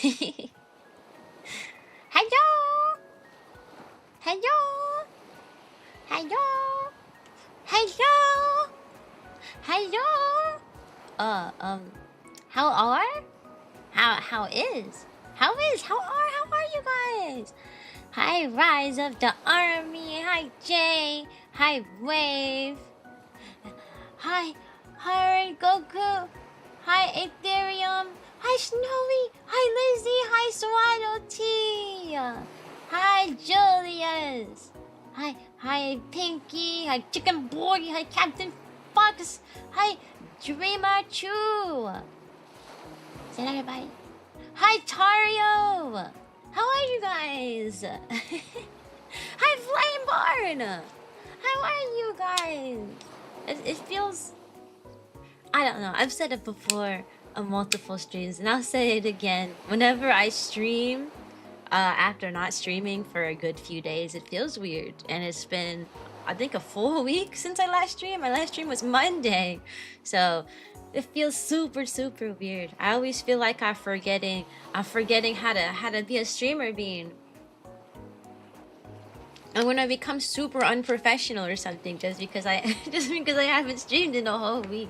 Hello. Hello. Hello. Hello. Hello. How are? How are you guys? Hi, Rise of the Army. Hi, Jay. Hi, Wave. Hi, Goku. Hi, Ethereum. Hi, Snowy. Hi, Lizzie. Hi, Swaddle T. Hi, Julius. Hi, Pinky. Hi, Chicken Boy. Hi, Captain Fox. Hi, Dreamer Chew. Say that, everybody. Hi, Tario. How are you guys? Hi, Flameborn. How are you guys? It feels... I don't know. I've said it before on multiple streams, and I'll say it again. Whenever I stream, after not streaming for a good few days, it feels weird. And it's been, I think, a full week since I last streamed. My last stream was Monday. So it feels super, super weird. I always feel like I'm forgetting how to be a streamer being. And when I become super unprofessional or something, just because I haven't streamed in a whole week,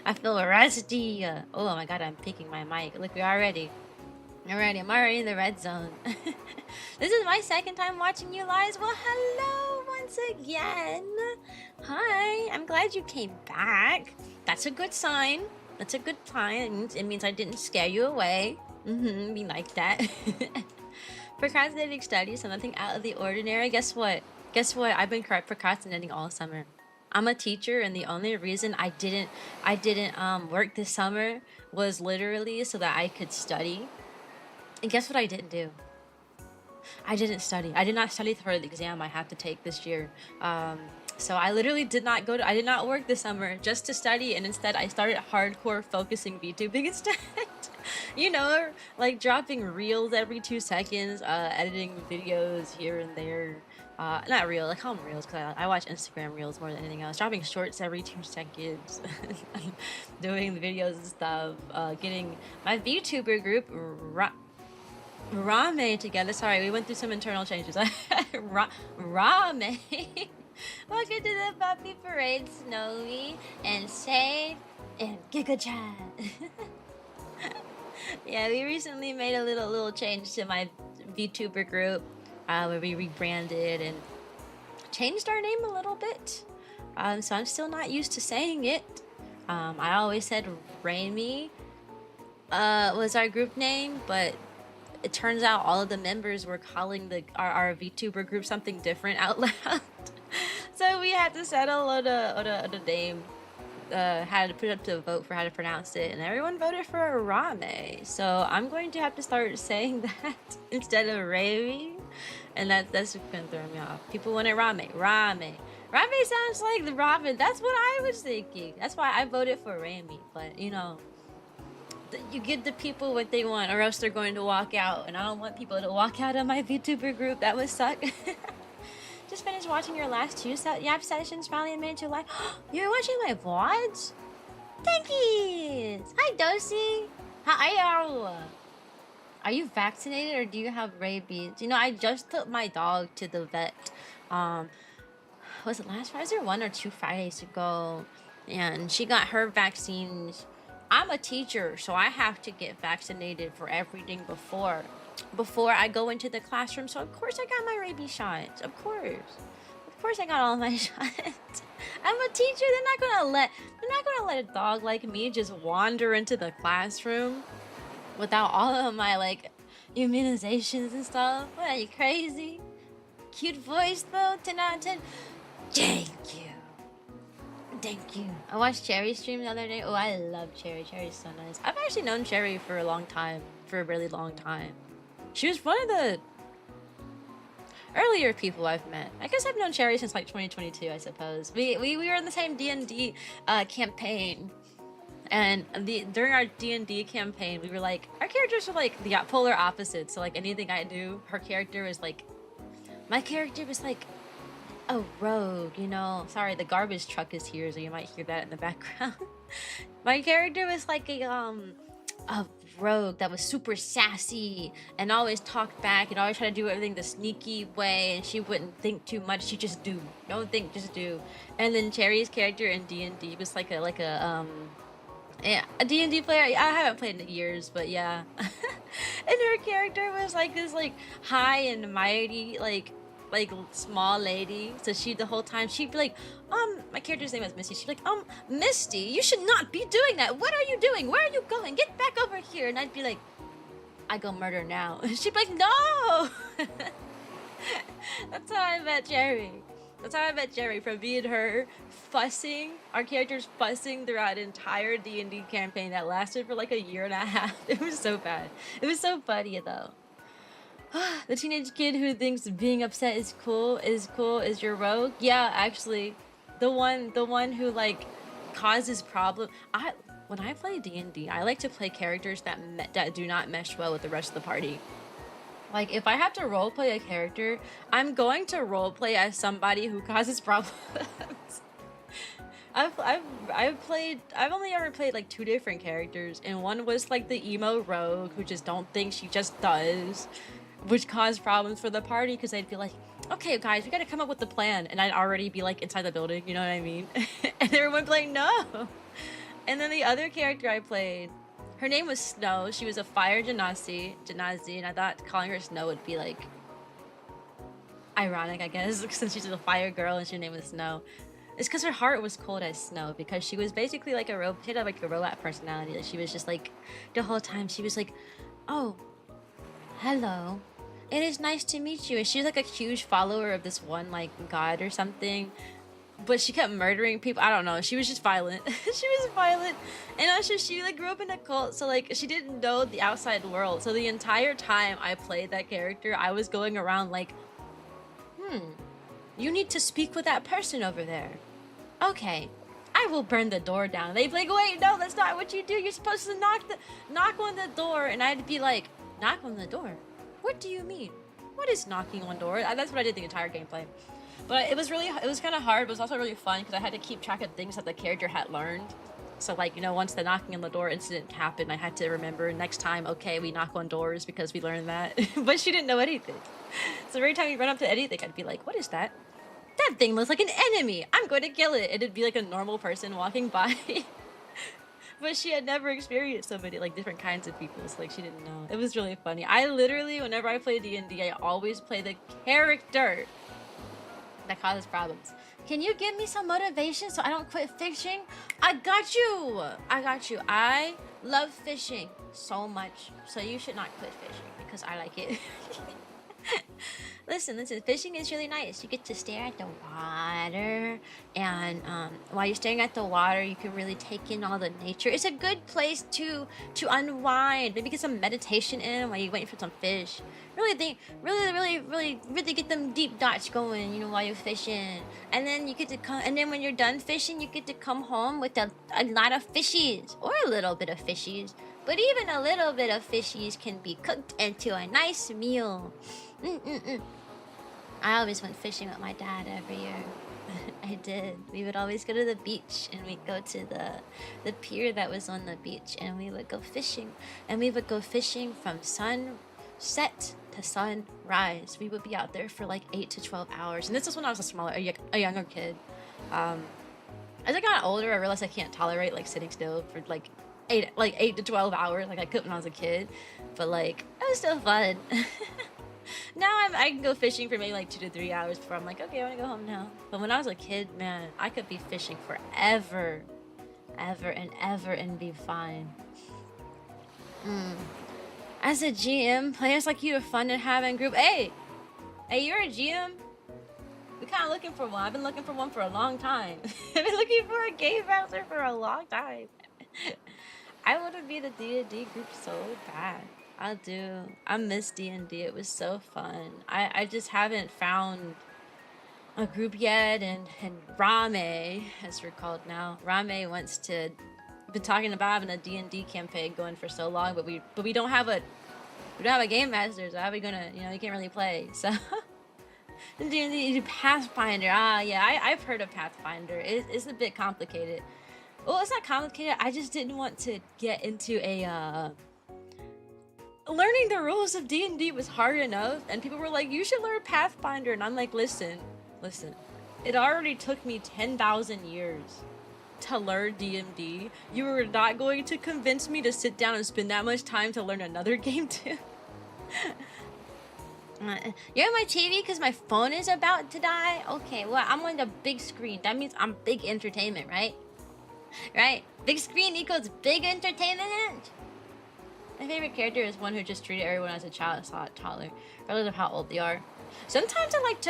I feel rusty. Oh my god, I'm picking my mic. Look, I'm already in the red zone. This is my second time watching you live. Well, hello once again. Hi, I'm glad you came back. That's a good sign. That's a good sign. It means I didn't scare you away. Be like that. Procrastinating studies, so nothing out of the ordinary. Guess what? I've been procrastinating all summer. I'm a teacher, and the only reason I didn't work this summer was literally so that I could study. And guess what I didn't do? I didn't study. I did not study for the exam I have to take this year. So I literally did not work this summer just to study, and instead I started hardcore focusing VTubing instead. You know, like dropping reels every 2 seconds, editing videos here and there. Not reels, I call them reels because I watch Instagram reels more than anything else. Dropping shorts every 2 seconds, doing the videos and stuff, getting my VTuber group, Rame, together. Sorry, we went through some internal changes. Rame. Welcome to the Puppy Parade, Snowy, and Shade, and Giga Chat. Yeah, we recently made a little change to my VTuber group, where we rebranded and changed our name a little bit. So I'm still not used to saying it. I always said Raimi was our group name, but it turns out all of the members were calling our VTuber group something different out loud. So we had to settle on a name. Had to put up to a vote for how to pronounce it, and everyone voted for Rame. So I'm going to have to start saying that instead of Rami, and that's gonna throw me off. People wanted Rame. Rame sounds like the Robin. That's what I was thinking. That's why I voted for Rami. But you know, you give the people what they want, or else they're going to walk out. And I don't want people to walk out of my VTuber group. That would suck. Just finished watching your last 2 Yap sessions. Finally made it to live. You're watching my VODs? Thank you. Hi, Dosi. How are you? Are you vaccinated or do you have rabies? You know, I just took my dog to the vet. Was it last Friday or 1 or 2 Fridays ago? And she got her vaccines. I'm a teacher, so I have to get vaccinated for everything before I go into the classroom. So of course I got my rabies shots. Of course I got all my shots. I'm a teacher. They're not gonna let a dog like me just wander into the classroom without all of my like immunizations and stuff. What, are you crazy? Cute voice though, 10 out of 10. Thank you. I watched Cherry stream the other day. Oh, I love Cherry. Cherry's so nice. I've actually known Cherry for a really long time. She was one of the earlier people I've met. I guess I've known Cherry since like 2022, I suppose. We were in the same D&D campaign. And during our D&D campaign, we were like, our characters were like the polar opposites. So like anything I do, her character was like, my character was like a rogue, you know. Sorry, the garbage truck is here, so you might hear that in the background. My character was like a a rogue that was super sassy and always talked back and always tried to do everything the sneaky way, and she wouldn't think too much. She just do. Don't think, just do. And then Cherry's character in D&D was like a yeah, a D&D player. I haven't played in years, but yeah. And her character was like this like high and mighty like small lady. So she the whole time she'd be like, my character's name was Misty. She'd be like, Misty, you should not be doing that. What are you doing? Where are you going? Get back over here. And I'd be like, I go murder now. And she'd be like, no. That's how I met Jerry. That's how I met Jerry, from being her fussing, our characters fussing throughout an entire D&D campaign that lasted for like a year and a half. It was so bad. It was so funny though. The teenage kid who thinks being upset is cool is your rogue. Yeah, actually, the one who like causes problem. When I play D&D, I like to play characters that do not mesh well with the rest of the party. Like, if I have to roleplay a character, I'm going to roleplay as somebody who causes problems. I've only ever played like 2 different characters, and one was like the emo rogue who just don't think, she just does, which caused problems for the party because they'd be like, okay guys, we gotta come up with the plan, and I'd already be like inside the building, you know what I mean? And everyone would be like, no. And then the other character I played, her name was Snow. She was a fire genasi, and I thought calling her Snow would be like ironic, I guess, since she's a fire girl and her name was Snow. It's because her heart was cold as snow, because she was basically like she had like a robot personality. Like, she was just like, the whole time she was like, oh, hello, it is nice to meet you. And she was like a huge follower of this one like god or something. But she kept murdering people. I don't know. She was just violent. She was violent. And also she like grew up in a cult. So like she didn't know the outside world. So the entire time I played that character, I was going around like, you need to speak with that person over there. Okay, I will burn the door down. They'd be like, wait, no, that's not what you do. You're supposed to knock on the door. And I'd be like, knock on the door? What do you mean? What is knocking on door? That's what I did the entire gameplay. But it was kind of hard, but it was also really fun because I had to keep track of things that the character had learned. So like, you know, once the knocking on the door incident happened, I had to remember next time, okay, we knock on doors because we learned that. But she didn't know anything. So every time we run up to anything, I'd be like, what is that? That thing looks like an enemy. I'm going to kill it. It'd be like a normal person walking by. But she had never experienced so many like different kinds of people, so like she didn't know. It was really funny. I literally, whenever I play D&D, I always play the character that causes problems. Can you give me some motivation so I don't quit fishing? I got you. I love fishing so much, so you should not quit fishing because I like it. Listen, fishing is really nice. You get to stare at the water, and while you're staring at the water, you can really take in all the nature. It's a good place to unwind. Maybe get some meditation in while you're waiting for some fish. Really get them deep thoughts going, you know, while you're fishing. And then you get to come, and then when you're done fishing, you get to come home with a lot of fishies, or a little bit of fishies. But even a little bit of fishies can be cooked into a nice meal. I always went fishing with my dad every year. I did. We would always go to the beach, and we'd go to the pier that was on the beach, and we would go fishing. And we would go fishing from sunset to sunrise. We would be out there for like 8 to 12 hours. And this was when I was a younger kid. As I got older, I realized I can't tolerate like sitting still for like 8 to 12 hours like I could when I was a kid. But like, it was still fun. Now I can go fishing for maybe like 2 to 3 hours before I'm like, okay, I want to go home now. But when I was a kid, man, I could be fishing forever, and be fine. As a GM, players like you are fun to have in group. Hey, you're a GM? We're kind of looking for one. I've been looking for one for a long time. I've been looking for a game master for a long time. I want to be the D&D group so bad. I do. I miss D&D. It was so fun. I just haven't found a group yet, and Rame, as we're called now, Rame wants to. Been talking about having a D&D campaign going for so long, but we don't have a game master. So how are we gonna, you know, you can't really play. So D&D Pathfinder. Yeah, I've heard of Pathfinder. It's a bit complicated. Well, it's not complicated. I just didn't want to get into a learning the rules of D&D was hard enough, and people were like, you should learn Pathfinder, and I'm like, listen, it already took me 10,000 years to learn D&D. You were not going to convince me to sit down and spend that much time to learn another game too. You're on my TV because my phone is about to die? Okay, well, I'm on the big screen. That means I'm big entertainment, right? Right? Big screen equals big entertainment? My favorite character is one who just treated everyone as a child, saw it taller, regardless of how old they are. Sometimes I like to,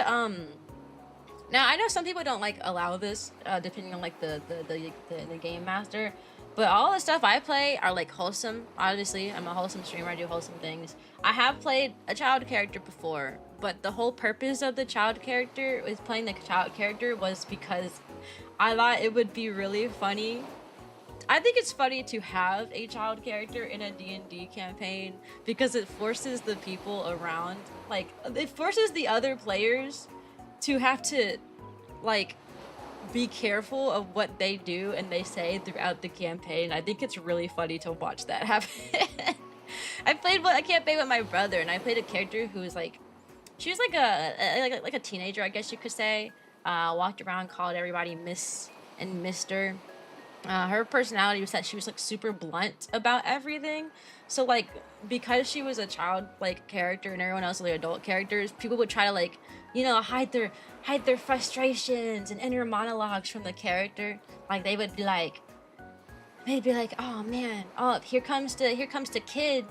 now I know some people don't like allow this, depending on like the game master, but all the stuff I play are like wholesome. Obviously, I'm a wholesome streamer, I do wholesome things. I have played a child character before, but the whole purpose of the child character was playing the child character was because I thought it would be really funny. I think it's funny to have a child character in a D&D campaign because it forces the people around, like, it forces the other players to have to, like, be careful of what they do and they say throughout the campaign. I think it's really funny to watch that happen. I played a campaign with my brother, and I played a character who was like, she was like a teenager, I guess you could say. Walked around, called everybody Miss and Mister. Her personality was that she was like super blunt about everything. So like, because she was a child like character and everyone else was like adult characters, people would try to like, you know, hide their frustrations and inner monologues from the character. Like they'd be like, oh man, oh here comes the kid.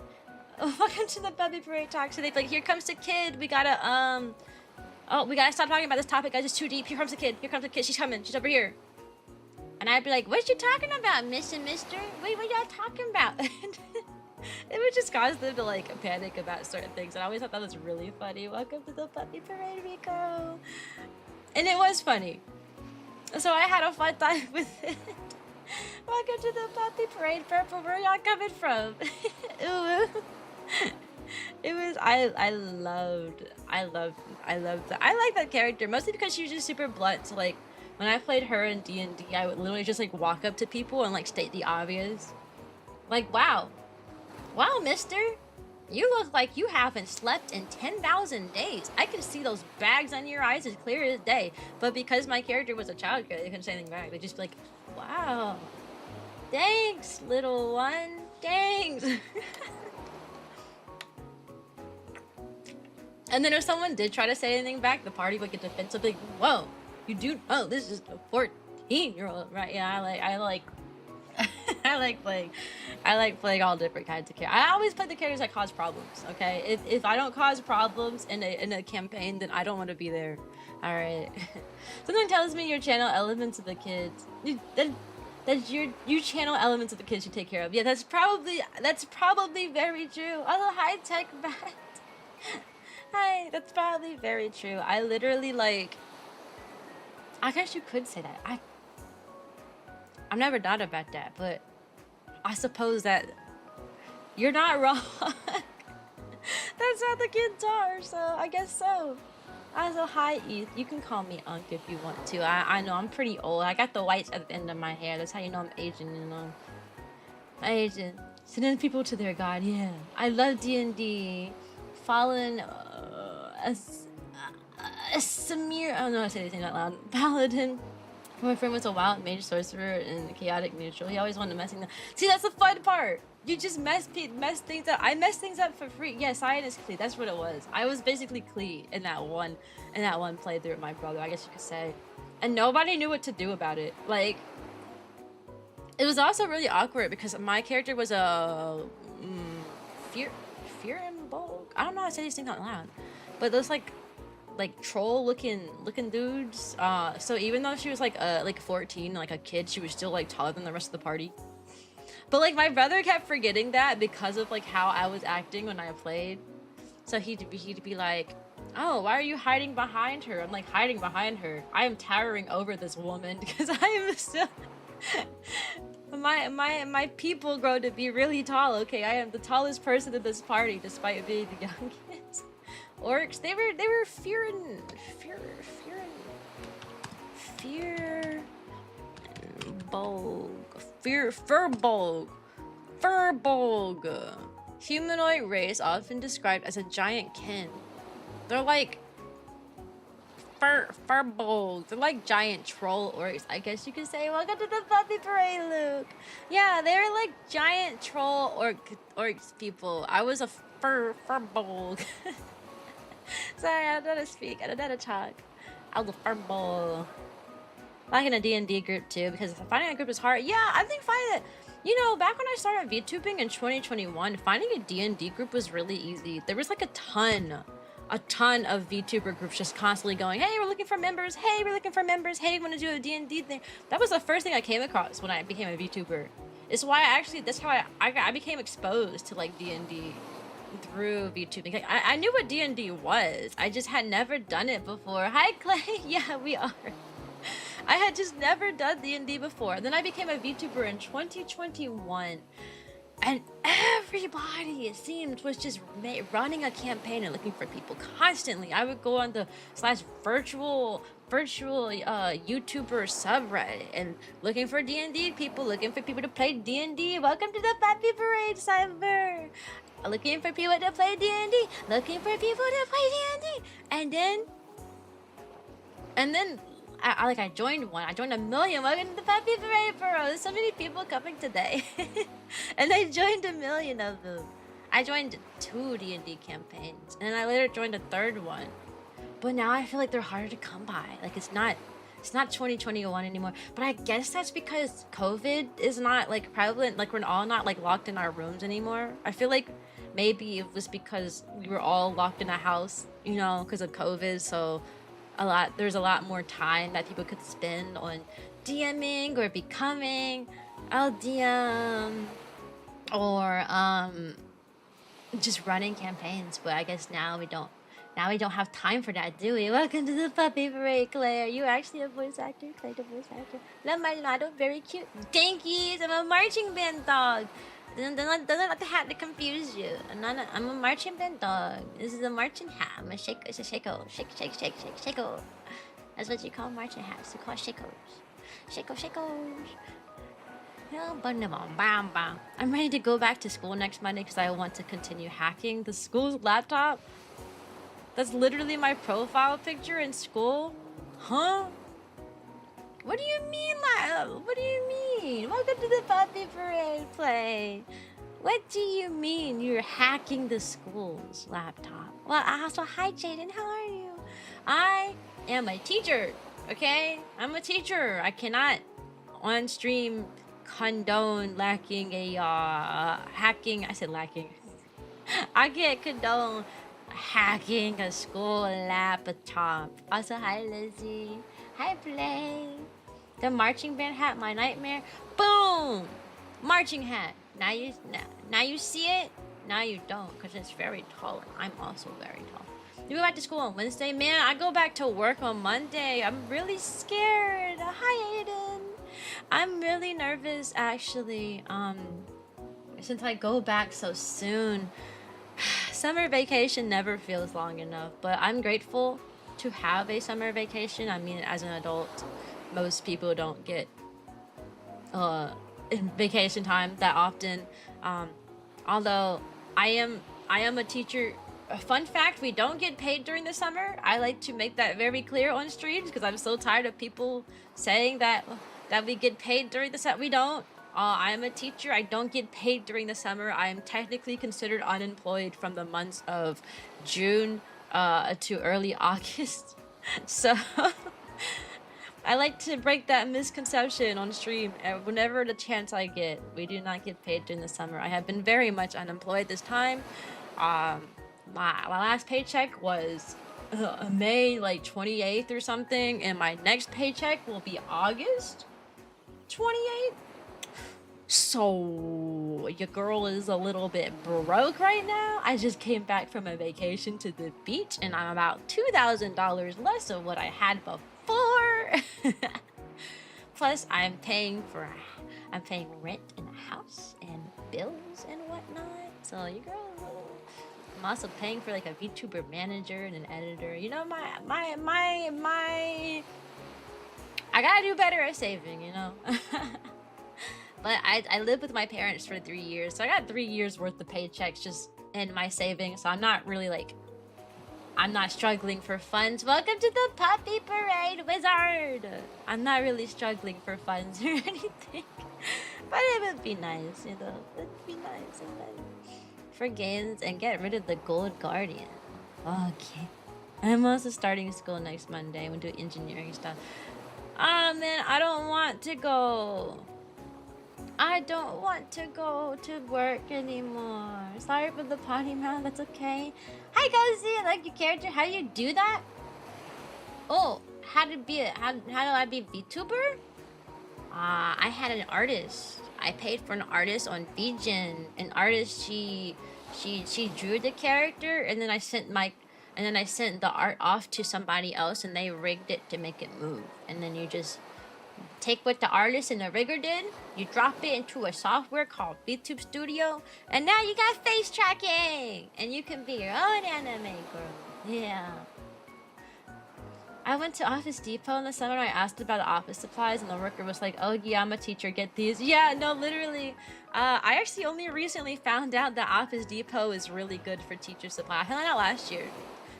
Oh, welcome to the Puppy Parade talk. So they'd be like, here comes the kid. We gotta stop talking about this topic. Guys, it's too deep. Here comes the kid. She's coming. She's over here. And I'd be like, what you talking about, Miss and Mister? Wait, what y'all talking about? It would just cause them to like panic about certain things. And I always thought that was really funny. Welcome to the Puppy Parade, Rico. And it was funny. So I had a fun time with it. Welcome to the Puppy Parade, Purple. Where y'all coming from? It was, I loved that. I like that character, mostly because she was just super blunt. So like, when I played her in D&D, I would literally just like walk up to people and like state the obvious. Like, wow, mister, you look like you haven't slept in 10,000 days. I can see those bags under your eyes as clear as day. But because my character was a child character, they couldn't say anything back. They'd just be like, wow, thanks, little one, thanks. And then if someone did try to say anything back, the party would get defensive, like, whoa. You do? Oh, this is a 14-year-old, right? Yeah, I like I like playing all different kinds of characters. I always play the characters that cause problems. Okay, if I don't cause problems in a campaign, then I don't want to be there. All right. Something tells me your channel elements of the kids. You channel elements of the kids you take care of. Yeah, that's probably very true. Although high tech bat. Hi, that's probably very true. I literally like. I guess you could say that. I've never thought about that, but I suppose that you're not wrong. That's how the kids are, so I guess so. Also, hi, Eth. You can call me Unc if you want to. I know I'm pretty old. I got the whites at the end of my hair. That's how you know I'm Asian, you know. Asian. Sending people to their god, yeah. I love D&D. Fallen, Samir, I don't know how to say anything out loud. Paladin. My friend was a wild mage sorcerer and chaotic neutral. He always wanted to mess things up. See, that's the fun part. You just mess things up. I mess things up for free. Yeah, Cyan is Klee. That's what it was. I was basically Klee in that one playthrough with my brother, I guess you could say. And nobody knew what to do about it. Like, it was also really awkward because my character was a fear and bulk. I don't know how to say these things out loud, but those like troll looking dudes. So even though she was like 14, like a kid, she was still like taller than the rest of the party. But like my brother kept forgetting that because of like how I was acting when I played. So he'd be like, oh, why are you hiding behind her? I'm like, hiding behind her. I am towering over this woman because I am still my people grow to be really tall. Okay, I am the tallest person in this party despite being the youngest. Orcs, they were fear Furbolg. Humanoid race often described as a giant kin. They're like Furbolg. They're like giant troll orcs, I guess you could say. Welcome to the puppy parade, Luke. Yeah, they're like giant troll orcs people. I was a Furbolg. Sorry, I don't know how to speak. I don't know how to talk. I was a Furbolg. Like in a D&D group too, because finding a group is hard. Yeah, I think finding it. You know, back when I started VTubing in 2021, finding a D&D group was really easy. There was like a ton of VTuber groups just constantly going, hey, we're looking for members. Hey, we're looking for members. Hey, we want to do a D&D thing. That was the first thing I came across when I became a VTuber. It's why that's how I became exposed to like D&D through VTubing. Like, I knew what D&D was. I just had never done it before. Hi, Clay. Yeah, we are. I had just never done D&D before. Then I became a VTuber in 2021. And everybody, it seemed, was just running a campaign and looking for people constantly. I would go on the /virtual YouTuber subreddit and looking for D&D people, looking for people to play D&D. Welcome to the Puppy Parade cyber. Looking for people to play D&D. Looking for people to play D&D. And then I joined one. I joined a million. Welcome to the Puppy Parade, bro. There's so many people coming today. And I joined a million of them. I joined 2 D&D campaigns. And I later joined a 3rd one. But now I feel like they're harder to come by. Like it's not 2021 anymore. But I guess that's because COVID is not like prevalent. Like we're all not like locked in our rooms anymore. I feel like maybe it was because we were all locked in a house, you know, because of COVID. So there's a lot more time that people could spend on DMing or becoming LDM or just running campaigns. But I guess now we don't have time for that, do we? Welcome to the Puppy Parade, Claire. You actually a voice actor? Claire, the voice actor. La Maldonado, very cute. Thank you. I'm a marching band dog. Don't let the hat to confuse you. I'm a marching band dog. This is a marching hat. I'm a shake. It's a shako. Shako. That's what you call marching hats. You call shakos. Shakos. I'm ready to go back to school next Monday because I want to continue hacking the school's laptop. That's literally my profile picture in school. Huh? What do you mean, Lyle? What do you mean? Welcome to the Puppy Parade play. What do you mean you're hacking the school's laptop? Well, also, hi, Jaden. How are you? I am a teacher, okay? I'm a teacher. I cannot on stream condone lacking a hacking. I said lacking. I can't condone hacking a school laptop. Also, hi, Lizzie. Hi, Play. The marching band hat, my nightmare. Boom! Marching hat. Now you see it. Now you don't, because it's very tall, and I'm also very tall. You go back to school on Wednesday? Man, I go back to work on Monday. I'm really scared. Hi, Aiden. I'm really nervous, actually. Since I go back so soon. Summer vacation never feels long enough, but I'm grateful to have a summer vacation. I mean, as an adult, most people don't get vacation time that often. Although I am a teacher. A fun fact, we don't get paid during the summer. I like to make that very clear on streams because I'm so tired of people saying that we get paid during the summer. We don't. I am a teacher. I don't get paid during the summer. I am technically considered unemployed from the months of June to early August. So I like to break that misconception on stream whenever the chance I get. We do not get paid during the summer. I have been very much unemployed this time. My last paycheck was May like 28th or something, and my next paycheck will be August 28th. So your girl is a little bit broke right now. I just came back from a vacation to the beach and I'm about $2,000 less of what I had before. Plus I'm paying rent in a house and bills and whatnot. So your girl, I'm also paying for like a VTuber manager and an editor. You know, I I gotta do better at saving, you know. But I lived with my parents for 3 years, so I got 3 years worth of paychecks just in my savings. So I'm not really like, I'm not struggling for funds. Welcome to the puppy parade, wizard. I'm not really struggling for funds or anything, but it would be nice, you know. It'd be nice and nice for games and get rid of the gold guardian. Okay. I'm also starting school next Monday. I'm gonna do engineering stuff. Oh man, I don't want to go. I don't want to go to work anymore. Sorry for the potty mouth, that's okay. Hi Cozy, I like your character. How do you do that? Oh, how do I be VTuber? I had an artist. I paid for an artist on VGen. An artist, she drew the character, and then I sent the art off to somebody else, and they rigged it to make it move. And then you just take what the artist and the rigger did, you drop it into a software called VTube Studio, and now you got face tracking, and you can be your own anime girl. Yeah. I went to Office Depot in the summer. I asked about office supplies, and the worker was like, "Oh yeah, I'm a teacher. Get these." Yeah, no, literally. I actually only recently found out that Office Depot is really good for teacher supply. I found that out last year.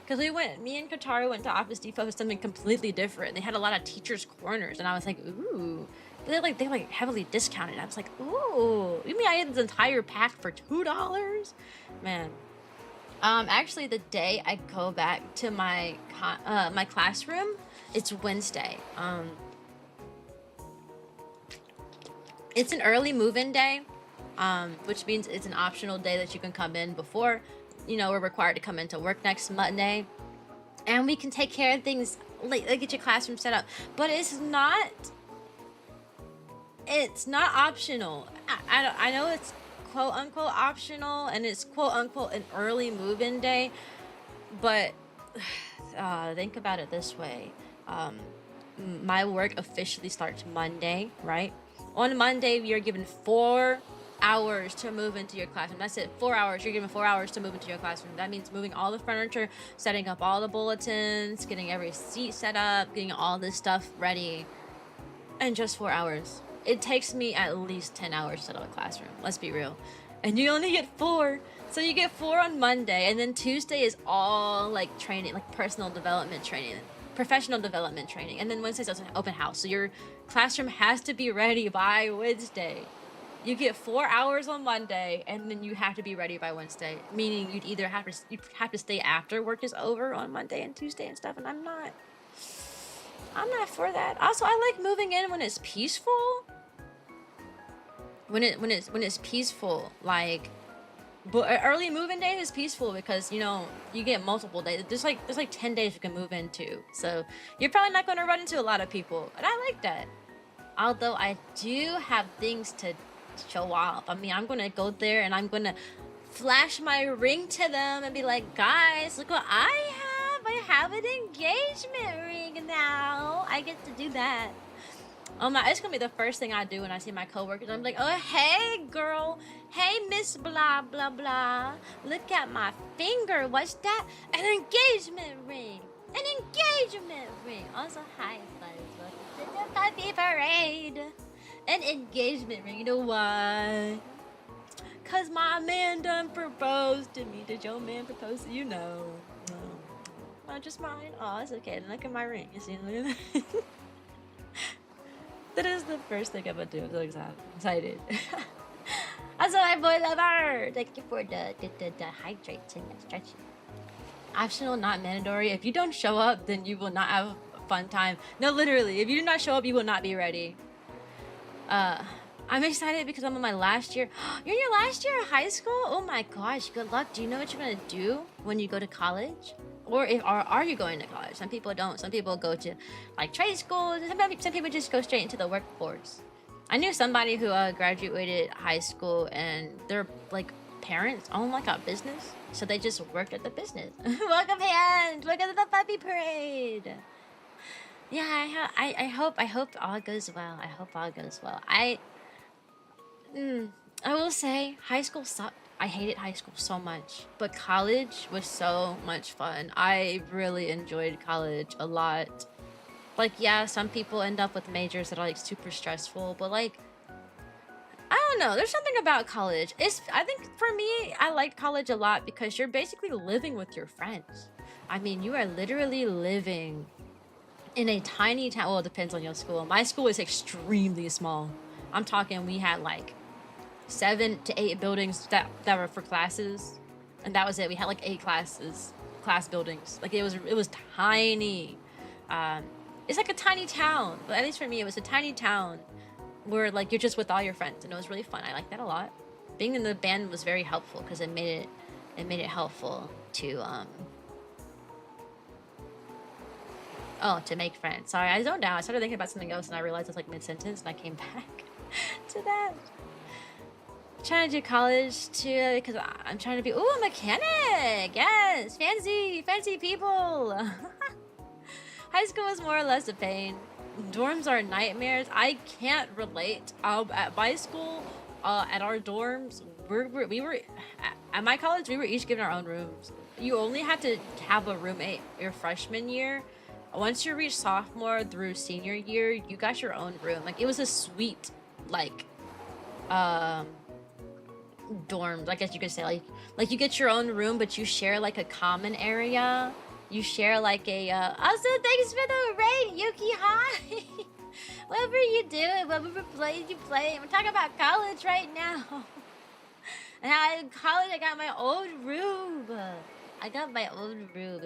Because me and Katara went to Office Depot for something completely different. They had a lot of teachers' corners, and I was like, ooh. But they heavily discounted. I was like, ooh. You mean I had this entire pack for $2? Man. Actually, the day I go back to my my classroom, it's Wednesday. It's an early move-in day, which means it's an optional day that you can come in before. You know, we're required to come into work next Monday, and we can take care of things like get your classroom set up. But it's not optional. I know it's quote unquote optional, and it's quote unquote an early move-in day, but think about it this way. My work officially starts Monday, right? On Monday, you're given 4 hours to move into your classroom. That's it. 4 hours. You're given 4 hours to move into your classroom. That means moving all the furniture, setting up all the bulletins, getting every seat set up, getting all this stuff ready, in just 4 hours. It takes me at least 10 hours to set up a classroom. Let's be real. And you only get 4. So you get 4 on Monday, and then Tuesday is all like training, like personal development training, professional development training. And then Wednesday's also an open house. So your classroom has to be ready by Wednesday. You get 4 hours on Monday, and then you have to be ready by Wednesday. Meaning you'd either have to stay after work is over on Monday and Tuesday and stuff. And I'm not for that. Also, I like moving in when it's peaceful. When it's peaceful, like, but early move-in day is peaceful because you know you get multiple days. There's like 10 days you can move into, so you're probably not going to run into a lot of people, and I like that. Although I do have things to show off. I mean, I'm gonna go there and I'm gonna flash my ring to them and be like, guys, look what I have. I have an engagement ring now. I get to do that. Oh my, it's gonna be the first thing I do when I see my coworkers. I'm like, oh, hey girl. Hey, Miss blah, blah, blah. Look at my finger. What's that? An engagement ring. An engagement ring. Also, hi, buddies. Welcome to the puppy parade. An engagement ring. You know why? Cause my man done proposed to me. Did your man propose to you? No. Not just mine. Oh, it's okay. Look at my ring. You see? Look at that. That is the first thing I'm gonna do. I'm so excited. Also, my boy lover. Thank you for the hydrates and the stretching. Optional, not mandatory. If you don't show up, then you will not have a fun time. No, literally. If you do not show up, you will not be ready. I'm excited because I'm in my last year. You're in your last year of high school? Oh my gosh, good luck. Do you know what you're gonna do when you go to college? Or are you going to college? Some people don't. Some people go to like trade schools. Some people just go straight into the workforce. I knew somebody who graduated high school and their like parents own like a business, so they just worked at the business. Welcome, hands. Welcome to the puppy parade. Yeah, I hope all goes well. I hope all goes well. I will say high school sucked. I hated high school so much, but college was so much fun. I really enjoyed college a lot. Like, yeah, some people end up with majors that are like super stressful, but like, I don't know. There's something about college. I think for me, I like college a lot because you're basically living with your friends. I mean, you are literally living in a tiny town. Well, it depends on your school. My school is extremely small. I'm talking we had like 7 to 8 buildings that were for classes, and that was it. We had like 8 class buildings. Like it was tiny. It's like a tiny town. But at least for me, it was a tiny town where like you're just with all your friends, and it was really fun. I like that a lot. Being in the band was very helpful because it made it helpful to to make friends. Sorry, I zoned out. I started thinking about something else and I realized it's like mid-sentence and I came back to that. Trying to do college too because I'm trying to be a mechanic. Yes, fancy people. High school was more or less a pain. Dorms are nightmares. I can't relate. At my school, at our dorms, we were at my college. We were each given our own rooms. You only had to have a roommate your freshman year. Once you reach sophomore through senior year, you got your own room. Like it was a suite, like dorm, I guess you could say. Like you get your own room, but you share like a common area. You share like a also thanks for the raid, Yuki. Hi. Whatever you doing, whatever plays you play. We're talking about college right now. And in college I got my own room. It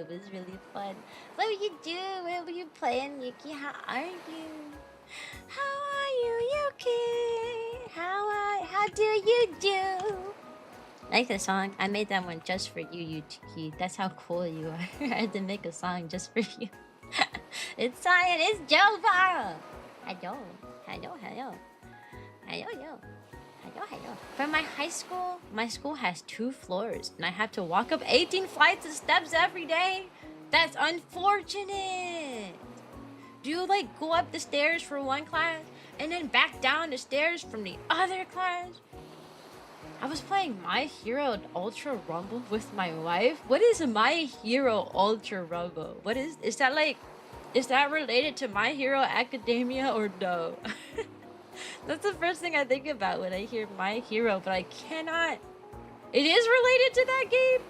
was really fun. What were you doing? What were you playing, Yuki? How are you? How are you, Yuki? How do you do? I like the song. I made that one just for you, Yuki. That's how cool you are. I had to make a song just for you. It's Cyan. It's Jova. Hello. For my school has 2 floors, and I have to walk up 18 flights of steps every day. That's unfortunate. Do you like go up the stairs for one class and then back down the stairs from the other class? I was playing My Hero Ultra Rumble with my wife. What is My Hero Ultra Rumble? What is that like? Is that related to My Hero Academia or no? That's the first thing I think about when I hear My Hero, but I cannot. It is related to that game?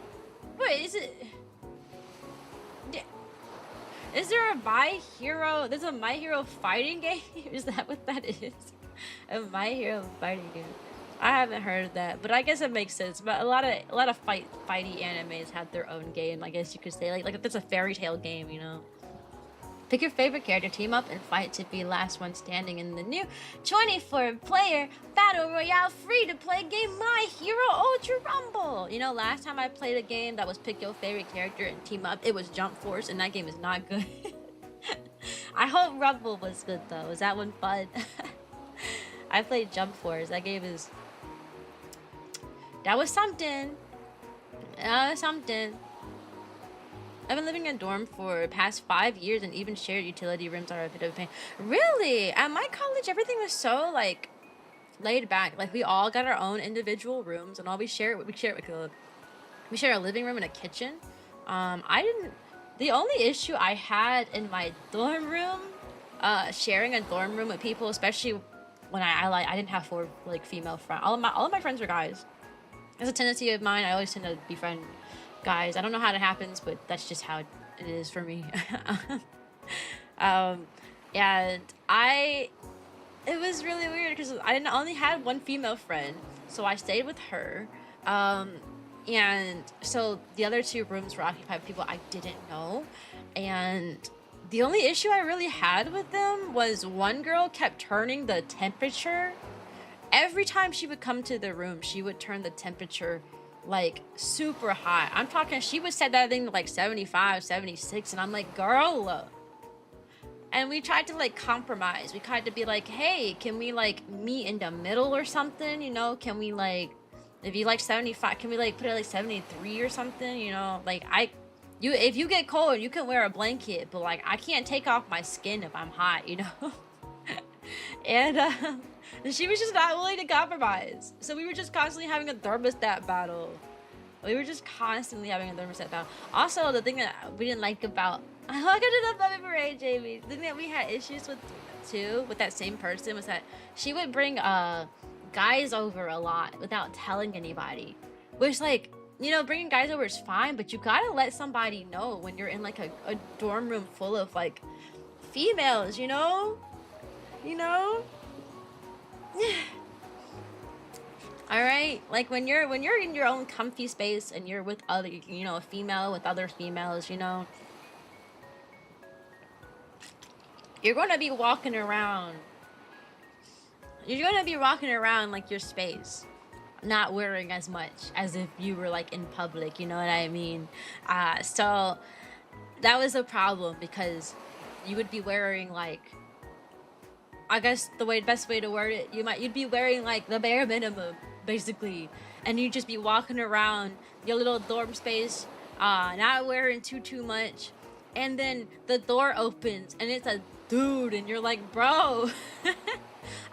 Wait, is it? Is there a My Hero? There's a My Hero fighting game? Is that what that is? A My Hero fighting game. I haven't heard of that, but I guess it makes sense. But a lot of fighty animes have their own game, I guess you could say. Like if it's a fairy tale game, you know. Pick your favorite character, team up, and fight to be last one standing in the new 24-player Battle Royale free-to-play game My Hero Ultra Rumble. You know, last time I played a game that was pick your favorite character and team up, it was Jump Force, and that game is not good. I hope Rumble was good, though. Was that one fun? I played Jump Force. That game is... That was something. I've been living in a dorm for the past 5 years, and even shared utility rooms are a bit of a pain. Really? At my college, everything was so, like, laid back. Like, we all got our own individual rooms, and all we share a living room and a kitchen. The only issue I had in my dorm room, sharing a dorm room with people, especially when I didn't have 4, like, female friends. All of my friends were guys. It's a tendency of mine. I always tend to befriend guys. I don't know how that happens, but that's just how it is for me. And it was really weird because I only had 1 female friend, so I stayed with her. And so the other 2 rooms were occupied by people I didn't know. And the only issue I really had with them was one girl kept turning the temperature. Every time she would come to the room, she would turn the temperature like super high. I'm talking, she would set that thing to like 75, 76, and I'm like, girl. And we tried to like compromise. We tried to be like, hey, can we like meet in the middle or something? You know, can we like, if you like 75, can we like put it like 73 or something? You know, like if you get cold, you can wear a blanket, but like I can't take off my skin if I'm hot, you know? And she was just not willing to compromise. So we were just constantly having a thermostat battle. We were just constantly having a thermostat down. Also, the thing that we didn't like about welcome to the puppy parade, Jamie. The thing that we had issues with too with that same person was that she would bring guys over a lot without telling anybody, which like, you know, bringing guys over is fine, but you gotta let somebody know when you're in like a dorm room full of like females, you know? All right, like when you're in your own comfy space and you're with other, you know, a female with other females, you know, you're gonna be walking around. You're gonna be walking around like your space, not wearing as much as if you were like in public. You know what I mean? So that was a problem because you would be wearing like, I guess the best way to word it, you'd be wearing like the bare minimum basically, and you'd just be walking around your little dorm space, not wearing too much, and then the door opens and it's a dude and you're like, bro.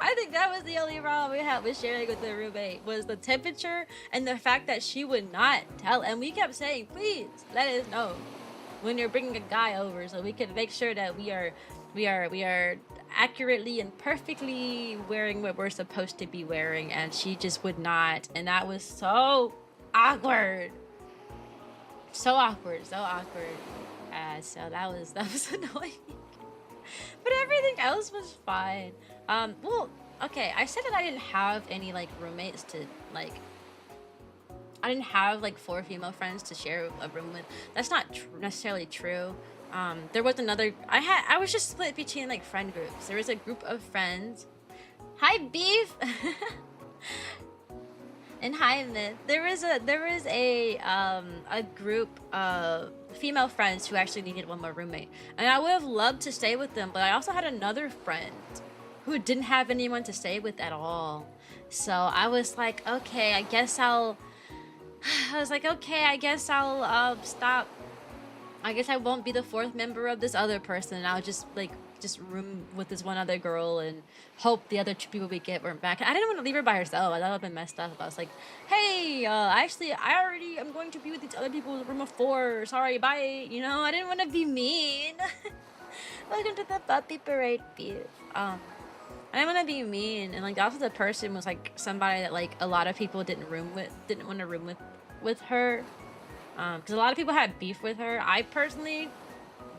I think that was the only problem we had with sharing with the roommate, was the temperature and the fact that she would not tell, and we kept saying, please let us know when you're bringing a guy over so we can make sure that we are accurately and perfectly wearing what we're supposed to be wearing, and she just would not, and that was so awkward. So awkward. So that was annoying. But everything else was fine. Well, okay, I said that I didn't have any like roommates to like, I didn't have like 4 female friends to share a room with. That's not necessarily true. There was another, I was just split between like friend groups. There was a group of friends. Hi, Beef. And hi, Myth. There was a group of female friends who actually needed one more roommate, and I would have loved to stay with them, but I also had another friend who didn't have anyone to stay with at all. So I was like, okay, I guess I'll stop. I guess I won't be the 4th member of this other person. I'll just room with this one other girl and hope the other 2 people we get weren't back. I didn't want to leave her by herself. I thought it would have been messed up. I was like, hey, I am going to be with these other people in room of 4. Sorry, bye. You know, I didn't want to be mean. Welcome to the puppy parade, Beef. I didn't want to be mean, and like also the person was like somebody that like a lot of people didn't want to room with her, because a lot of people had beef with her. I personally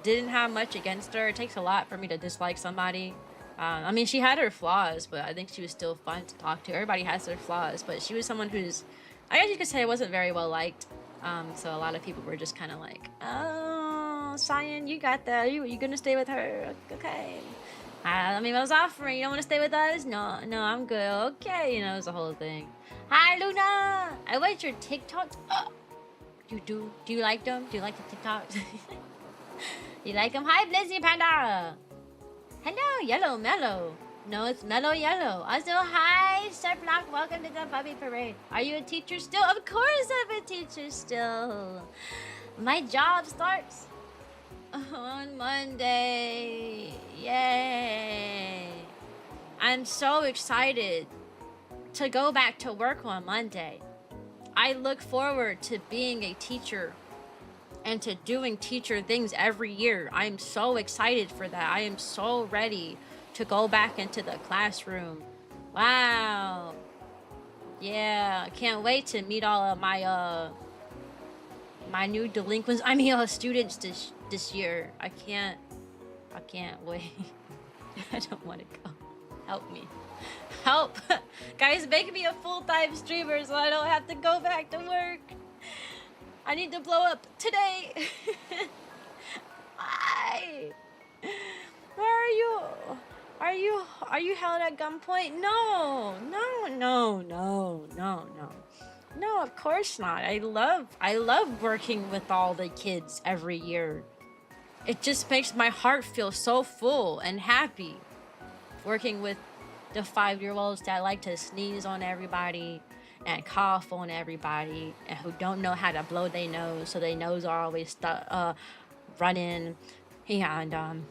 didn't have much against her. It takes a lot for me to dislike somebody. I mean, she had her flaws, but I think she was still fun to talk to. Everybody has their flaws, but she was someone who's, I guess you could say, wasn't very well liked. So a lot of people were just kind of like, oh, Cyan, you got that. You gonna stay with her? Okay. I mean, I was offering, you don't want to stay with us? No, I'm good. Okay, you know, it was the whole thing. Hi, Luna! I watched your TikToks. Do you like them? Do you like the TikToks? You like them? Hi, Blizzy Panda! Hello, Yellow Mellow. No, it's Mellow Yellow. Also, hi, Starflock. Welcome to the puppy parade. Are you a teacher still? Of course I'm a teacher still. My job starts on Monday. Yay. I'm so excited to go back to work on Monday. I look forward to being a teacher and to doing teacher things every year. I'm so excited for that. I am so ready to go back into the classroom. Wow. Yeah, I can't wait to meet all of my my new delinquents. I mean, students this year. I can't wait. I don't want to go. Help me. Help. Guys, make me a full-time streamer so I don't have to go back to work. I need to blow up today. Why? Where are you? Are you held at gunpoint? No, of course not. I love working with all the kids every year. It just makes my heart feel so full and happy. Working with the 5-year-olds that like to sneeze on everybody and cough on everybody and who don't know how to blow their nose, so their nose are always running and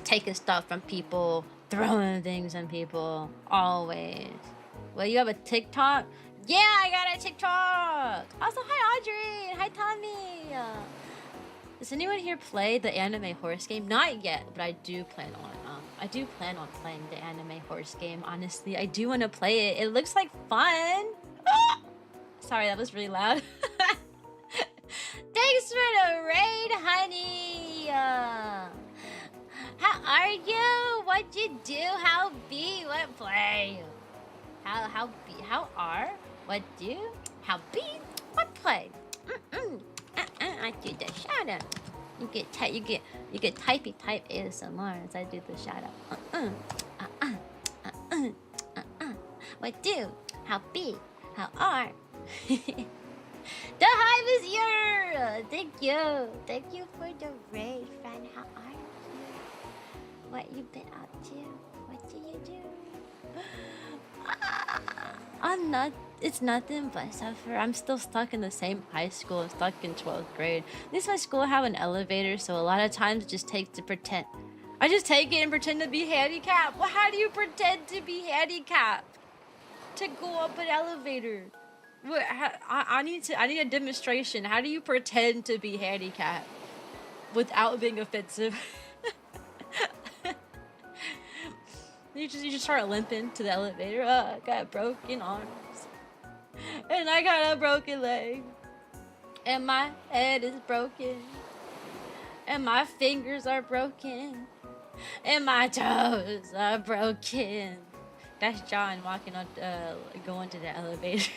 taking stuff from people, throwing things on people, always. Well, you have a TikTok? Yeah, I got a TikTok. Also, hi Audrey. Hi Tommy. Does anyone here play the anime horse game? Not yet, but I do plan on. I do plan on playing the anime horse game. Honestly, I do want to play it. It looks like fun. Sorry, that was really loud. Thanks for the raid, honey. How are you? What you do? How be? What play? How be? How are? What do? How be? What play? I do the shout out. You get typey type ASMR as I do the shout out. What do? How be? How are? The hive is here! Thank you. Thank you for the raid, friend. How are you? What you been up to? What do you do? I'm not. It's nothing but suffer. I'm still stuck in the same high school. I'm stuck in 12th grade. At least my school have an elevator, so a lot of times it just takes to pretend. I just take it and pretend to be handicapped. Well, how do you pretend to be handicapped? To go up an elevator. I need a demonstration. How do you pretend to be handicapped without being offensive? You just start limping to the elevator. I got broken arms. And I got a broken leg. And my head is broken. And my fingers are broken. And my toes are broken. That's John walking on, going to the elevator.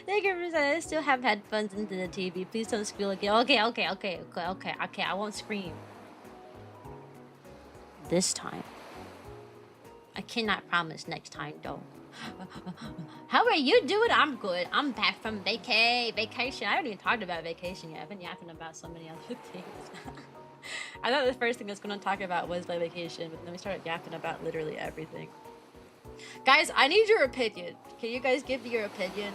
Thank you for saying I still have headphones into the TV. Please don't squeal again. Okay. I won't scream. This time. I cannot promise next time though. How are you doing? I'm good. I'm back from vacation. I haven't even talked about vacation yet. I've been yapping about so many other things. I thought the first thing I was going to talk about was my vacation, but then we started yapping about literally everything. Guys, I need your opinion. Can you guys give me your opinion?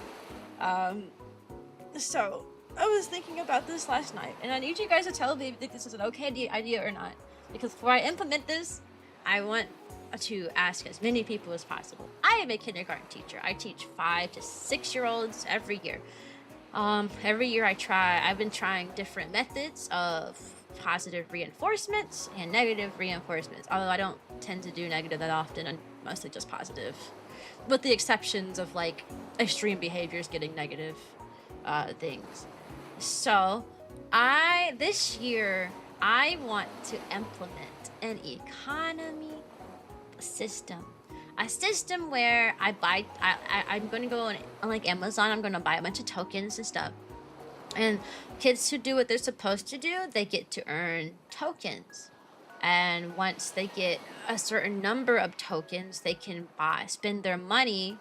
So, I was thinking about this last night, and I need you guys to tell me if this is an okay idea or not. Because before I implement this, I want to ask as many people as possible. I am a kindergarten teacher. I teach 5 to 6 year olds every year. Every year I've been trying different methods of positive reinforcements and negative reinforcements. Although I don't tend to do negative that often, I'm mostly just positive. With the exceptions of like extreme behaviors getting negative things. So this year I want to implement an economy system. A system where I'm going to go on like Amazon. I'm going to buy a bunch of tokens and stuff. And kids who do what they're supposed to do, they get to earn tokens. And once they get a certain number of tokens, they can spend their money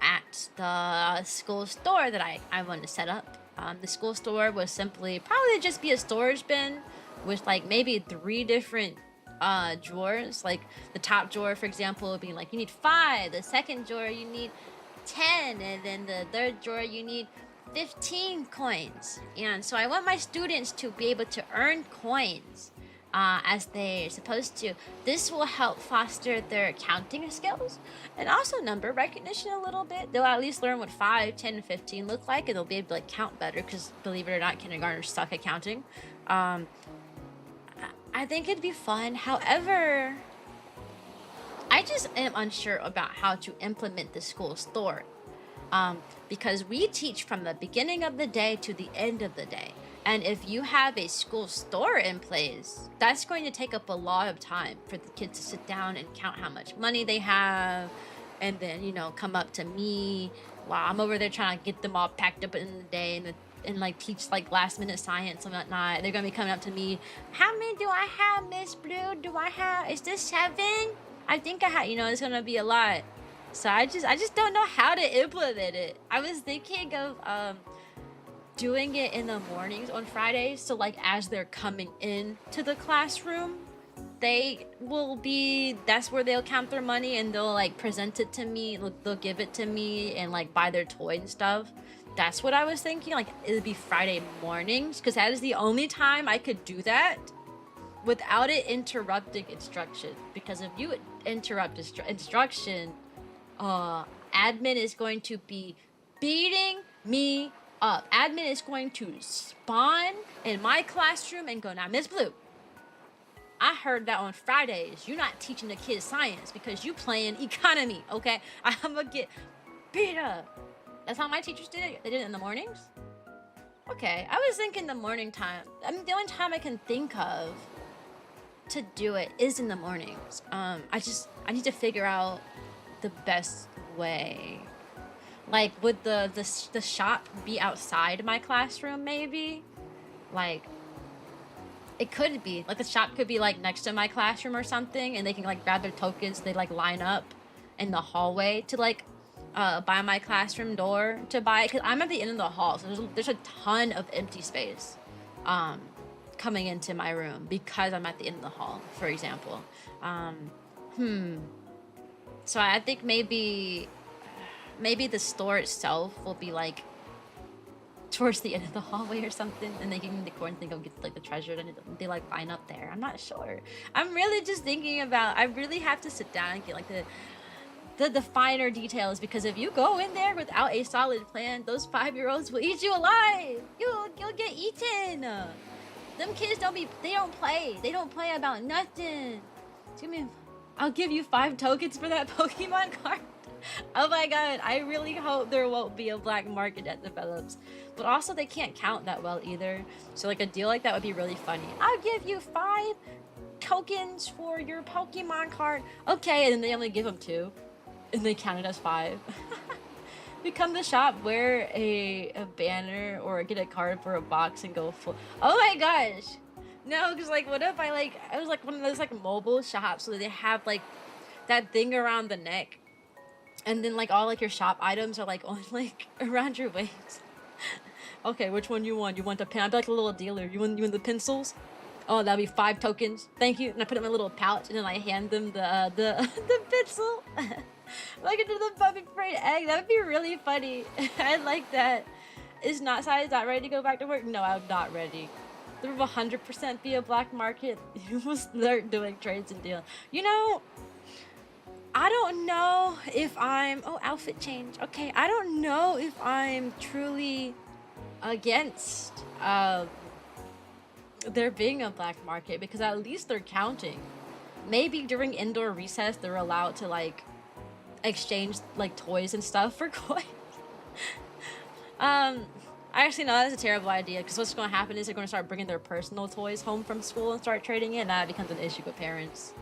at the school store that I want to set up. The school store will probably just be a storage bin with like maybe 3 different drawers. Like the top drawer, for example, would be like you need 5. The second drawer you need 10, and then the third drawer you need 15 coins. And so I want my students to be able to earn coins as they're supposed to. This will help foster their counting skills and also number recognition a little bit. They'll at least learn what 5, 10, and 15 look like, and they'll be able to like count better because, believe it or not, kindergartners suck at counting. I think it'd be fun. However, I just am unsure about how to implement the school store. Because we teach from the beginning of the day to the end of the day. And if you have a school store in place, that's going to take up a lot of time for the kids to sit down and count how much money they have. And then, come up to me while I'm over there trying to get them all packed up in the day and like teach like last minute science and whatnot. They're gonna be coming up to me. How many do I have, Miss Blue? Is this 7? I think I have. It's gonna be a lot. So I just don't know how to implement it. I was thinking of doing it in the mornings on Fridays. So like as they're coming in to the classroom, that's where they'll count their money and they'll like present it to me. They'll give it to me and like buy their toy and stuff. That's what I was thinking. Like it would be Friday mornings because that is the only time I could do that without it interrupting instruction. Because if you interrupt instruction, admin is going to be beating me up. Admin is going to spawn in my classroom and go, now, Miss Blue, I heard that on Fridays you're not teaching the kids science because you playing economy, okay? I'm gonna get beat up. That's how my teachers did it. They did it in the mornings? Okay, I was thinking the morning time. I mean, the only time I can think of to do it is in the mornings. I need to figure out the best way. Like, would the shop be outside my classroom, maybe? Like, it could be. Like, the shop could be, like, next to my classroom or something, and they can, like, grab their tokens. They, like, line up in the hallway to, like, by my classroom door to buy it. Because I'm at the end of the hall, so there's a ton of empty space coming into my room because I'm at the end of the hall, for example. So I think maybe the store itself will be like towards the end of the hallway or something, and they can the coin thing go get like the treasure and they like line up there. I'm not sure. I'm really just thinking about. I really have to sit down and get like the finer details, because if you go in there without a solid plan, those 5-year-olds will eat you alive. You'll get eaten. Them kids don't play. They don't play about nothing. Excuse me. I'll give you 5 tokens for that Pokemon card. Oh my god, I really hope there won't be a black market that develops. But also they can't count that well either. So like a deal like that would be really funny. I'll give you 5 tokens for your Pokemon card. Okay, and then they only give them 2. And they count it as 5. We come to the shop, wear a banner or get a card for a box and go full. Oh my gosh. No, because like what if I was like one of those like mobile shops, so they have like that thing around the neck. And then like all like your shop items are like on like around your waist. Okay, which one you want? You want the pen? I'd be like a little dealer. You want the pencils? Oh, that'll be 5 tokens. Thank you. And I put it in my little pouch, and then I hand them the the pencil. Like into the puppy fried egg. That would be really funny. I like that. Is not size not ready to go back to work? No, I'm not ready. There will 100% be a black market. You will start doing trades and deals. You know, I don't know if I'm... Oh, outfit change. Okay, I don't know if I'm truly against there being a black market, because at least they're counting. Maybe during indoor recess, they're allowed to, like, exchange, like, toys and stuff for coins. I actually know that's a terrible idea, because what's going to happen is they're going to start bringing their personal toys home from school and start trading it, and that becomes an issue with parents.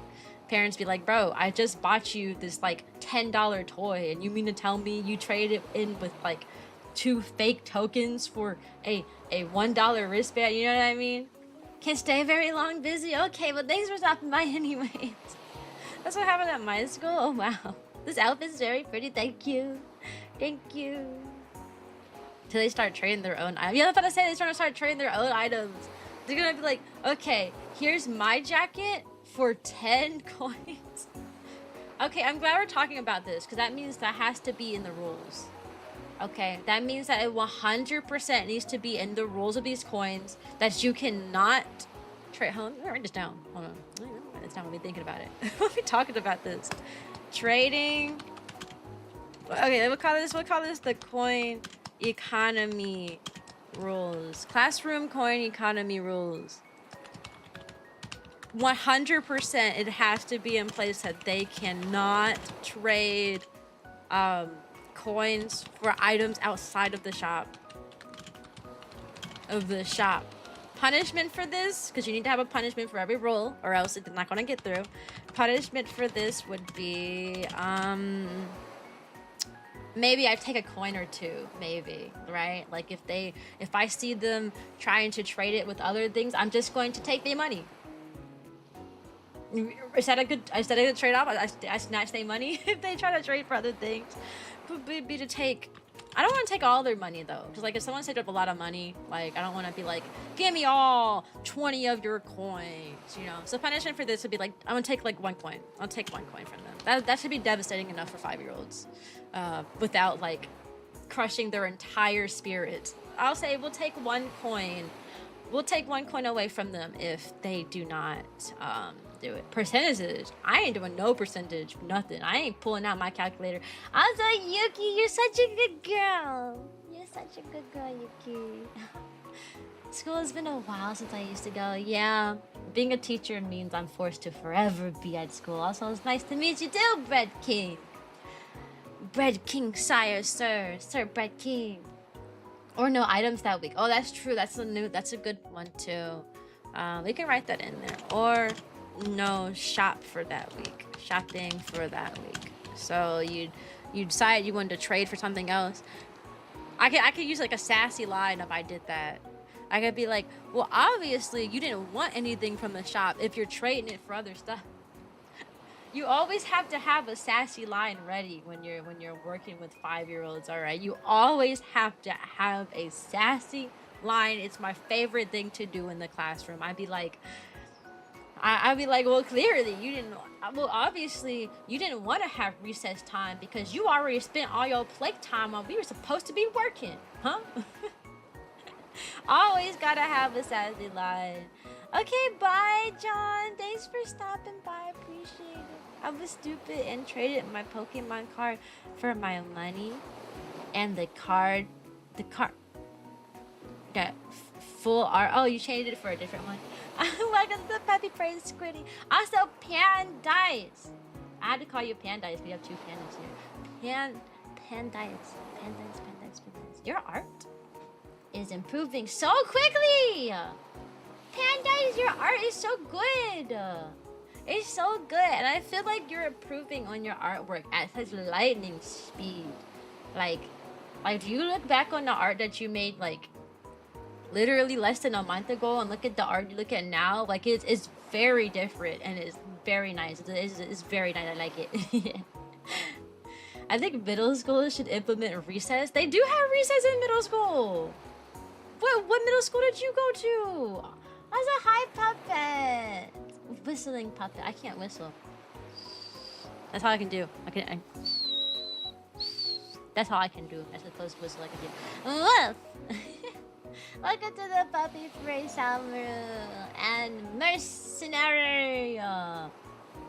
Parents be like, bro, I just bought you this like $10 toy, and you mean to tell me you traded it in with like 2 fake tokens for a $1 wristband? You know what I mean? Can't stay very long busy. Okay, but thanks for stopping by anyways. That's what happened at my school. Oh wow, this outfit is very pretty. Thank you. Till they start trading their own items. Yeah, I was about to say they're trying to start trading their own items. They're gonna be like, okay, here's my jacket for 10 coins. Okay, I'm glad we're talking about this, because that means that has to be in the rules. Okay, that means that it 100% needs to be in the rules of these coins that you cannot trade. Hold on, let me write this down. Hold on. Let me write this down when we're thinking about it. We'll be talking about this. Trading. Okay, we'll call this the coin economy rules. Classroom coin economy rules. 100% it has to be in place that they cannot trade coins for items outside of the shop. Punishment for this, because you need to have a punishment for every rule, or else it's not going to get through. Punishment for this would be maybe I take a coin or 2, maybe, right? Like if I see them trying to trade it with other things, I'm just going to take their money. Is that a good trade-off? I snatch their money if they try to trade for other things. Would be to take. I don't want to take all their money though, because like if someone saved up a lot of money, like I don't want to be like, give me all 20 of your coins, you know. So punishment for this would be like, I'm gonna take like 1 coin. I'll take 1 coin from them. That should be devastating enough for 5-year-olds, without like crushing their entire spirit. I'll say we'll take 1 coin. We'll take 1 coin away from them if they do not do it. Percentages. I ain't doing no percentage. Nothing. I ain't pulling out my calculator. Also, Yuki, you're such a good girl. You're such a good girl, Yuki. School has been a while since I used to go. Yeah, being a teacher means I'm forced to forever be at school. Also, it's nice to meet you too, Bread King. Bread King, sire, sir. Sir Bread King. Or no items that week. Oh, that's true. That's a good one too. We can write that in there. Or no shop for that week. Shopping for that week. So you decide you wanted to trade for something else. I could use like a sassy line if I did that. I could be like, well, obviously you didn't want anything from the shop if you're trading it for other stuff. You always have to have a sassy line ready when you're working with 5-year-olds, all right? You always have to have a sassy line. It's my favorite thing to do in the classroom. I'd be like, well, clearly you didn't. Well, obviously you didn't want to have recess time because you already spent all your playtime while we were supposed to be working, huh? Always gotta have a sassy line. Okay, bye, John. Thanks for stopping by. Appreciate it. I was stupid and traded my Pokemon card for my money, and the card got full art. Oh, you changed it for a different one. Welcome to the Puppy Praise Squiddy. Also, Pandice. I had to call you Pandice. We have 2 pandas here. Pandice. Your art is improving so quickly. Pandice, your art is so good. It's so good, and I feel like you're improving on your artwork at such lightning speed. Like, do you look back on the art that you made like literally less than a month ago and look at the art you look at now? Like, it's very different and it's very nice. It's very nice. I like it. I think middle school should implement recess. They do have recess in middle school. What middle school did you go to? I was a high puppet. Whistling puppet. I can't whistle. That's all I can do. That's all I can do. That's the closest whistle I can do. Woof! Welcome to the Puppy Free Summer and Mercenary.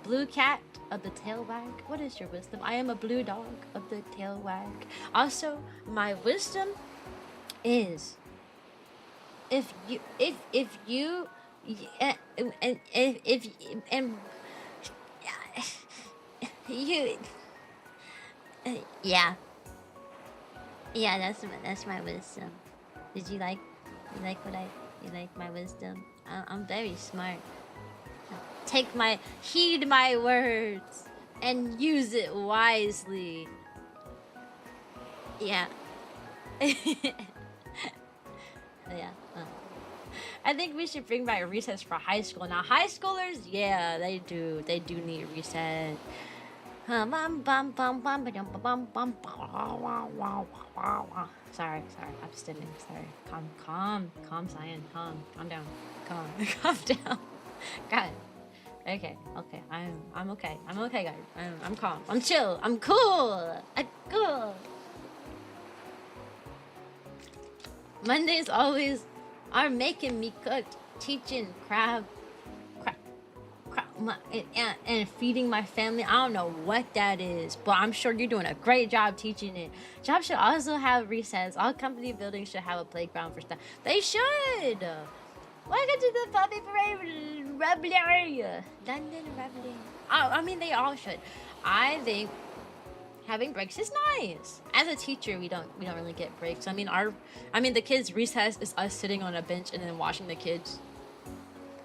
Blue cat of the tail wag. What is your wisdom? I am a blue dog of the tail wag. Also, my wisdom is if you that's my wisdom. Did you like my wisdom? I'm very smart. Heed my words and use it wisely. Yeah. Yeah. I think we should bring back recess for high school. Now, high schoolers, yeah, they do need recess. Sorry, I'm stimming. Sorry. Calm, Cyan. Calm down. Calm down. God. Okay. I'm okay. I'm okay, guys. I'm calm. I'm chill. I'm cool. I'm cool. Mondays always are making me cook, teaching crab, and feeding my family. I don't know what that is, but I'm sure you're doing a great job teaching it. Jobs should also have recess. All company buildings should have a playground for staff. They should. Welcome to the Puppy Parade Revelry. London Revelry. I mean, they all should. I think having breaks is nice. As a teacher, we don't really get breaks. I mean, the kids' recess is us sitting on a bench and then watching the kids.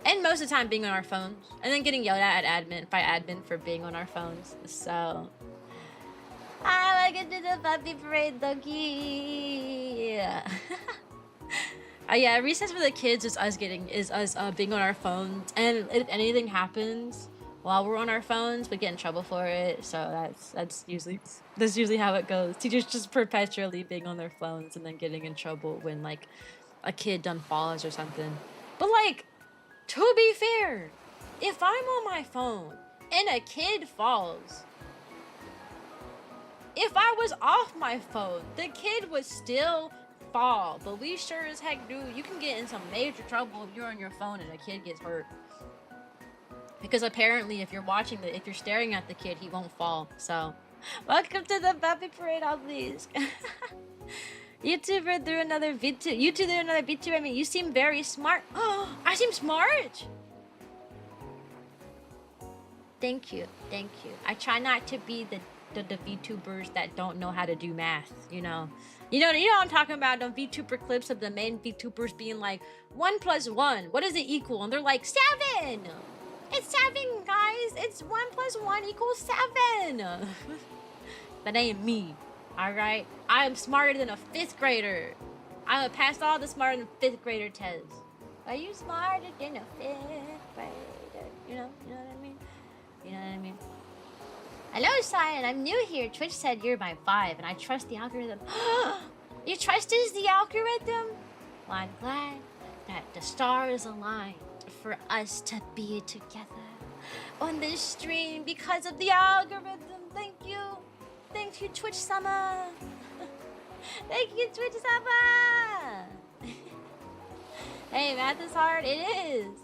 And most of the time being on our phones. And then getting yelled at by admin for being on our phones. So I like it to the Puppy Parade, doggy. Yeah. Yeah, recess for the kids is us being on our phones. And if anything happens while we're on our phones, we get in trouble for it. So that's usually how it goes. Teachers just perpetually being on their phones and then getting in trouble when like a kid done falls or something. But like, to be fair, if I'm on my phone and a kid falls, if I was off my phone, the kid would still fall. But we sure as heck do. You can get in some major trouble if you're on your phone and a kid gets hurt. Because apparently if you're staring at the kid, he won't fall. So, welcome to the puppy parade, all please. YouTuber through another VTuber. YouTube through another VTuber. I mean, you seem very smart. Oh, I seem smart. Thank you. I try not to be the VTubers that don't know how to do math. You know what I'm talking about. The VTuber clips of the main VTubers being like 1 + 1. What does it equal? And they're like 7. It's 7, guys. It's 1 + 1 = 7. That ain't me. All right. I am smarter than a 5th grader. I would pass all the smarter than 5th grader tests. Are you smarter than a 5th grader? You know what I mean? You know what I mean? Hello, Cyan. I'm new here. Twitch said you're my 5, and I trust the algorithm. You trust us, the algorithm? Well, I'm glad that the stars aligned for us to be together on this stream because of the algorithm. Thank you. Thank you, Twitch Sama. Thank you, Twitch Sama. Hey, math is hard. It is.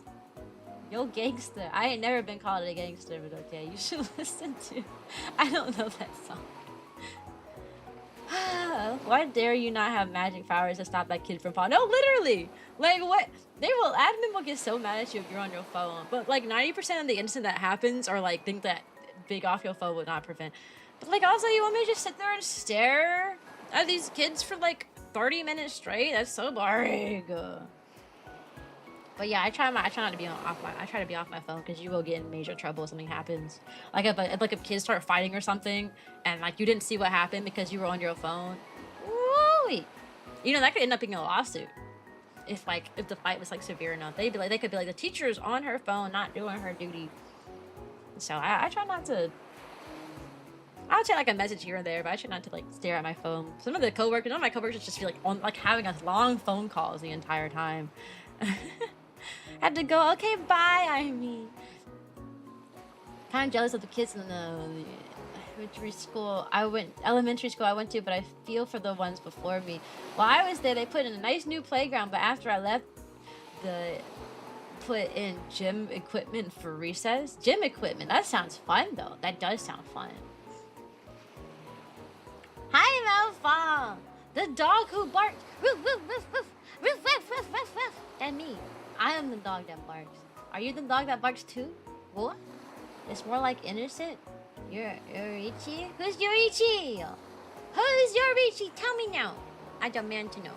Yo, gangster. I ain't never been called a gangster, but okay. You should listen to. I don't know that song. Why dare you not have magic powers to stop that kid from falling? No, literally. Like, what? Admin will get so mad at you if you're on your phone. But like 90% of the instant that happens are like things that big off your phone would not prevent. But like, also, you want me to just sit there and stare at these kids for like 30 minutes straight? That's so boring. But yeah, I try not to be off my phone because you will get in major trouble if something happens. Like if kids start fighting or something, and like you didn't see what happened because you were on your phone. Woo! You know that could end up being a lawsuit. If the fight was like severe enough, they could be like the teacher's on her phone, not doing her duty. So I try not to. I'll take like a message here and there, but I try not to like stare at my phone. Some of my coworkers just feel like on like having us long phone calls the entire time. Had to go. Okay, bye. I mean, kind of jealous of the kids in the elementary school I went to, but I feel for the ones before me. While I was there, they put in a nice new playground, but after I left, put in gym equipment for recess. Gym equipment. That sounds fun, though. That does sound fun. Hi, Malfa! The dog who barks. Woof, woof, woof, woof. Woof, woof, woof, woof, woof. That's me. I am the dog that barks. Are you the dog that barks too? What? It's more like innocent. You're Ichi? Who's your Ichi? Who's your Ichi? Tell me now. I demand to know.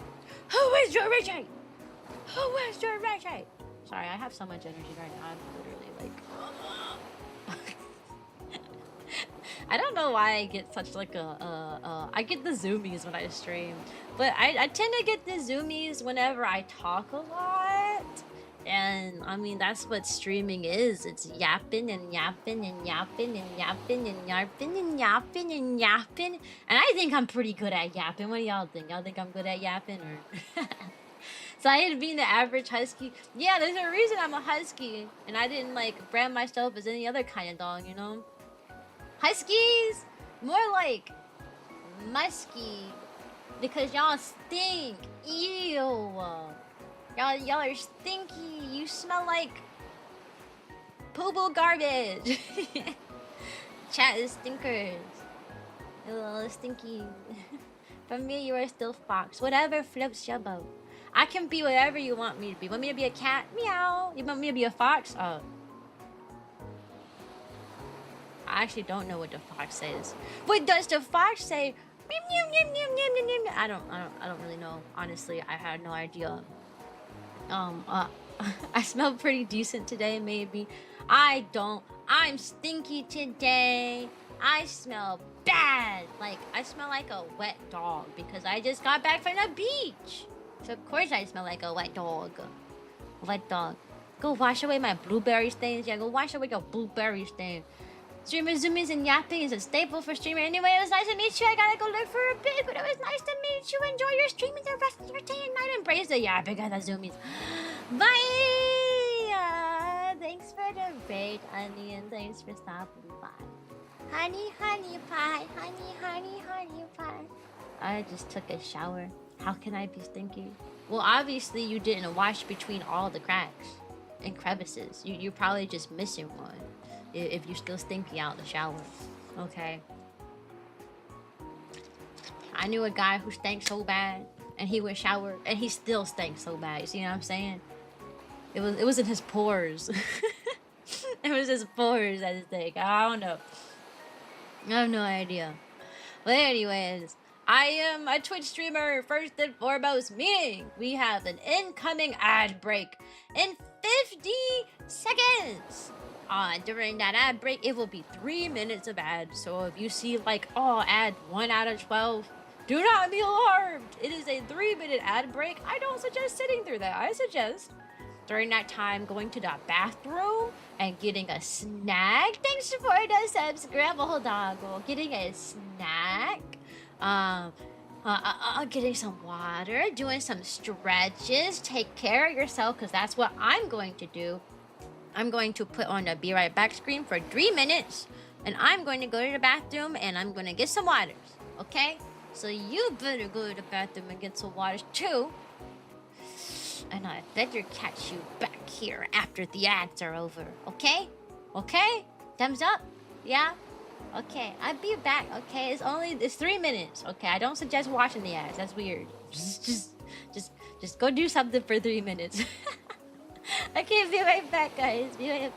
Who is your Ichi? Who is your Ichi? Sorry, I have so much energy right now. I'm literally like... I don't know why I get such like I get the zoomies when I stream. But I tend to get the zoomies whenever I talk a lot. And I mean, that's what streaming is. It's yapping and yapping and yapping and yapping and yapping and yapping and yapping. And I think I'm pretty good at yapping. What do y'all think? Y'all think I'm good at yapping or... So I hate being the average husky. Yeah, there's a reason I'm a husky. And I didn't like brand myself as any other kind of dog, you know? Huskies, more like musky, because y'all stink. Ew. Y'all are stinky. You smell like poo-poo garbage. Chat is stinkers. A little stinky. For me, you are still fox. Whatever floats your boat. I can be whatever you want me to be. Want me to be a cat? Meow. You want me to be a fox? Oh. I actually don't know what the fox says. What does the fox say? I don't really know. Honestly, I had no idea. I smell pretty decent today, maybe. I don't. I'm stinky today. I smell bad. Like, I smell like a wet dog because I just got back from the beach. So, of course, I smell like a wet dog. Wet dog. Go wash away my blueberry stains. Yeah, go wash away your blueberry stain. Streamer zoomies and yapping is a staple for streamer. Anyway, it was nice to meet you. I gotta go look for a bit, but it was nice to meet you. Enjoy your streaming the rest of your day and night. Embrace the yapping and the zoomies. Bye! Thanks for the raid, honey, and thanks for stopping by. Honey, honey pie. Honey, honey, honey pie. I just took a shower. How can I be stinky? Well, obviously you didn't wash between all the cracks. in crevices. You're probably just missing one if you're still stinky out the shower. Okay. I knew a guy who stank so bad, and he would shower, and he still stank so bad. You see what I'm saying? It was in his pores. It was his pores that stank. I don't know. I have no idea. But anyways, I am a Twitch streamer first and foremost, meaning we have an incoming ad break in 50 seconds. During that ad break, it will be 3 minutes of ads. So if you see like, oh, ad 1 out of 12, do not be alarmed. It is a 3-minute ad break. I don't suggest sitting through that. I suggest during that time going to the bathroom and getting a snack. Thanks for the subscribe, doggo. Getting a snack. Getting some water, doing some stretches. Take care of yourself, because that's what I'm going to do. I'm going to put on the be right back screen for 3 minutes, and I'm going to go to the bathroom and I'm going to get some waters. Okay? So you better go to the bathroom and get some waters too. And I better catch you back here after the ads are over. Okay? Okay? Thumbs up? Yeah? Okay, I'll be back. Okay, it's 3 minutes. Okay, I don't suggest watching the ads. That's weird. Just go do something for 3 minutes. Okay, be right back, guys. Be right.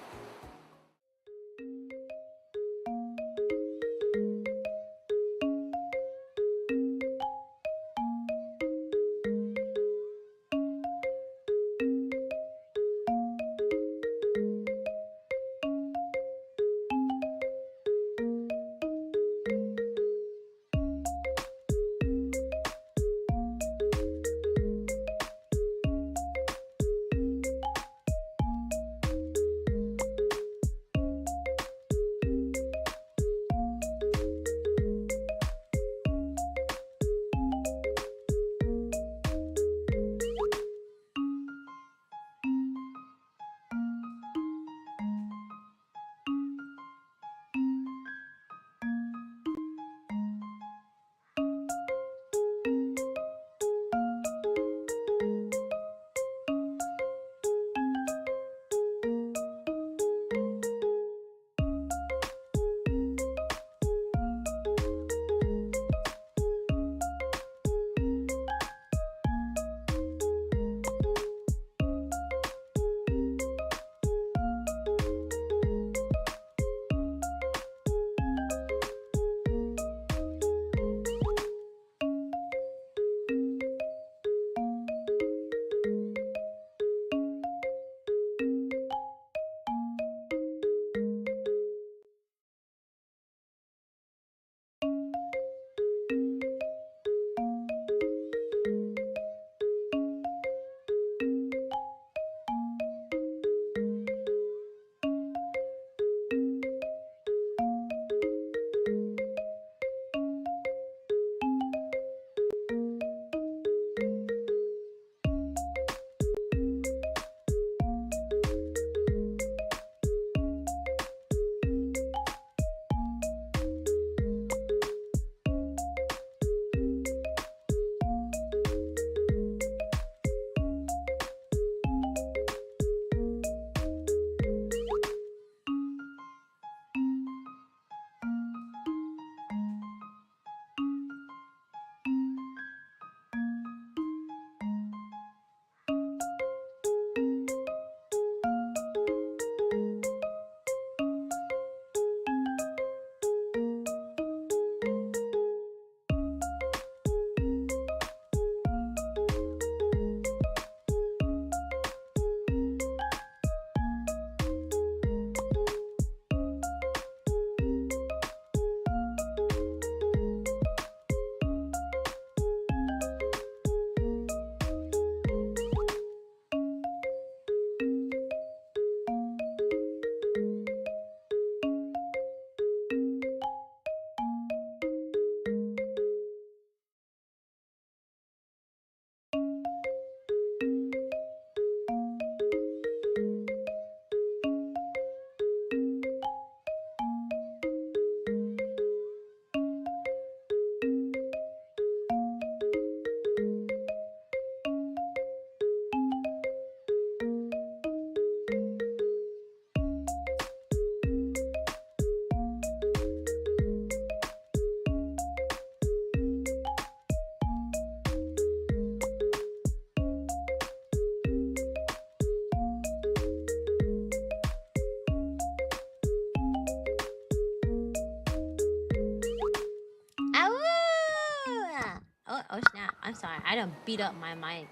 I'm sorry. I done beat up my mic.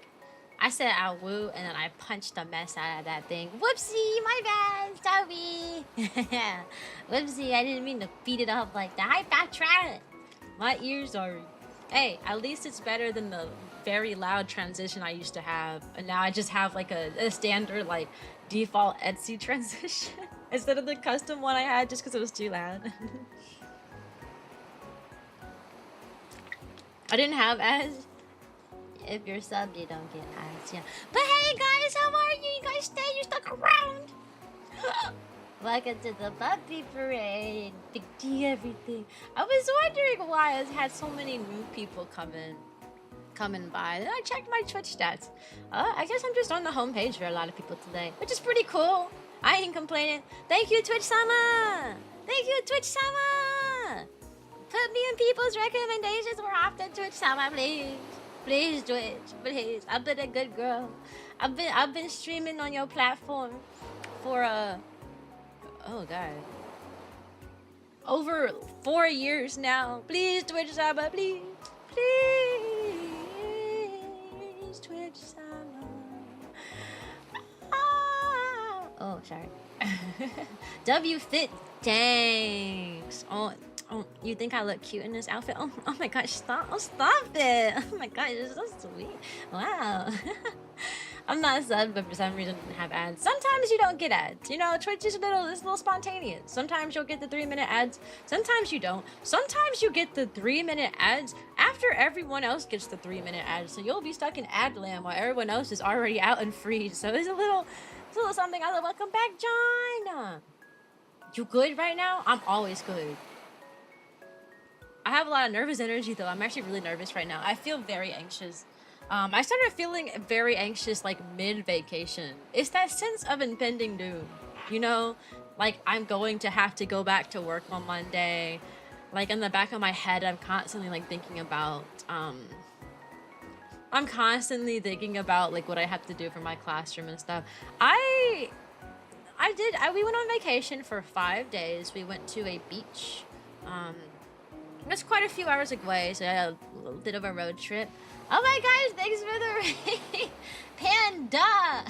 I said I woo, and then I punched the mess out of that thing. Whoopsie, my bad, sorry. Whoopsie, I didn't mean to beat it up like that. I backtracked. My ears are... Hey, at least it's better than the very loud transition I used to have. And now I just have like a standard like default Etsy transition instead of the custom one I had just because it was too loud. I didn't have ads. If you're subbed, you don't get ads, yeah. But hey guys, how are you? You guys stay, you stuck around. Welcome to the puppy parade. Big D everything. I was wondering why I had so many new people coming by. Then I checked my Twitch stats. I guess I'm just on the homepage for a lot of people today, which is pretty cool. I ain't complaining. Thank you, Twitch-sama. Thank you, Twitch-sama. Put me in people's recommendations more often, Twitch-sama, please. Please, Twitch, please. I've been a good girl. I've been streaming on your platform for oh god, over 4 years now. Please, Twitch-sama, please, please, Twitch-sama. Ah. Oh, sorry. W fit, thanks. Oh, you think I look cute in this outfit? Oh my gosh, stop! Oh, stop it! Oh my gosh, it's so sweet. Wow. I'm not subbed, but for some reason I have ads. Sometimes you don't get ads. You know, Twitch is it's a little spontaneous. Sometimes you'll get the 3-minute ads. Sometimes you don't. Sometimes you get the 3-minute ads after everyone else gets the 3-minute ads. So you'll be stuck in ad land while everyone else is already out and free. So it's a little something. I love. Welcome back, John. You good right now? I'm always good. I have a lot of nervous energy though. I'm actually really nervous right now. I feel very anxious. I started feeling very anxious like mid-vacation. It's that sense of impending doom, you know? Like I'm going to have to go back to work on Monday. Like in the back of my head, I'm constantly like thinking about, like what I have to do for my classroom and stuff. We went on vacation for 5 days. We went to a beach. It's quite a few hours away, so I had a little bit of a road trip. Oh my gosh, thanks for the raid. Panda.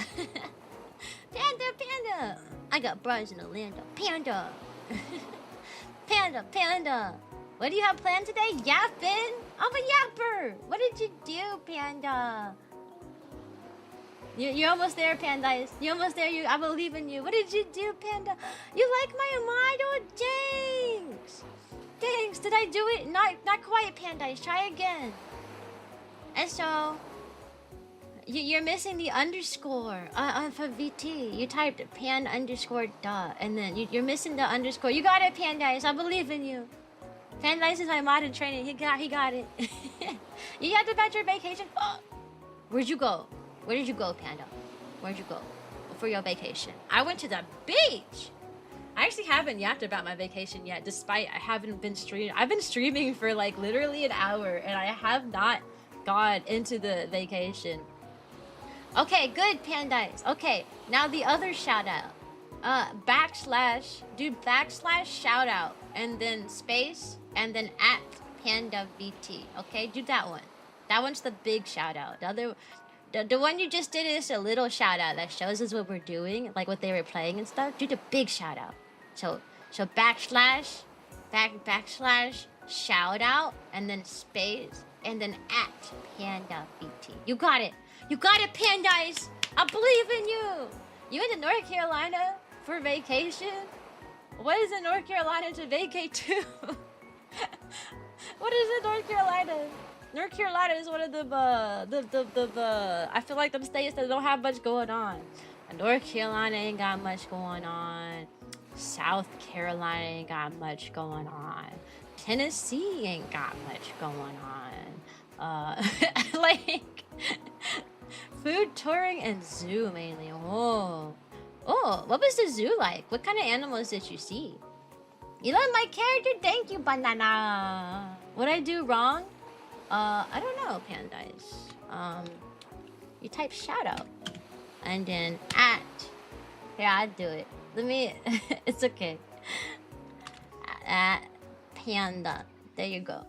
Panda. I got bras in Orlando. Panda. Panda. What do you have planned today? Yapping? I'm a yapper. What did you do, Panda? You're almost there, Panda. You're almost there. I believe in you. What did you do, Panda? You like my model? Thanks. Thanks. Did I do it? Not quite, Panda. Try again. And so, you're missing the underscore for VT. You typed pan underscore dot, and then you're missing the underscore. You got it, Pandice. I believe in you. Pandice is my mod in training. He got it. You had to bet your vacation. Where'd you go? Where did you go, Panda? Where'd you go for your vacation? I went to the beach. I actually haven't yapped about my vacation yet, despite I haven't been streaming. I've been streaming for like literally an hour, and I have not got into the vacation. Okay, good, Pandice. Okay, now the other shout out. Do backslash shout out, and then space, and then at Panda VT. Okay, do that one. That one's the big shout out. The one you just did is a little shout out that shows us what we're doing, like what they were playing and stuff. Do the big shout out. So backslash shout out, and then space, and then at Panda VT. You got it, Pandice. I believe in you. You went to North Carolina for vacation? What is in North Carolina to vacate to? What is in North Carolina? North Carolina is one of the I feel like them states that don't have much going on. And North Carolina ain't got much going on. South Carolina ain't got much going on. Tennessee ain't got much going on. Like food touring and zoo mainly. Oh, what was the zoo like? What kind of animals did you see? You love my character? Thank you, banana. What I do wrong? I don't know, Pandice. You type shout out and then at. Here, I'll do it. Let me. It's okay. At Panda. There you go.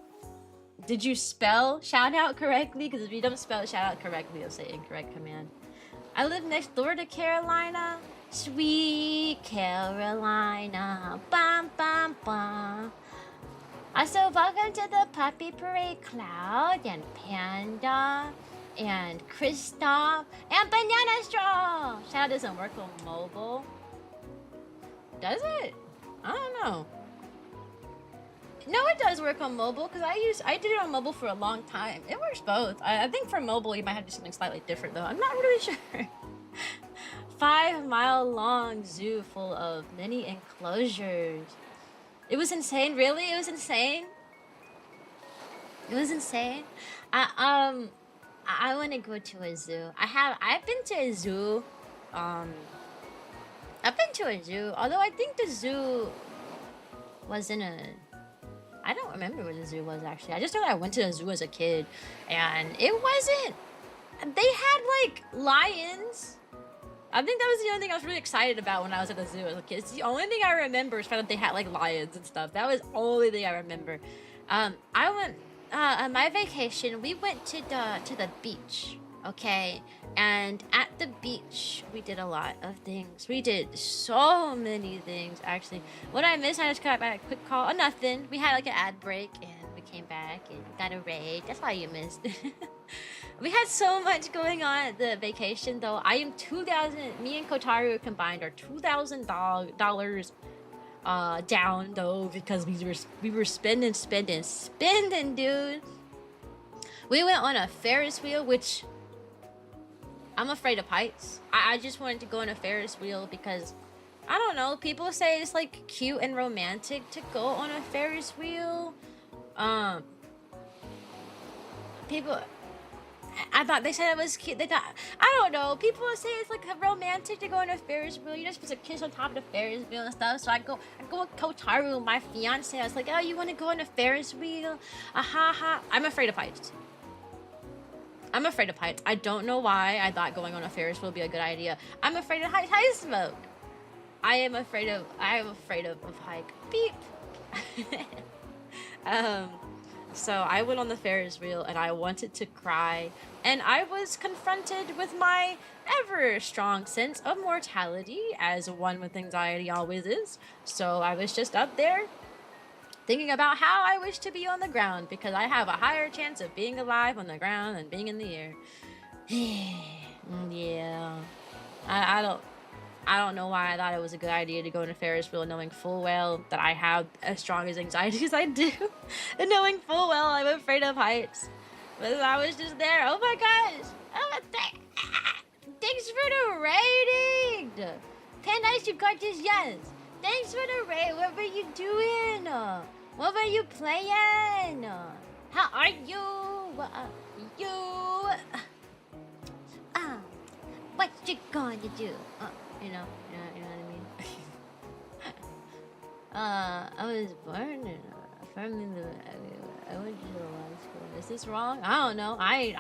Did you spell shout out correctly? Because if you don't spell shout out correctly, it'll say incorrect command. I live next door to Carolina. Sweet Carolina. Bum, bum, bum. Also, welcome to the Puppy Parade Cloud and Panda and Kristoff and Banana Straw. Shout out doesn't work on mobile. Does it? I don't know. No, it does work on mobile because I did it on mobile for a long time. It works both. I think for mobile you might have to do something slightly different though. I'm not really sure. 5-mile long zoo full of many enclosures. It was insane, really? It was insane? It was insane? I want to go to a zoo. I've been to a zoo. I've been to a zoo, although I think the zoo was in a... I don't remember where the zoo was, actually. I just know that I went to the zoo as a kid, and it wasn't... They had, like, lions. I think that was the only thing I was really excited about when I was at the zoo as a kid. It's the only thing I remember is that they had, like, lions and stuff. That was the only thing I remember. I went... on my vacation, we went to the beach, okay? And at the beach, we did a lot of things. We did so many things, actually. What I missed, I just got back a quick call. Oh, nothing. We had like an ad break, and we came back and got a raid. That's why you missed. We had so much going on at the vacation, though. I am 2,000. Me and Kotaru combined are $2,000 down though, because we were spending, dude. We went on a Ferris wheel, which I'm afraid of heights. I just wanted to go on a Ferris wheel because I don't know, people say it's like cute and romantic to go on a Ferris wheel. People, I thought they said it was cute. They thought, I don't know. People say it's like romantic to go on a Ferris wheel. You're just supposed to kiss on top of the Ferris wheel and stuff. So I go with Kotaru, my fiance. I was like, oh, you want to go on a Ferris wheel? Ha. I'm afraid of heights. I don't know why I thought going on a Ferris wheel would be a good idea. I'm afraid of heights. High smoke. I am afraid of height. Beep. So I went on the Ferris wheel and I wanted to cry, and I was confronted with my ever strong sense of mortality, as one with anxiety always is. So I was just up there thinking about how I wish to be on the ground, because I have a higher chance of being alive on the ground than being in the air. Yeah. I don't know why I thought it was a good idea to go on a Ferris wheel, knowing full well that I have as strong as anxiety as I do. And knowing full well I'm afraid of heights. But I was just there. Oh my gosh. Oh, thanks for the rating. Nice, you got this, yes. Thanks for the raid. What were you doing? What were you playing? How are you? What are you? What you gonna do? You know what I mean? I was born in I went to the law school. Is this wrong? I don't know. I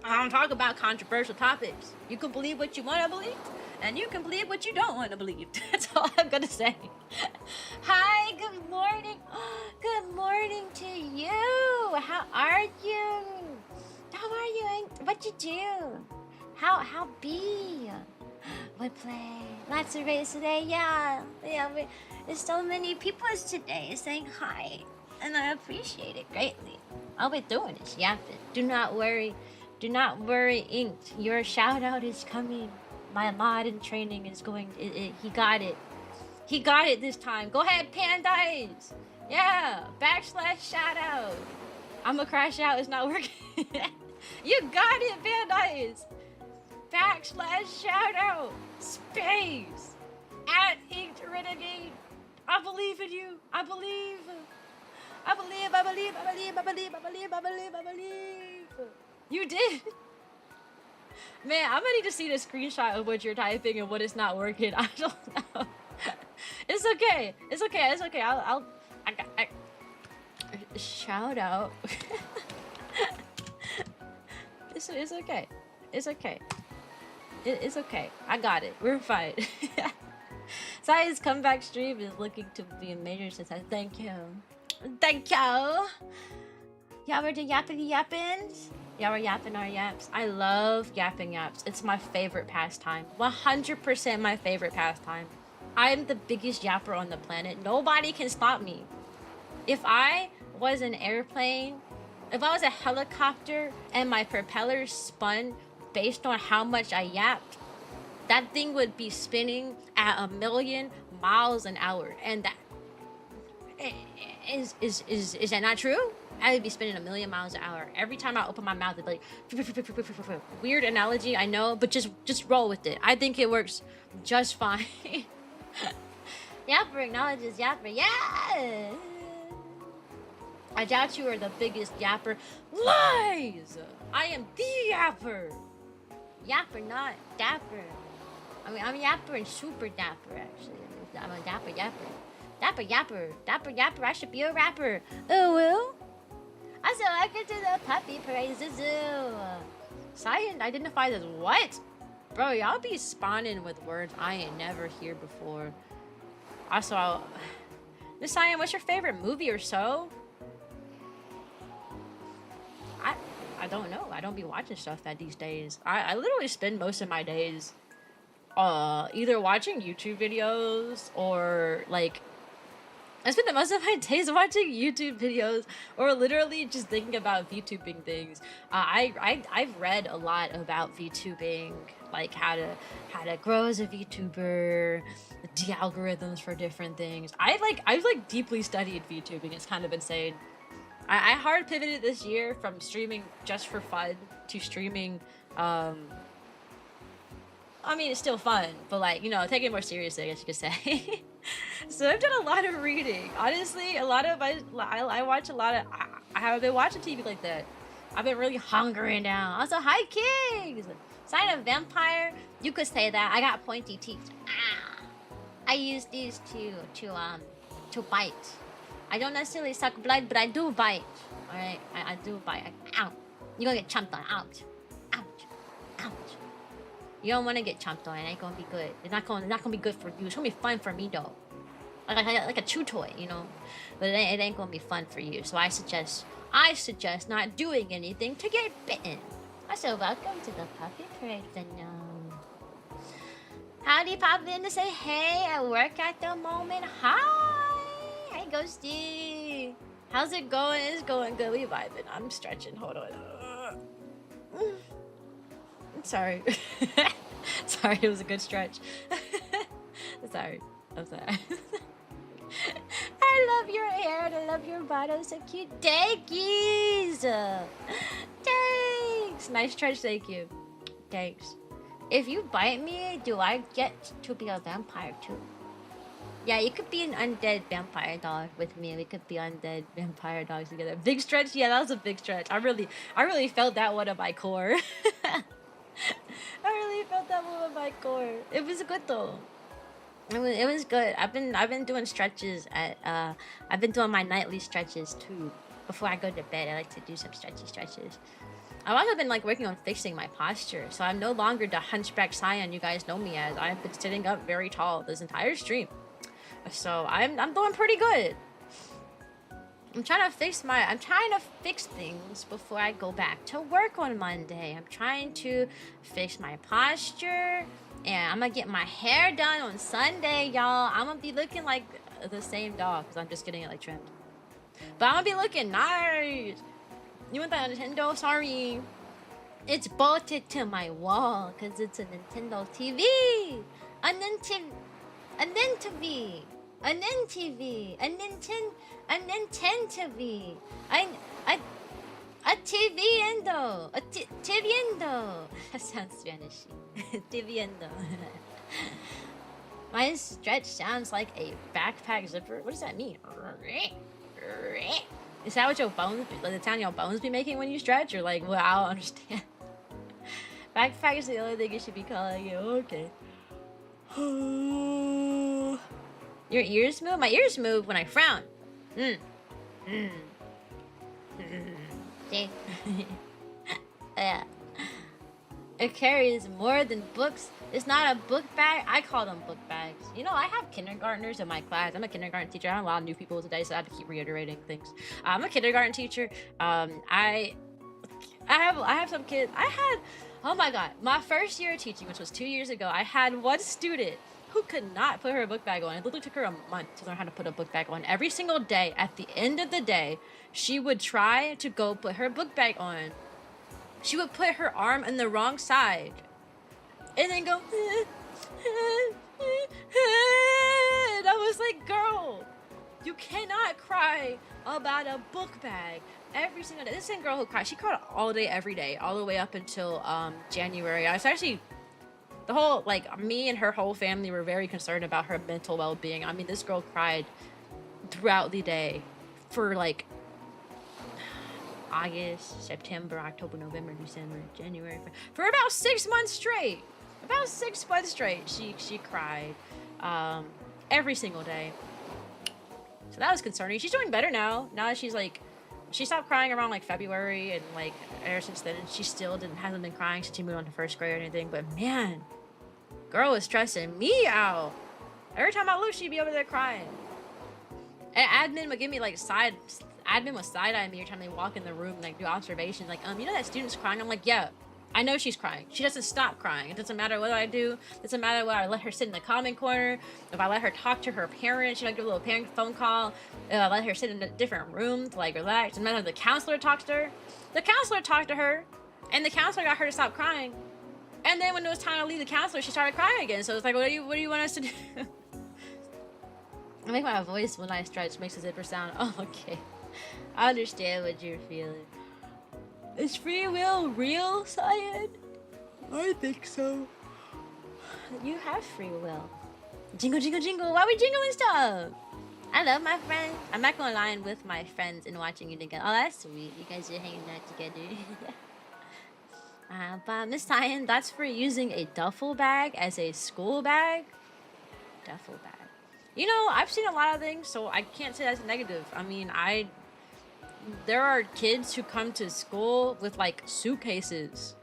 don't talk about controversial topics. You can believe what you want to believe, and you can believe what you don't want to believe. That's all I'm gonna say. Hi, good morning. Good morning to you. How are you? How are you? What you do? How be? We play lots of raids today. Yeah. There's so many people today saying hi, and I appreciate it greatly. All we're doing is yapping. Do not worry, Inked. Your shout out is coming. My mod in training is going. He got it. He got it this time. Go ahead, Pandice. Yeah. / shout out. I'ma crash out. It's not working. You got it, Pandice. / shout out. Space. At Inked Renegade. I believe in you. I believe. You did. Man, I'm gonna need to see the screenshot of what you're typing and what is not working. I don't know. It's okay. I'll shout out. It's okay. It's okay. I got it. We're fine. Cyan's comeback stream is looking to be a major success. Thank you. Thank you. Y'all were the yapping yappins? Y'all were yapping our yaps. I love yapping yaps. It's my favorite pastime. 100% my favorite pastime. I'm the biggest yapper on the planet. Nobody can stop me. If I was an airplane, if I was a helicopter and my propellers spun based on how much I yapped, that thing would be spinning at 1,000,000 miles an hour. And that is that not true? I would be spinning 1,000,000 miles an hour. Every time I open my mouth, it'd be like weird analogy, I know, but just roll with it. I think it works just fine. Yapper acknowledges yapper. Yeah! I doubt you are the biggest yapper. Lies! I am the yapper. Yapper, not dapper. I mean, I'm yapper and super dapper, actually. I'm a dapper yapper. Dapper yapper. Dapper yapper. I should be a rapper. Oh, well. Also, welcome to the puppy parade zoo. Cyan identifies as what? Bro, y'all be spawning with words I ain't never heard before. Also, Miss Cyan, what's your favorite movie or so? I don't know. I don't be watching stuff that these days. I literally spend most of my days either watching YouTube videos or like I spend the most of my days watching YouTube videos or literally just thinking about VTubing things. I've read a lot about VTubing, like how to grow as a VTuber, the algorithms for different things. I've deeply studied VTubing. It's kind of insane. I hard pivoted this year from streaming just for fun to streaming. I mean, it's still fun, but like, you know, take it more seriously, I guess you could say. So I've done a lot of reading. Honestly, I watch a lot of. I haven't been watching TV like that. I've been really hunkering down. Also, hi Kings. Sign of vampire. You could say that. I got pointy teeth. Ah. I use these to bite. I don't necessarily suck blood, but I do bite. All right, I do bite. Ow! You're gonna get chomped on. Ouch! Ouch! Ouch! You don't want to get chomped on. It ain't gonna be good. It's not gonna be good for you. It's gonna be fun for me though. Like a chew toy, you know. But it ain't gonna be fun for you. So I suggest not doing anything to get bitten. Also, welcome to the puppy parade. Howdy, pop in to say hey at work at the moment. Hi, Ghosty. How's it going? It's going good. We vibing. I'm stretching. Hold on. Sorry. Sorry, it was a good stretch. Sorry. I'm sorry. I love your hair and I love your bottom. So cute. Thankies. Thanks. Nice stretch. Thank you. Thanks. If you bite me, do I get to be a vampire too? Yeah, you could be an undead vampire dog with me. We could be undead vampire dogs together. Big stretch? Yeah, that was a big stretch. I really felt that one in my core. I really felt that one in my core. It was good though. It was good. I've been doing stretches at I've been doing my nightly stretches too. Before I go to bed, I like to do some stretches. I've also been like working on fixing my posture, so I'm no longer the hunchback Cyan you guys know me as. I've been sitting up very tall this entire stream. So I'm doing pretty good. I'm trying to fix things before I go back to work on Monday. I'm trying to fix my posture, and I'm gonna get my hair done on Sunday, y'all. I'm gonna be looking like the same dog because I'm just getting it like trimmed. But I'm gonna be looking nice. You want that Nintendo? Sorry. It's bolted to my wall because it's a Nintendo TV. A Nintendo TV. A Nintendo. A TVendo. A TVendo. That sounds Spanish. TVendo. My stretch sounds like a backpack zipper. What does that mean? Is that what your bones, like the sound your bones be making when you stretch? Or like, well, I don't understand. Backpack is the only thing you should be calling you. Okay. Your ears move? My ears move when I frown. See? Yeah. It carries more than books. It's not a book bag. I call them book bags. You know, I have kindergartners in my class. I'm a kindergarten teacher. I have a lot of new people today, so I have to keep reiterating things. I'm a kindergarten teacher. I have some kids. Oh my god, my first year of teaching, which was 2 years ago, I had one student who could not put her book bag on. It literally took her a month to learn how to put a book bag on. Every single day, at the end of the day, she would try to go put her book bag on. She would put her arm on the wrong side and then go, and I was like, girl, you cannot cry about a book bag every single day. This same girl who cried, she cried all day, every day, all the way up until January. I was actually, the whole, like, me and her whole family were very concerned about her mental well-being. I mean, this girl cried throughout the day for like August, September, October, November, December, January, for about 6 months straight. About 6 months straight, she cried every single day. So that was concerning. She's doing better now. Now that she's like, she stopped crying around like February, and like ever since then, she still hasn't been crying since she moved on to first grade or anything. But man, girl was stressing me out. Every time I look, she'd be over there crying. And admin would give me like admin was side-eyeing me every time they walk in the room and like do observations. Like, you know that student's crying? I'm like, yeah, I know she's crying. She doesn't stop crying. It doesn't matter what I do. It doesn't matter whether I let her sit in the comment corner, if I let her talk to her parents, she like do a little parent phone call, if I let her sit in a different room to like relax. It doesn't matter if the counselor talks to her. The counselor talked to her, and the counselor got her to stop crying. And then when it was time to leave the counselor, she started crying again. So it's like, what do you want us to do? I make my voice when I stretch makes a zipper sound. Oh, okay. I understand what you're feeling. Is free will real, Cyan? I think so. You have free will. Jingle, jingle, jingle. Why are we jingling stuff? I love my friends. I'm not gonna lie, I'm with my friends and watching you together. Oh, that's sweet. You guys are hanging out together. But Miss Cyan, that's for using a duffel bag as a school bag. Duffel bag. You know, I've seen a lot of things, so I can't say that's negative. I mean, there are kids who come to school with like suitcases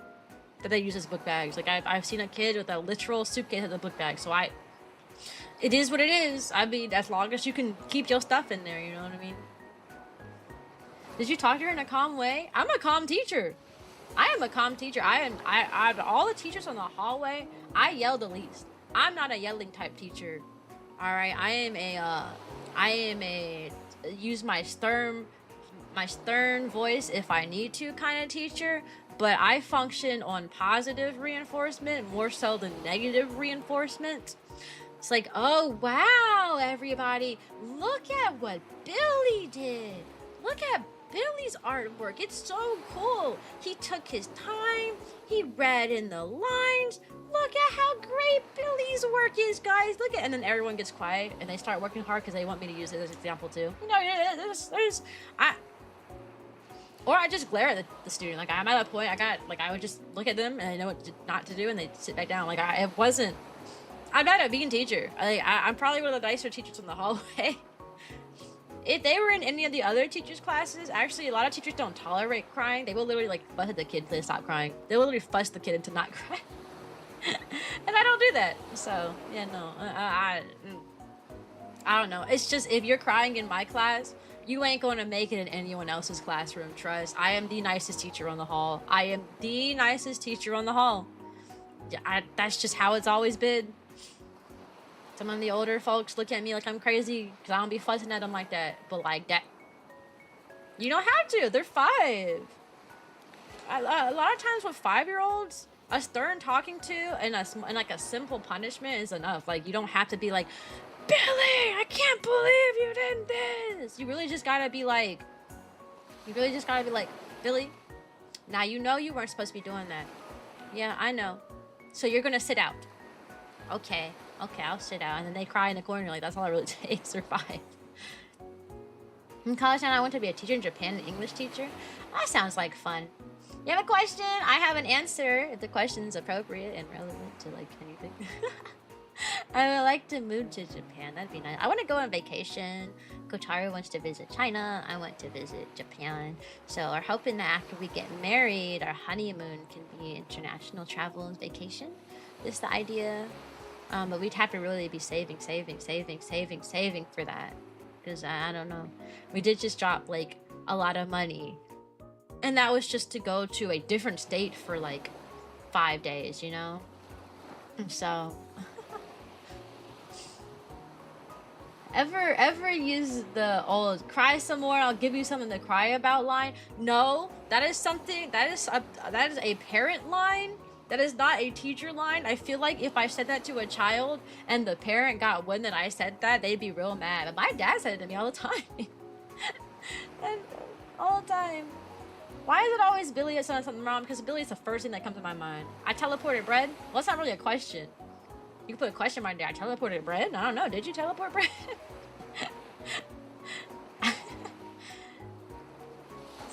that they use as book bags. Like I've seen a kid with a literal suitcase as a book bag. So it is what it is. I mean, as long as you can keep your stuff in there, you know what I mean? Did you talk to her in a calm way? I'm a calm teacher. I am a calm teacher. I all the teachers on the hallway, I yell the least. I'm not a yelling type teacher. All right, I am a use my stern voice if I need to kind of teacher, but I function on positive reinforcement more so than negative reinforcement. It's like, oh wow, everybody, look at what Billy did. Look at Billy's artwork. It's so cool. He took his time. He read in the lines. Look at how great Billy's work is, guys. Look at, and then everyone gets quiet and they start working hard because they want me to use it as an example too. You know, or I just glare at the student. Like I'm at a point, I would just look at them and I know what not to do, and they sit back down. Like I'm not a mean teacher. I'm probably one of the nicer teachers in the hallway. If they were in any of the other teachers' classes, actually a lot of teachers don't tolerate crying. They will literally like fuss at the kid to stop crying. They will literally fuss the kid into not crying. And I don't do that. So yeah, no, I don't know. It's just if you're crying in my class, you ain't going to make it in anyone else's classroom. Trust. I am the nicest teacher on the hall. I am the nicest teacher on the hall. That's just how it's always been. Some of the older folks look at me like I'm crazy because I don't be fussing at them like that. But like that, you don't have to. They're 5. A lot of times with 5-year-olds, a stern talking to and like a simple punishment is enough. Like you don't have to be like, Billy, I can't believe you did this. You really just gotta be like, Billy, now you know you weren't supposed to be doing that. Yeah, I know. So you're gonna sit out. Okay, I'll sit out. And then they cry in the corner. Like, that's all it really takes. Or 5. In college now, I want to be a teacher in Japan, an English teacher. That sounds like fun. You have a question? I have an answer if the question's appropriate and relevant to, like, anything. I would like to move to Japan. That'd be nice. I want to go on vacation. Kotaru wants to visit China. I want to visit Japan. So we're hoping that after we get married, our honeymoon can be international travel and vacation. Is the idea. But we'd have to really be saving for that. Because I don't know. We did just drop like a lot of money. And that was just to go to a different state for like 5 days, you know? So ever use the old cry some more, I'll give you something to cry about line? No, that is something that is a parent line. That is not a teacher line. I feel like if I said that to a child and the parent got wind that I said that, they'd be real mad. But my dad said it to me all the time. And all the time. Why is it always Billy has done something wrong? Because Billy is the first thing that comes to my mind. I teleported bread? Well, that's not really a question. You can put a question mark there. I teleported bread? I don't know. Did you teleport bread?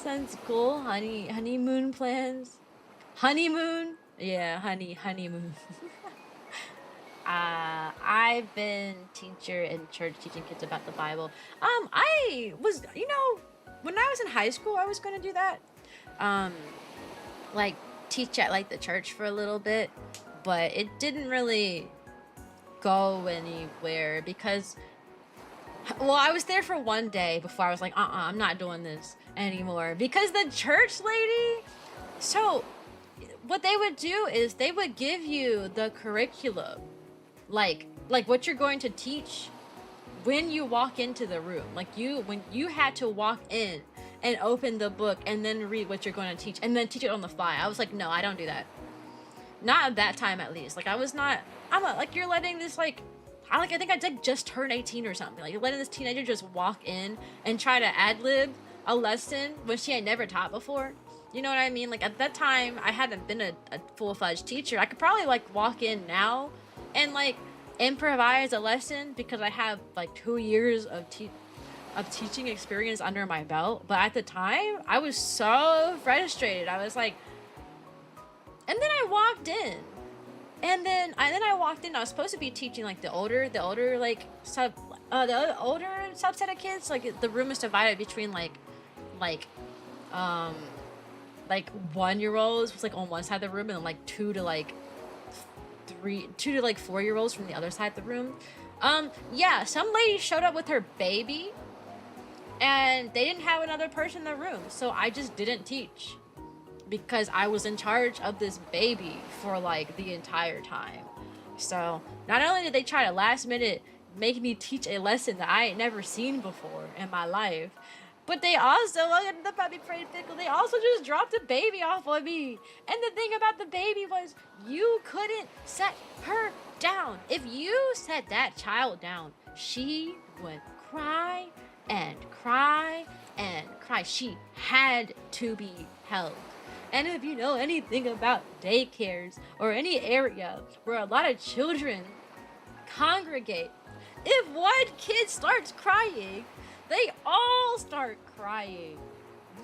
Sounds cool. Honeymoon plans. Honeymoon? Yeah, honeymoon. I've been teacher in church teaching kids about the Bible. I was, when I was in high school, I was going to do that. Like teach at like the church for a little bit, but it didn't really go anywhere because, well, I was there for one day before I was like, I'm not doing this anymore because the church lady, so what they would do is they would give you the curriculum, like what you're going to teach when you walk into the room. Like when you had to walk in and open the book and then read what you're going to teach and then teach it on the fly. I was like, no, I don't do that. Not at that time, at least. Like you're letting this I think I did just turn 18 or something. Like you're letting this teenager just walk in and try to ad-lib a lesson when she had never taught before. You know what I mean? Like at that time, I hadn't been a full-fledged teacher. I could probably walk in now and improvise a lesson because I have 2 years of teaching experience under my belt. But at the time, I was so frustrated. I was like, and then I walked in. And then I walked in. I was supposed to be teaching the older subset of kids. Like the room is divided between 1-year-olds was on one side of the room and then 2 to 4-year-olds from the other side of the room. Yeah, some lady showed up with her baby and they didn't have another person in the room, so I just didn't teach because I was in charge of this baby for the entire time. So not only did they try to last minute make me teach a lesson that I ain't never seen before in my life, but they also, the puppy prayed pickle, they also just dropped a baby off on me. And the thing about the baby was you couldn't set her down. If you set that child down, she would cry and cry and cry. She had to be held. And if you know anything about daycares or any area where a lot of children congregate, if one kid starts crying, they all start crying.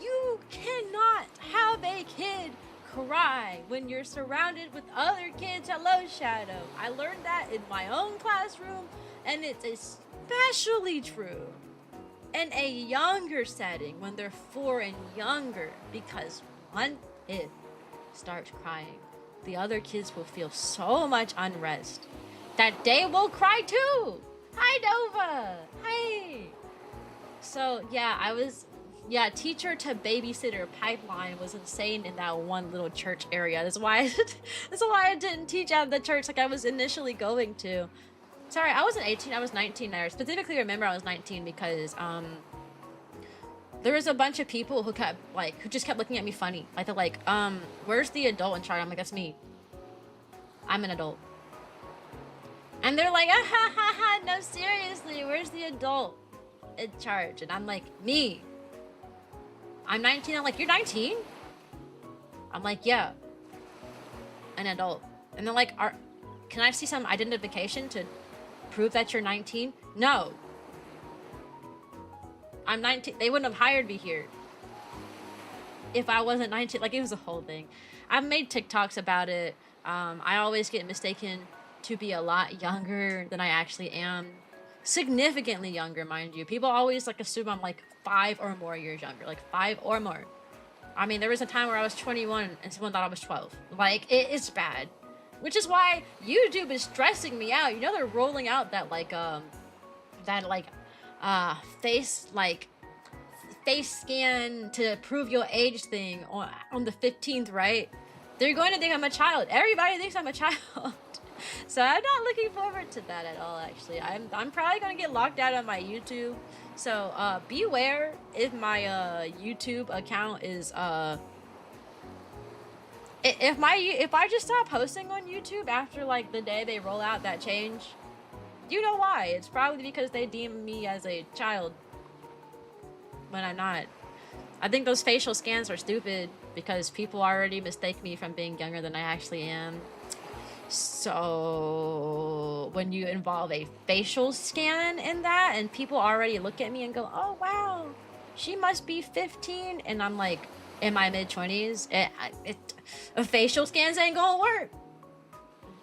You cannot have a kid cry when you're surrounded with other kids. Hello, Shadow. I learned that in my own classroom, and it's especially true in a younger setting when they're 4 and younger, because one kid starts crying, the other kids will feel so much unrest that they will cry too. Hi, Nova. Hi. So yeah, teacher to babysitter pipeline was insane in that one little church area. That's why I didn't teach out of the church like I was initially going to. Sorry, I wasn't 18, I was 19. I specifically remember I was 19 because there was a bunch of people who just kept looking at me funny. They're like, where's the adult in charge? I'm like, that's me. I'm an adult. And they're like, ah, ha, ha, ha, no, seriously, where's the adult in charge? And I'm like, me. I'm 19. I'm like, you're 19? I'm like, yeah, an adult. And they're like, can I see some identification to prove that you're 19? No. I'm 19. They wouldn't have hired me here if I wasn't 19. It was a whole thing. I've made TikToks about it. I always get mistaken to be a lot younger than I actually am. Significantly younger, mind you. People always like assume I'm like 5 or more years younger, like 5 or more. I mean, there was a time where I was 21 and someone thought I was 12. Like, it's bad. Which is why YouTube is stressing me out. You know, they're rolling out that like face face scan to prove your age thing on the 15th, right? They're going to think I'm a child. Everybody thinks I'm a child. So I'm not looking forward to that at all, actually. I'm probably going to get locked out of my YouTube. So beware if my YouTube account is if I just stop posting on YouTube after like the day they roll out that change, you know why? It's probably because they deem me as a child when I'm not. I think those facial scans are stupid because people already mistake me from being younger than I actually am. So when you involve a facial scan in that and people already look at me and go, oh wow, she must be 15, and I'm like in my mid-20s, a facial scans ain't gonna work.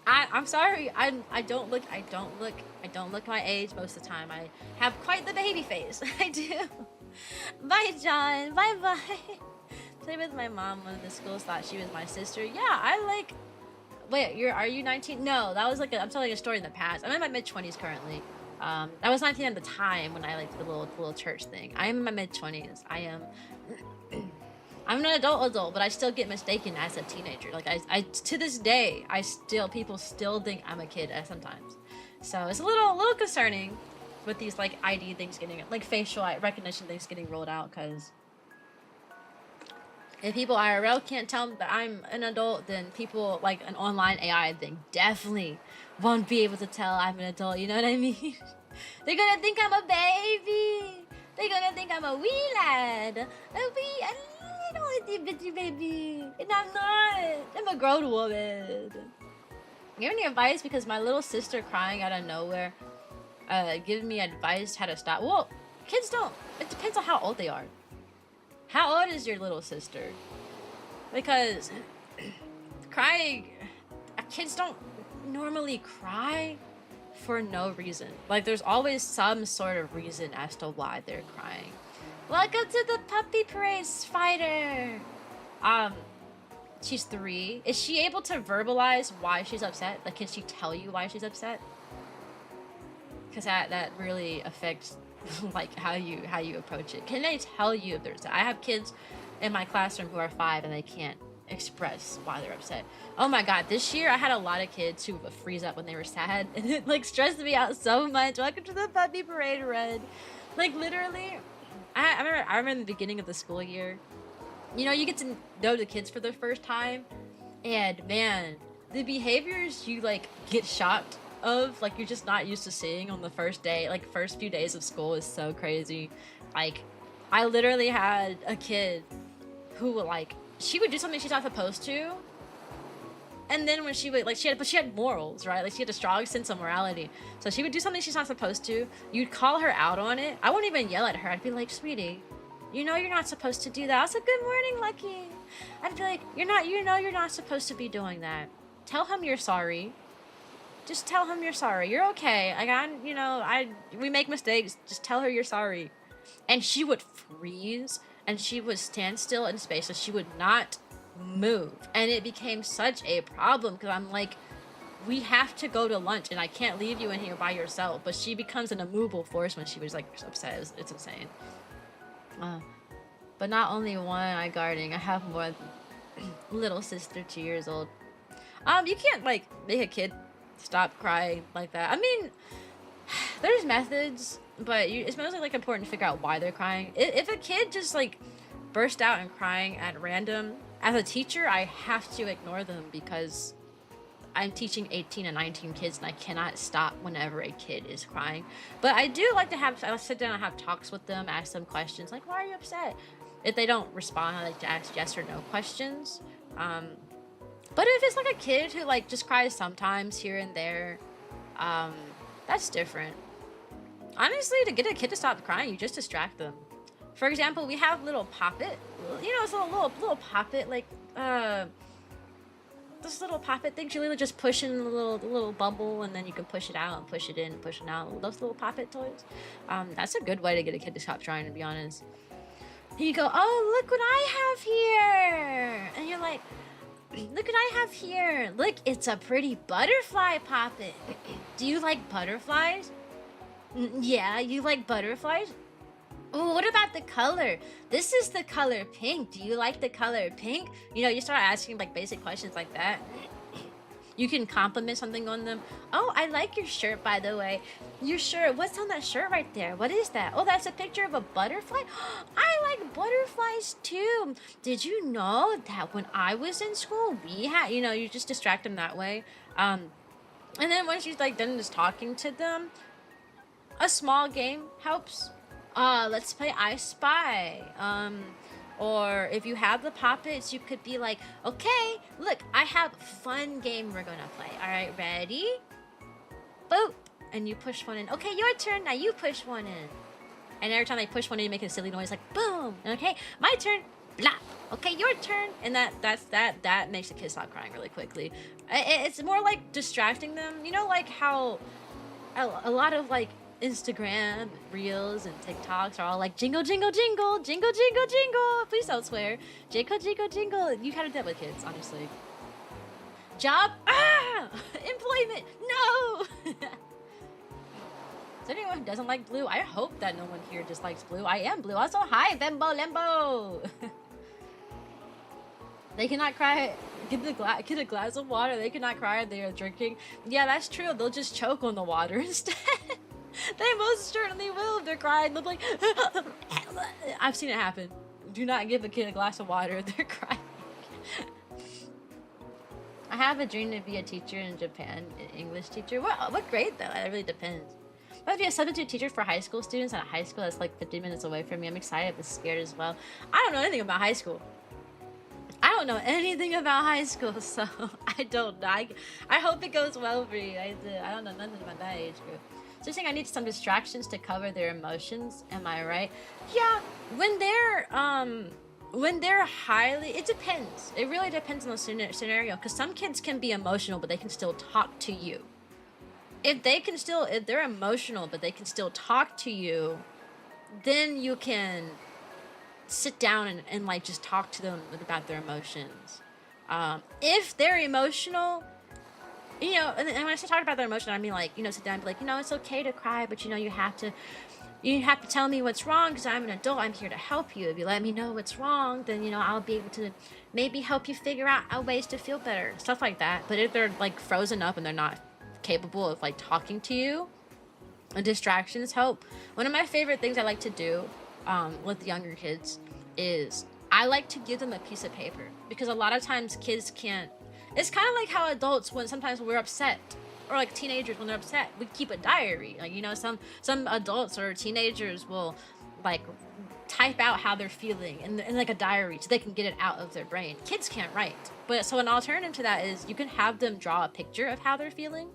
I'm sorry, I don't look my age most of the time. I have quite the baby face. I do. Bye, John. Bye bye. Played with my mom when the schools thought she was my sister. Yeah, I like. Wait, are you 19? No, that was like I'm telling a story in the past. I'm in my mid-20s currently. I was 19 at the time when I liked the little church thing. I am in my mid-20s. I am. I'm an adult, but I still get mistaken as a teenager. Like I to this day, people still think I'm a kid sometimes. So it's a little concerning with these like ID things getting, like facial recognition things getting rolled out, because if people IRL can't tell that I'm an adult, then people like an online AI thing definitely won't be able to tell I'm an adult. You know what I mean? They're gonna think I'm a baby. They're gonna think I'm a wee lad. A little bitty baby. And I'm not. I'm a grown woman. You have any advice? Because my little sister crying out of nowhere, giving me advice how to stop. Well, kids don't. It depends on how old they are. How old is your little sister? Because crying, kids don't normally cry for no reason. Like there's always some sort of reason as to why they're crying. Welcome to the puppy parade, Spider. She's 3. Is she able to verbalize why she's upset? Like, can she tell you why she's upset? Because that really affects like how you approach it. Can they tell you if they're upset? I have kids in my classroom who are 5 and they can't express why they're upset. Oh my god, this year I had a lot of kids who would freeze up when they were sad, and it like stressed me out so much. Welcome to the puppy parade, Red. Like literally, I remember in the beginning of the school year, you know, you get to know the kids for the first time, and man, the behaviors you like get shocked of, like you're just not used to seeing on the first day, like first few days of school, is so crazy. Like I literally had a kid who would like, she would do something she's not supposed to, and then when she would like, she had morals, right? Like she had a strong sense of morality, so she would do something she's not supposed to. You'd call her out on it. I wouldn't even yell at her. I'd be like, sweetie, you know you're not supposed to do that. I was like, good morning, Lucky. I'd be like, you're not supposed to be doing that. Tell him you're sorry. Just tell him you're sorry. You're okay. Like we make mistakes. Just tell her you're sorry. And she would freeze, and she would stand still in space, so she would not move. And it became such a problem because I'm like, we have to go to lunch, and I can't leave you in here by yourself. But she becomes an immovable force when she was like upset. It's insane. But not only one I guarding. I have more. Little sister, 2 years old. You can't like make a kid stop crying like that. I mean, there's methods, but it's mostly like important to figure out why they're crying. If a kid just like burst out and crying at random, as a teacher, I have to ignore them because I'm teaching 18 and 19 kids, and I cannot stop whenever a kid is crying. But I do like to sit down and have talks with them, ask them questions like, why are you upset? If they don't respond, I like to ask yes or no questions. But if it's like a kid who like just cries sometimes here and there, that's different. Honestly, to get a kid to stop crying, you just distract them. For example, we have little Poppet. You know, it's a little Poppet, like this little poppet things. You literally just push in the little bubble, and then you can push it out and push it in, and push it out. Those little poppet toys. That's a good way to get a kid to stop trying, to be honest. And you go, oh, look what I have here, and you're like, look what I have here. Look, it's a pretty butterfly poppet. Do you like butterflies? Yeah, you like butterflies? Oh, what about the color? This is the color pink. Do you like the color pink? You know, you start asking like basic questions like that. You can compliment something on them. Oh, I like your shirt, by the way. Your shirt, what's on that shirt right there? What is that? Oh, that's a picture of a butterfly? I like butterflies too. Did you know that when I was in school, we had, you know, you just distract them that way. And then once you're like done just talking to them, a small game helps. Let's play I Spy. Or if you have the poppets, you could be like, okay, look, I have a fun game we're gonna play. All right, ready? Boop. And you push one in. Okay, your turn. Now you push one in. And every time they push one in, you make a silly noise like boom. Okay, my turn. Blah. Okay, your turn. And that makes the kid stop crying really quickly. It's more like distracting them. You know, like how a lot of like Instagram reels and TikToks are all like jingle, jingle, jingle, jingle, jingle, jingle. Please don't swear. Jingle, jingle, jingle. You kind of dead with kids, honestly. Job? Ah! Employment? No! Is there anyone who doesn't like blue? I hope that no one here dislikes blue. I am blue. Also, hi, Bembo Lembo. They cannot cry. Get a glass of water. They cannot cry if they are drinking. Yeah, that's true. They'll just choke on the water instead. They most certainly will if they're crying. They'll be like, I've seen it happen. Do not give a kid a glass of water if they're crying. I have a dream to be a teacher in Japan, an English teacher. What grade though? It really depends. But to be a substitute teacher for high school students at a high school that's like 50 minutes away from me, I'm excited but scared as well. I don't know anything about high school. I don't know anything about high school, so I don't know. I hope it goes well for you. I don't know nothing about that age group. So you're saying I need some distractions to cover their emotions, am I right? Yeah, when they're highly, it depends. It really depends on the scenario, because some kids can be emotional, but they can still talk to you. If they're emotional, but they can still talk to you, then you can sit down and like just talk to them about their emotions. If they're emotional, you know, and when I say talk about their emotion, I mean like, you know, sit down and be like, you know, it's okay to cry, but you know, you have to tell me what's wrong because I'm an adult. I'm here to help you. If you let me know what's wrong, then, you know, I'll be able to maybe help you figure out ways to feel better, stuff like that. But if they're like frozen up and they're not capable of like talking to you, distractions help. One of my favorite things I like to do with younger kids is I like to give them a piece of paper, because a lot of times kids can't. It's kind of like how adults, when sometimes we're upset, or like teenagers when they're upset, we keep a diary. Like, you know, some adults or teenagers will like type out how they're feeling in like a diary so they can get it out of their brain. Kids can't write, but so an alternative to that is you can have them draw a picture of how they're feeling.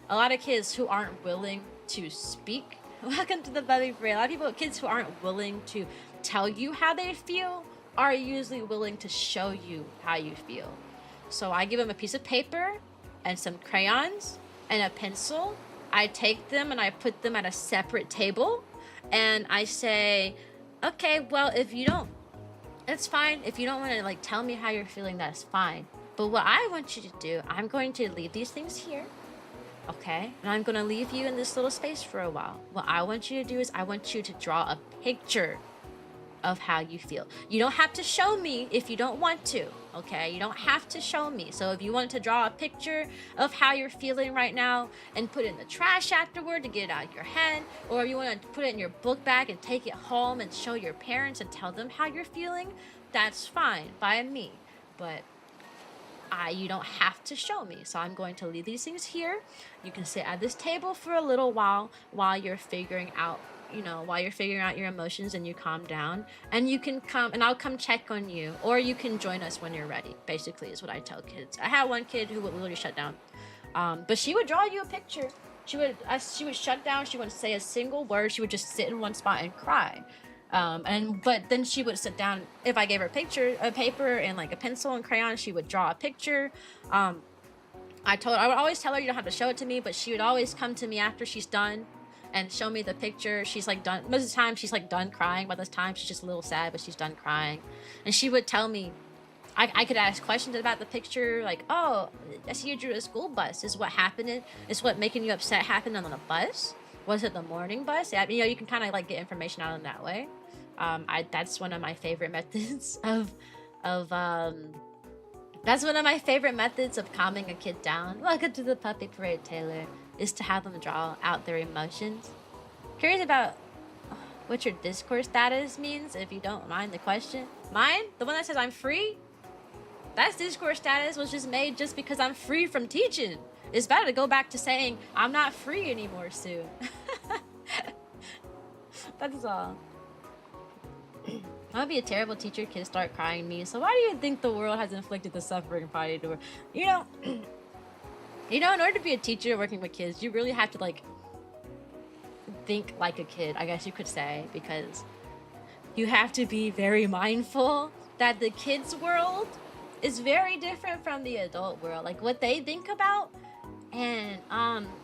A lot of kids who aren't willing to speak, welcome to the Bubby Parade. A lot of kids who aren't willing to tell you how they feel are usually willing to show you how you feel. So I give them a piece of paper and some crayons and a pencil. I take them and I put them at a separate table, and I say, okay, well, if you don't, that's fine. If you don't want to like tell me how you're feeling, that's fine. But what I want you to do, I'm going to leave these things here, okay? And I'm going to leave you in this little space for a while. What I want you to do is I want you to draw a picture of how you feel. You don't have to show me if you don't want to, okay? You don't have to show me. So if you want to draw a picture of how you're feeling right now and put it in the trash afterward to get it out of your head, or if you want to put it in your book bag and take it home and show your parents and tell them how you're feeling, that's fine by me. But you don't have to show me. So I'm going to leave these things here. You can sit at this table for a little while you're figuring out, you know, while you're figuring out your emotions and you calm down, and you can come and I'll come check on you, or you can join us when you're ready, basically is what I tell kids. I had one kid who would literally shut down, but she would draw you a picture. She would shut down. She wouldn't say a single word. She would just sit in one spot and cry. But then she would sit down. If I gave her a paper and like a pencil and crayon, she would draw a picture. I would always tell her you don't have to show it to me, but she would always come to me after she's done and show me the picture. She's like done. Most of the time she's like done crying. By this time she's just a little sad, but she's done crying. And she would tell me, I could ask questions about the picture, like, oh, I see you drew a school bus. Is what happened? Is what making you upset happened on a bus? Was it the morning bus? Yeah, you can kind of like get information out in that way. That's one of my favorite methods of that's one of my favorite methods of calming a kid down. Welcome to the puppy parade, Taylor. Is to have them draw out their emotions. Curious about what your Discord status means, if you don't mind the question. Mine? The one that says I'm free? That Discord status was just made just because I'm free from teaching. It's better to go back to saying I'm not free anymore soon. That's all. I'd be a terrible teacher. Kids start crying me. So why do you think the world has inflicted the suffering upon you? You know, in order to be a teacher working with kids, you really have to like think like a kid, I guess you could say, because you have to be very mindful that the kids' world is very different from the adult world. Like what they think about and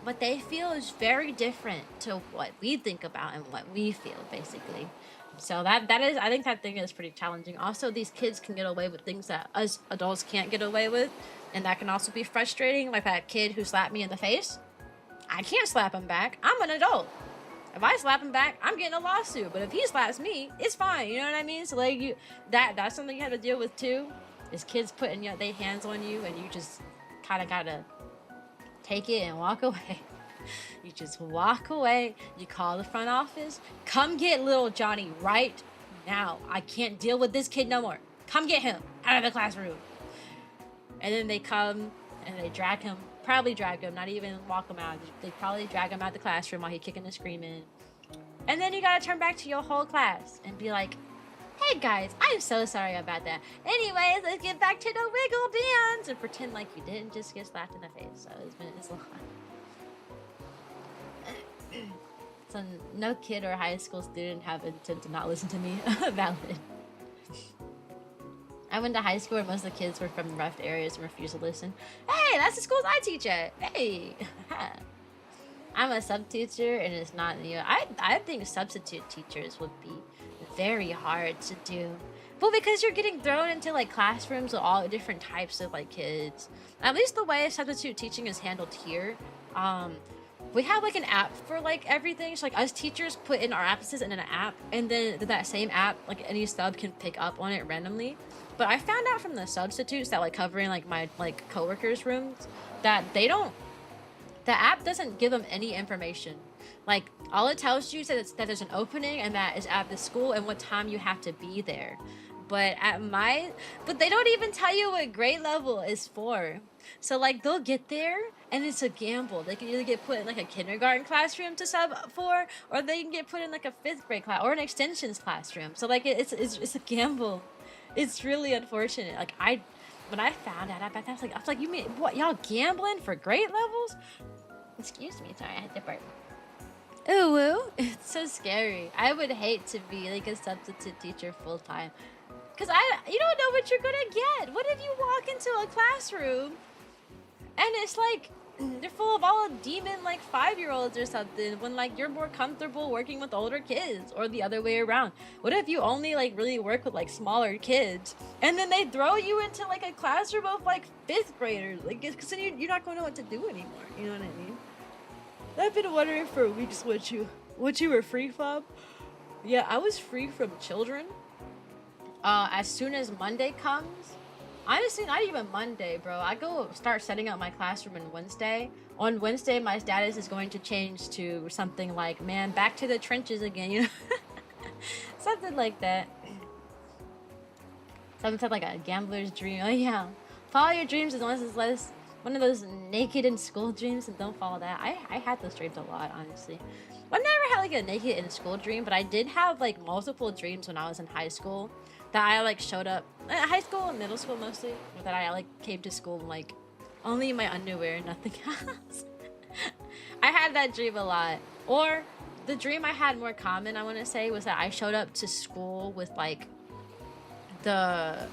what they feel is very different to what we think about and what we feel, basically. So that is, I think that thing is pretty challenging. Also, these kids can get away with things that us adults can't get away with, and that can also be frustrating. Like that kid who slapped me in the face. I can't slap him back. I'm an adult. If I slap him back, I'm getting a lawsuit. But if he slaps me, it's fine. You know what I mean? So like that's something you have to deal with too. Is kids putting their hands on you, and you just kind of gotta take it and walk away. You just walk away. You call the front office. Come get little Johnny right now. I can't deal with this kid no more. Come get him out of the classroom. And then they come and they drag him. Probably drag him, not even walk him out. They probably drag him out the classroom while he's kicking and screaming. And then you gotta turn back to your whole class and be like, hey guys, I'm so sorry about that. Anyways, let's get back to the wiggle bands and pretend like you didn't just get slapped in the face. So it's a lot. So no kid or high school student have intent to not listen to me. Valid. I went to high school where most of the kids were from rough areas and refused to listen. Hey, that's the schools I teach at. Hey. I'm a sub teacher and it's not, I think substitute teachers would be very hard to do. Well, because you're getting thrown into like classrooms with all different types of like kids. At least the way substitute teaching is handled here. We have like an app for like everything. So like us teachers put in our absences in an app, and then that same app, like any sub can pick up on it randomly. But I found out from the substitutes that like covering like my like coworkers' rooms that the app doesn't give them any information. Like all it tells you is that there's an opening and that is at the school and what time you have to be there. But they don't even tell you what grade level is for. So like they'll get there and it's a gamble. They can either get put in like a kindergarten classroom to sub for, or they can get put in like a 5th grade class or an extensions classroom. So like it's a gamble. It's really unfortunate. Like when I found out about that, I was like, you mean what? Y'all gambling for grade levels? Excuse me, sorry, I had to burp. Ooh, woo. It's so scary. I would hate to be like a substitute teacher full time. Cause you don't know what you're gonna get. What if you walk into a classroom and it's like they're full of all demon like 5-year-olds or something, when like you're more comfortable working with older kids, or the other way around? What if you only like really work with like smaller kids, and then they throw you into like a classroom of like 5th graders? Like, cause then you're not gonna know what to do anymore. You know what I mean? I've been wondering for weeks what you were free from. Yeah, I was free from children. As soon as Monday comes, honestly, not even Monday, bro. I go start setting up my classroom on Wednesday. On Wednesday, my status is going to change to something like, man, back to the trenches again, you know? Something like that. Something like a gambler's dream. Oh, yeah. Follow your dreams as long as it's less one of those naked in school dreams, and don't follow that. I had those dreams a lot, honestly. I never had like a naked in school dream, but I did have like multiple dreams when I was in high school that I like showed up high school and middle school mostly, that I like came to school in, like only in my underwear, nothing else. I had that dream a lot. Or the dream I had more common, I want to say, was that I showed up to school with like the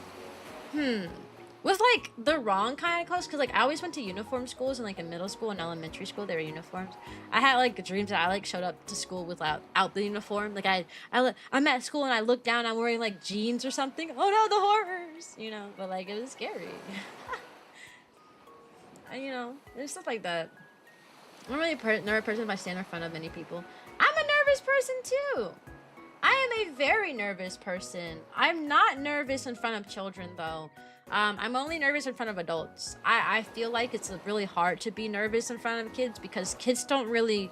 with like the wrong kind of clothes, because like I always went to uniform schools, and like in middle school and elementary school there were uniforms. I had like dreams that I like showed up to school without out the uniform. Like I'm at school and I look down, I'm wearing like jeans or something. Oh no, the horrors, you know. But like it was scary. And, you know, there's stuff like that. I'm really nervous person if I stand in front of many people. I'm a nervous person too. I am a very nervous person. I'm not nervous in front of children though. I'm only nervous in front of adults. I feel like it's really hard to be nervous in front of kids because kids don't really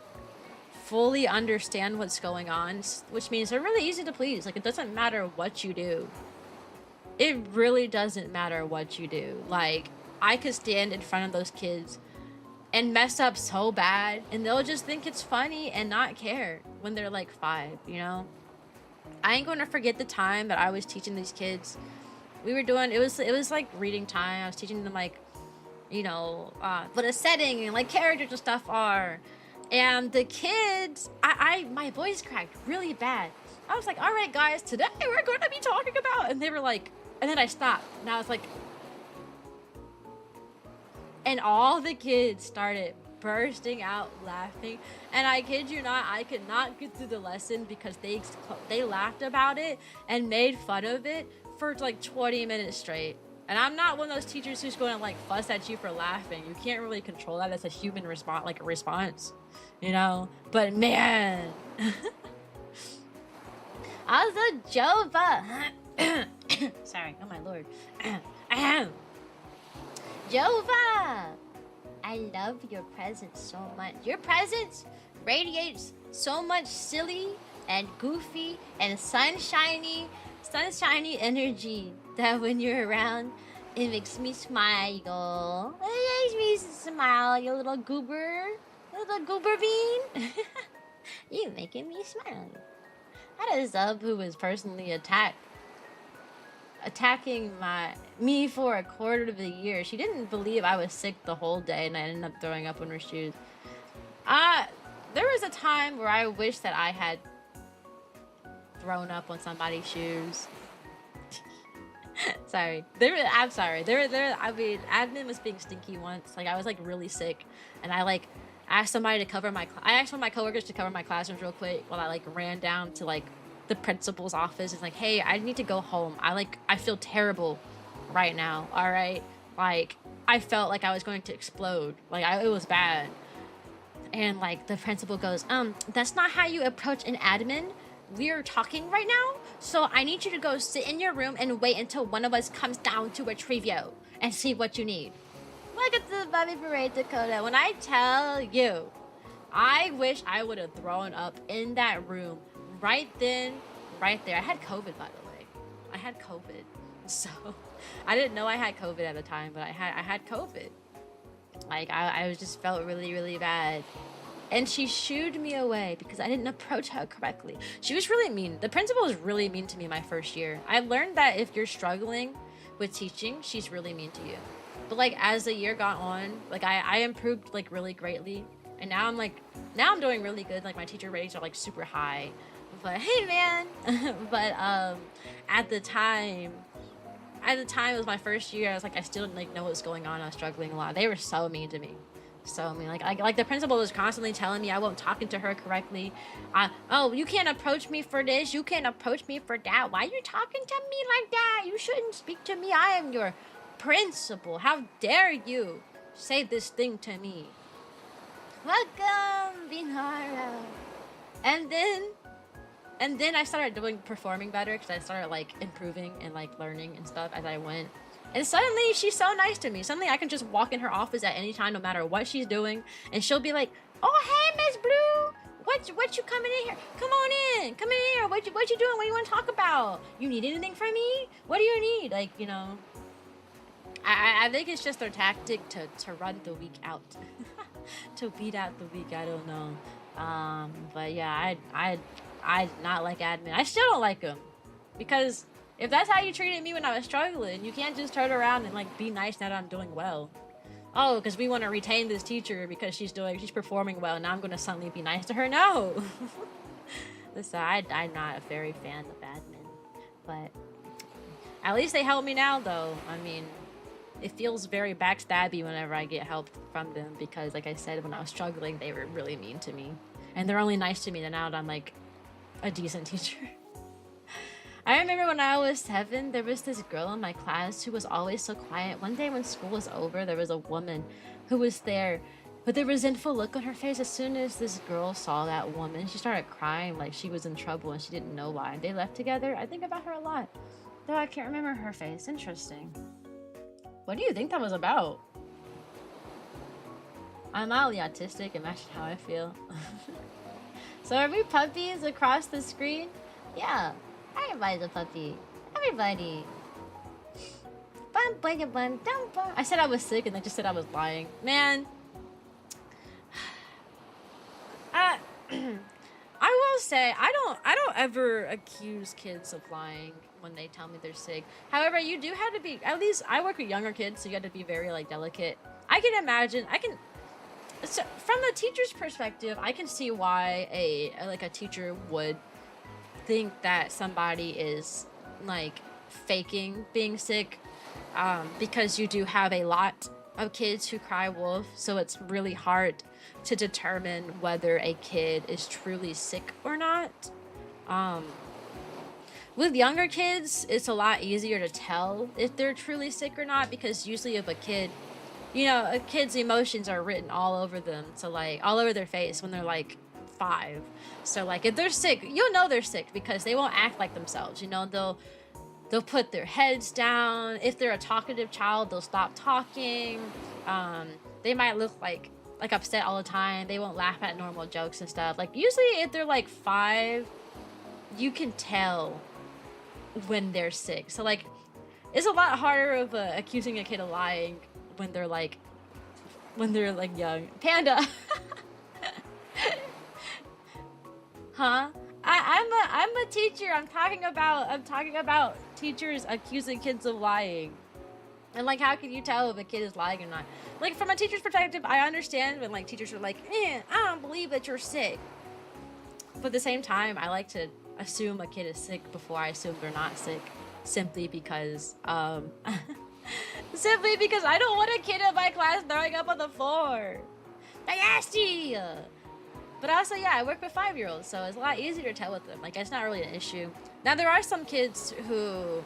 fully understand what's going on, which means they're really easy to please. Like, it doesn't matter what you do. It really doesn't matter what you do. Like, I could stand in front of those kids and mess up so bad, and they'll just think it's funny and not care when they're like 5, you know? I ain't gonna forget the time that I was teaching these kids. We were doing, it was like reading time. I was teaching them like, you know, what a setting and like characters and stuff are. And the kids, my voice cracked really bad. I was like, all right guys, today we're going to be talking about, and they were like, and then I stopped and I was like, and all the kids started bursting out laughing, and I kid you not, I could not get through the lesson because they laughed about it and made fun of it for like 20 minutes straight. And I'm not one of those teachers who's going to like fuss at you for laughing. You can't really control that. That's a human response, like a response, you know. But man, I was a Jova. Sorry, oh my lord. Jova, I love your presence so much. Your presence radiates so much silly and goofy and sunshiny energy that when you're around, it makes me smile. It makes me smile, you little goober bean. You making me smile. I had a sub who was personally attacking me for a quarter of the year. She didn't believe I was sick the whole day, and I ended up throwing up on her shoes. There was a time where I wish that I had thrown up on somebody's shoes. Sorry. I'm sorry. I mean, admin was being stinky once. Like, I was like really sick, and I like asked somebody to cover I asked one of my coworkers to cover my classrooms real quick while I like ran down to like the principal's office. It's like, hey, I need to go home. I feel terrible right now. All right. Like, I felt like I was going to explode. Like, it was bad. And like the principal goes, that's not how you approach an admin. We're talking right now, so I need you to go sit in your room and wait until one of us comes down to retrieve you and see what you need. Look at the Bobby Parade, Dakota. When I tell you, I wish I would have thrown up in that room right then, right there. I had COVID, by the way. I had COVID. So I didn't know I had COVID at the time, but I had COVID. Like, I just felt really, really bad. And she shooed me away because I didn't approach her correctly. She was really mean. The principal was really mean to me my first year. I learned that if you're struggling with teaching, she's really mean to you. But like, as the year got on, like I improved like really greatly. And now I'm doing really good. Like, my teacher ratings are like super high. But hey man. But at the time it was my first year. I was like, I still didn't like know what was going on. I was struggling a lot. They were so mean to me. So I mean, like the principal was constantly telling me I wasn't talking to her correctly. Oh, you can't approach me for this. You can't approach me for that. Why are you talking to me like that? You shouldn't speak to me. I am your principal. How dare you say this thing to me? Welcome, Binara. And then I started performing better because I started like improving and like learning and stuff as I went. And suddenly she's so nice to me. Suddenly I can just walk in her office at any time, no matter what she's doing, and she'll be like, "Oh hey, Miss Blue, what you coming in here? Come on in, come in here. What you doing? What do you want to talk about? You need anything from me? What do you need?" Like, you know, I think it's just their tactic to run the week out, to beat out the week. I don't know. But yeah, I not like admin. I still don't like him because if that's how you treated me when I was struggling, you can't just turn around and like be nice now that I'm doing well. oh, because we want to retain this teacher because she's performing well. Now I'm going to suddenly be nice to her. No. Listen, I'm not a very fan of admin, but at least they help me now, though. I mean, it feels very backstabby whenever I get help from them because, like I said, when I was struggling, they were really mean to me. And they're only nice to me now that I'm, like, a decent teacher. I remember when I was 7, there was this girl in my class who was always so quiet. One day when school was over, there was a woman who was there with a resentful look on her face. As soon as this girl saw that woman, she started crying like she was in trouble and she didn't know why. They left together. I think about her a lot, though I can't remember her face. Interesting. What do you think that was about? I'm mildly autistic. Imagine how I feel. So are we puppies across the screen? Yeah. Everybody's a puppy. Everybody. I said I was sick and they just said I was lying. Man. I will say I don't ever accuse kids of lying when they tell me they're sick. However, you do have to be, at least I work with younger kids, so you have to be very like delicate. I can imagine, so from a teacher's perspective, I can see why a teacher would think that somebody is like faking being sick, because you do have a lot of kids who cry wolf, so it's really hard to determine whether a kid is truly sick or not. With younger kids, it's a lot easier to tell if they're truly sick or not, because usually if a kid, you know, a kid's emotions are written all over them, so like all over their face when they're like 5. So like if they're sick, you'll know they're sick because they won't act like themselves. You know, they'll put their heads down. If they're a talkative child, they'll stop talking. They might look like upset all the time. They won't laugh at normal jokes and stuff. Like usually if they're like 5, you can tell when they're sick. So like it's a lot harder of accusing a kid of lying when they're like young. Panda. Huh? I'm a teacher. I'm talking about teachers accusing kids of lying. And like, how can you tell if a kid is lying or not? Like, from a teacher's perspective, I understand when like teachers are like, I don't believe that you're sick. But at the same time, I like to assume a kid is sick before I assume they're not sick, simply because I don't want a kid in my class throwing up on the floor. Nasty. But also, yeah, I work with 5-year-olds, so it's a lot easier to tell with them. Like, it's not really an issue. Now, there are some kids who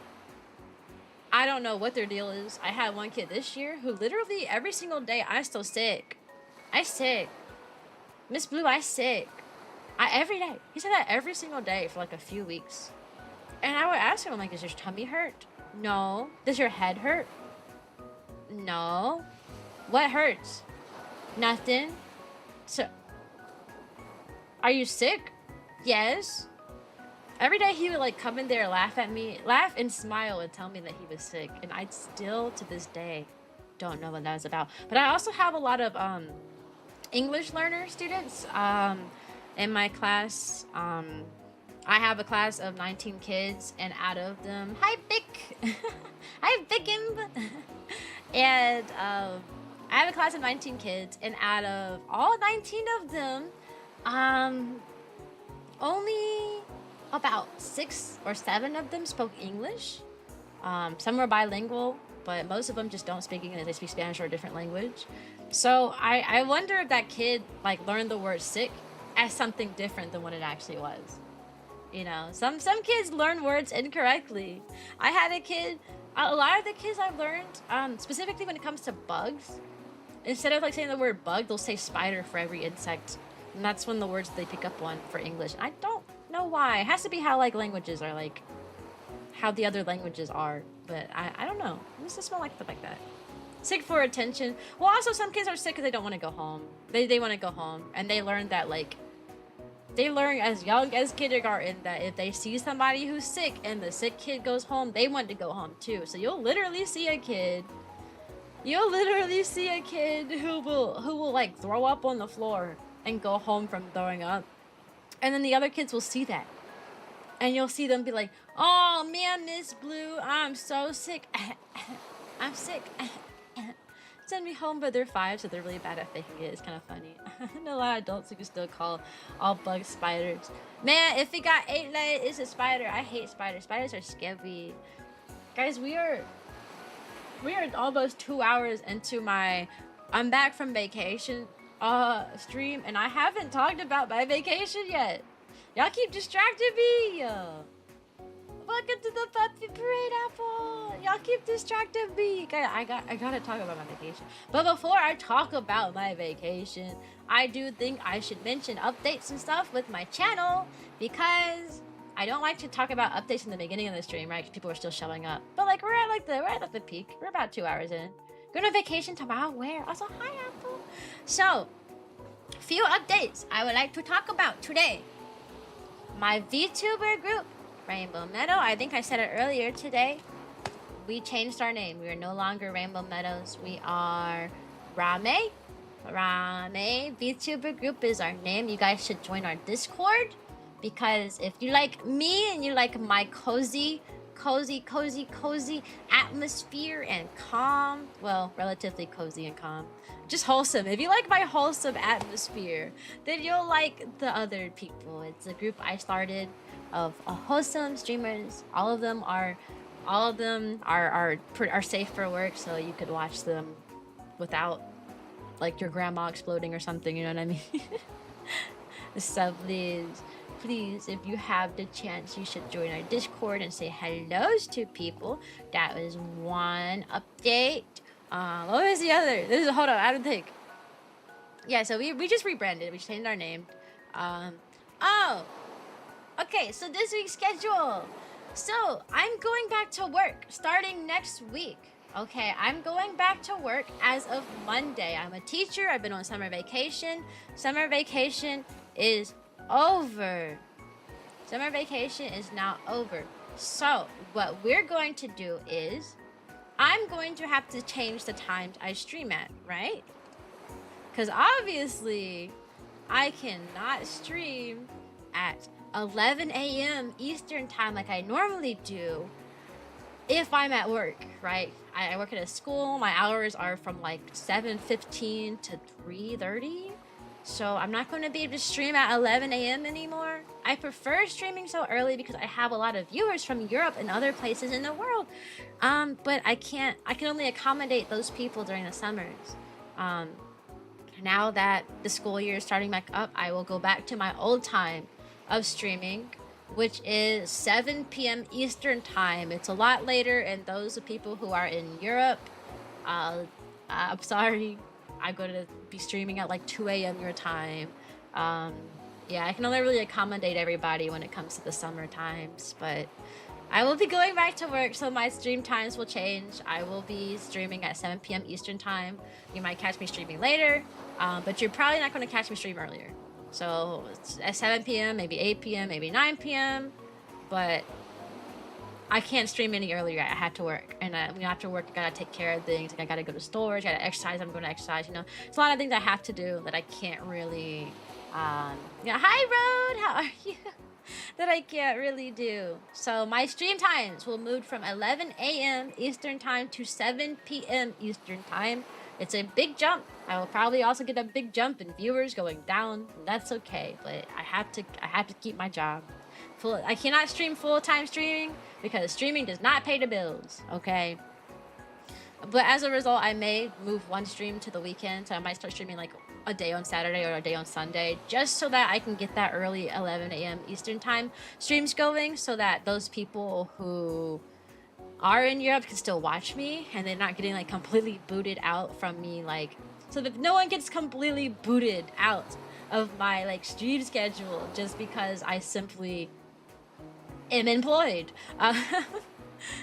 I don't know what their deal is. I had one kid this year who literally every single day, I'm still sick. I sick. Miss Blue, I sick. Every day. He said that every single day for like a few weeks. And I would ask him, I'm like, does your tummy hurt? No. Does your head hurt? No. What hurts? Nothing. So, are you sick? Yes. Every day he would like come in there, laugh at me, laugh and smile and tell me that he was sick. And I still to this day don't know what that was about. But I also have a lot of English learner students in my class. I have a class of 19 kids, and out of them, hi Bick, hi Bickim, and I have a class of 19 kids, and out of all 19 of them, only about 6 or 7 of them spoke English. Some were bilingual, but most of them just don't speak English. They speak Spanish or a different language. So I wonder if that kid like learned the word sick as something different than what it actually was. You know, some kids learn words incorrectly. I had a kid, a lot of the kids I've learned, specifically when it comes to bugs, instead of like saying the word bug, they'll say spider for every insect. And that's one of the words they pick up on for English. I don't know why. It has to be how like languages are, like how the other languages are. But I don't know. It used to smell like stuff like that. Sick for attention. Well, also some kids are sick because they don't want to go home. They want to go home. And they learn that like, they learn as young as kindergarten that if they see somebody who's sick and the sick kid goes home, they want to go home too. So you'll literally see a kid who will like throw up on the floor and go home from throwing up. And then the other kids will see that. And you'll see them be like, oh man, Miss Blue, I'm so sick. I'm sick. send me home, but they're 5, so they're really bad at faking it. It's kind of funny. I know a lot of adults who can still call all bugs spiders. Man, if it got 8 legs, it's a spider. I hate spiders. Spiders are scary. Guys, we are almost 2 hours into my I'm back from vacation stream, and I haven't talked about my vacation yet. Y'all keep distracting me. Welcome to the puppy parade, Apple. Y'all keep distracting me. I gotta talk about my vacation. But before I talk about my vacation, I do think I should mention updates and stuff with my channel, because I don't like to talk about updates in the beginning of the stream, right? Because people are still showing up. But like we're at the peak. We're about 2 hours in. Going on vacation tomorrow. Where? Also, hi, Apple. So, few updates I would like to talk about today. My VTuber group, Rainbow Meadow. I think I said it earlier today. We changed our name. We are no longer Rainbow Meadows. We are Rame. VTuber group is our name. You guys should join our Discord, because if you like me and you like my cozy atmosphere and calm, well, relatively cozy and calm, just wholesome. If you like my wholesome atmosphere, then you'll like the other people. It's a group I started of wholesome streamers. All of them are safe for work, so you could watch them without like your grandma exploding or something, you know what I mean? So please, if you have the chance, you should join our Discord and say hellos to people. That was one update. What was the other? Hold on, I don't think. Yeah, so we just rebranded. We changed our name. Oh, okay. So this week's schedule. So I'm going back to work starting next week. Okay, I'm going back to work as of Monday. I'm a teacher. I've been on summer vacation. Summer vacation is over. Summer vacation is now over. So what we're going to do is I'm going to have to change the times I stream at, right? Because obviously I cannot stream at 11 a.m. Eastern time like I normally do if I'm at work, right? I work at a school. My hours are from like 7:15 to 3:30. So I'm not going to be able to stream at 11 a.m. anymore. I prefer streaming so early because I have a lot of viewers from Europe and other places in the world. But I can only accommodate those people during the summers. Now that the school year is starting back up, I will go back to my old time of streaming, which is 7 p.m. Eastern time. It's a lot later, and those people who are in Europe, I'm sorry. I'm going to be streaming at like 2 a.m. your time. Yeah, I can only really accommodate everybody when it comes to the summer times, but I will be going back to work, so my stream times will change. I will be streaming at 7 p.m. Eastern time. You might catch me streaming later, but you're probably not going to catch me stream earlier. So it's at 7 p.m., maybe 8 p.m., maybe 9 p.m., but I can't stream any earlier. I have to work, and when you have to work, you gotta take care of things. Like I gotta go to stores, I gotta exercise. I'm going to exercise. You know, it's a lot of things I have to do that I can't really. Yeah, hi Road, how are you? That I can't really do. So my stream times will move from 11 a.m. Eastern time to 7 p.m. Eastern time. It's a big jump. I will probably also get a big jump in viewers going down. And that's okay, but I have to keep my job. I cannot stream full-time streaming because streaming does not pay the bills, okay? But as a result, I may move one stream to the weekend, so I might start streaming like a day on Saturday or a day on Sunday, just so that I can get that early 11 a.m. Eastern time streams going, so that those people who are in Europe can still watch me, and they're not getting like completely booted out from me, like, so that no one gets completely booted out of my like stream schedule just because I simply am employed.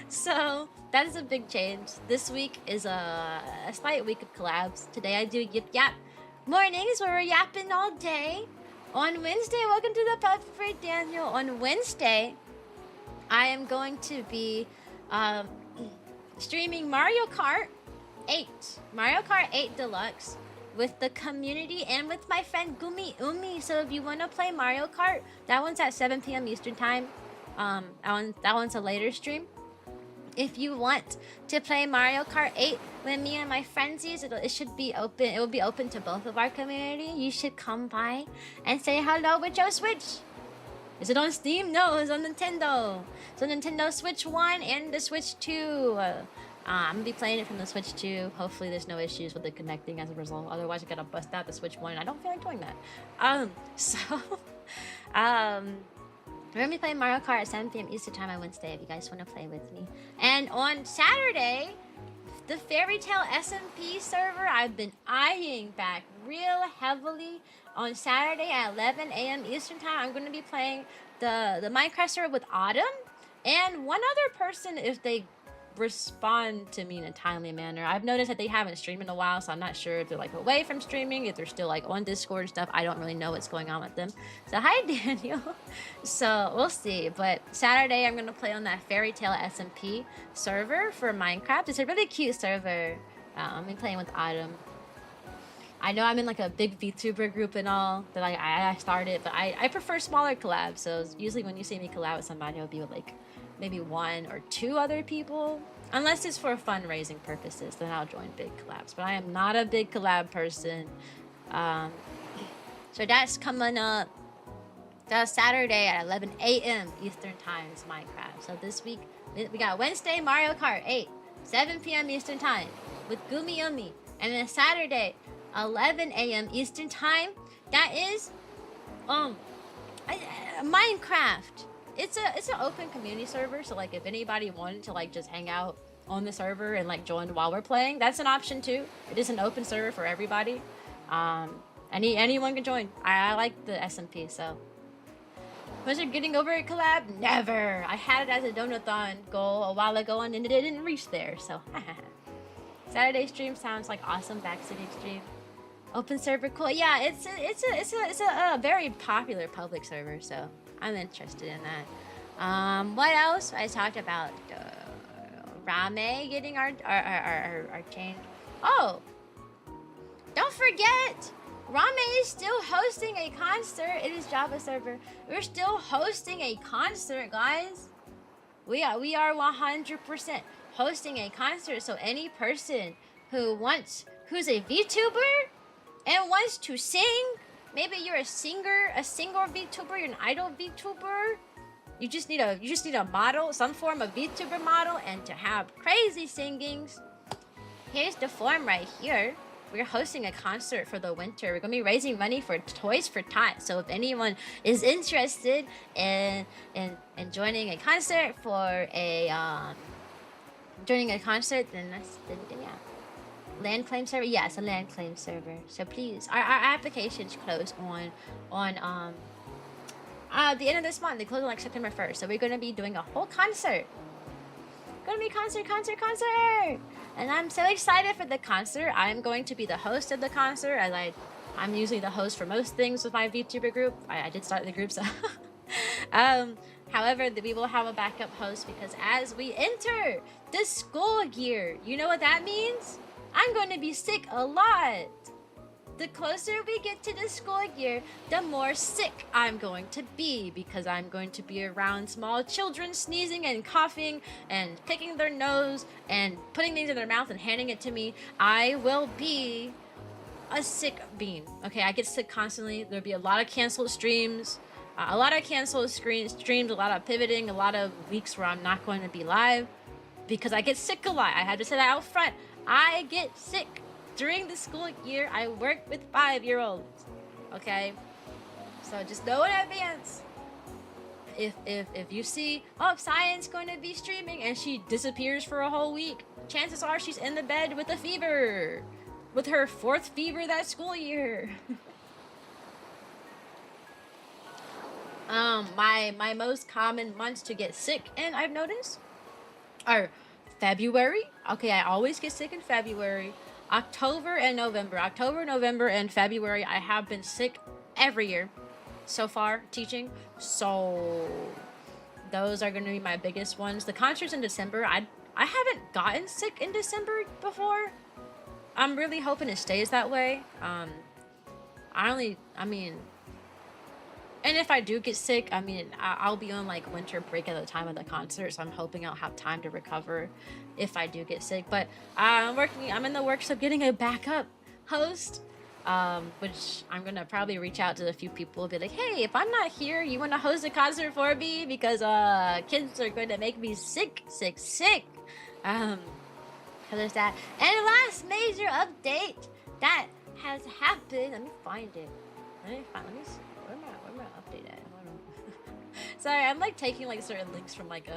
So that is a big change. This week is a slight week of collabs. Today I do Yip Yap mornings where we're yapping all day. On Wednesday, welcome to the Puppy Parade, Daniel. On Wednesday, I am going to be streaming Mario Kart 8. Mario Kart 8 Deluxe with the community and with my friend Gumi Umi. So if you want to play Mario Kart, that one's at 7 p.m. Eastern time. That one's a later stream. if you want to play Mario Kart 8 with me and my friendsies, it should be open. It will be open to both of our community. You should come by and say hello with your Switch. Is it on Steam? No, it's on Nintendo. It's on Nintendo Switch 1 and the Switch 2. I'm gonna be playing it from the Switch 2. Hopefully there's no issues with it connecting as a result. Otherwise I gotta bust out the Switch 1 and I don't feel like doing that. We're gonna be playing Mario Kart at 7 p.m. Eastern Time on Wednesday if you guys want to play with me. And on Saturday, the Fairy Tail SMP server I've been eyeing back real heavily. On Saturday at 11 a.m. Eastern Time, I'm going to be playing the Minecraft server with Autumn and one other person if they respond to me in a timely manner. I've noticed that they haven't streamed in a while, so I'm not sure if they're like away from streaming, if they're still like on Discord and stuff. I don't really know what's going on with them. So hi Daniel. So we'll see. But Saturday I'm gonna play on that Fairy Tail SMP server for Minecraft. It's a really cute server. I'm gonna be playing with Autumn. I know I'm in like a big VTuber group and all that I started, but I prefer smaller collabs. So usually when you see me collab with somebody, it'll be with like maybe 1 or 2 other people. Unless it's for fundraising purposes, then I'll join big collabs. But I am not a big collab person. So that's coming up. That's Saturday at 11 a.m. Eastern Time is Minecraft. So this week, we got Wednesday Mario Kart 8, 7 p.m. Eastern Time with Gumi Yumi. And then Saturday, 11 a.m. Eastern Time, that is Minecraft. It's an open community server, so like if anybody wanted to like just hang out on the server and like join while we're playing, that's an option too. It is an open server for everybody. Anyone can join. I like the SMP. So was it getting over a collab? Never. I had it as a donathon goal a while ago and it didn't reach there. So Saturday stream sounds like awesome. Backcity stream. Open server, cool. Yeah, it's a very popular public server, so I'm interested in that. What else? I talked about Rame getting our change. Oh, don't forget, Rame is still hosting a concert. It is Java server. We're still hosting a concert, guys. We are 100% hosting a concert. So any person who's a VTuber and wants to sing, maybe you're a singer, a single VTuber, you're an idol VTuber. You just need a model, some form of VTuber model, and to have crazy singings. Here's the form right here. We're hosting a concert for the winter. We're gonna be raising money for Toys for Tots. So if anyone is interested in joining a concert for a then yeah. Land claim server? Yes, a land claim server. So please, our applications close on the end of this month. They close on like September 1st. So we're gonna be doing a whole concert. Gonna be concert. And I'm so excited for the concert. I'm going to be the host of the concert, as I'm usually the host for most things with my VTuber group. I did start the group, so however, we will have a backup host because as we enter the school year, you know what that means? I'm going to be sick a lot. The closer we get to the school year, the more sick I'm going to be because I'm going to be around small children sneezing and coughing and picking their nose and putting things in their mouth and handing it to me. I will be a sick bean. Okay, I get sick constantly. There'll be a lot of canceled streams, a lot of pivoting, a lot of weeks where I'm not going to be live because I get sick a lot. I had to say that out front. I get sick. During the school year, I work with 5-year-olds, okay? So just know in advance. If you see, Cyan's going to be streaming and she disappears for a whole week, chances are she's in the bed with a fever. With her 4th fever that school year. My most common months to get sick, and I've noticed, are February. Okay, I always get sick in February. October, November, and February, I have been sick every year so far teaching. So those are going to be my biggest ones. The concerts in December, I haven't gotten sick in December before. I'm really hoping it stays that way. And if I do get sick, I mean, I'll be on like winter break at the time of the concert, so I'm hoping I'll have time to recover if I do get sick. But I'm in the works of getting a backup host, which I'm gonna probably reach out to a few people and be like, hey, if I'm not here, you wanna host a concert for me? Because kids are going to make me sick. So there's that. And last major update that has happened. Let me find it. Let me see. Where my update at? Hold on. Sorry, I'm like taking like certain links from like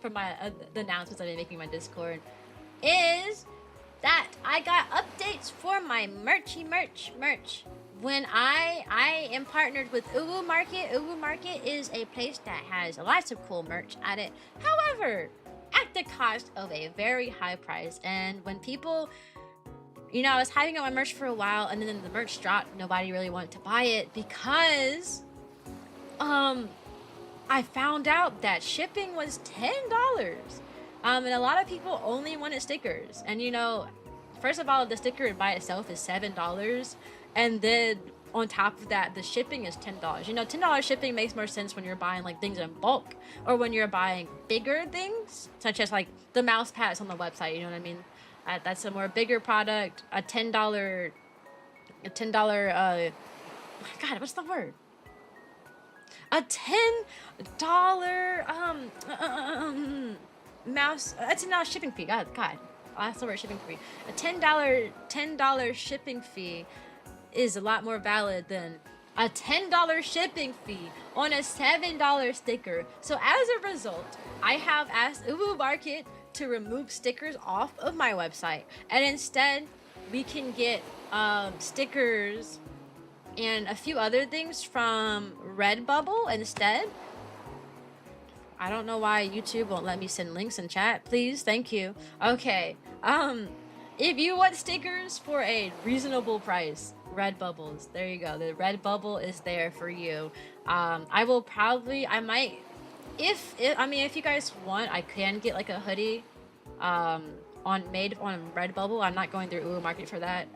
from my the announcements I've been making in my Discord. Is that I got updates for my merch. When I am partnered with Uwu Market. Uwu Market is a place that has lots of cool merch at it. However, at the cost of a very high price. And when people, you know, I was hiding out my merch for a while, and then the merch dropped. Nobody really wanted to buy it because I found out that shipping was $10. And a lot of people only wanted stickers. And you know, first of all, the sticker by itself is $7, and then on top of that, the shipping is $10. You know, $10 shipping makes more sense when you're buying like things in bulk, or when you're buying bigger things, such as like the mouse pads on the website. You know what I mean? That's a more bigger product. A $10. God, what's the word? A $10 mouse. That's $10 shipping fee. God, that's the word, shipping fee. A $10 shipping fee is a lot more valid than a $10 shipping fee on a $7 sticker. So as a result, I have asked Uwu Market to remove stickers off of my website, and instead we can get stickers and a few other things from Redbubble instead. I don't know why YouTube won't let me send links in chat. Please, thank you. Okay. If you want stickers for a reasonable price, Redbubbles. There you go. The Redbubble is there for you. I might, if you guys want, I can get like a hoodie made on Redbubble. I'm not going through Uwu Market for that.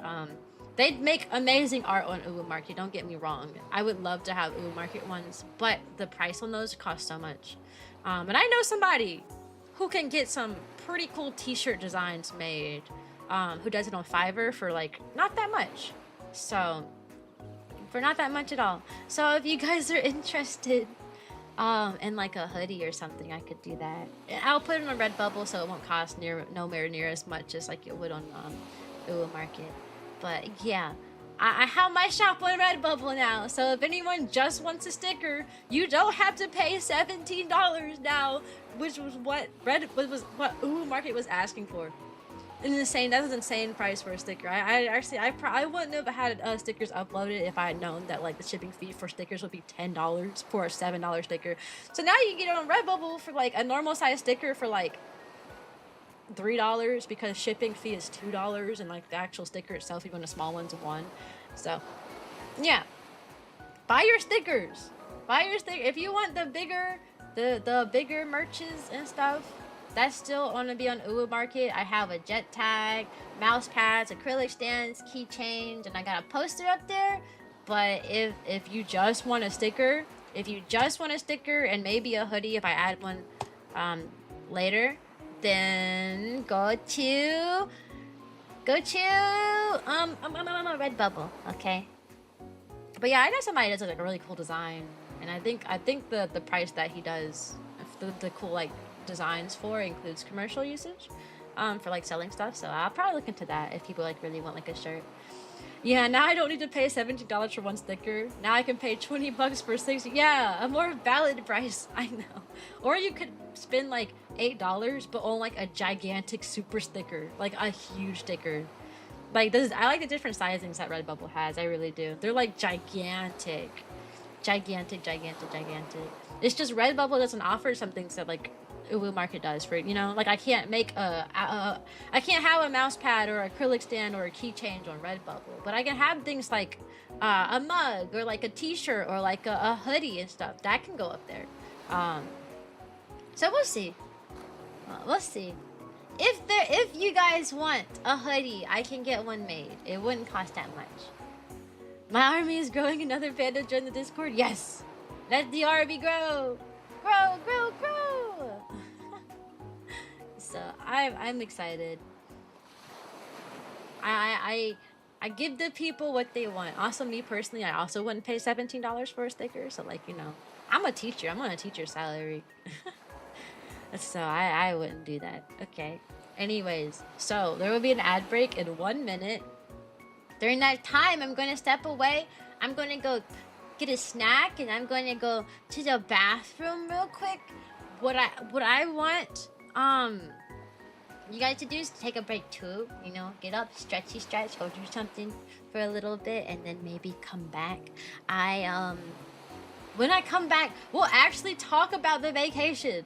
They make amazing art on Uwu Market, don't get me wrong. I would love to have Uwu Market ones, but the price on those costs so much. And I know somebody who can get some pretty cool t-shirt designs made, who does it on Fiverr for like not that much. So, for not that much at all. So if you guys are interested in like a hoodie or something, I could do that. I'll put it on Redbubble so it won't cost nowhere near as much as like it would on Uwu Market. But yeah, I have my shop on Redbubble now. So if anyone just wants a sticker, you don't have to pay $17 now, which was what Uwu Market was asking for. That's an insane price for a sticker. I wouldn't have had stickers uploaded if I had known that like the shipping fee for stickers would be $10 for a $7 sticker. So now you can get it on Redbubble for like a normal size sticker for like $3 because shipping fee is $2, and like the actual sticker itself, even the small one's $1. So yeah, buy your stickers. If you want the bigger merches and stuff, that's still going to be on Uwu Market. I have a jet tag, mouse pads, acrylic stands, keychains, and I got a poster up there. But if you just want a sticker, and maybe a hoodie if I add one later, then go to Redbubble, okay? But yeah, I know somebody does like a really cool design, and I think the price that he does the cool like designs for includes commercial usage for like selling stuff. So I'll probably look into that if people like really want like a shirt. Yeah, now I don't need to pay $17 for one sticker. Now I can pay $20 for 6. Yeah, a more valid price. I know. Or you could spend like $8 but on like a gigantic super sticker, like a huge sticker. Like this, I like the different sizings that Redbubble has. I really do. They're like gigantic. It's just Redbubble doesn't offer some things that like Uwu Market does for, you know, like I can't make I can't have a mouse pad or acrylic stand or a keychain on Redbubble, but I can have things like a mug or like a t-shirt or like a hoodie and stuff that can go up there. So we'll see. If you guys want a hoodie, I can get one made. It wouldn't cost that much. My army is growing. Another panda join the Discord. Yes, Let the RV grow. Grow, grow, grow. So I'm excited. I give the people what they want. Also, me personally, I also wouldn't pay $17 for a sticker. So like, you know, I'm a teacher. I'm on a teacher's salary. So I wouldn't do that. Okay. Anyways, so there will be an ad break in 1 minute. During that time, I'm going to step away. I'm going to go get a snack, and I'm going to go to the bathroom real quick. What I want you guys to do is take a break too. You know, get up, stretchy stretch, go do something for a little bit, and then maybe come back. When I come back, we'll actually talk about the vacation.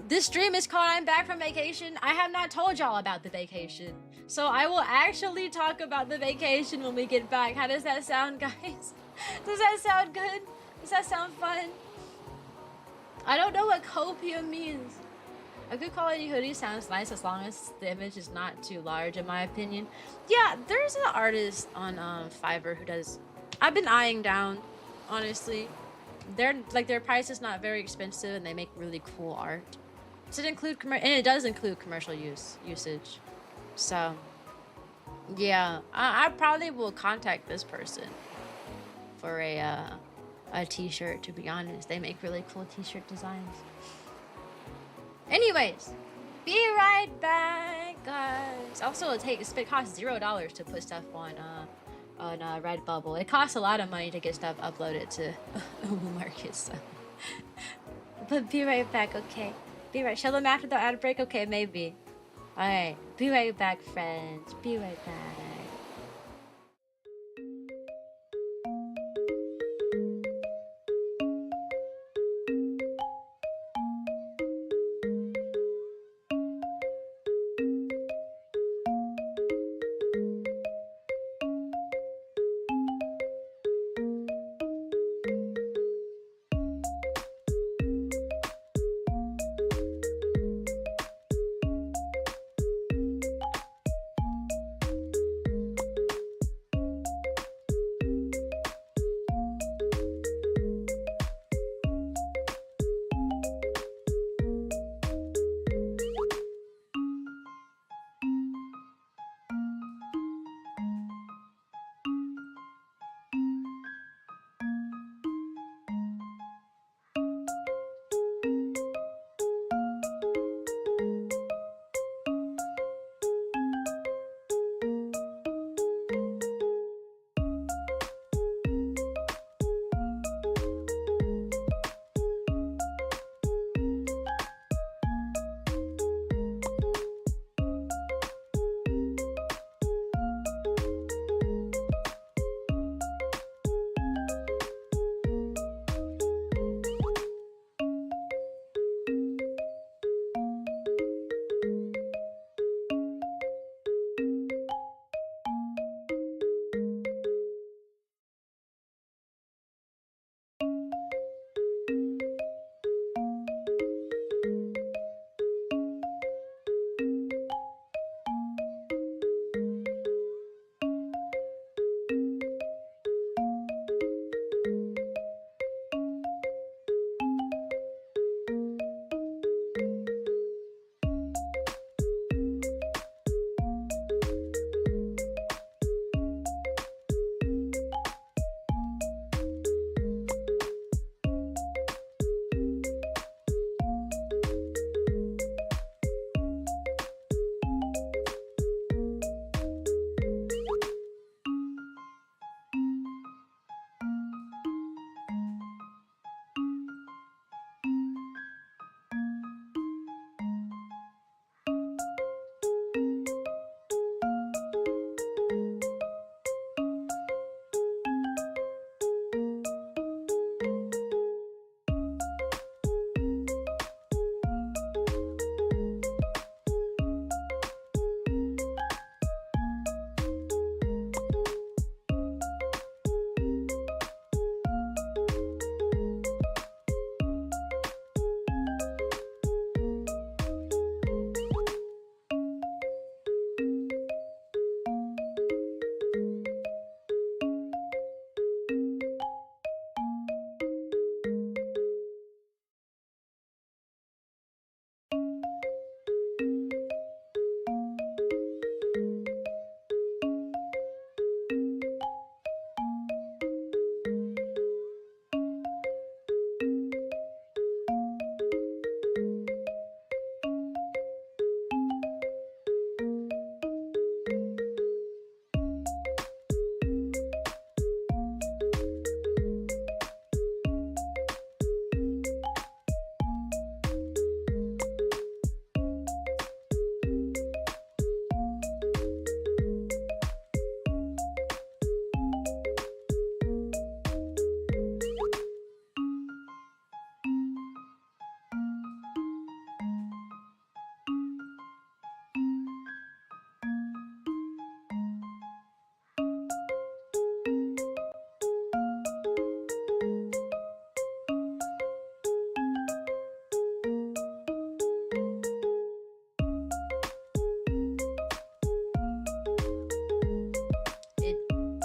This stream is called I'm Back from Vacation. I have not told y'all about the vacation. So I will actually talk about the vacation when we get back. How does that sound, guys? Does that sound good? Does that sound fun? I don't know what copium means. A good quality hoodie sounds nice as long as the image is not too large, in my opinion. Yeah, there's an artist on Fiverr who does... I've been eyeing down, honestly. Their price is not very expensive, and they make really cool art. Does it include and it does include commercial usage. So yeah, I probably will contact this person for a t-shirt. To be honest, they make really cool t-shirt designs. Anyways, be right back, guys. Also, it costs $0 to put stuff on Redbubble. It costs a lot of money to get stuff uploaded to Market. So. But be right back, okay? Be right. Show them after the ad break? Okay, maybe. Alright. Be right back, friends. Be right back.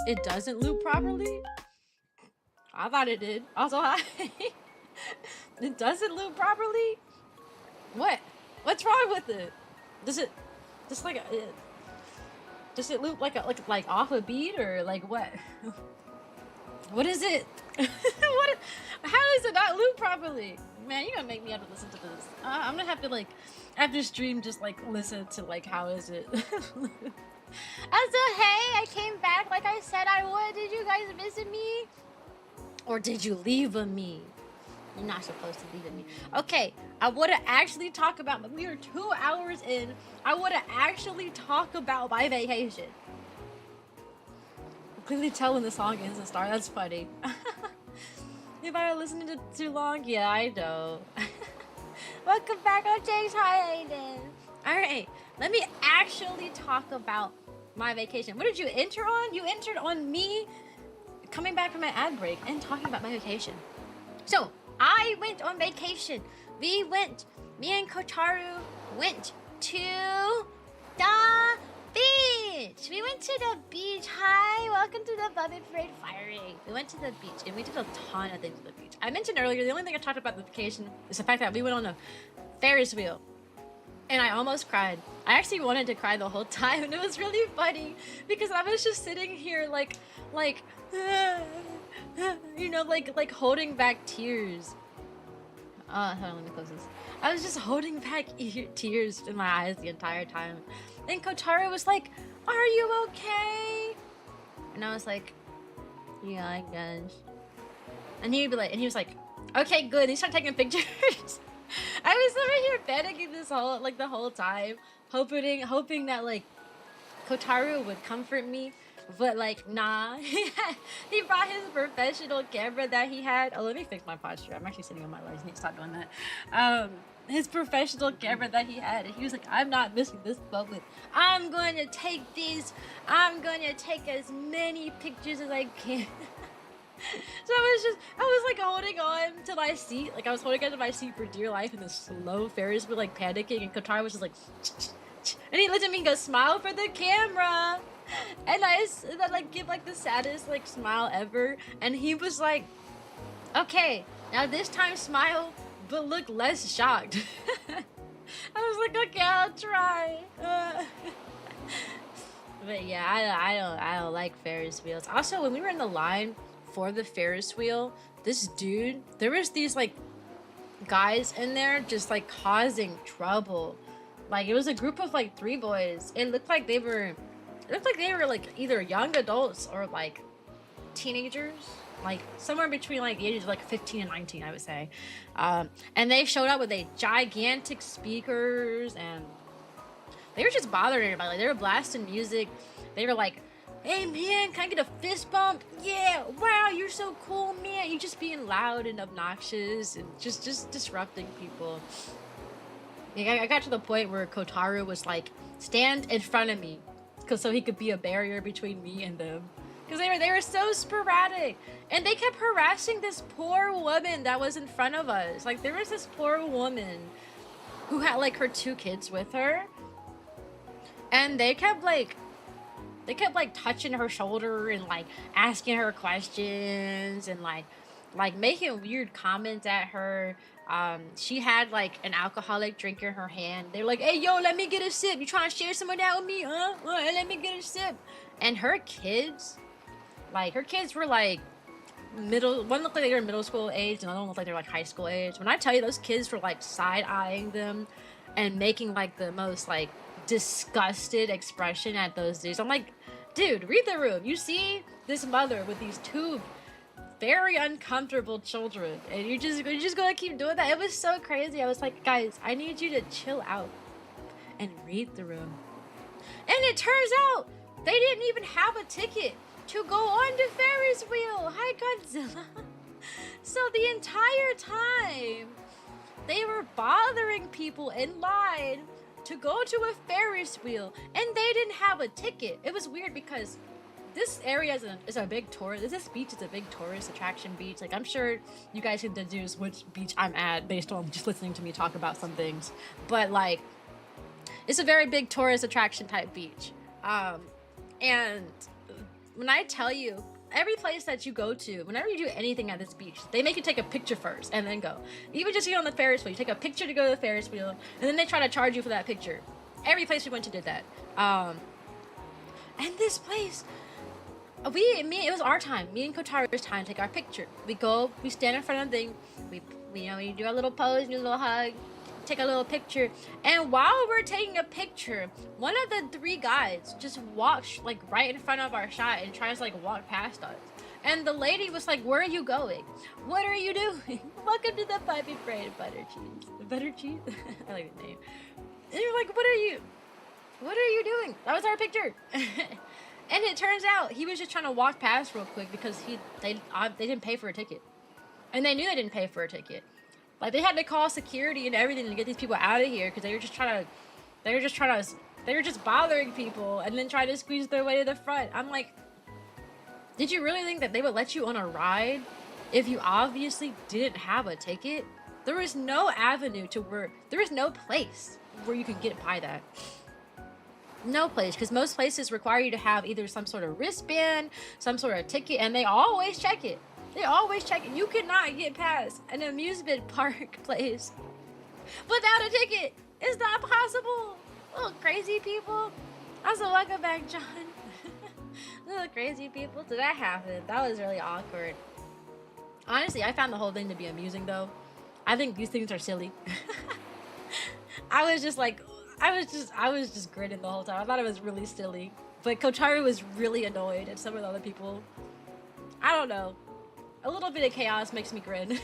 It doesn't loop properly? I thought it did. Also, hi. It doesn't loop properly? What? What's wrong with it? Does it just like does it loop like off a beat or like what? What is it? What? How does it not loop properly? Man, you're gonna make me have to listen to this. I'm gonna have to like after stream just like listen to like how is it. Also, hey, I came back like I said I would. Did you guys visit me? Or did you leave a me? You're not supposed to leave a me. Okay, I would have actually talked about, we are 2 hours in. I would have actually talked about my vacation. I'm clearly tell when the song ends and starts. That's funny. If I were listening to too long, yeah, I know. Welcome back on James. Hi, Aiden. Alright, let me actually talk about my vacation. What did you enter on? You entered on me coming back from my ad break and talking about my vacation. So, I went on vacation. Me and Kotaru went to the beach. We went to the beach. Hi, welcome to the Bubby Parade Firing. We went to the beach and we did a ton of things at the beach. I mentioned earlier, the only thing I talked about the vacation is the fact that we went on a Ferris wheel. And I almost cried. I actually wanted to cry the whole time, and it was really funny because I was just sitting here like, you know, like holding back tears. Hold on, let me close this. I was just holding back tears in my eyes the entire time. And Kotaro was like, "Are you okay?" And I was like, "Yeah, I guess." And he was like, "Okay, good." And he started taking pictures. I was over here panicking the whole time, hoping that like Kotaru would comfort me, but like nah. He brought his professional camera that he had. Oh, let me fix my posture. I'm actually sitting on my legs. I need to stop doing that. His professional camera that he had, and he was like, "I'm not missing this moment. I'm going to take as many pictures as I can." So I was like holding on to my seat, like I was holding on to my seat for dear life in this slow Ferris wheel, like panicking, and Kotaro was just like, and he looked at me and goes, "Smile for the camera," and I like give like the saddest like smile ever, and he was like, "Okay, now this time smile, but look less shocked." I was like, "Okay, I'll try." But yeah, I don't like Ferris wheels. Also, when we were in the line for the Ferris wheel, this dude, there was these like guys in there just like causing trouble. Like it was a group of like 3 boys. It looked like they were like either young adults or like teenagers, like somewhere between like the ages of like 15 and 19, I would say. And they showed up with a gigantic speakers, and they were just bothering everybody. Like they were blasting music. They were like, "Hey man, can I get a fist bump? Yeah, wow, you're so cool, man." You're just being loud and obnoxious and just disrupting people. Like, I got to the point where Kotaru was like, "Stand in front of me," so he could be a barrier between me and them. Because they were so sporadic. And they kept harassing this poor woman that was in front of us. Like there was this poor woman who had like her 2 kids with her. And they kept like touching her shoulder and like asking her questions and like making weird comments at her. She had like an alcoholic drink in her hand. They're like, "Hey yo, let me get a sip. You trying to share some of that with me? Huh? Let me get a sip." And her kids were like one looked like they were middle school age, and another one looked like they were like high school age. When I tell you, those kids were like side-eyeing them and making like the most like disgusted expression at those dudes. I'm like, dude, read the room. You see this mother with these 2 very uncomfortable children, and you're just gonna keep doing that? It was so crazy. I was like, guys, I need you to chill out and read the room. And it turns out they didn't even have a ticket to go on the Ferris wheel. Hi, Godzilla. So the entire time they were bothering people in line to go to a Ferris wheel, and they didn't have a ticket. It was weird because this area is a big tourist. This beach is a big tourist attraction beach. Like I'm sure you guys can deduce which beach I'm at based on just listening to me talk about some things. But like, it's a very big tourist attraction type beach. And when I tell you, every place that you go to, whenever you do anything at this beach, they make you take a picture first and then go. Even just get on the Ferris wheel, you take a picture to go to the Ferris wheel, and then they try to charge you for that picture. Every place we went to did that. And this place, it was our time. Me and Kotaro's time to take our picture. We go, we stand in front of the thing, we do a little pose, do a little hug, take a little picture, and while we're taking a picture, one of the 3 guys just walks like right in front of our shot and tries to like walk past us. And the lady was like, "Where are you going? What are you doing? Welcome to the Puppy Parade, butter cheese." Butter cheese? I like the name. And you're like, what are you doing? That was our picture. And it turns out he was just trying to walk past real quick because they didn't pay for a ticket. And they knew they didn't pay for a ticket. Like, they had to call security and everything to get these people out of here because they were just bothering people and then trying to squeeze their way to the front. I'm like, did you really think that they would let you on a ride if you obviously didn't have a ticket? There is no avenue there is no place where you can get by that. No place, because most places require you to have either some sort of wristband, some sort of ticket, and they always check it. They always check it. You cannot get past an amusement park place without a ticket. It's not possible. Little crazy people. Also, welcome back, John. Little crazy people. Did that happen? That was really awkward. Honestly, I found the whole thing to be amusing, though. I think these things are silly. I was just grinning the whole time. I thought it was really silly. But Kotaru was really annoyed, and some of the other people. I don't know. A little bit of chaos makes me grin.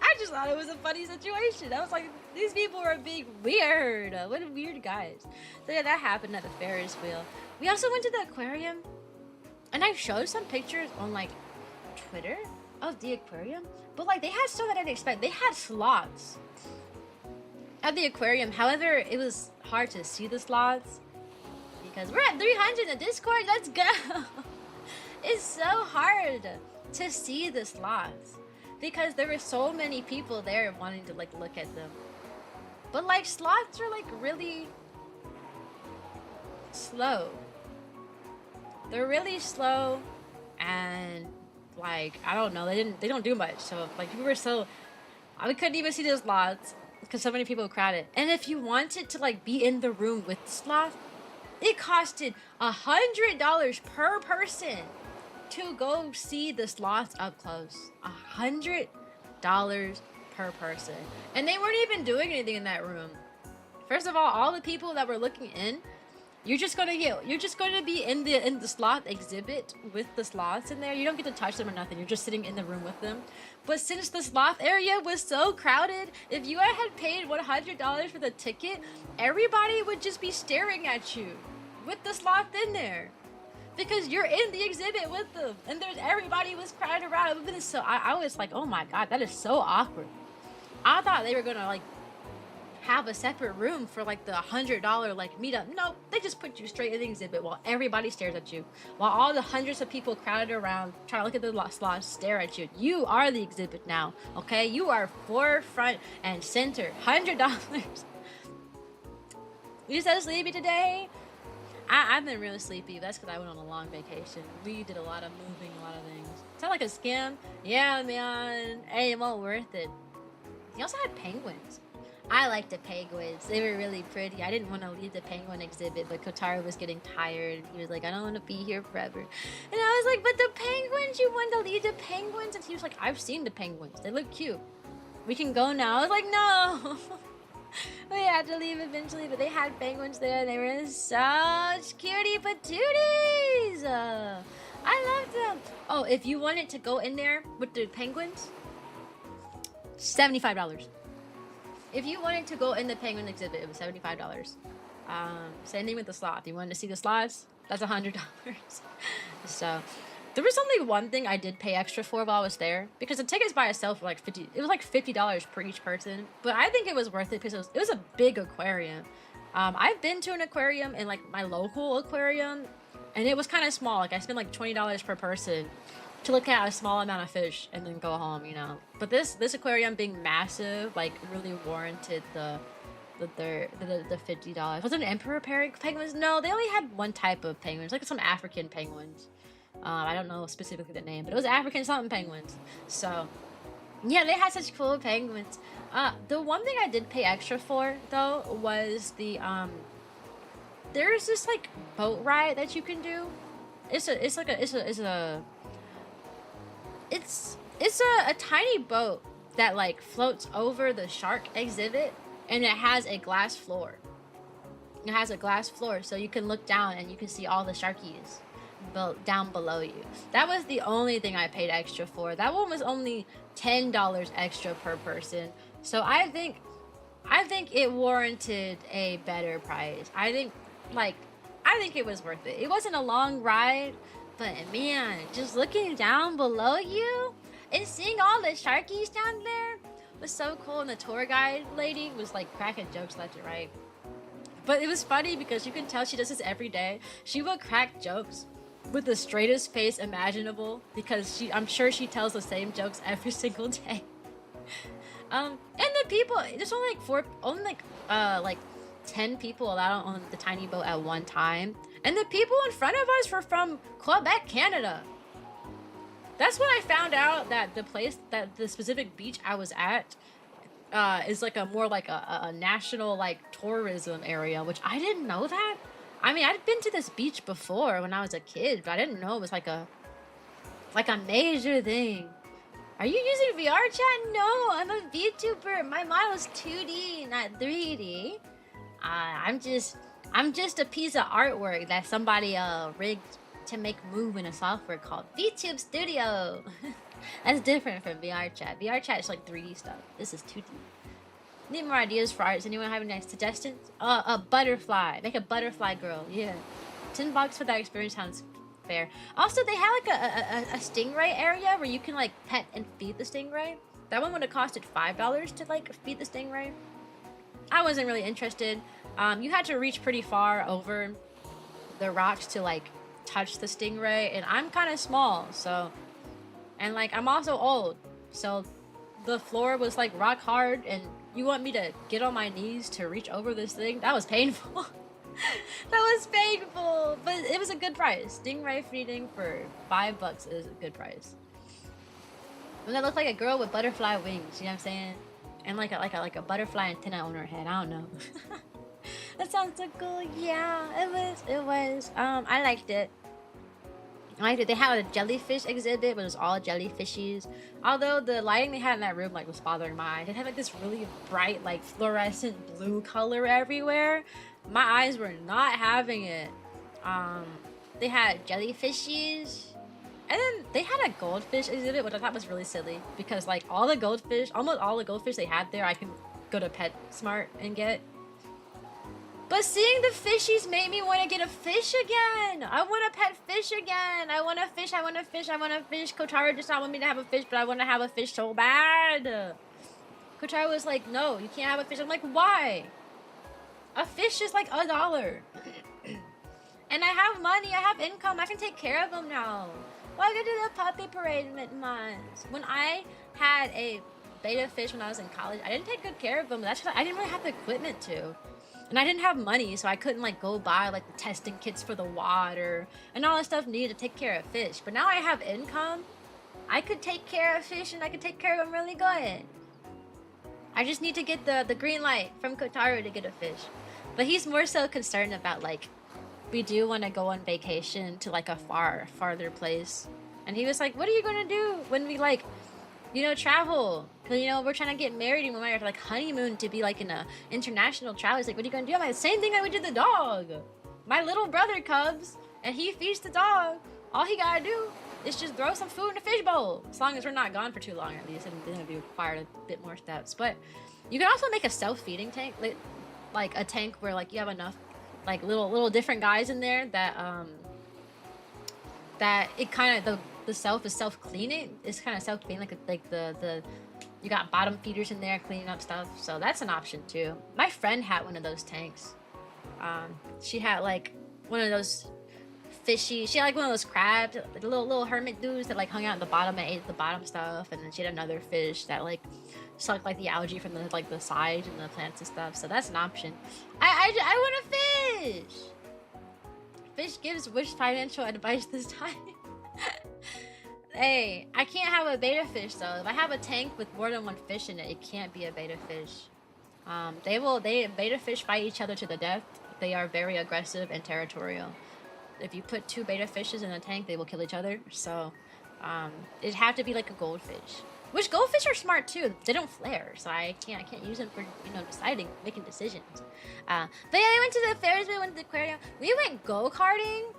I just thought it was a funny situation. I was like, these people are being weird. What weird guys. So yeah, that happened at the Ferris wheel. We also went to the aquarium. And I showed some pictures on like Twitter of the aquarium. But like, they had stuff that I didn't expect. They had sloths at the aquarium. However, it was hard to see the sloths because we're at 300 in the Discord. Let's go. It's so hard to see the sloths because there were so many people there wanting to like look at them. But like, sloths are like really slow. They're really slow, and like, I don't know, they don't do much. So like, we couldn't even see the sloths because so many people crowded. And if you wanted to like be in the room with the sloth, it costed $100 per person to go see the sloths up close. $100 per person. And they weren't even doing anything in that room. First of all the people that were looking in, you're just gonna be in the sloth exhibit with the sloths in there. You don't get to touch them or nothing. You're just sitting in the room with them. But since the sloth area was so crowded, if you had paid $100 for the ticket, everybody would just be staring at you with the sloth in there. Because you're in the exhibit with them, and everybody was crowded around. I was like, oh my god, that is so awkward. I thought they were gonna like have a separate room for like the $100 like meetup. No, they just put you straight in the exhibit while everybody stares at you, while all the hundreds of people crowded around trying to look at the slots stare at you. You are the exhibit now, okay? You are forefront and center. $100. You so sleepy today? I've been really sleepy. That's because I went on a long vacation. We did a lot of moving, a lot of things. Sound like a scam? Yeah, man. Hey, it wasn't worth it. He also had penguins. I liked the penguins. They were really pretty. I didn't want to leave the penguin exhibit, but Kotaro was getting tired. He was like, I don't want to be here forever. And I was like, but the penguins, you want to leave the penguins? And he was like, I've seen the penguins. They look cute. We can go now. I was like, no. We had to leave eventually, but they had penguins there, and they were such cutie patooties. I loved them. Oh, if you wanted to go in there with the penguins, $75. If you wanted to go in the penguin exhibit, it was $75. Same thing with the sloth. You wanted to see the sloths? That's $100. So there was only one thing I did pay extra for while I was there, because the tickets by itself were like $50 per each person. But I think it was worth it because it was a big aquarium. I've been to an aquarium in like my local aquarium, and it was kind of small. Like, I spent like $20 per person to look at a small amount of fish and then go home, you know. But this aquarium being massive, like, really warranted the the $50. Was it an emperor penguins? No, they only had one type of penguins, like some African penguins. I don't know specifically the name, but it was African something penguins. So yeah, they had such cool penguins. The one thing I did pay extra for though was the there's this like boat ride that you can do. It's a tiny boat that like floats over the shark exhibit, and it has a glass floor. It has a glass floor, so you can look down and you can see all the sharkies down below you. That was the only thing I paid extra for. That one was only $10 extra per person. So I think it warranted a better price. I think it was worth it. It wasn't a long ride, but man, just looking down below you and seeing all the sharkies down there was so cool. And the tour guide lady was like cracking jokes left and right. But it was funny because you can tell she does this every day. She will crack jokes with the straightest face imaginable because I'm sure she tells the same jokes every single day. And the people, there's only like 10 people allowed on the tiny boat at one time, and the people in front of us were from Quebec, Canada. That's when I found out that the specific beach I was at is like a more like a national like tourism area, which I didn't know that. I mean, I'd been to this beach before when I was a kid, but I didn't know it was like a major thing. Are you using VR chat? No, I'm a VTuber. My model's 2D, not 3D. I'm just a piece of artwork that somebody rigged to make move in a software called VTube Studio. That's different from VR chat. VR chat is like 3D stuff. This is 2D. Need more ideas for arts? Anyone have any suggestions? A butterfly. Make a butterfly girl. Yeah. $10 for that experience sounds fair. Also, they had like a stingray area where you can like pet and feed the stingray. That one would have costed $5 to like feed the stingray. I wasn't really interested. You had to reach pretty far over the rocks to like touch the stingray, and I'm kind of small, so, and like I'm also old, so the floor was like rock hard, and you want me to get on my knees to reach over this thing? That was painful. That was painful, but it was a good price. Stingray feeding for $5 is a good price. And that looked like a girl with butterfly wings, you know what I'm saying? And like a butterfly antenna on her head. I don't know. That sounds so cool. Yeah, it was. I liked it. They had a jellyfish exhibit, but it was all jellyfishies. Although the lighting they had in that room like was bothering my eyes. It had like this really bright, like fluorescent blue color everywhere. My eyes were not having it. They had jellyfishies. And then they had a goldfish exhibit, which I thought was really silly because like almost all the goldfish they had there, I can go to PetSmart and get. But seeing the fishies made me want to get a fish again. I want to pet fish again. I want to fish. Kotaro does not want me to have a fish, but I want to have a fish so bad. Kotaro was like, no, you can't have a fish. I'm like, why? A fish is like $1. And I have money, I have income, I can take care of them now. Welcome to the puppy parade months. When I had a beta fish when I was in college, I didn't take good care of them. That's because I didn't really have the equipment to. And I didn't have money, so I couldn't like go buy like the testing kits for the water and all that stuff needed to take care of fish. But now I have income. I could take care of fish and I could take care of them really good. I just need to get the green light from Kotaro to get a fish. But he's more so concerned about like, we do want to go on vacation to like a farther place. And he was like, what are you going to do when we like, you know, travel? Because, you know, we're trying to get married and we might have like honeymoon to be like in a international travel. He's like, what are you going to do? I'm like, same thing I would do the dog. My little brother comes and he feeds the dog. All he got to do is just throw some food in a fish bowl. As long as we're not gone for too long, at least. And then it'd be required a bit more steps. But you can also make a self-feeding tank. Like a tank where like you have enough like little different guys in there that it kind of the self is self-cleaning. It's kind of self-cleaning, like the you got bottom feeders in there cleaning up stuff, so that's an option too. My friend had one of those tanks. She had like one of those fishy, she had like one of those crabs, the little hermit dudes that like hung out at the bottom and ate the bottom stuff, and then she had another fish that like suck like the algae from the like the side and the plants and stuff. So that's an option. I want a fish. Fish gives which financial advice this time? Hey, I can't have a beta fish though. If I have a tank with more than one fish in it, it can't be a beta fish. Beta fish fight each other to the death. They are very aggressive and territorial. If you put 2 beta fishes in a tank, they will kill each other. So, it'd have to be like a goldfish. Which goldfish are smart too. They don't flare, so I can't use them for making decisions. But yeah, we went to the Ferris wheel, we went to the aquarium. We went go-karting,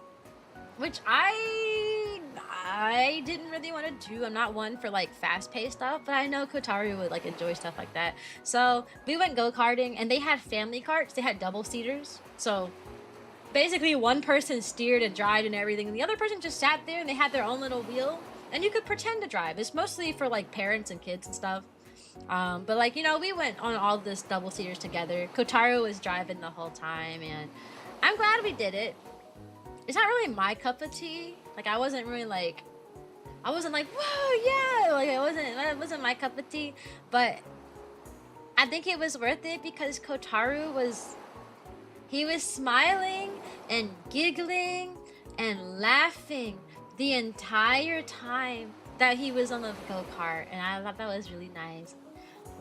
which I didn't really want to do. I'm not one for like fast-paced stuff, but I know Kotaru would like enjoy stuff like that. So we went go-karting, and they had family carts. They had double-seaters. So basically one person steered and drive and everything, and the other person just sat there, and they had their own little wheel, and you could pretend to drive. It's mostly for like parents and kids and stuff. But like, we went on all this double-seaters together. Kotaru was driving the whole time, and I'm glad we did it. It's not really my cup of tea. Like, I wasn't like, whoa, yeah. Like, it wasn't my cup of tea. But I think it was worth it because Kotaru was smiling and giggling and laughing the entire time that he was on the go-kart. And I thought that was really nice.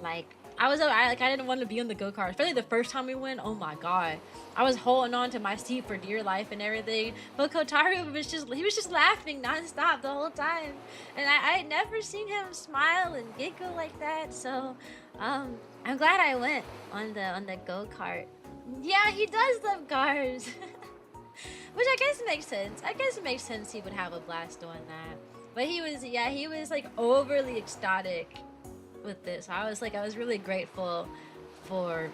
Like, I didn't want to be on the go-kart, especially the first time we went. Oh my god, I was holding on to my seat for dear life and everything. But Kotaru was just laughing nonstop the whole time, and I had never seen him smile and giggle like that. So, I'm glad I went on the go-kart. Yeah, he does love cars, which I guess makes sense. I guess it makes sense he would have a blast doing that. But he was like overly ecstatic with this. I was really grateful for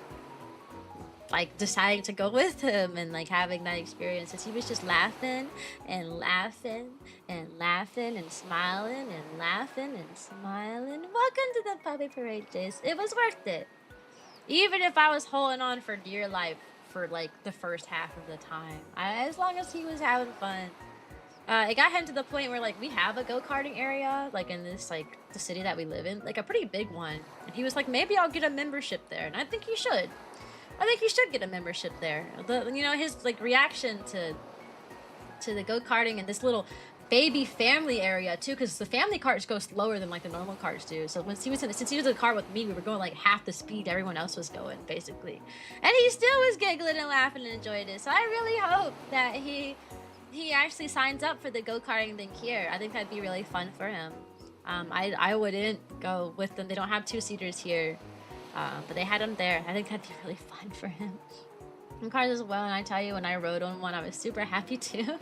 like deciding to go with him and like having that experience, because he was just laughing and laughing and laughing and smiling and laughing and smiling. Welcome to the puppy parade, Jace. It was worth it, even if I was holding on for dear life for like the first half of the time. As long as he was having fun. It got him to the point where like we have a go-karting area like in this like the city that we live in, like a pretty big one, and he was like, maybe I'll get a membership there, and I think you should. I think you should get a membership there. His like reaction to the go-karting and this little baby family area too, because the family carts go slower than like the normal carts do. So since he was in the car with me, we were going like half the speed everyone else was going basically, and he still was giggling and laughing and enjoyed it. So I really hope that he actually signs up for the go-karting thing here. I think that'd be really fun for him. I wouldn't go with them. They don't have 2-seaters here, but they had them there. I think that'd be really fun for him. And cars as well, and I tell you, when I rode on one, I was super happy too.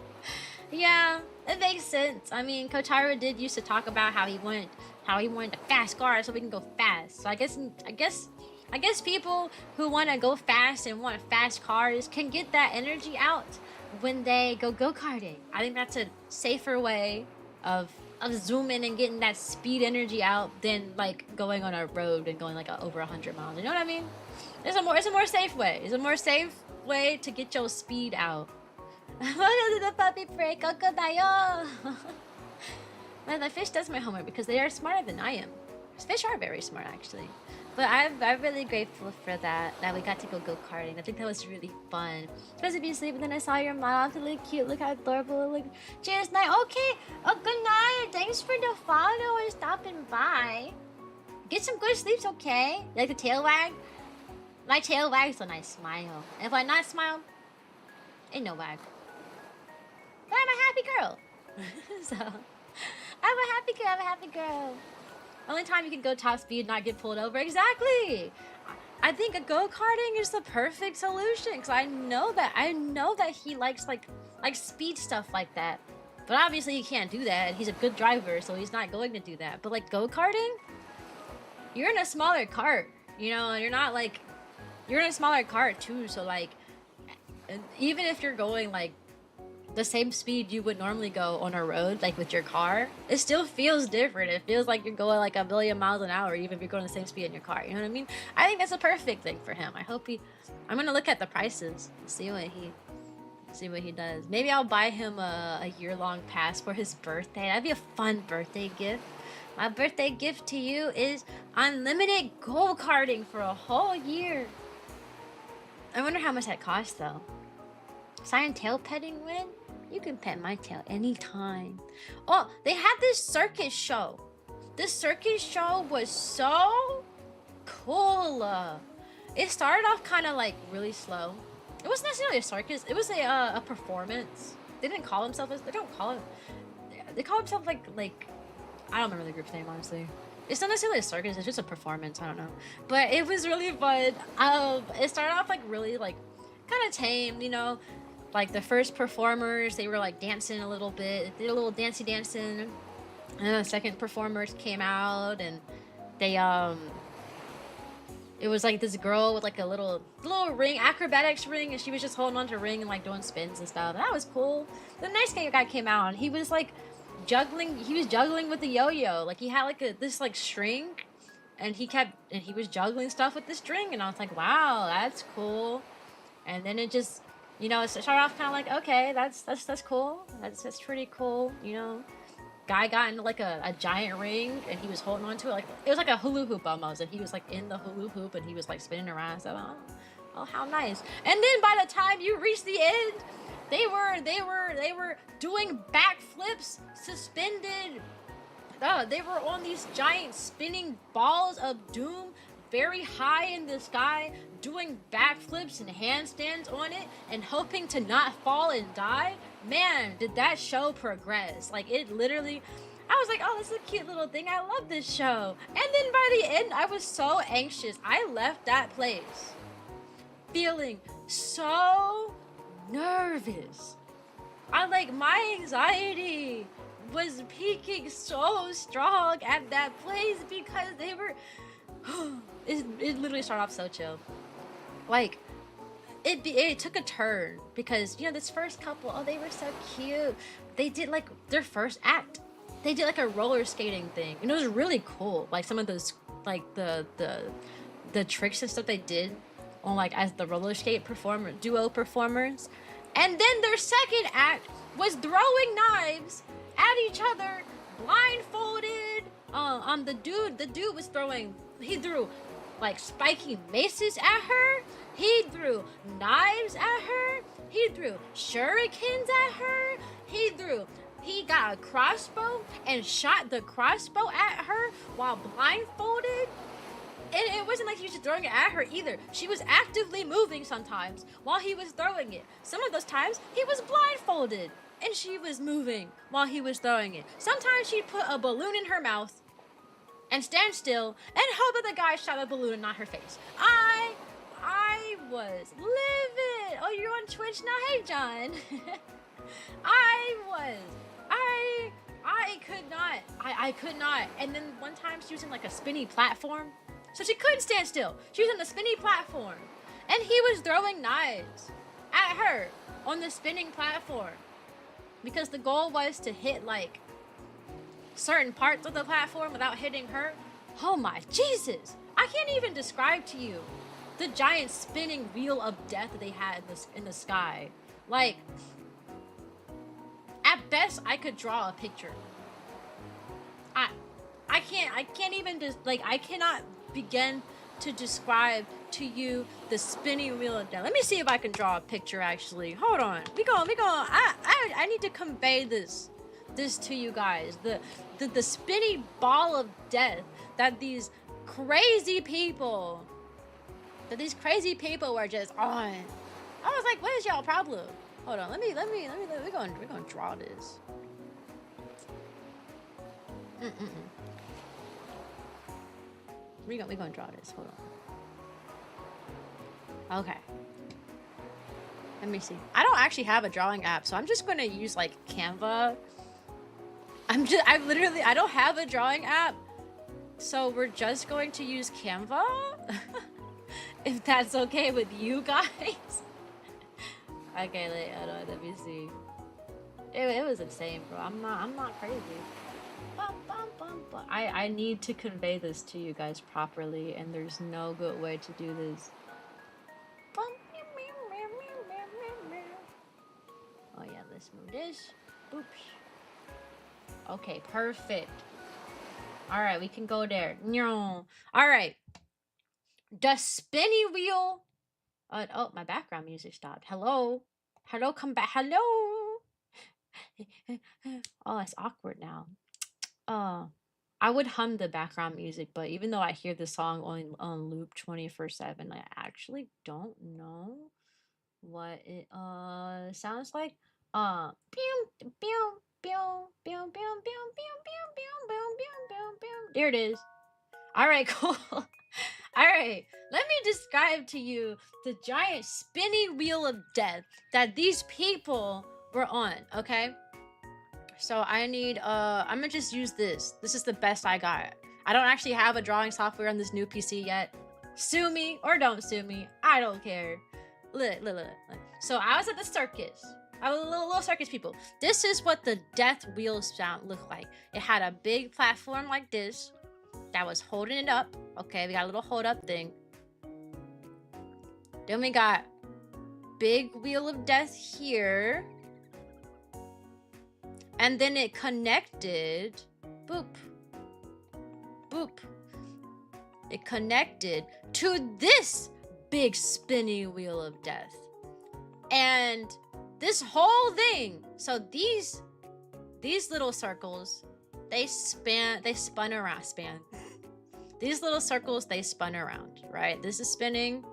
Yeah, it makes sense. I mean, Kotaru did used to talk about how he wanted a fast car so we can go fast. So I guess people who want to go fast and want fast cars can get that energy out when they go-karting. I think that's a safer way of zooming and getting that speed energy out than like going on a road and going like over 100 miles. You know what I mean? It's a more safe way. It's a more safe way to get your speed out. Welcome to the puppy parade, Kokodayo. But the fish does my homework because they are smarter than I am. Fish are very smart actually. But I'm really grateful for that we got to go-karting. I think that was really fun. Supposed to be asleep, and then I saw your mom. It looked cute. Look how adorable it looked. Cheers, night. Okay. Oh, good night. Thanks for the follow and stopping by. Get some good sleeps, okay? Like the tail wag? My tail wags when I smile. And if I not smile, ain't no wag. But I'm a happy girl. So, I'm a happy girl. Only time you can go top speed and not get pulled over. Exactly. I think a go-karting is the perfect solution, because I know that he likes like speed stuff like that. But obviously he can't do that. He's a good driver, so he's not going to do that. But like go-karting, you're in a smaller cart, and you're in a smaller cart too. So like, even if you're going like the same speed you would normally go on a road, like with your car, it still feels different. It feels like you're going like a million miles an hour, even if you're going the same speed in your car. You know what I mean? I think that's a perfect thing for him. I'm gonna look at the prices, see what he does. Maybe I'll buy him a year-long pass for his birthday. That'd be a fun birthday gift. My birthday gift to you is unlimited gold carding for a whole year. I wonder how much that costs though. Cyan tail petting win? You can pet my tail anytime. Oh, they had this circus show. This circus show was so cool. It started off kind of like really slow. It wasn't necessarily a circus. It was a performance. They didn't call themselves. They don't call it. They call themselves like I don't remember the group's name honestly. It's not necessarily a circus. It's just a performance. I don't know. But it was really fun. It started off like really like kind of tame, you know. Like the first performers, they were like dancing a little bit. They did a little dancing, and then the second performers came out and they it was like this girl with like a little ring, acrobatics ring, and she was just holding onto a ring and like doing spins and stuff. That was cool. The nice guy came out and he was like juggling. He was juggling with the yo-yo. Like he had like this like string, and he was juggling stuff with the string, and I was like, wow, that's cool. And then it just, you know, it started off kind of like, okay, that's cool. That's pretty cool, you know. Guy got into like a giant ring and he was holding on to it like it was like a hula hoop almost, and he was like in the hula hoop and he was like spinning around. So oh how nice. And then by the time you reach the end, they were doing backflips suspended. They were on these giant spinning balls of doom very high in the sky, doing backflips and handstands on it and hoping to not fall and die. Man, did that show progress. Like it literally, I was like, oh, this is a cute little thing. I love this show. And then by the end, I was so anxious. I left that place feeling so nervous. My anxiety was peaking so strong at that place because they were, it literally started off so chill. Like, it took a turn because, you know, this first couple, oh, they were so cute. They did like their first act. They did like a roller skating thing, and it was really cool. Like some of those, like the tricks and stuff they did on like as the roller skate duo performers. And then their second act was throwing knives at each other, blindfolded. The dude was throwing. He threw like spiky maces at her. He threw knives at her. He threw shurikens at her. He got a crossbow and shot the crossbow at her while blindfolded. And it wasn't like he was just throwing it at her either. She was actively moving sometimes while he was throwing it. Some of those times he was blindfolded and she was moving while he was throwing it. Sometimes she'd put a balloon in her mouth and stand still and hope that the guy shot the balloon and not her face. I was livid. Oh, you're on Twitch now? Hey, John. I could not. And then one time she was in like a spinny platform. So she couldn't stand still. She was on the spinny platform. And he was throwing knives at her on the spinning platform. Because the goal was to hit like certain parts of the platform without hitting her. Oh my Jesus. I can't even describe to you the giant spinning wheel of death that they had in the sky. Like, at best I could draw a picture. I can't even just like I cannot begin to describe to you the spinning wheel of death. Let me see if I can draw a picture actually. Hold on. We go. I need to convey this to you guys. The spinning ball of death that these crazy people were just on. I was like, what is y'all problem? Hold on. We're gonna draw this. We're gonna draw this. Hold on. Okay. Let me see. I don't actually have a drawing app, so I'm just gonna use like Canva. I don't have a drawing app, so we're just going to use Canva. If that's okay with you guys. Okay, let me see. It was insane, bro. I'm not crazy. I need to convey this to you guys properly, and there's no good way to do this. Oh yeah, let's move this. Oops. Okay, perfect. All right, we can go there. All right. The spinny wheel. Oh, my background music stopped. Hello. Hello, come back. Hello. Oh, it's awkward now. I would hum the background music, but even though I hear the song on loop 24/7, I actually don't know what it sounds like. Pew, pew, pew, pew, pew, pew, pew, pew, pew, pew, pew, pew. There it is. All right, cool. All right, let me describe to you the giant spinny wheel of death that these people were on, okay? So I need, I'm gonna just use this. This is the best I got. I don't actually have a drawing software on this new PC yet. Sue me or don't sue me. I don't care. Look. So I was at the circus. I was little circus people. This is what the death wheels sound look like. It had a big platform like this that was holding it up. Okay, we got a little hold up thing. Then we got big wheel of death here. And then it connected, boop, boop. It connected to this big spinny wheel of death. And this whole thing, so these little circles, they spun around. These little circles, they spun around, right? This is spinning.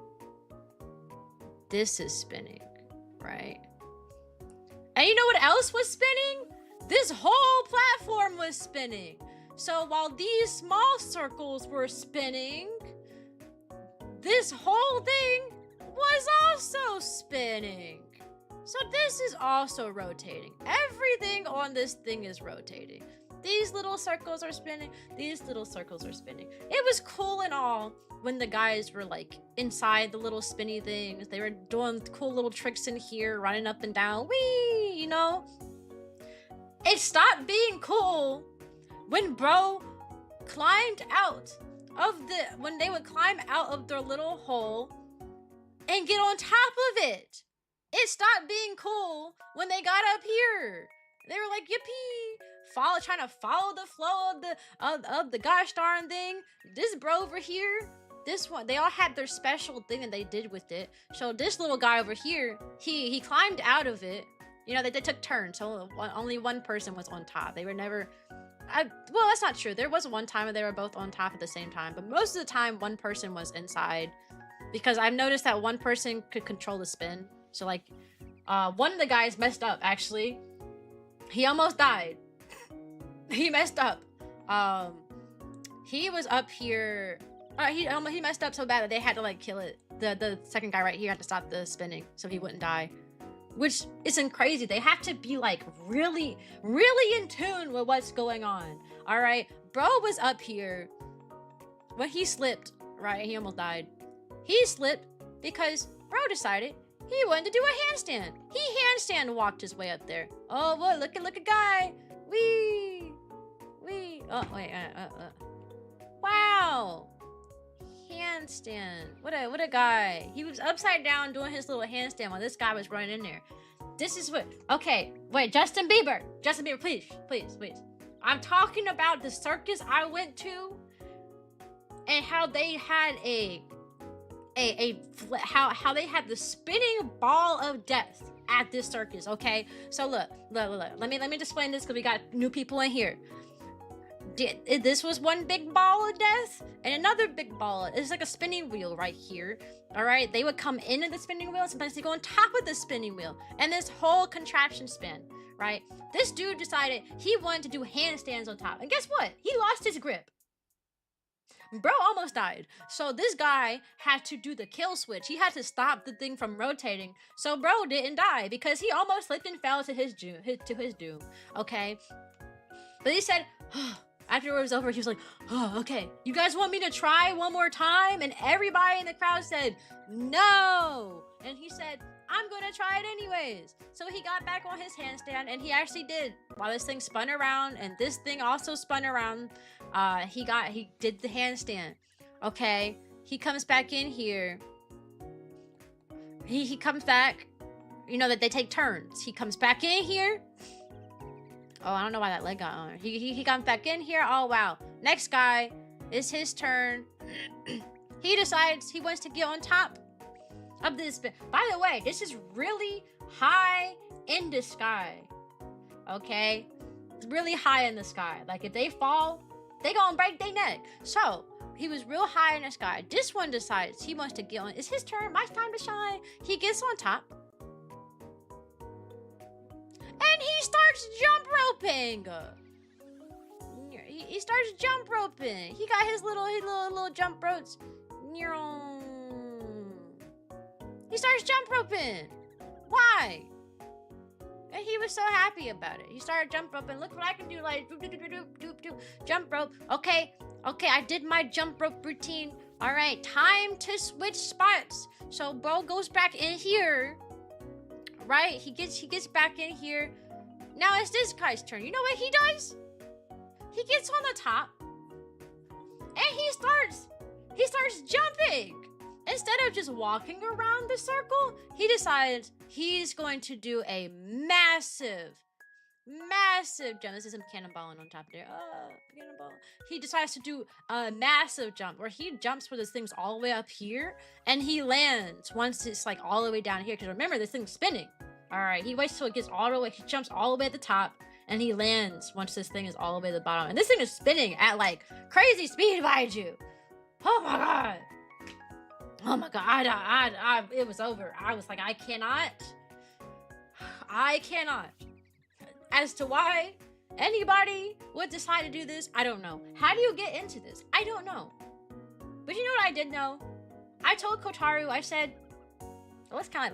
This is spinning, right? And you know what else was spinning? This whole platform was spinning. So while these small circles were spinning, this whole thing was also spinning. So this is also rotating. Everything on this thing is rotating. These little circles are spinning. These little circles are spinning. It was cool and all when the guys were like inside the little spinny things. They were doing cool little tricks in here, running up and down. Whee, you know? It stopped being cool when bro climbed out of when they would climb out of their little hole and get on top of it. It stopped being cool when they got up here. They were like, yippee, trying to follow the flow of the gosh darn thing. This bro over here, this one, they all had their special thing that they did with it. So this little guy over here, he climbed out of it. You know, they took turns, so only one person was on top. They were never... well, that's not true. There was one time where they were both on top at the same time, but most of the time, one person was inside. Because I've noticed that one person could control the spin. So, like, one of the guys messed up, actually. He almost died. He messed up. He was up here... he messed up so bad that they had to, like, kill it. The second guy right here had to stop the spinning so he wouldn't die. Which isn't crazy. They have to be like really, really in tune with what's going on. All right. Bro was up here when he slipped, right? He almost died. He slipped because bro decided he wanted to do a handstand. He handstand walked his way up there. Oh, boy, look a guy. Wee. Oh, wait. Wow. Handstand. What a guy. He was upside down doing his little handstand while this guy was running in there. This is what... Okay, wait, Justin Bieber, please. I'm talking about the circus I went to and how they had how they had the spinning ball of death at this circus, okay? So look. Let me explain this because we got new people in here. This was one big ball of death and another big ball. It's like a spinning wheel right here. All right, they would come into the spinning wheel. Sometimes they go on top of the spinning wheel, and this whole contraption spin. Right? This dude decided he wanted to do handstands on top, and guess what? He lost his grip. Bro almost died. So this guy had to do the kill switch. He had to stop the thing from rotating, so bro didn't die because he almost slipped and fell to his doom. Okay, but he said. After it was over, he was like, oh, okay, you guys want me to try one more time? And everybody in the crowd said, no. And he said, I'm gonna try it anyways. So he got back on his handstand, and he actually did. While this thing spun around, and this thing also spun around, he did the handstand. Okay, he comes back in here. He comes back, you know that they take turns. He comes back in here. Oh, I don't know why that leg got on. He comes back in here. Oh, wow. Next guy, it's his turn. He decides he wants to get on top of this. By the way, this is really high in the sky. Okay? It's really high in the sky. Like, if they fall, they gonna break their neck. So, he was real high in the sky. This one decides he wants to get on. It's his turn. My time to shine. He gets on top. And he starts jump roping. He starts jump roping. He got his little jump ropes. He starts jump roping. Why? And he was so happy about it. He started jump roping. Look what I can do, like doop, doop, doop, doop, doop, jump rope. Okay, I did my jump rope routine. All right, time to switch spots. So bro goes back in here, right? He gets back in here. Now it's this guy's turn. You know what he does? He gets on the top, and he starts jumping. Instead of just walking around the circle, he decides he's going to do a massive jump. This is him cannonballing on top of there. Cannonball. He decides to do a massive jump where he jumps where this thing's all the way up here, and he lands once it's like all the way down here. Because remember, this thing's spinning. All right, he waits till it gets all the way. He jumps all the way at the top, and he lands once this thing is all the way at the bottom. And this thing is spinning at like crazy speed, mind you. Oh my god. Oh my god, it was over. I was like, I cannot. As to why anybody would decide to do this, I don't know. How do you get into this? I don't know. But you know what I did know? I told Kotaru, I said, that looks kind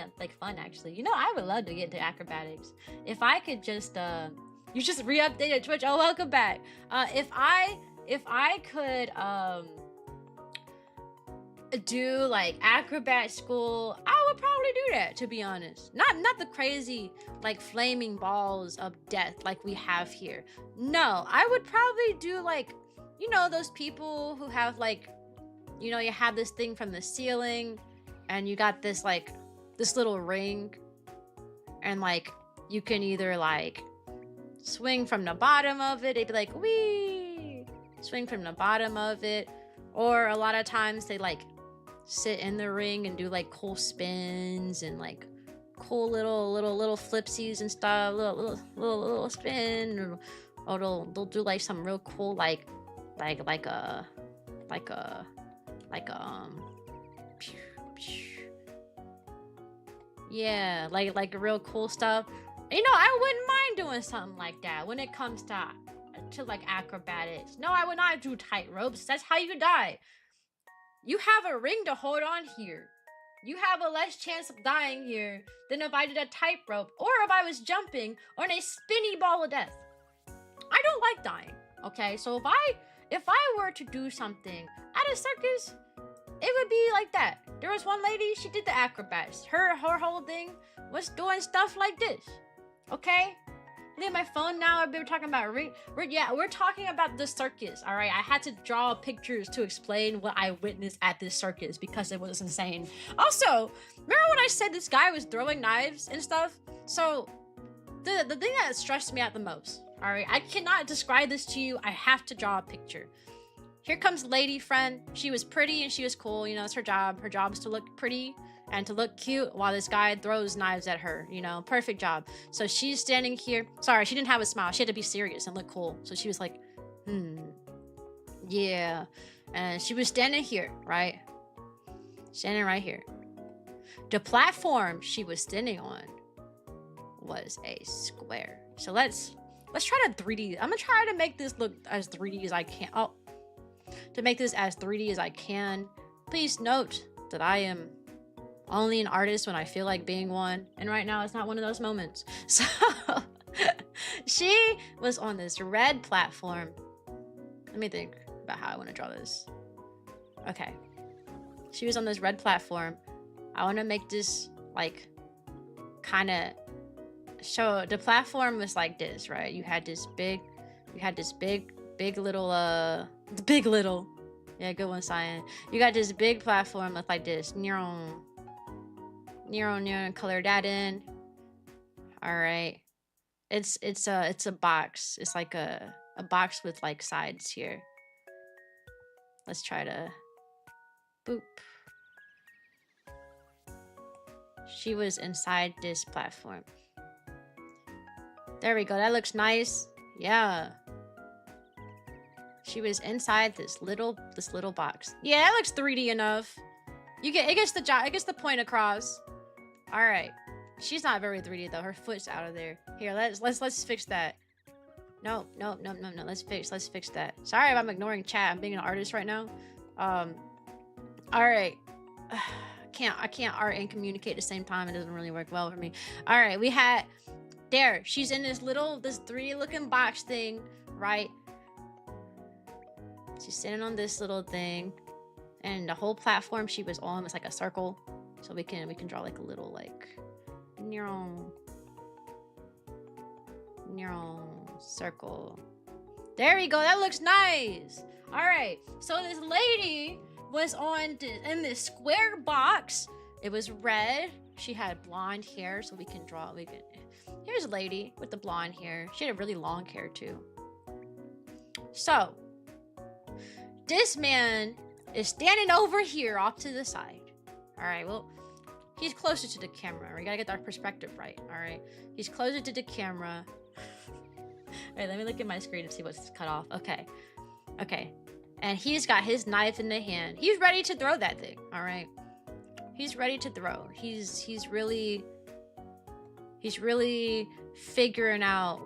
of like fun, actually. You know, I would love to get into acrobatics. If I could just, you just re-updated Twitch. Oh, welcome back. If I could, do like acrobat school, I would probably do that, to be honest. Not the crazy like flaming balls of death like we have here. No, I would probably do like, you know, those people who have like, you know, you have this thing from the ceiling and you got this like this little ring, and like you can either like swing from the bottom of it, they'd be like wee, swing from the bottom of it, or a lot of times they like sit in the ring and do like cool spins and like cool little flipsies and stuff, little spin, or they'll do like some real cool like yeah, like real cool stuff. You know, I wouldn't mind doing something like that when it comes to like acrobatics. No, I would not do tight ropes. That's how you die. You have a ring to hold on here. You have a less chance of dying here than if I did a tightrope or if I was jumping on a spinny ball of death. I don't like dying, okay? So if I were to do something at a circus, it would be like that. There was one lady, she did the acrobats. Her whole thing was doing stuff like this, okay? Leave my phone now. I've been talking about we're talking about the circus. All right, I had to draw pictures to explain what I witnessed at this circus because it was insane. Also, remember when I said this guy was throwing knives and stuff? So the thing that stressed me out the most, all right, I cannot describe this to you. I have to draw a picture. Here comes lady friend. She was pretty and she was cool. You know, it's her job. Her job is to look pretty and to look cute while this guy throws knives at her. You know, perfect job. So she's standing here. Sorry, she didn't have a smile. She had to be serious and look cool. So she was like, yeah. And she was standing here, right? Standing right here. The platform she was standing on was a square. So let's try to 3D. I'm gonna try to make this look as 3D as I can. Oh, to make this as 3D as I can. Please note that I am only an artist when I feel like being one, and right now it's not one of those moments. So she was on this red platform. Let me think about how I want to draw this. Okay, she was on this red platform. I want to make this like kind of show. The platform was like this, right? You had this big little yeah, good one, Cyan. You got this big platform look like this. Neuron, color that in. All right, it's a box. It's like a a box with like sides here. Let's try to boop. She was inside this platform. There we go. That looks nice. Yeah. She was inside this little box. Yeah, that looks 3D enough. It gets the job. It gets the point across. All right. She's not very 3D though. Her foot's out of there. Here, let's fix that. No. Let's fix that. Sorry if I'm ignoring chat. I'm being an artist right now. All right. I can't art and communicate at the same time. It doesn't really work well for me. All right, we had there. She's in this 3D looking box thing, right? She's sitting on this little thing, and the whole platform she was on was like a circle. So we can draw like a little like circle. There we go. That looks nice. All right. So this lady was in this square box. It was red. She had blonde hair, so we can draw. Here's a lady with the blonde hair. She had a really long hair too. So this man is standing over here off to the side. All right. Well, he's closer to the camera. We gotta get our perspective right. All right. He's closer to the camera. All right. Let me look at my screen and see what's cut off. Okay. Okay. And he's got his knife in the hand. He's ready to throw that thing. All right. He's ready to throw. He's really figuring out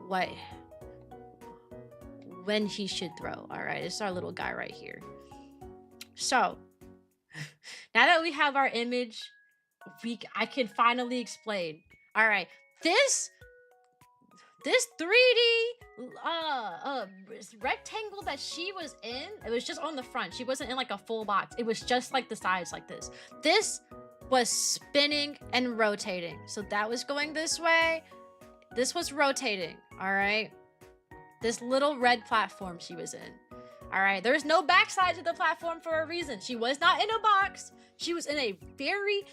when he should throw. All right. This is our little guy right here. So now that we have our image, I can finally explain. All right. This 3D rectangle that she was in, it was just on the front. She wasn't in like a full box. It was just like the sides like this. This was spinning and rotating. So that was going this way. This was rotating. All right. This little red platform she was in. All right. There's no backside to the platform for a reason. She was not in a box. She was in a very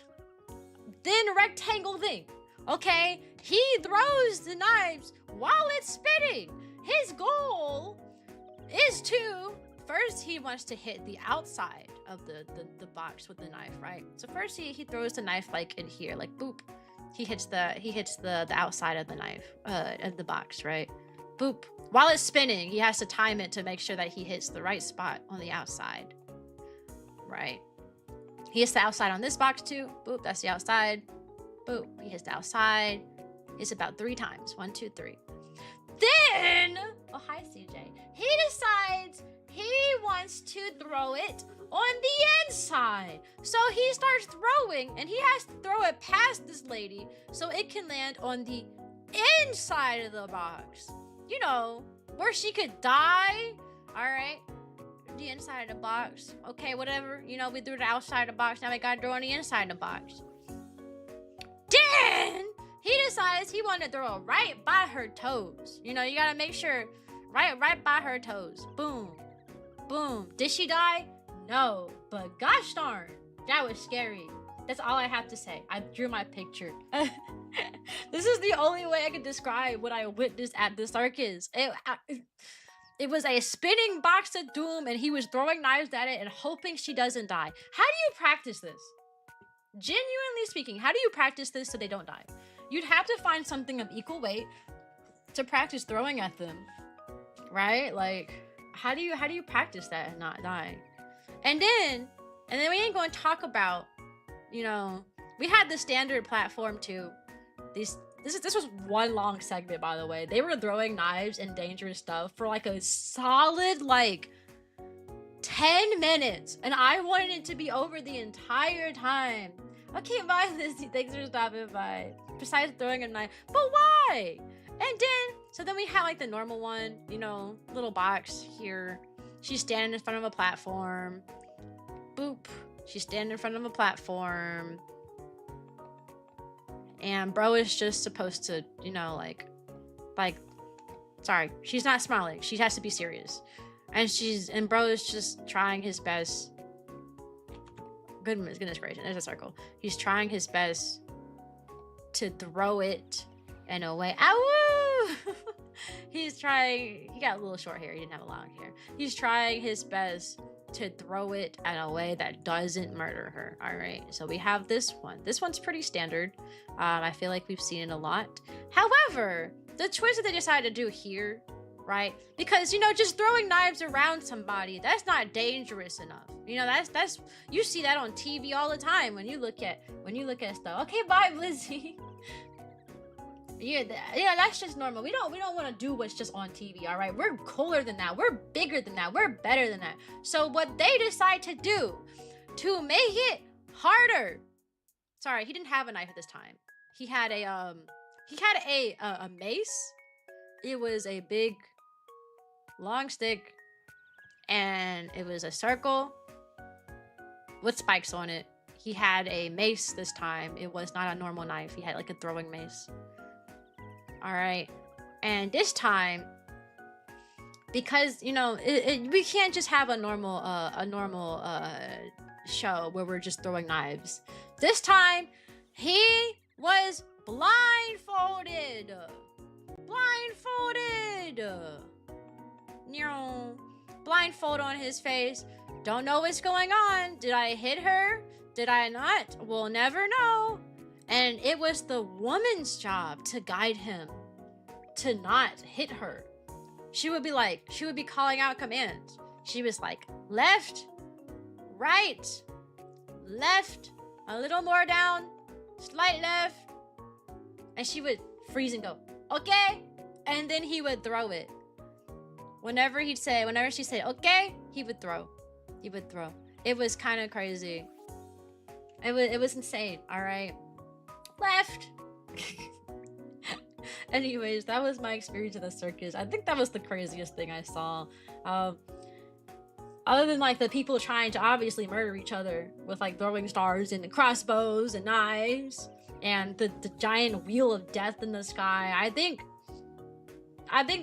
thin rectangle thing. Okay, he throws the knives while it's spinning. His goal is to, first he wants to hit the outside of the box with the knife, right? So first he throws the knife like in here, like boop. He hits the outside of the knife, of the box, right? Boop. While it's spinning, he has to time it to make sure that he hits the right spot on the outside, right? He hits the outside on this box too. Boop, that's the outside. Boop, he hits the outside. It's about 3 times. 1, 2, 3. Then, oh hi CJ. He decides he wants to throw it on the inside. So he starts throwing, and he has to throw it past this lady so it can land on the inside of the box. You know, where she could die. All right. The inside of the box. Okay, whatever. You know, we threw the outside of the box. Now we gotta throw on the inside of the box. Then he decides he wanted to throw it right by her toes. You know, you gotta make sure right by her toes. Boom. Boom. Did she die? No. But gosh darn, that was scary. That's all I have to say. I drew my picture. This is the only way I can describe what I witnessed at the circus. It was a spinning box of doom, and he was throwing knives at it and hoping she doesn't die. How do you practice this? Genuinely speaking, how do you practice this so they don't die? You'd have to find something of equal weight to practice throwing at them, right? Like, how do you practice that and not die? And then we ain't going to talk about, you know, we had the standard platform too. This was one long segment, by the way. They were throwing knives and dangerous stuff for like a solid like 10 minutes, and I wanted it to be over the entire time. Okay, bye, Lizzie. Thanks for stopping by. Besides throwing a knife, but why? And then we had like the normal one, you know, little box here. She's standing in front of a platform. Boop. She's standing in front of a platform. And bro is just supposed to, you know, like, sorry, she's not smiling. She has to be serious. And bro is just trying his best. Goodness gracious, there's a circle. He's trying his best to throw it in a way. Ow! He's trying. He got a little short hair. He didn't have a long hair. He's trying his best to throw it in a way that doesn't murder her. All right, so we have this one. This one's pretty standard. I feel like we've seen it a lot. However, the twist that they decided to do here, right? Because, you know, just throwing knives around somebody, that's not dangerous enough. You know, that's you see that on TV all the time when you look at stuff. Okay, bye, Blizzy. Yeah, that's just normal. We don't want to do what's just on TV, all right? We're cooler than that. We're bigger than that. We're better than that. So what they decide to do to make it harder. Sorry, he didn't have a knife at this time. He had a mace. It was a big long stick and it was a circle with spikes on it. He had a mace this time. It was not a normal knife. He had like a throwing mace. All right, and this time, because you know we can't just have a normal show where we're just throwing knives. This time, he was blindfolded. Blindfold on his face. Don't know what's going on. Did I hit her? Did I not? We'll never know. And it was the woman's job to guide him to not hit her. She would be calling out commands. She was like, left, right, left, a little more down, slight left. And she would freeze and go, okay. And then he would throw it. Whenever she'd say, okay, he would throw. It was kind of crazy. It was insane, all right? Left. Anyways, that was my experience at the circus. I think that was the craziest thing I saw. Other than like the people trying to obviously murder each other with like throwing stars and crossbows and knives and the giant wheel of death in the sky. I think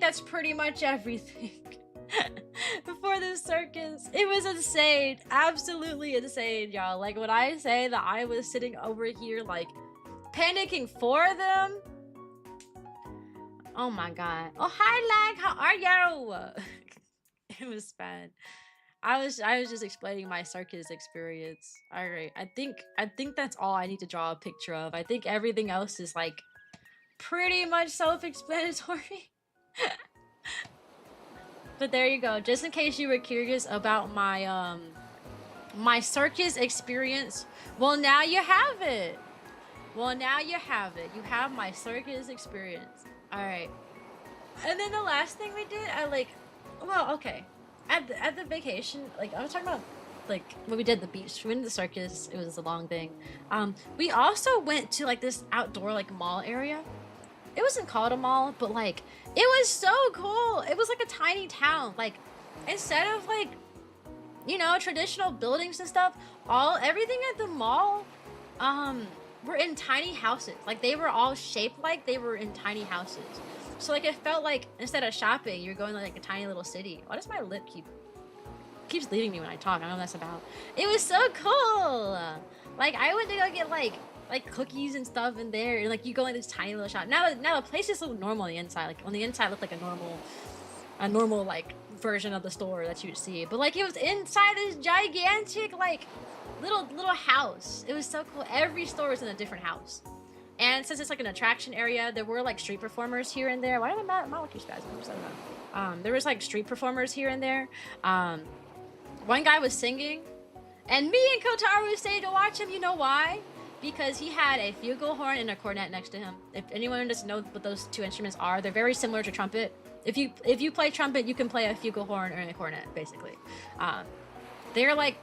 that's pretty much everything. Before this circus, it was insane, absolutely insane, y'all. Like when I say that I was sitting over here like panicking for them. Oh my god. Oh hi Lag, how are you? It was bad. I was just explaining my circus experience. All right, I think that's all I need to draw a picture of. I think everything else is like pretty much self-explanatory. But there you go. Just in case you were curious about my my circus experience, well now you have it. You have my circus experience. All right. And then the last thing we did, okay. At the vacation, like I was talking about like when we did the beach, we went to the circus, it was a long thing. We also went to like this outdoor like mall area. It wasn't called a mall, but like it was so cool. It was like a tiny town. Like instead of like, you know, traditional buildings and stuff, everything at the mall were in tiny houses. Like they were all shaped like they were in tiny houses. So like it felt like instead of shopping, you're going to like a tiny little city. Why does my lip keeps leaving me when I talk? I don't know what that's about. It was so cool. Like I went to go get like cookies and stuff in there, and like you go in this tiny little shop. Now the place just looked normal on the inside. Like on the inside looked like a normal like version of the store that you would see. But like it was inside this gigantic like little house. It was so cool. Every store was in a different house. And since it's like an attraction area, there were like street performers here and there. Why am I not keep spazzing? I don't know. There was like street performers here and there. One guy was singing, and me and Kotaru stayed to watch him. You know why? Because he had a flugelhorn and a cornet next to him. If anyone doesn't know what those two instruments are, they're very similar to trumpet. If you play trumpet, you can play a flugelhorn or a cornet, basically. They're like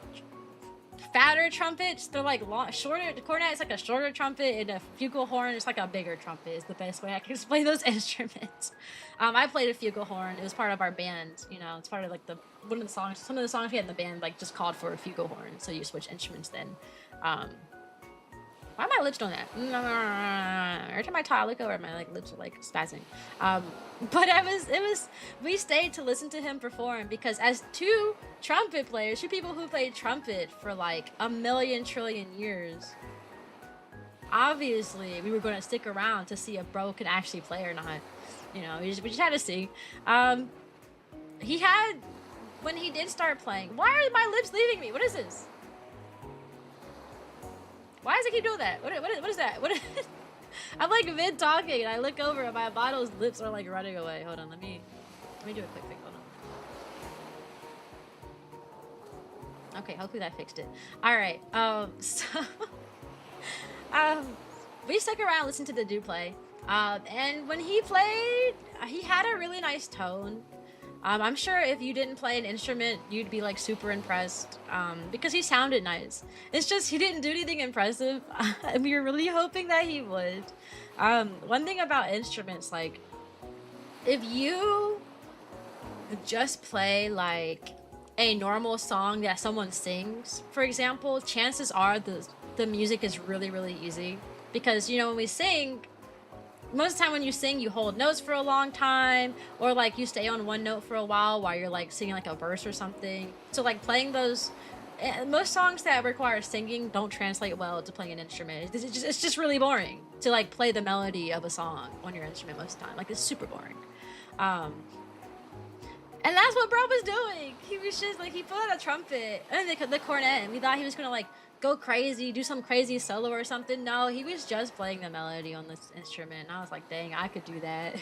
fatter trumpets. They're like shorter. The cornet is like a shorter trumpet, and a flugelhorn is like a bigger trumpet. Is the best way I can explain those instruments. I played a flugelhorn. It was part of our band. You know, it's part of like one of the songs. Some of the songs we had in the band like just called for a flugelhorn, so you switch instruments then. Why are my lips doing that? Every time I talk, I look over, my like lips are like spazzing. But we stayed to listen to him perform because as two trumpet players, two people who played trumpet for like a million trillion years, obviously we were going to stick around to see if bro could actually play or not. you know, we just had to see. He had, when he did start playing, why are my lips leaving me? What is this? Why does it keep doing that? What is that? What is I'm like mid talking and I look over and my bottle's lips are like running away. Hold on, let me do a quick fix. Hold on. Okay, hopefully that fixed it. Alright, so we stuck around and listened to the dude play. And when he played, he had a really nice tone. I'm sure if you didn't play an instrument, you'd be like super impressed because he sounded nice. It's just he didn't do anything impressive, and we were really hoping that he would. One thing about instruments, like if you just play like a normal song that someone sings, for example, chances are the music is really easy because, you know, when we sing, most of the time when you sing, you hold notes for a long time, or like you stay on one note for a while you're like singing like a verse or something. So like playing those, most songs that require singing don't translate well to playing an instrument. It's just really boring to like play the melody of a song on your instrument most of the time. Like it's super boring. And that's what bro was doing. He was just like, he put out a trumpet and the cornet, and we thought he was gonna like go crazy, do some crazy solo or something. No, he was just playing the melody on this instrument, and I was like, dang, I could do that.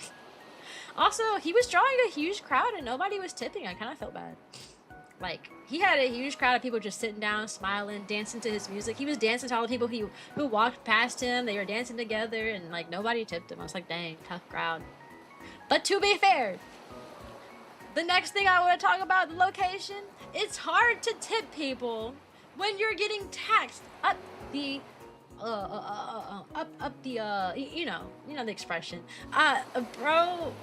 Also, he was drawing a huge crowd and nobody was tipping. I kind of felt bad. Like, he had a huge crowd of people just sitting down, smiling, dancing to his music. He was dancing to all the people who walked past him. They were dancing together, and like nobody tipped him. I was like, dang, tough crowd. But to be fair, the next thing I want to talk about, the location, it's hard to tip people when you're getting taxed up the you know the expression. Bro,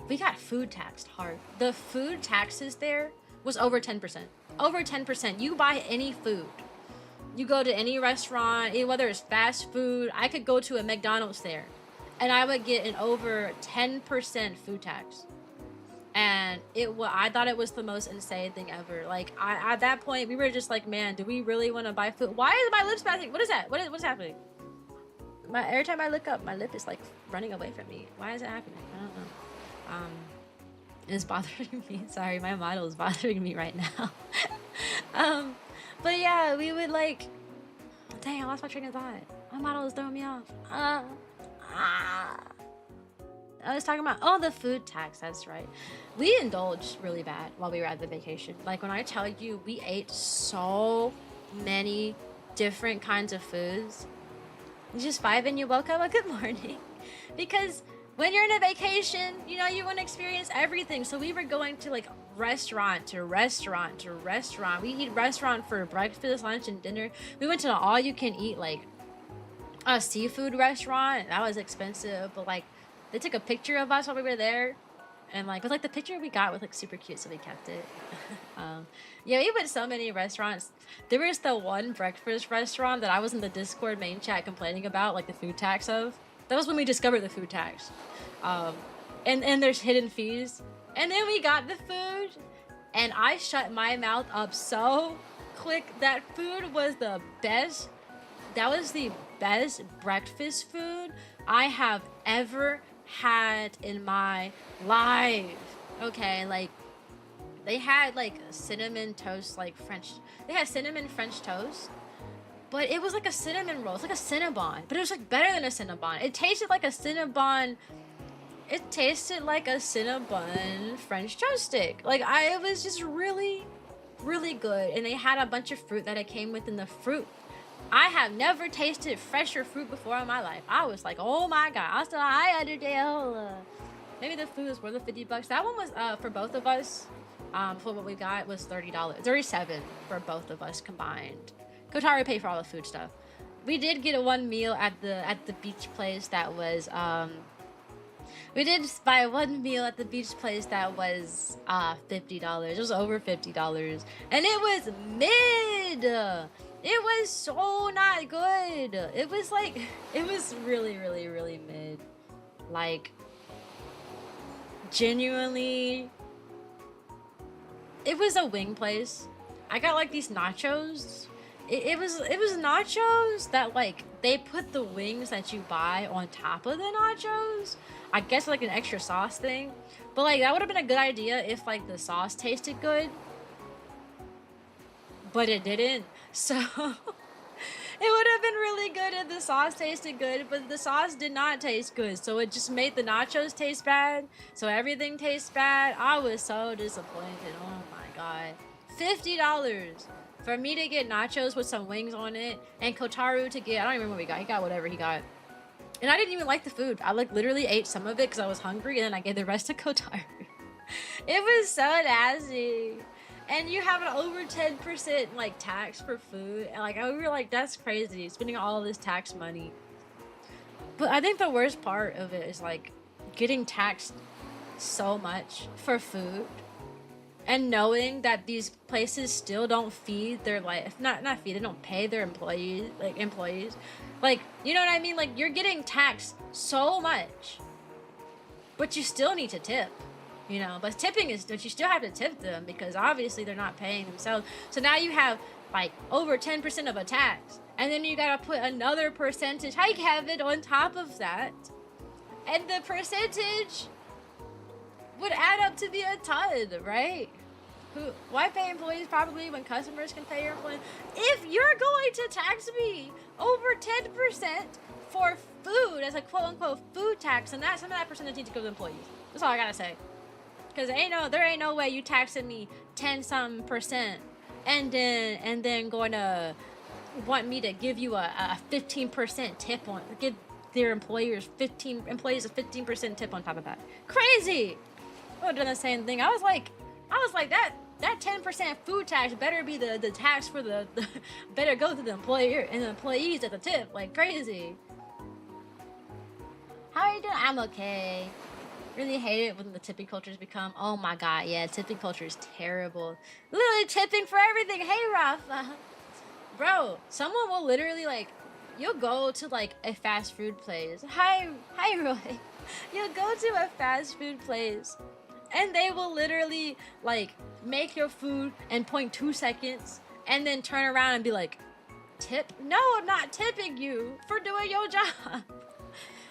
we got food taxed hard. The food taxes there was over 10%. Over 10%. You buy any food, you go to any restaurant, whether it's fast food, I could go to a McDonald's there and I would get an over 10% food tax. And I thought it was the most insane thing ever. Like, at that point, we were just like, man, do we really want to buy food? Why is my lips passing? What is that? What's happening? Every time I look up, my lip is like running away from me. Why is it happening? I don't know. It's bothering me. Sorry, my model is bothering me right now. But yeah, we would like, dang, I lost my train of thought. My model is throwing me off. I was talking about, the food tax, that's right. We indulged really bad while we were at the vacation. Like, when I tell you, we ate so many different kinds of foods. Just 5 and you woke up, good morning. Because when you're in a vacation, you know, you want to experience everything. So we were going to like restaurant to restaurant to restaurant. We eat restaurant for breakfast, lunch, and dinner. We went to an all-you-can-eat like a seafood restaurant. That was expensive, but like, they took a picture of us while we were there, and like, but like the picture we got was like super cute, so we kept it. Yeah, we went to so many restaurants. There was the one breakfast restaurant that I was in the Discord main chat complaining about, like the food tax of. That was when we discovered the food tax. And there's hidden fees. And then we got the food, and I shut my mouth up so quick. That food was the best. That was the best breakfast food I have ever had in my life. Okay, like they had like cinnamon toast, like French. They had cinnamon French toast, but it was like a cinnamon roll. It's like a Cinnabon, but it was like better than a Cinnabon. It tasted like a Cinnabon. It tasted like a Cinnabon French toast stick. Like it was just really, really good. And they had a bunch of fruit that it came with in the fruit. I have never tasted fresher fruit before in my life. I was like, oh my god. I was like, I understand. Maybe the food was worth the $50. That one was for both of us. For what we got was $30, $37 for both of us combined. Kotaro paid for all the food stuff. We did get one meal at the beach place that was we did buy one meal at the beach place that was $50. It was over $50, and it was mid. It was so not good. It was like, it was really, really, really mid. Like, genuinely, it was a wing place. I got like these nachos. It was nachos that like they put the wings that you buy on top of the nachos. I guess like an extra sauce thing. But like that would have been a good idea if like the sauce tasted good. But it didn't. So it would have been really good if the sauce tasted good, but the sauce did not taste good. So it just made the nachos taste bad. So everything tastes bad. I was so disappointed. Oh my god. $50 for me to get nachos with some wings on it, and Kotaru to get, I don't even remember what he got. He got whatever he got. And I didn't even like the food. I like literally ate some of it because I was hungry, and then I gave the rest to Kotaru. It was so nasty. And you have an over 10% like tax for food. And like we were like, that's crazy, spending all this tax money. But I think the worst part of it is like getting taxed so much for food. And knowing that these places still don't feed their not feed, they don't pay their employees. Like, you know what I mean? Like, you're getting taxed so much, but you still need to tip, you know? But tipping is, but you still have to tip them because obviously they're not paying themselves. So now you have like over 10% of a tax, and then you gotta put another percentage, hi Kevin, on top of that. And the percentage would add up to be a ton, right? Why pay employees probably when customers can pay your employees? If you're going to tax me over 10% for food as a quote-unquote food tax, and that some of that percentage needs to go to employees. That's all I gotta say. Because there ain't no way you taxing me 10-some% and then going to want me to give you a 15% tip on, give their employees a 15% tip on top of that. Crazy. I would have done the same thing. I was like that 10% food tax better be the tax for the better go to the employer and the employees at the tip. Like crazy. How are you doing? I'm okay. Really hate it when the tipping cultures become, oh my god, yeah, tipping culture is terrible. Literally tipping for everything. Hey Rafa. Bro, someone will literally like, you'll go to like a fast food place. Hi Roy. You'll go to a fast food place and they will literally like make your food and point 2 seconds and then turn around and be like, tip? No, I'm not tipping you for doing your job.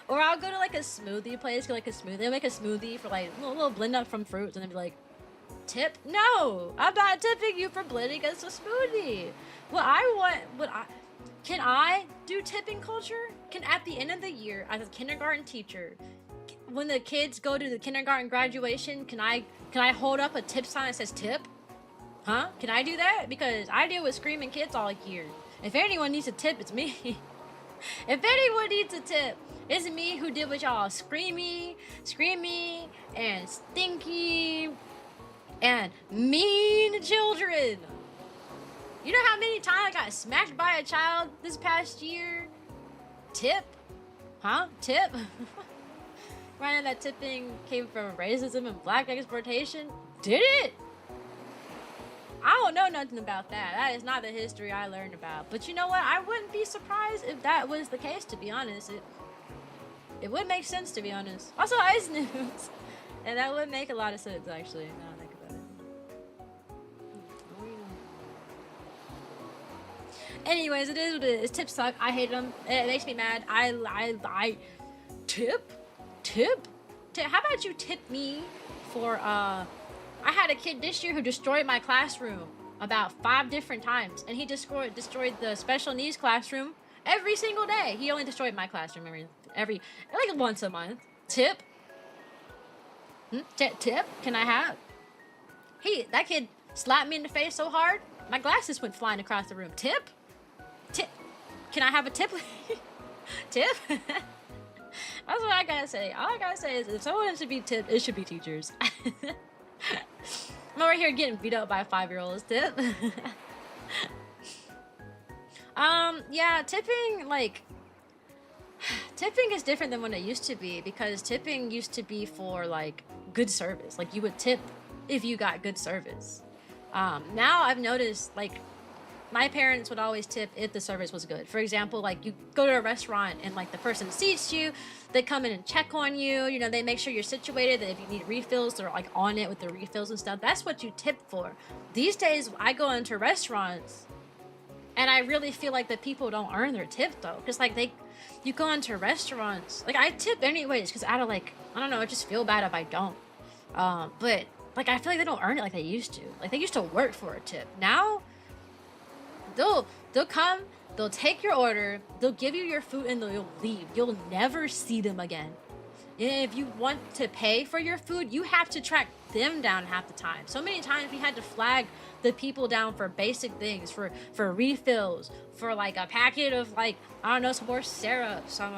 Or I'll go to like a smoothie place, get like a smoothie. They'll make a smoothie for like a little blend up from fruits and then be like, tip? No, I'm not tipping you for blending us a smoothie. Can I do tipping culture? Can at the end of the year, as a kindergarten teacher, when the kids go to the kindergarten graduation, can I hold up a tip sign that says tip? Huh? Can I do that? Because I deal with screaming kids all year. If anyone needs a tip, it's me. If anyone needs a tip, it's me who did with y'all screamy, and stinky, and mean children. You know how many times I got smacked by a child this past year? Tip? Huh? Tip? Right, that tipping came from racism and black exploitation? Did it? I don't know nothing about that. That is not the history I learned about. But you know what? I wouldn't be surprised if that was the case, to be honest. It would make sense, to be honest. Also, Ice News. And that would make a lot of sense, actually, now I think about it. Anyways, it is what it is. Tips suck. I hate them. It makes me mad. Tip? How about you tip me for, I had a kid this year who destroyed my classroom about 5 different times. And he destroyed the special needs classroom every single day. He only destroyed my classroom every like once a month. Tip? Tip? Can I have? That kid slapped me in the face so hard, my glasses went flying across the room. Tip? Can I have a tip? Tip? That's what I gotta say. All I gotta say is if someone should be tipped, it should be teachers. I'm over here getting beat up by 5-year-olds. Tip? Yeah, tipping is different than what it used to be, because tipping used to be for like good service. Like you would tip if you got good service. Now I've noticed like my parents would always tip if the service was good. For example, like you go to a restaurant and like the person seats you, they come in and check on you, you know, they make sure you're situated, that if you need refills, they're like on it with the refills and stuff. That's what you tip for. These days I go into restaurants And I really feel like the people don't earn their tip though, because like you go into restaurants, like I tip anyways, because out of like I don't know, I just feel bad if I don't. But like I feel like they don't earn it like they used to. Like they used to work for a tip. Now they'll come, they'll take your order, they'll give you your food, and they'll leave. You'll never see them again. And if you want to pay for your food, you have to track them down half the time. So many times we had to flag the people down for basic things, for refills, for like a packet of like I don't know, some more syrup, some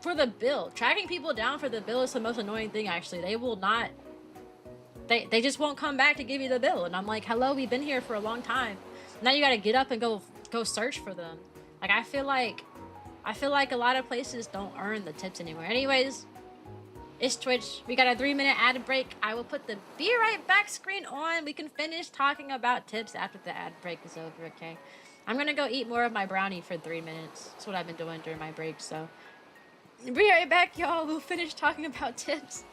for the bill. Tracking people down for the bill is the most annoying thing. Actually, they will not. They just won't come back to give you the bill, and I'm like, hello, we've been here for a long time. Now you got to get up and go search for them. Like I feel like a lot of places don't earn the tips anymore. Anyways, it's Twitch. We got a 3-minute ad break. I will put the be right back screen on. We can finish talking about tips after the ad break is over, okay? I'm gonna go eat more of my brownie for 3 minutes. That's what I've been doing during my break, so. Be right back, y'all. We'll finish talking about tips.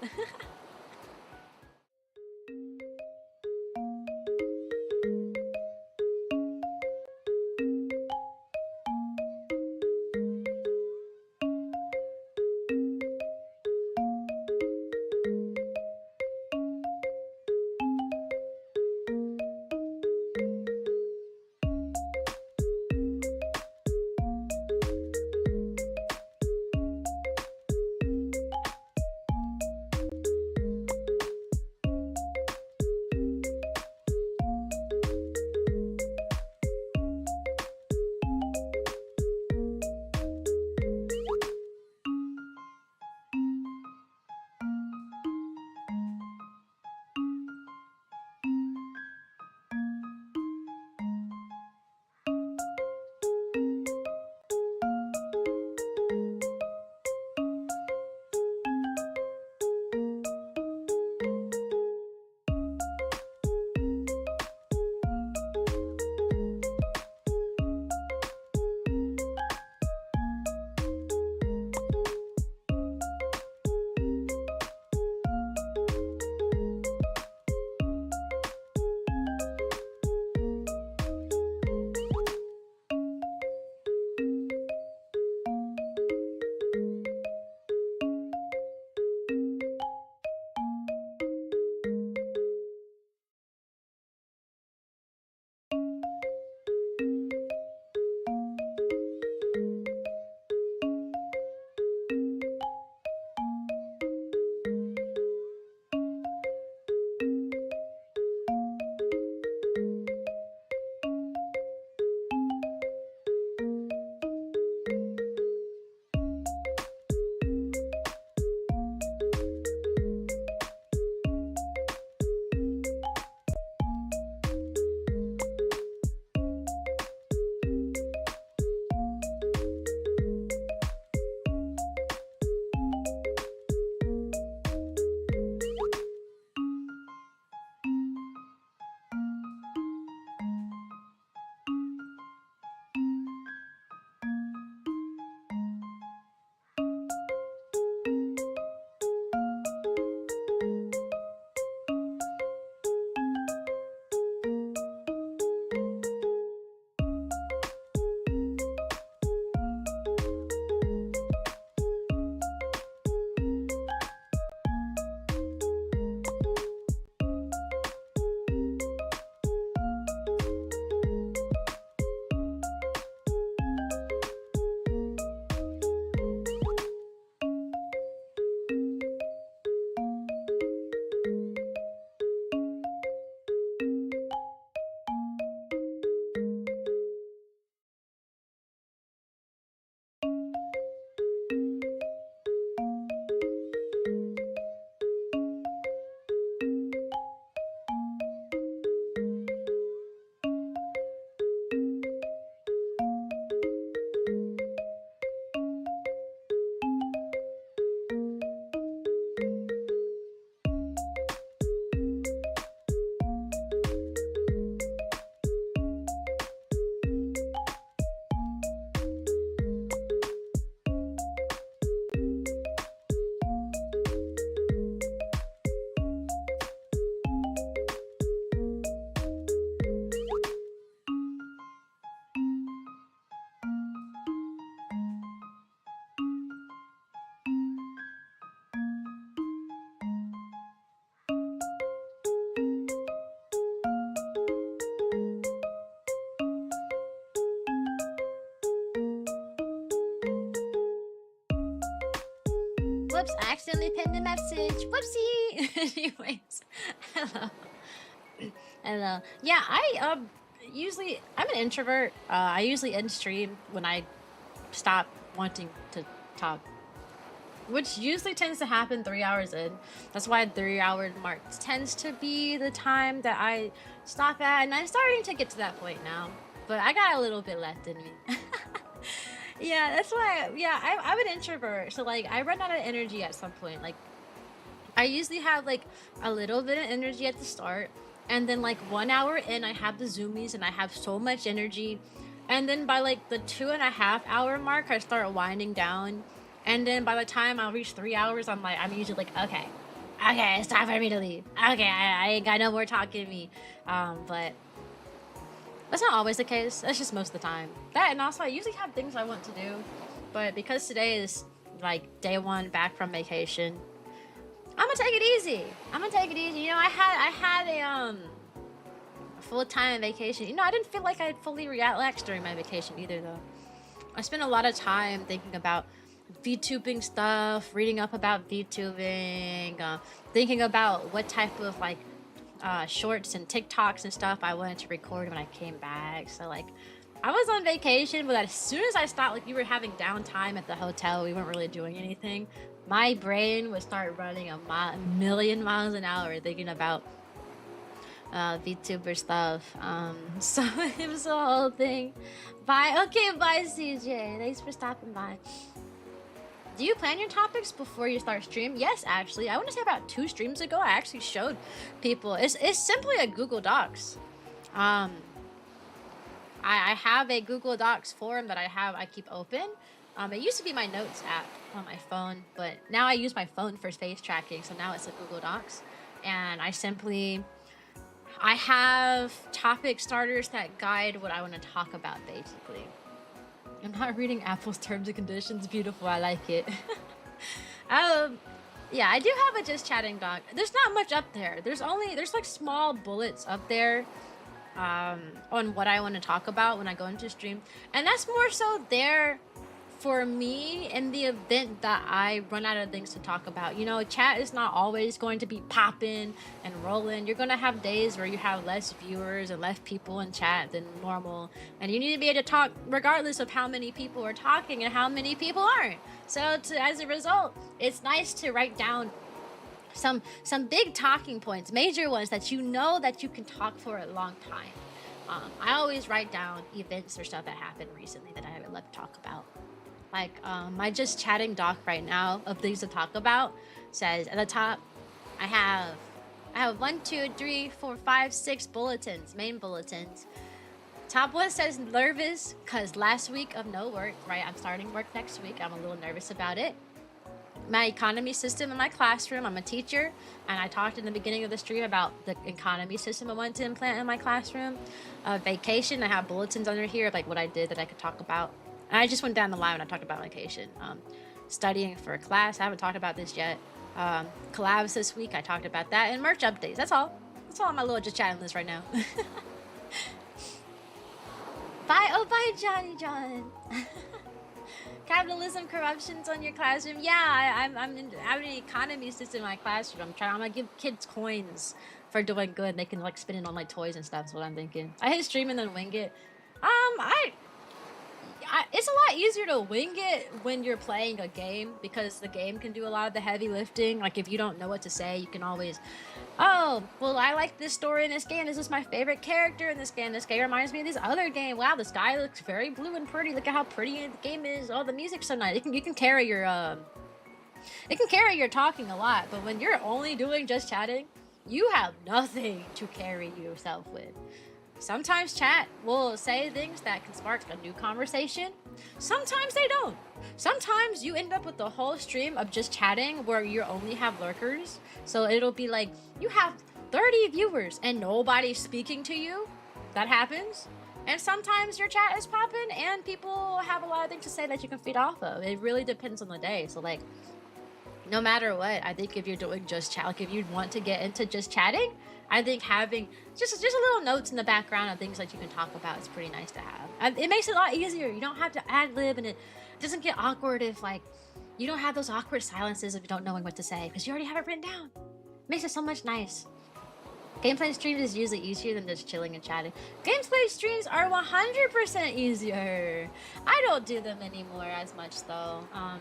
whoops, I accidentally pinned the message. Whoopsie. Anyways, hello. Hello. Yeah, usually I'm an introvert. I usually end stream when I stop wanting to talk, which usually tends to happen 3 hours in. That's why 3 hour mark tends to be the time that I stop at, and I'm starting to get to that point now. But I got a little bit left in me. Yeah, that's why. Yeah, I'm an introvert, so like I run out of energy at some point. Like I usually have like a little bit of energy at the start, and then like 1 hour in, I have the zoomies and I have so much energy. And then by like the 2.5 hour mark, I start winding down. And then by the time I'll reach 3 hours, I'm usually like, okay, it's time for me to leave. Okay, I ain't got no more talking to me. But that's not always the case. That's just most of the time. That, and also I usually have things I want to do, but because today is like day one back from vacation, I'm gonna take it easy. You know, I had a full-time vacation. You know, I didn't feel like I had fully relaxed during my vacation either, though. I spent a lot of time thinking about VTubing stuff, reading up about VTubing, thinking about what type of like shorts and TikToks and stuff I wanted to record when I came back. So like I was on vacation, but as soon as I stopped, like we were having downtime at the hotel, we weren't really doing anything. My brain would start running a million miles an hour thinking about VTuber stuff. So it was the whole thing. Bye. Okay, bye CJ. Thanks for stopping by. Do you plan your topics before you start stream? Yes, actually. I want to say about 2 streams ago, I actually showed people. It's simply a Google Docs. I have a Google Docs forum that I keep open. It used to be my notes app on my phone, but now I use my phone for face tracking, so now it's a Google Docs. And I have topic starters that guide what I want to talk about, basically. I'm not reading Apple's terms and conditions. Beautiful, I like it. Yeah, I do have a just chatting doc. There's not much up there. There's like small bullets up there on what I want to talk about when I go into stream. And that's more so there for me in the event that I run out of things to talk about. You know, chat is not always going to be popping and rolling. You're going to have days where you have less viewers and less people in chat than normal. And you need to be able to talk regardless of how many people are talking and how many people aren't. So as a result, it's nice to write down some big talking points, major ones that you know that you can talk for a long time. I always write down events or stuff that happened recently that I would love to talk about. Like my just chatting doc right now of things to talk about says at the top, I have 1, 2, 3, 4, 5, 6 bulletins, main bulletins. Top one says nervous because last week of no work, right? I'm starting work next week. I'm a little nervous about it. My economy system in my classroom. I'm a teacher, and I talked in the beginning of the stream about the economy system I wanted to implant in my classroom. Vacation, I have bulletins under here of like what I did that I could talk about. And I just went down the line when I talked about vacation. Studying for a class, I haven't talked about this yet. Collabs this week, I talked about that. And merch updates, that's all. That's all on my little just chatting list right now. Bye, oh bye Johnny John. Capitalism, corruption's on your classroom. Yeah, I'm having an economy system in my classroom. I'm gonna give kids coins for doing good. They can like spend it on like toys and stuff. That's what I'm thinking. I hit stream and then wing it. It's a lot easier to wing it when you're playing a game because the game can do a lot of the heavy lifting. Like if you don't know what to say, you can always, oh, well, I like this story in this game. This is my favorite character in this game. This game reminds me of this other game. Wow, the sky looks very blue and pretty. Look at how pretty the game is. Oh, the music's so nice. You can carry your talking a lot, but when you're only doing just chatting, you have nothing to carry yourself with. Sometimes chat will say things that can spark a new conversation. Sometimes they don't. Sometimes you end up with the whole stream of just chatting where you only have lurkers. So it'll be like you have 30 viewers and nobody's speaking to you. That happens. And sometimes your chat is popping and people have a lot of things to say that you can feed off of. It really depends on the day. So like, no matter what, I think if you're doing just chat, like if you want to get into just chatting, I think having just a little notes in the background of things that you can talk about is pretty nice to have. It makes it a lot easier. You don't have to ad lib, and it doesn't get awkward if like you don't have those awkward silences of you don't knowing what to say because you already have it written down. Makes it so much nice. Gameplay streams is usually easier than just chilling and chatting. Gameplay streams are 100% easier. I don't do them anymore as much though. I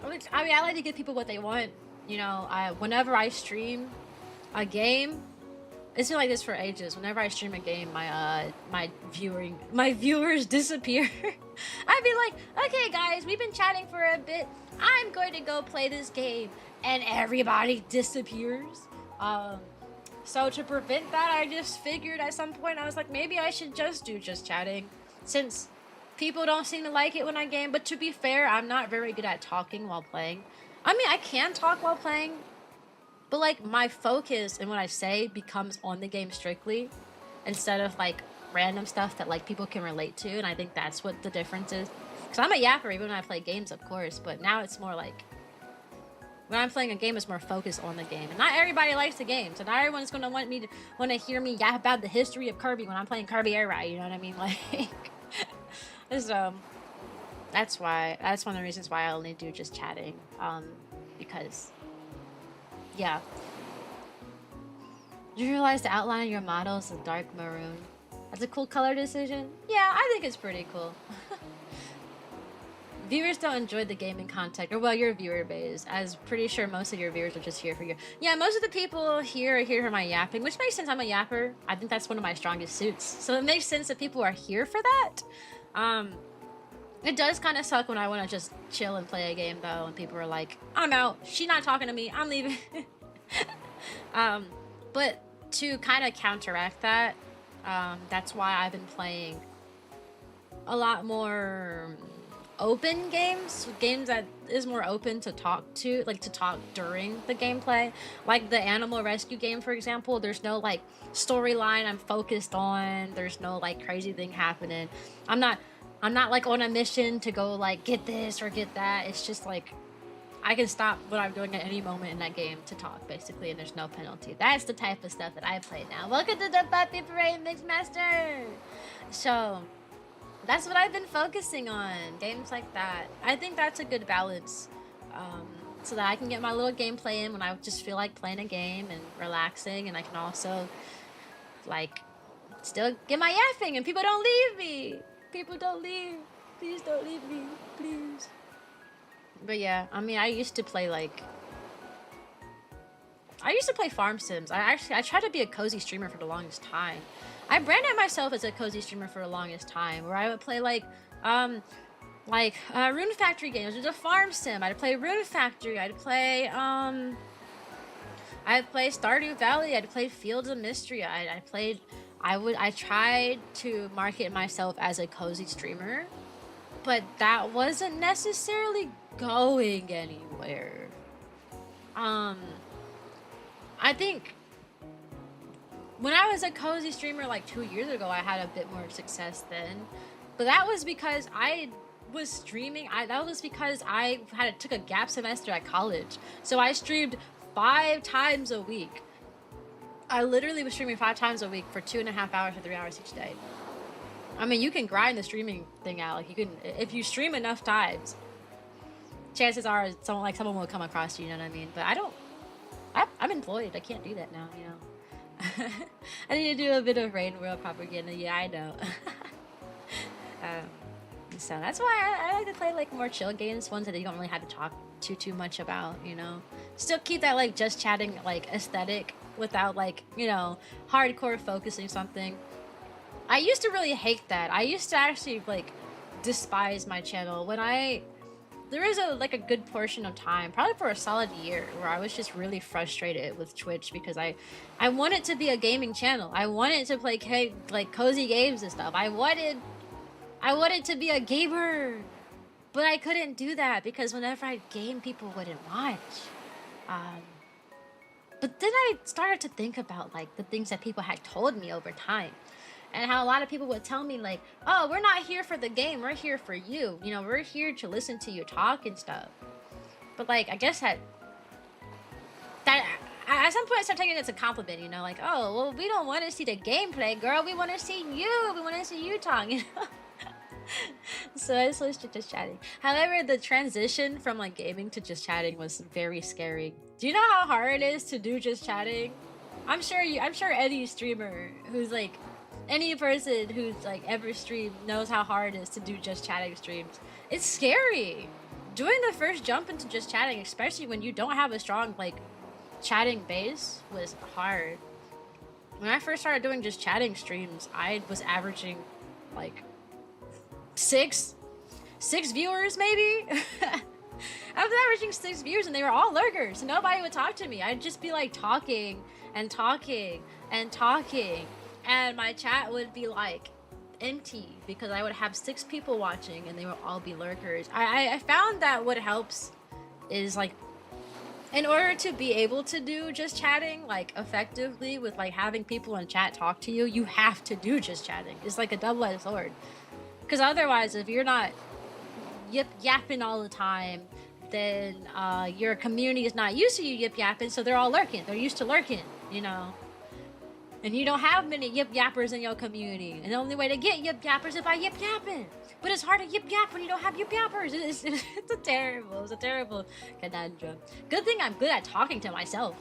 mean, I like to give people what they want. You know, whenever I stream a game, it's been like this for ages. Whenever I stream a game, my viewers disappear. I'd be like, okay guys, we've been chatting for a bit. I'm going to go play this game, and everybody disappears. So to prevent that, I just figured at some point I was like, maybe I should just do just chatting, since people don't seem to like it when I game. But to be fair, I'm not very good at talking while playing. I mean, I can talk while playing, but like my focus and what I say becomes on the game strictly, instead of like random stuff that like people can relate to. And I think that's what the difference is. Because I'm a yapper even when I play games, of course, but now it's more like, when I'm playing a game, it's more focused on the game. And not everybody likes the game, so not everyone's gonna want to hear me yap about the history of Kirby when I'm playing Kirby Air Ride, you know what I mean? Like, so that's why, that's one of the reasons why I only do just chatting. Because, yeah. You realize the outline of your model is a dark maroon. That's a cool color decision? Yeah, I think it's pretty cool. Viewers don't enjoy the gaming content, or well, your viewer base, as pretty sure most of your viewers are just here for you. Yeah, most of the people here are here for my yapping, which makes sense. I'm a yapper. I think that's one of my strongest suits. So it makes sense that people are here for that. It does kind of suck when I want to just chill and play a game though, and people are like, I'm out, she's not talking to me, I'm leaving. But to kind of counteract that, that's why I've been playing a lot more open games that is more open to talk to, like to talk during the gameplay. Like the animal rescue game, for example, there's no like storyline I'm focused on, there's no like crazy thing happening. I'm not like on a mission to go like get this or get that. It's just like I can stop what I'm doing at any moment in that game to talk, basically, and there's no penalty. That's the type of stuff that I play now. Welcome to the Puppy Parade, Mixmaster! So that's what I've been focusing on, games like that. I think that's a good balance, so that I can get my little gameplay in when I just feel like playing a game and relaxing, and I can also like still get my yapping and people don't leave me. People don't leave. Please don't leave me, please. But yeah, I mean, I used to play farm sims. I tried to be a cozy streamer for the longest time. I branded myself as a cozy streamer for the longest time, where I would play Rune Factory games. There's a farm sim. I'd play Rune Factory. I'd play Stardew Valley. I'd play Fields of Mystery. I tried to market myself as a cozy streamer, but that wasn't necessarily going anywhere. I think when I was a cozy streamer like 2 years ago, I had a bit more success then, but that was because I was streaming. That was because I took a gap semester at college, so I streamed 5 times a week. I literally was streaming 5 times a week for 2.5 hours or 3 hours each day. I mean, you can grind the streaming thing out. Like, you can, if you stream enough times, chances are someone will come across you. You know what I mean? But I'm employed. I can't do that now. You know. I need to do a bit of Rain World propaganda. Yeah, I know. So that's why I like to play like more chill games, ones that you don't really have to talk too much about. You know, still keep that like just chatting like aesthetic without like, you know, hardcore focusing something. I used to really hate that. I used to actually like despise my channel when there is a good portion of time, probably for a solid year, where I was just really frustrated with Twitch because I want it to be a gaming channel. I wanted to play like cozy games and stuff. I wanted to be a gamer, but I couldn't do that because whenever I game, people wouldn't watch. But then I started to think about like the things that people had told me over time. And how a lot of people would tell me like, oh, we're not here for the game, we're here for you. You know, we're here to listen to you talk and stuff. But like, I guess that at some point I started taking it as a compliment, you know, like, oh, well, we don't want to see the gameplay, girl. We want to see you. We want to see you talk, you know? So I switched to just chatting. However, the transition from like gaming to just chatting was very scary. Do you know how hard it is to do just chatting? I'm sure any streamer who's like any person who's like ever streamed knows how hard it is to do just chatting streams. It's scary. Doing the first jump into just chatting, especially when you don't have a strong like chatting base, was hard. When I first started doing just chatting streams, I was averaging like six viewers maybe. I was averaging 6 viewers and they were all lurkers. Nobody would talk to me. I'd just be like talking and talking and talking, and my chat would be like empty because I would have 6 people watching and they would all be lurkers. I found that what helps is like, in order to be able to do just chatting like effectively with like having people in chat talk to you, you have to do just chatting. It's like a double-edged sword. Because otherwise, if you're not yapping all the time, then your community is not used to you yip yapping, so they're all lurking. They're used to lurking, you know. And you don't have many yip yappers in your community. And the only way to get yip yappers is by yip yapping. But it's hard to yip yap when you don't have yip yappers. It's a terrible conundrum. Good thing I'm good at talking to myself.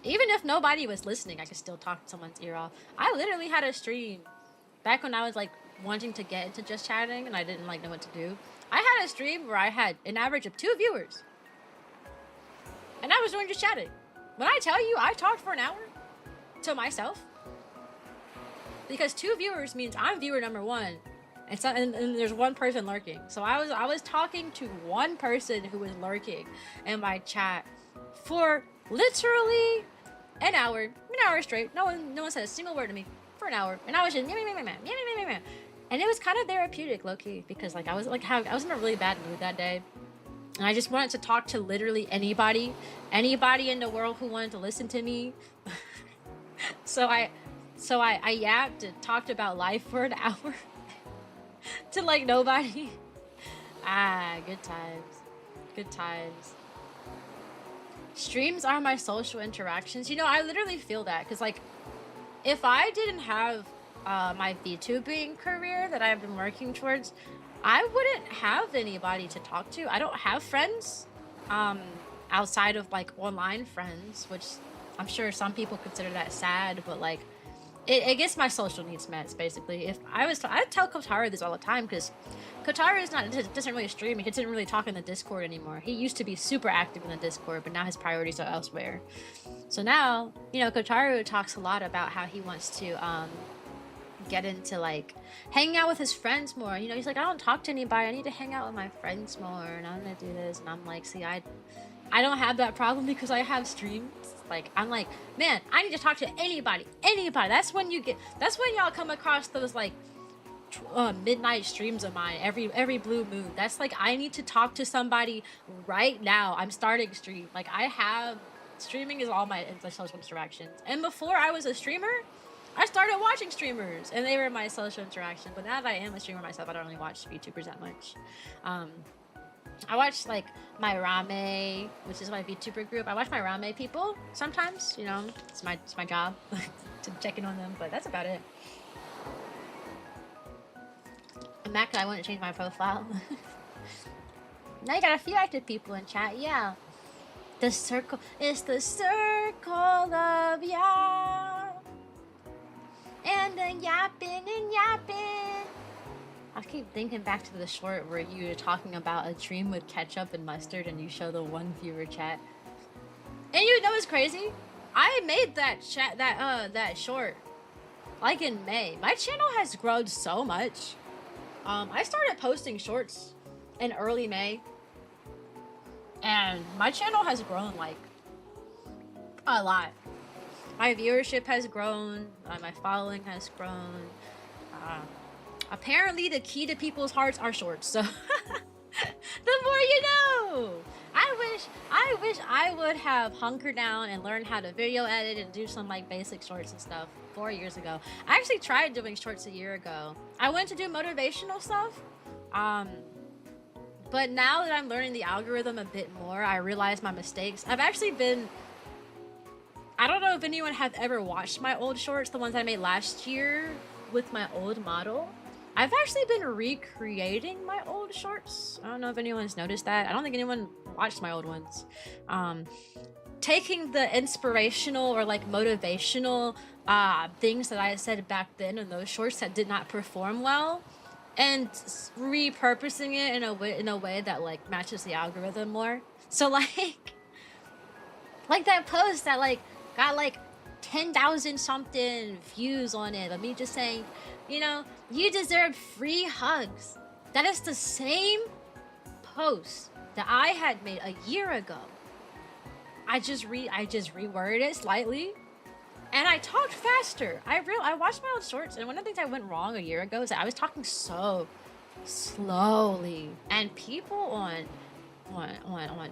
Even if nobody was listening, I could still talk someone's ear off. I literally had a stream back when I was like wanting to get into just chatting and I didn't like know what to do. I had a stream where I had an average of 2 viewers. And I was doing just chatting. When I tell you I talked for an hour to myself, because 2 viewers means I'm viewer number 1, and there's 1 person lurking. So I was talking to 1 person who was lurking in my chat for literally an hour straight. No one said a single word to me for an hour, and I was just and it was kind of therapeutic, low-key, because like I was in a really bad mood that day, and I just wanted to talk to literally anybody in the world who wanted to listen to me. so I yapped and talked about life for an hour to like nobody. Good times. Streams are my social interactions. You know, I literally feel that, because like if I didn't have my VTubing career that I've been working towards, I wouldn't have anybody to talk to. I don't have friends outside of like online friends, which I'm sure some people consider that sad, but like it gets my social needs met, basically. If I tell Kotaro this all the time, because Kotaro doesn't really stream. He doesn't really talk in the Discord anymore. He used to be super active in the Discord, but now his priorities are elsewhere. So now, you know, Kotaro talks a lot about how he wants to get into like hanging out with his friends more. You know, he's like, I don't talk to anybody. I need to hang out with my friends more, and I'm gonna do this. And I'm like, see, I don't have that problem because I have streams. Like, I'm like, man, I need to talk to anybody. That's when y'all come across those like midnight streams of mine every blue moon. That's like, I need to talk to somebody right now. I'm starting stream. Like, streaming is all my social interactions. And before I was a streamer, I started watching streamers, and they were my social interaction. But now that I am a streamer myself, I don't really watch VTubers that much. I watch like my Rame, which is my VTuber group. I watch my Rame people sometimes. You know, it's my job to check in on them. But that's about it. I'm mad 'cause I want to change my profile. Now you got a few active people in chat. Yeah, the circle is the circle of ya, and then yapping and yapping. I keep thinking back to the short where you were talking about a dream with ketchup and mustard, and you show the 1 viewer chat. And you know what's crazy? I made that short like in May. My channel has grown so much. I started posting shorts in early May, and my channel has grown like a lot. My viewership has grown. My following has grown. Apparently the key to people's hearts are shorts, so the more you know. I wish I would have hunkered down and learned how to video edit and do some like basic shorts and stuff 4 years ago. I actually tried doing shorts a year ago. I went to do motivational stuff, but now that I'm learning the algorithm a bit more, I realize my mistakes. I don't know if anyone has ever watched my old shorts, the ones I made last year with my old model. I've actually been recreating my old shorts. I don't know if anyone's noticed that. I don't think anyone watched my old ones. Taking the inspirational or like motivational things that I said back then in those shorts that did not perform well, and repurposing it in a way that like matches the algorithm more. So like that post that like got like 10,000 something views on it, but me just saying, you know, you deserve free hugs. That is the same post that I had made a year ago. I just reworded it slightly, and I talked faster. I watched my old shorts, and one of the things I went wrong a year ago is that I was talking so slowly, and people on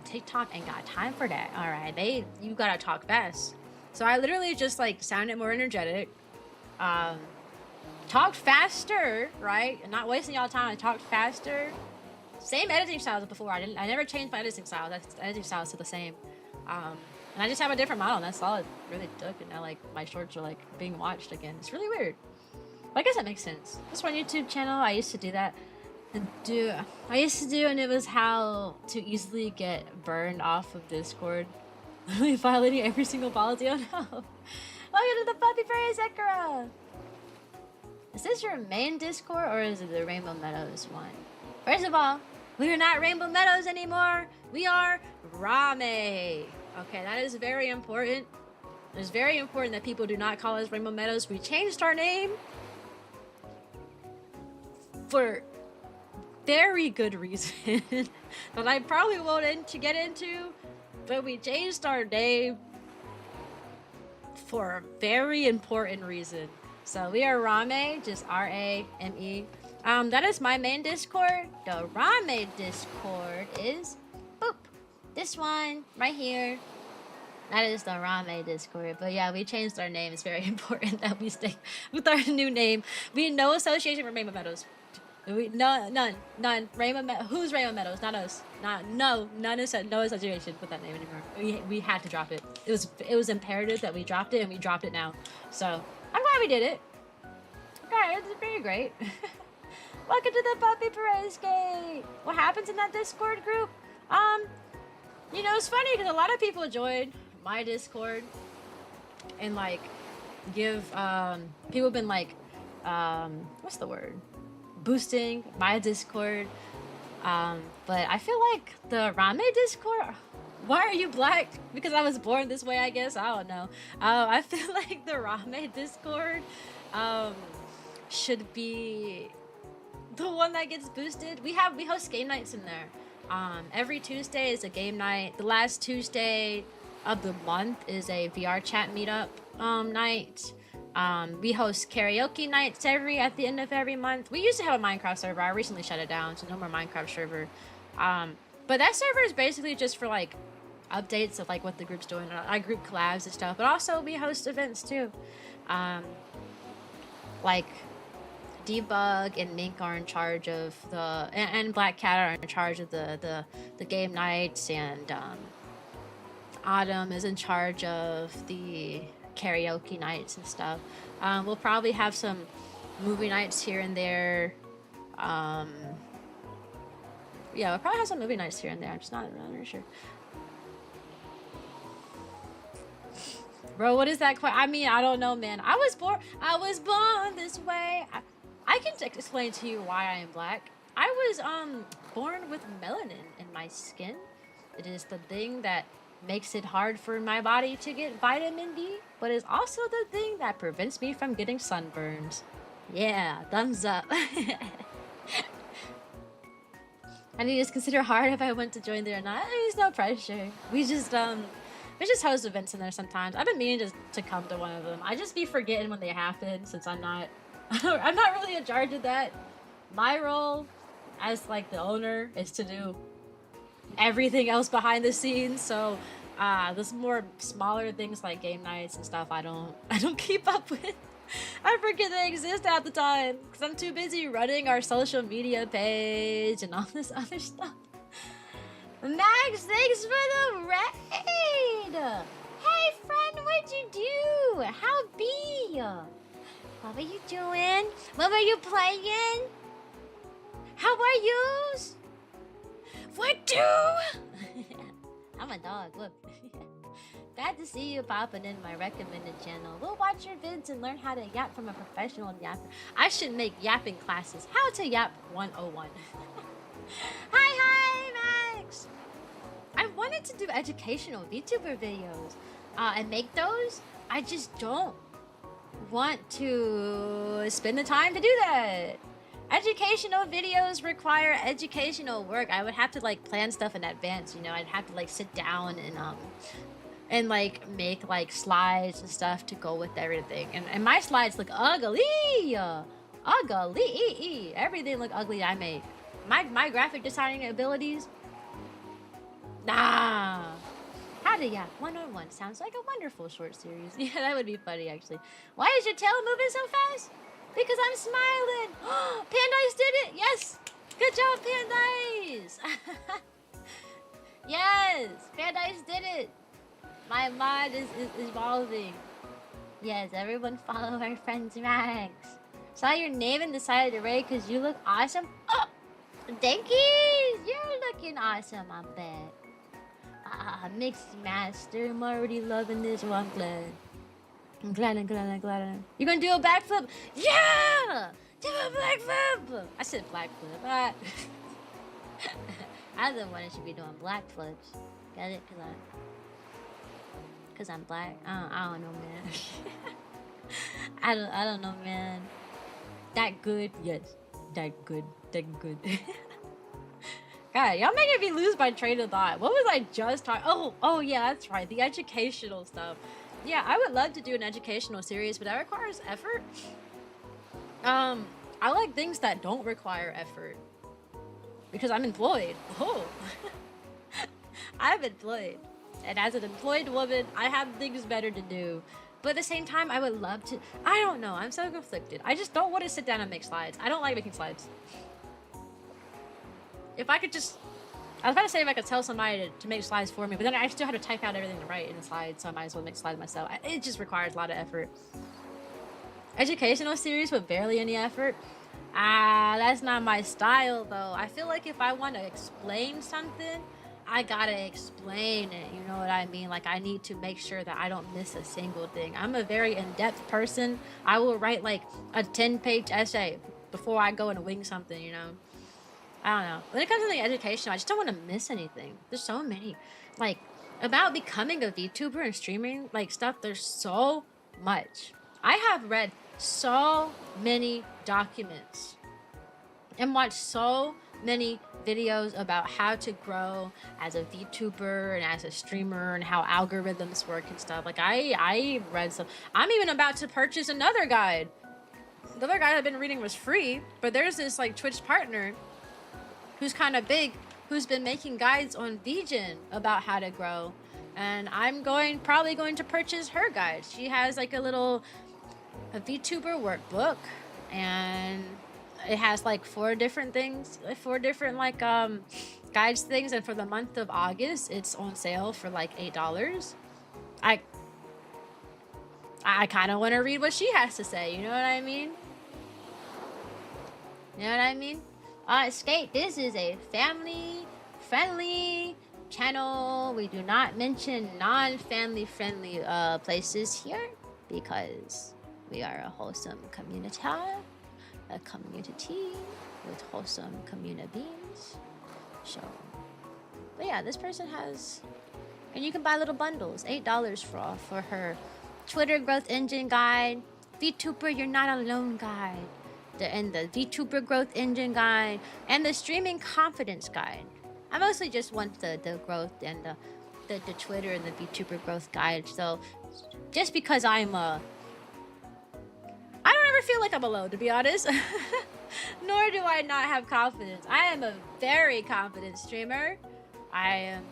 TikTok ain't got time for that. All right, you gotta talk fast. So I literally just like sounded more energetic, talked faster, right? And not wasting y'all time. I talked faster. Same editing styles as before. I never changed my editing style. That's editing styles are the same. And I just have a different model, and that's all it really took. And now like my shorts are like being watched again. It's really weird. But I guess that makes sense. This one YouTube channel, I used to do that. And it was how to easily get burned off of Discord. Literally violating every single policy. Oh no. Welcome to the Puppy Fairy Sakura. Is this your main Discord or is it the Rainbow Meadows one? First of all, we are not Rainbow Meadows anymore. We are Rame. Okay, that is very important. It's very important that people do not call us Rainbow Meadows. We changed our name for very good reason that I probably won't get into, but we changed our name for a very important reason. So we are Rame, just R-A-M-E. That is my main Discord. The Rame Discord is boop. This one right here. That is the Rame Discord. But yeah, we changed our name. It's very important that we stay with our new name. We have no association with Rainbow Meadows. None. Who's Rainbow Meadows? Not us. No association with that name anymore. We had to drop it. It was imperative that we dropped it, and we dropped it now. So I'm glad we did it. Okay, it's very great. Welcome to the Puppy Parade Skate. What happens in that Discord group? You know, it's funny because a lot of people joined my Discord and like give people have been like what's the word? Boosting my Discord. But I feel like the Rame Discord, why are you black? Because I was born this way, I guess. I don't know. I feel like the Rame Discord should be the one that gets boosted. We host game nights in there. Every Tuesday is a game night. The last Tuesday of the month is a VR chat meetup night. We host karaoke nights at the end of every month. We used to have a Minecraft server. I recently shut it down, so no more Minecraft server. But that server is basically just for like updates of like what the group's doing. I group collabs and stuff, but also we host events too. Like Debug and Mink are in charge of and Black Cat are in charge of the game nights, and Autumn is in charge of the karaoke nights and stuff. We'll probably have some movie nights here and there. Yeah, we'll probably have some movie nights here and there. I'm just not really sure. Bro, what is that? I mean, I don't know, man. I was born this way. I can explain to you why I am black. I was born with melanin in my skin. It is the thing that makes it hard for my body to get vitamin D, but it's also the thing that prevents me from getting sunburns. Yeah, thumbs up. I need to consider hard if I want to join there or not. There's no pressure. We just host events in there sometimes. I've been meaning to come to one of them. I just be forgetting when they happen since I'm not really in charge of that. My role as like the owner is to do everything else behind the scenes. So there's more smaller things like game nights and stuff I don't keep up with. I forget they exist half the time because I'm too busy running our social media page and all this other stuff. Max, thanks for the raid! Hey friend, what'd you do? How be? What were you doing? What were you playing? How are yous? What do? I'm a dog, look. Glad to see you popping in my recommended channel. We'll watch your vids and learn how to yap from a professional yapper. I should make yapping classes. How to yap 101. Hi, Max! I wanted to do educational VTuber videos and make those. I just don't want to spend the time to do that. Educational videos require educational work. I would have to like plan stuff in advance, you know. I'd have to like sit down and like make like slides and stuff to go with everything. And my slides look ugly. Ugly. Everything look ugly I make. My graphic designing abilities. Nah. How to yap 101 sounds like a wonderful short series. Yeah, that would be funny actually. Why is your tail moving so fast? Because I'm smiling. Pandice did it. Yes. Good job, Pandice. Yes, Pandice did it. My mod is evolving. Yes, everyone follow our friends Max. Saw your name and decided to raid because you look awesome. Oh, thank you. You're looking awesome, I bet. Mixed master. I'm already loving this one. I'm glad. I'm glad. You're gonna do a backflip? Yeah! Do a backflip! I said backflip. I'm the one that should be doing black flips. Get it? Cause I'm black. I don't know, man. I don't know, man. That good? Yes. That good. God, y'all making me lose my train of thought. What was I just talking? Oh yeah, that's right. The educational stuff. Yeah, I would love to do an educational series, but that requires effort. I like things that don't require effort because I'm employed. Oh, I'm employed. And as an employed woman, I have things better to do. But at the same time, I would love to. I don't know. I'm so conflicted. I just don't want to sit down and make slides. I don't like making slides. If I could just... I was about to say if I could tell somebody to make slides for me, but then I still have to type out everything to write in the slides, so I might as well make slides myself. It just requires a lot of effort. Educational series with barely any effort? That's not my style, though. I feel like if I want to explain something, I gotta explain it, you know what I mean? Like, I need to make sure that I don't miss a single thing. I'm a very in-depth person. I will write, like, a 10-page essay before I go and wing something, you know? I don't know. When it comes to the education, I just don't want to miss anything. There's so many. Like, about becoming a VTuber and streaming, like, stuff, there's so much. I have read so many documents and watched so many videos about how to grow as a VTuber and as a streamer and how algorithms work and stuff. Like, I read some. I'm even about to purchase another guide. The other guide I've been reading was free, but there's this, like, Twitch partner who's kind of big, who's been making guides on VGen about how to grow. And I'm probably going to purchase her guide. She has like a VTuber workbook, and it has like 4 different things, 4 different like guides things. And for the month of August, it's on sale for like $8. I kind of want to read what she has to say. You know what I mean? You know what I mean? Skate, this is a family-friendly channel. We do not mention non-family friendly places here because we are a wholesome community with wholesome community beings. So, but yeah, this person has, and you can buy little bundles, $8 for her Twitter growth engine guide, VTuber You're Not Alone guide, and the VTuber growth engine guide, and the streaming confidence guide. I mostly just want the growth and the Twitter and the VTuber growth guide. So just because I don't ever feel like I'm alone, to be honest. Nor do I not have confidence. I am a very confident streamer. I've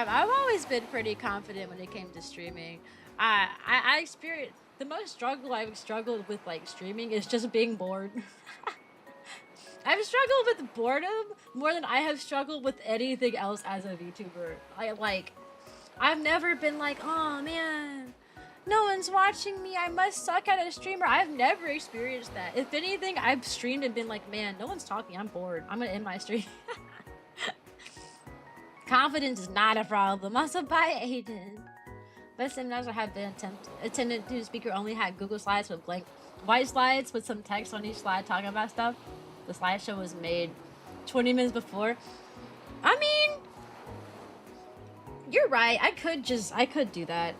always been pretty confident when it came to streaming. I experienced the most struggle I've struggled with, like, streaming is just being bored. I've struggled with boredom more than I have struggled with anything else as a VTuber. I've never been like, oh man, No one's watching me. I must suck at a streamer. I've never experienced that. If anything, I've streamed and been like, man, no one's talking. I'm bored. I'm gonna end my stream. Confidence is not a problem. Also, bye, Aiden. Best seminars I have been attended to speaker only had Google Slides with blank white slides with some text on each slide talking about stuff. The slideshow was made 20 minutes before. I mean, you're right. I could do that.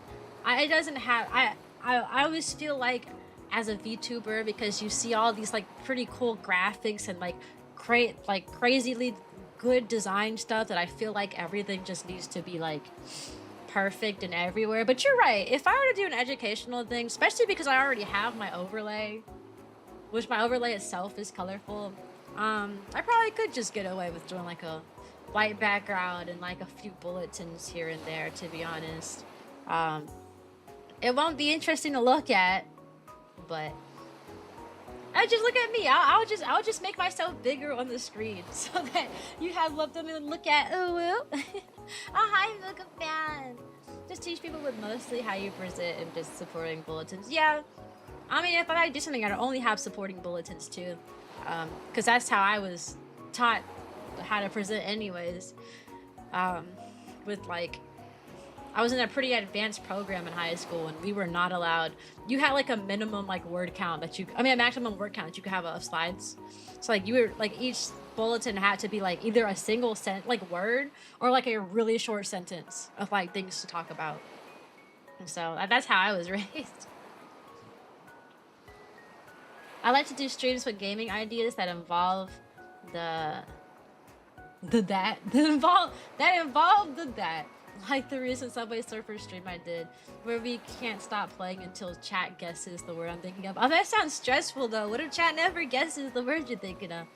I always feel like as a VTuber, because you see all these like pretty cool graphics and like crazily good design stuff, that I feel like everything just needs to be like perfect and everywhere. But you're right. If I were to do an educational thing, especially because I already have my overlay, which my overlay itself is colorful, I probably could just get away with doing like a white background and like a few bulletins here and there, to be honest. It won't be interesting to look at, but I just look at me. I'll just make myself bigger on the screen so that you have something to look at. Oh well. Oh hi, look a fan. Just teach people with mostly how you present and just supporting bulletins. Yeah, I mean, if I do something, I'd only have supporting bulletins too, because that's how I was taught how to present anyways. With like, I was in a pretty advanced program in high school, and we were not allowed. You had like a minimum like word count that you, a maximum word count that you could have of slides. So like you were like, each bulletin had to be like either a single like word or like a really short sentence of like things to talk about. And so that's how I was raised. I like to do streams with gaming ideas that involve that. Like the recent Subway Surfer stream I did, where we can't stop playing until chat guesses the word I'm thinking of. Oh, that sounds stressful though. What if chat never guesses the word you're thinking of?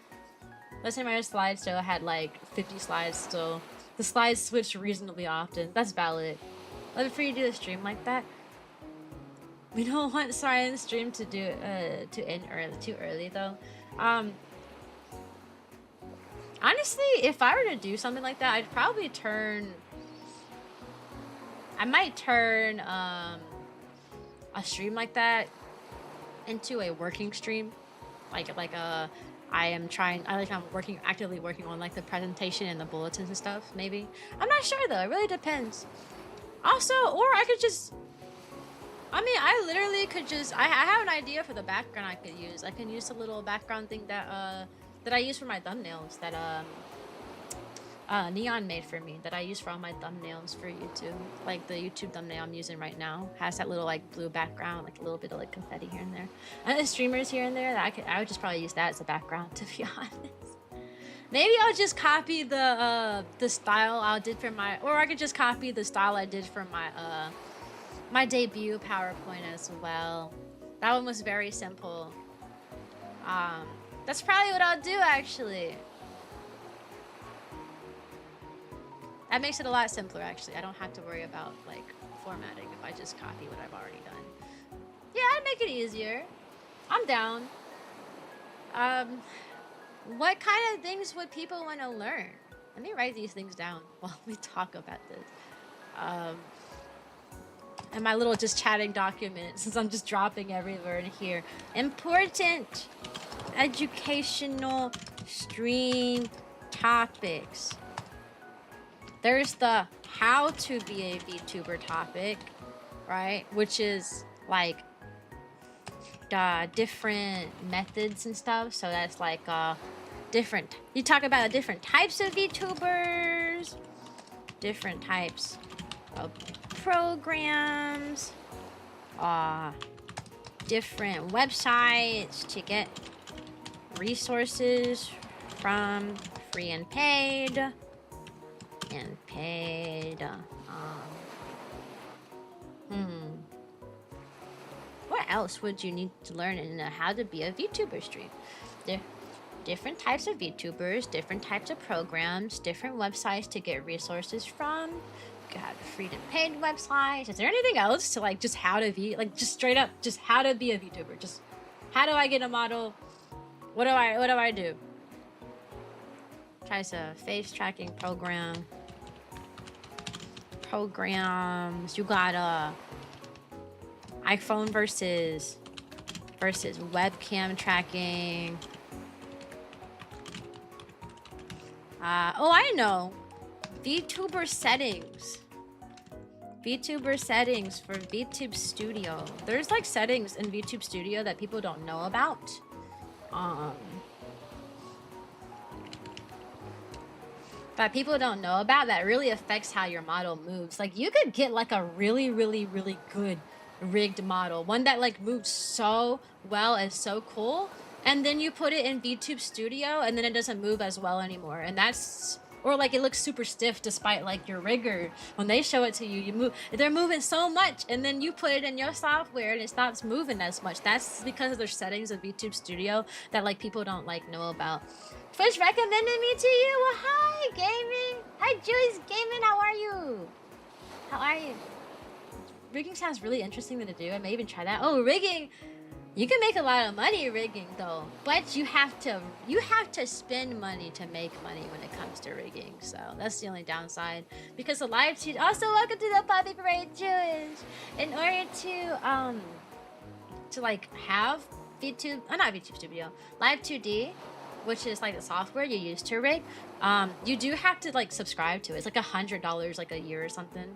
Last time I had a slideshow, I had like 50 slides still. The slides switch reasonably often. That's valid. Love it for you to do a stream like that. We don't want Cyan's stream to do to end too early though. Honestly, if I were to do something like that, I'd probably I might turn a stream like that into a working stream, like I'm actively working on like the presentation and the bulletins and stuff. Maybe, I'm not sure though. It really depends. Also, or I could just, I mean, I literally could just, I have an idea for the background I could use. I can use a little background thing that I use for my thumbnails that Neon made for me, that I use for all my thumbnails for YouTube. Like the YouTube thumbnail I'm using right now has that little like blue background, like a little bit of like confetti here and there, and the streamers here and there. That I would just probably use that as a background, to be honest. Maybe I'll just copy the style I did for my, or I could just copy the style I did for my my debut PowerPoint as well. That one was very simple. That's probably what I'll do actually. That makes it a lot simpler actually. I don't have to worry about like formatting if I just copy what I've already done. Yeah, I'd make it easier. I'm down. What kind of things would people want to learn? Let me write these things down while we talk about this. And my little just chatting document, since I'm just dropping everywhere in here. Important educational stream topics. There's the how to be a VTuber topic, right? Which is like different methods and stuff. So that's like different. You talk about different types of VTubers, different types of programs, different websites to get resources from, free and paid. What else would you need to learn in how to be a VTuber stream? Different types of VTubers, different types of programs, different websites to get resources from. Got free and paid websites. Is there anything else to like just how to be, like just straight up just how to be a VTuber? Just how do I get a model? What do I do? Tries a face tracking program. Programs. You got iPhone versus webcam tracking. Oh, I know. VTuber settings. VTuber settings for VTube Studio. There's like settings in VTube Studio that people don't know about. That people don't know about that really affects how your model moves. Like you could get like a really, really, really good rigged model. One that like moves so well and so cool. And then you put it in VTube Studio and then it doesn't move as well anymore. And that's, or like it looks super stiff despite like your rigger. When they show it to you, you move, they're moving so much and then you put it in your software and it stops moving as much. That's because of the settings of VTube Studio that like people don't like know about. Twitch recommended me to you. Well, hi, gaming. Hi, Juice Gaming. How are you? How are you? Rigging sounds really interesting to do. I may even try that. Oh, rigging. You can make a lot of money rigging though, but you have to spend money to make money when it comes to rigging. So that's the only downside. Because the live tweet. Also, welcome to the Poppy Parade, Jewish. In order to like have VTube, not VTube Studio, Live 2D, which is like the software you use to rig, you do have to like subscribe to it. It's like $100 like a year or something.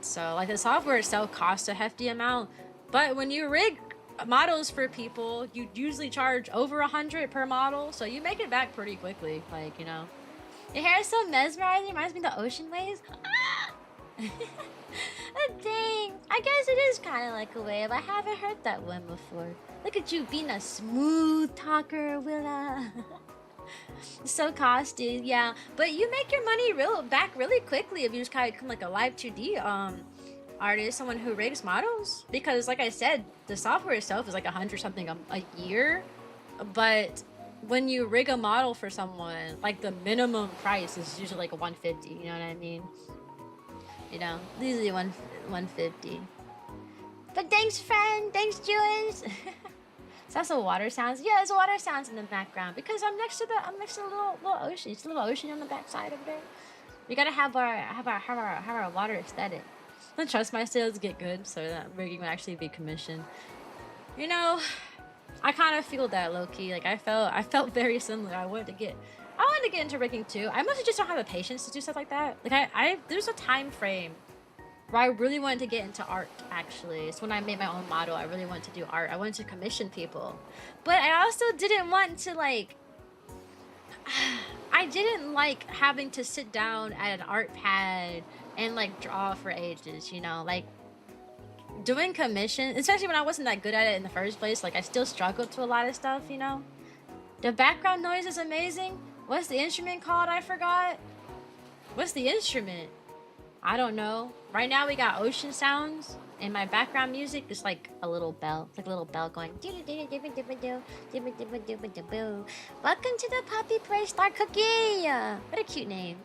So like the software itself costs a hefty amount, but when you rig models for people, you usually charge over $100 per model, so you make it back pretty quickly. Like, you know, your hair is so mesmerizing. Reminds me of the ocean waves. Dang, I guess it is kind of like a wave. I haven't heard that one before. Look at you being a smooth talker, Willa. So costed, yeah. But you make your money back really quickly if you just kind of become like a live 2D artist, someone who rigs models. Because like I said, the software itself is like $100 something a year. But when you rig a model for someone, like the minimum price is usually like $150. You know what I mean? You know, usually $150. But thanks, friend. Thanks, Jules. Is that some water sounds? Yeah, there's water sounds in the background because I'm next to the little ocean. It's a little ocean on the backside over there. We gotta have our water aesthetic. Don't trust my sales get good, so that rigging would actually be commissioned. You know, I kind of feel that low key. Like I felt very similar. I wanted to get into rigging too. I mostly just don't have the patience to do stuff like that. Like there's a time frame where I really wanted to get into art. Actually, it's when I made my own model. I really wanted to do art. I wanted to commission people, but I also didn't want to like. I didn't like having to sit down at an art pad and like draw for ages. You know, like doing commission, especially when I wasn't that good at it in the first place. Like I still struggled to a lot of stuff. You know, the background noise is amazing. What's the instrument called? I forgot. What's the instrument? I don't know. Right now we got ocean sounds, and my background music is like a little bell. It's like a little bell going. Welcome to the Poppy Parade Star Cookie. What a cute name.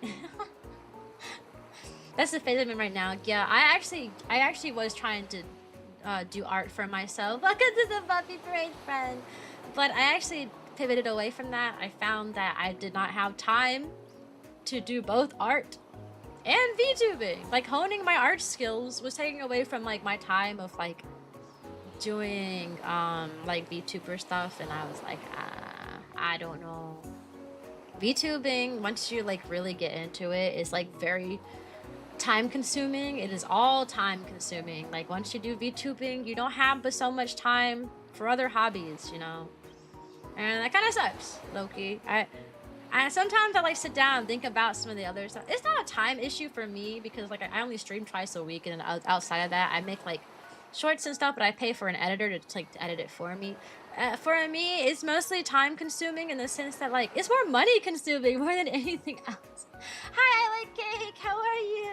That's the phase I'm in right now. Yeah, I actually was trying to do art for myself. Welcome to the Poppy Parade, friend. But I actually pivoted away from that. I found that I did not have time to do both art and VTubing. Like honing my art skills was taking away from like my time of like doing like VTuber stuff, and I was like, I don't know. VTubing, once you like really get into it, is like very time consuming. It is all time consuming. Like once you do VTubing, you don't have but so much time for other hobbies, you know. And that kind of sucks, Loki. I sometimes I like sit down and think about some of the other stuff. It's not a time issue for me because like I only stream twice a week, and outside of that, I make like shorts and stuff. But I pay for an editor to like to edit it for me. For me, it's mostly time consuming in the sense that like it's more money consuming more than anything else. Hi, I like cake. How are you?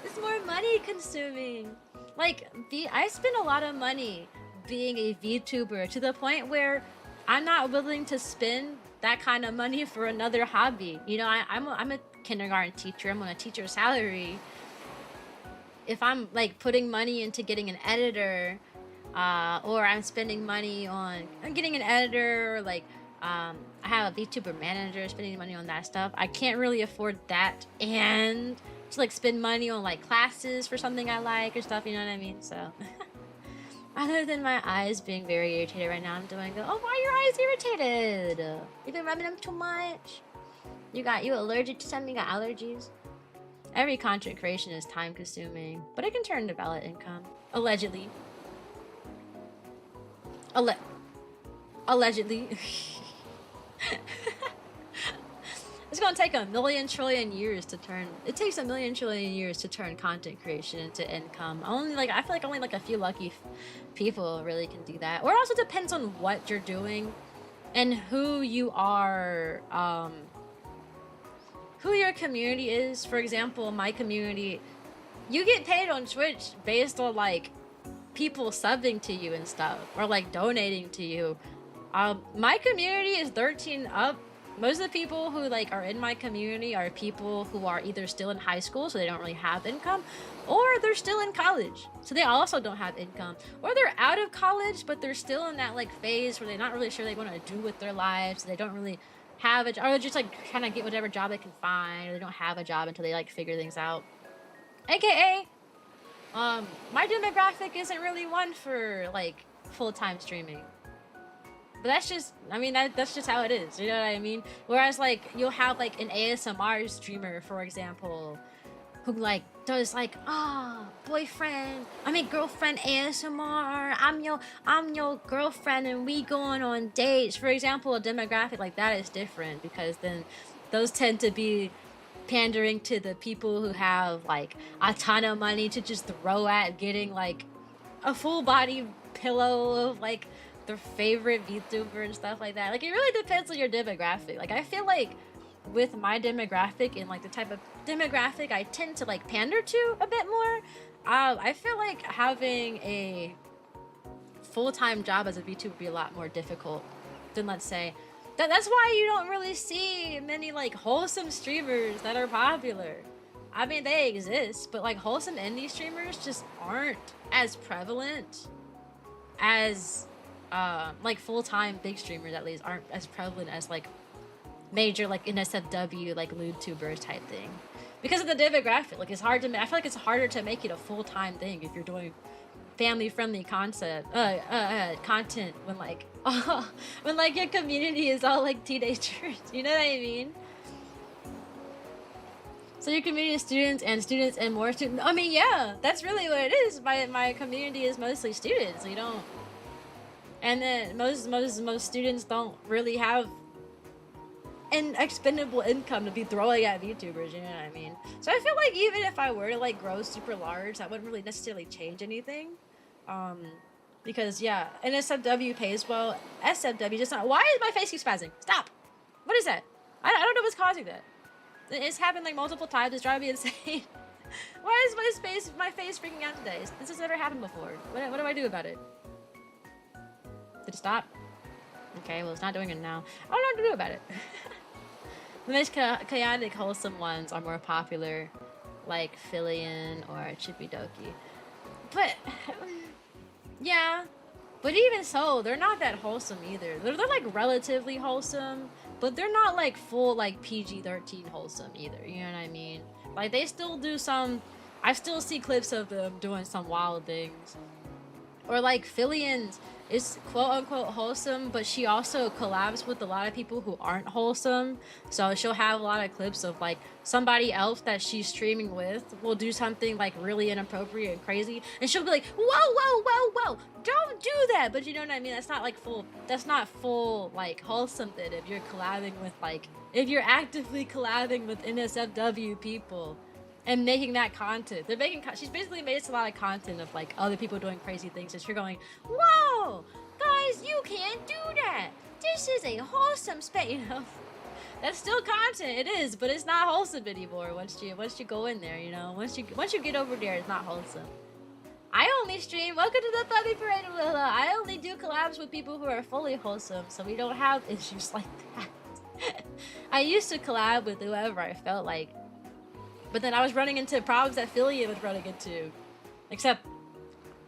It's more money consuming. Like I spend a lot of money being a VTuber to the point where I'm not willing to spend that kind of money for another hobby. You know, I'm a kindergarten teacher. I'm on a teacher's salary. If I'm like putting money into getting an editor, or I'm spending money on getting an editor, or like I have a VTuber manager, spending money on that stuff, I can't really afford that and to like spend money on like classes for something I like or stuff, you know what I mean? So other than my eyes being very irritated right now, I'm doing the, oh, why are your eyes irritated? You've been rubbing them too much? You allergic to something? You got allergies? Every content creation is time consuming, but it can turn into valid income. Allegedly. Allegedly. It's gonna take a million trillion years to turn. It takes a million trillion years to turn content creation into income. Only like I feel like only like a few lucky people really can do that. Or it also depends on what you're doing, and who you are. Who your community is. For example, my community, you get paid on Twitch based on like people subbing to you and stuff, or like donating to you. My community is 13 up. Most of the people who like are in my community are people who are either still in high school, so they don't really have income, or they're still in college, so they also don't have income, or they're out of college but they're still in that like phase where they're not really sure they want to do with their lives, so they don't really have a job, or they're just like trying to get whatever job they can find, or they don't have a job until they like figure things out. AKA, my demographic isn't really one for like full-time streaming. But that's just, I mean, that's just how it is, you know what I mean? Whereas, like, you'll have, like, an ASMR streamer, for example, who, like, does, like, girlfriend ASMR, I'm your girlfriend and we going on dates. For example, a demographic like that is different, because then those tend to be pandering to the people who have, like, a ton of money to just throw at getting, like, a full body pillow of, like, their favorite VTuber and stuff like that. Like, it really depends on your demographic. Like, I feel like with my demographic and like the type of demographic I tend to like pander to a bit more, I feel like having a full-time job as a VTuber would be a lot more difficult than, let's say, that's why you don't really see many like wholesome streamers that are popular. I mean, they exist, but like wholesome indie streamers just aren't as prevalent as like full-time big streamers, at least, aren't as prevalent as like major like NSFW like Vtubers type thing, because of the demographic. Like, it's hard to I feel like it's harder to make it a full-time thing if you're doing family-friendly content when like when like your community is all like teenagers, you know what I mean? So your community is students and more students. I mean, yeah, that's really what it is. My community is mostly students. You don't. And then most students don't really have an expendable income to be throwing at VTubers, you know what I mean? So I feel like even if I were to like grow super large, that wouldn't really necessarily change anything. Because yeah, NSFW pays well. SFW just not. Why is my face keep spazzing? Stop! What is that? I don't know what's causing that. It's happened like multiple times. It's driving me insane. Why is my face freaking out today? This has never happened before. What do I do about it? Did it stop? Okay, well, it's not doing it now. I don't know what to do about it. The most chaotic, wholesome ones are more popular, like Fillion or Chippy Doki. But, yeah. But even so, they're not that wholesome either. They're like relatively wholesome, but they're not like full like PG-13 wholesome either, you know what I mean? Like, they still do some, I still see clips of them doing some wild things. Or like Fillions is quote-unquote wholesome, but she also collabs with a lot of people who aren't wholesome. So she'll have a lot of clips of like somebody else that she's streaming with will do something like really inappropriate and crazy, and she'll be like, whoa, don't do that. But you know what I mean? That's not full like wholesome then, if you're collabing with like, if you're actively collabing with NSFW people and making that content. She's basically made a lot of content of like other people doing crazy things, and you're going, whoa, guys, you can't do that. This is a wholesome space, you know. That's still content, it is, but it's not wholesome anymore once you go in there, you know. Once you get over there, it's not wholesome. I only stream, welcome to the Puppy Parade, I only do collabs with people who are fully wholesome, so we don't have issues like that. I used to collab with whoever I felt like, but then I was running into problems that Philly was running into. Except,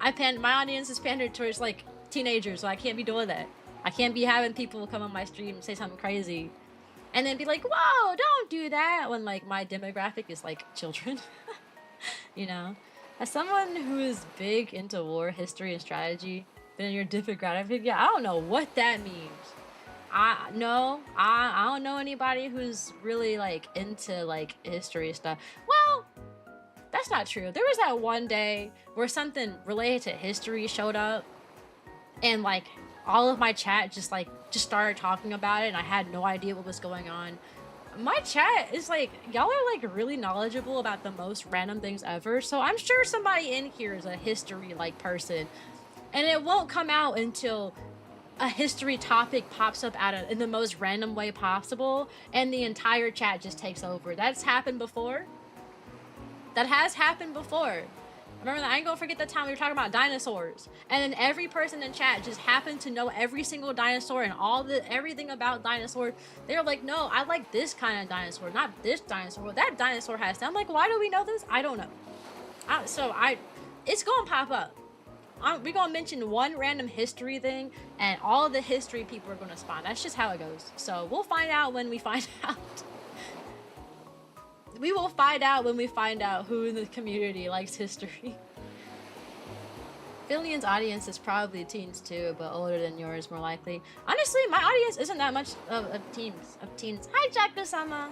my audience is pandered towards like teenagers, so I can't be doing that. I can't be having people come on my stream and say something crazy and then be like, whoa, don't do that, when like my demographic is like children. You know, as someone who is big into war history and strategy, then your demographic, yeah, I don't know what that means. I don't know anybody who's really like into like history stuff. Well, that's not true. There was that one day where something related to history showed up, and like all of my chat just started talking about it, and I had no idea what was going on. My chat is like, y'all are like really knowledgeable about the most random things ever, so I'm sure somebody in here is a history like person, and it won't come out until a history topic pops up in the most random way possible, and the entire chat just takes over. That's happened before. That has happened before. Remember that? I ain't gonna forget the time we were talking about dinosaurs, and then every person in chat just happened to know every single dinosaur and everything about dinosaurs. They were like, no, I like this kind of dinosaur, not this dinosaur. Well, that dinosaur has. I'm like, why do we know this? I don't know. It's gonna pop up. We're gonna mention one random history thing, and all the history people are gonna spawn. That's just how it goes. So we'll find out when we find out. We will find out when we find out who in the community likes history. Fillion's audience is probably teens too, but older than yours more likely. Honestly, my audience isn't that much of teens. Hi, Jaku-sama.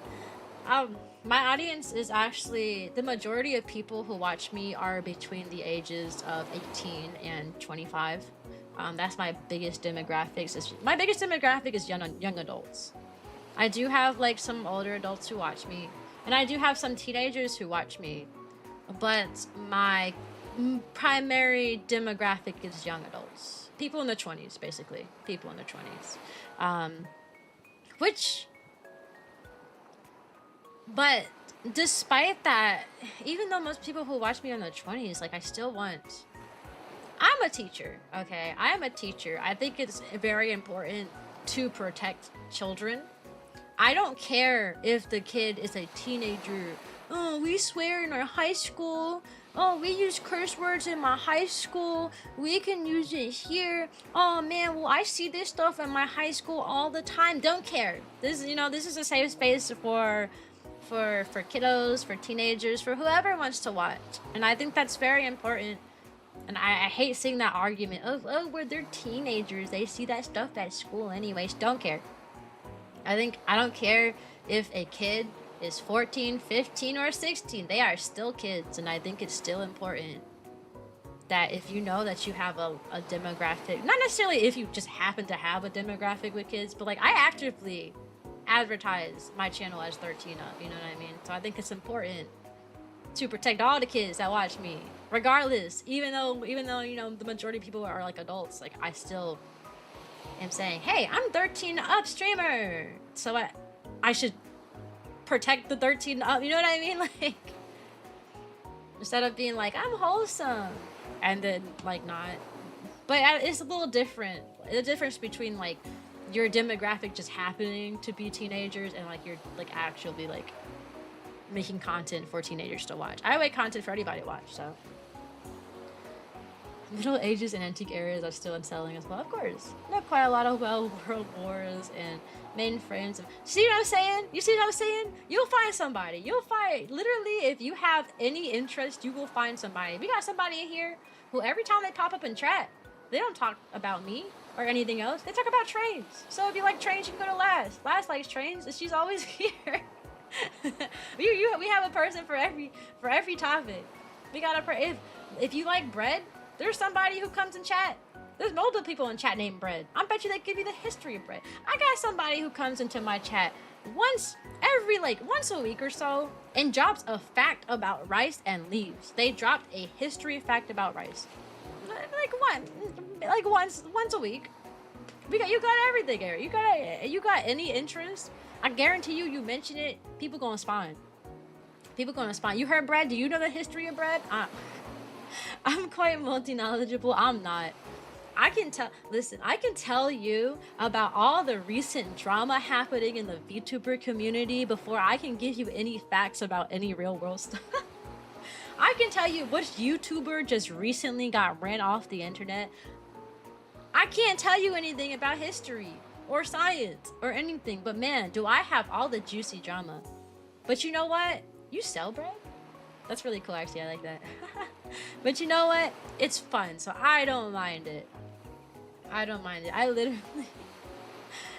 My audience is actually, the majority of people who watch me are between the ages of 18 and 25. That's my biggest demographics. My biggest demographic is young adults. I do have like some older adults who watch me, and I do have some teenagers who watch me, but my primary demographic is young adults. People in their 20s, basically. People in their 20s. But despite that, even though most people who watch me in their 20s, like, I'm a teacher, okay? I am a teacher. I think it's very important to protect children. I don't care if the kid is a teenager. Oh, we swear in our high school. Oh, we use curse words in my high school. We can use it here. Oh man, well, I see this stuff in my high school all the time. Don't care. This is a safe space for kiddos, for teenagers, for whoever wants to watch. And I think that's very important. And I hate seeing that argument of, oh, where they're teenagers, they see that stuff at school anyways. Don't care. I don't care if a kid is 14, 15, or 16. They are still kids, and I think it's still important that if you know that you have a demographic, not necessarily if you just happen to have a demographic with kids, but like, I actively advertise my channel as 13 up, you know what I mean? So I think it's important to protect all the kids that watch me, regardless, even though the majority of people are like adults. Like, I still am saying, hey, I'm 13 up streamer, so I should protect the 13 up, you know what I mean? Like, instead of being like, I'm wholesome, and then like not. But it's a little different. The difference between like your demographic just happening to be teenagers and like you're like actually like making content for teenagers to watch. I make content for anybody to watch, so. Middle Ages and antique areas are still selling as well, of course. Not quite a lot of world wars and mainframes. See what I'm saying? You see what I'm saying? You'll find somebody. You'll find, literally, if you have any interest, you will find somebody. We got somebody in here who every time they pop up in chat, they don't talk about me or anything else. They talk about trains. So if you like trains, you can go to Last. Last likes trains, and she's always here. We have a person for every topic. We got if you like bread, there's somebody who comes in chat. There's multiple people in chat named Bread. I bet you they give you the history of bread. I got somebody who comes into my chat once a week or so and drops a fact about rice and leaves. They dropped a history fact about rice. Like once a week. You got everything, Eric. You got any interest? I guarantee you mention it, people gonna spawn. People gonna spawn. You heard bread? Do you know the history of bread? I'm quite multi-knowledgeable. I'm not. I can tell you about all the recent drama happening in the Vtuber community before I can give you any facts about any real world stuff. I can tell you which YouTuber just recently got ran off the internet. I can't tell you anything about history or science or anything. But man, do I have all the juicy drama. But you know what? You sell bread? That's really cool, actually. I like that. But you know what? It's fun, so I don't mind it. I don't mind it. I literally...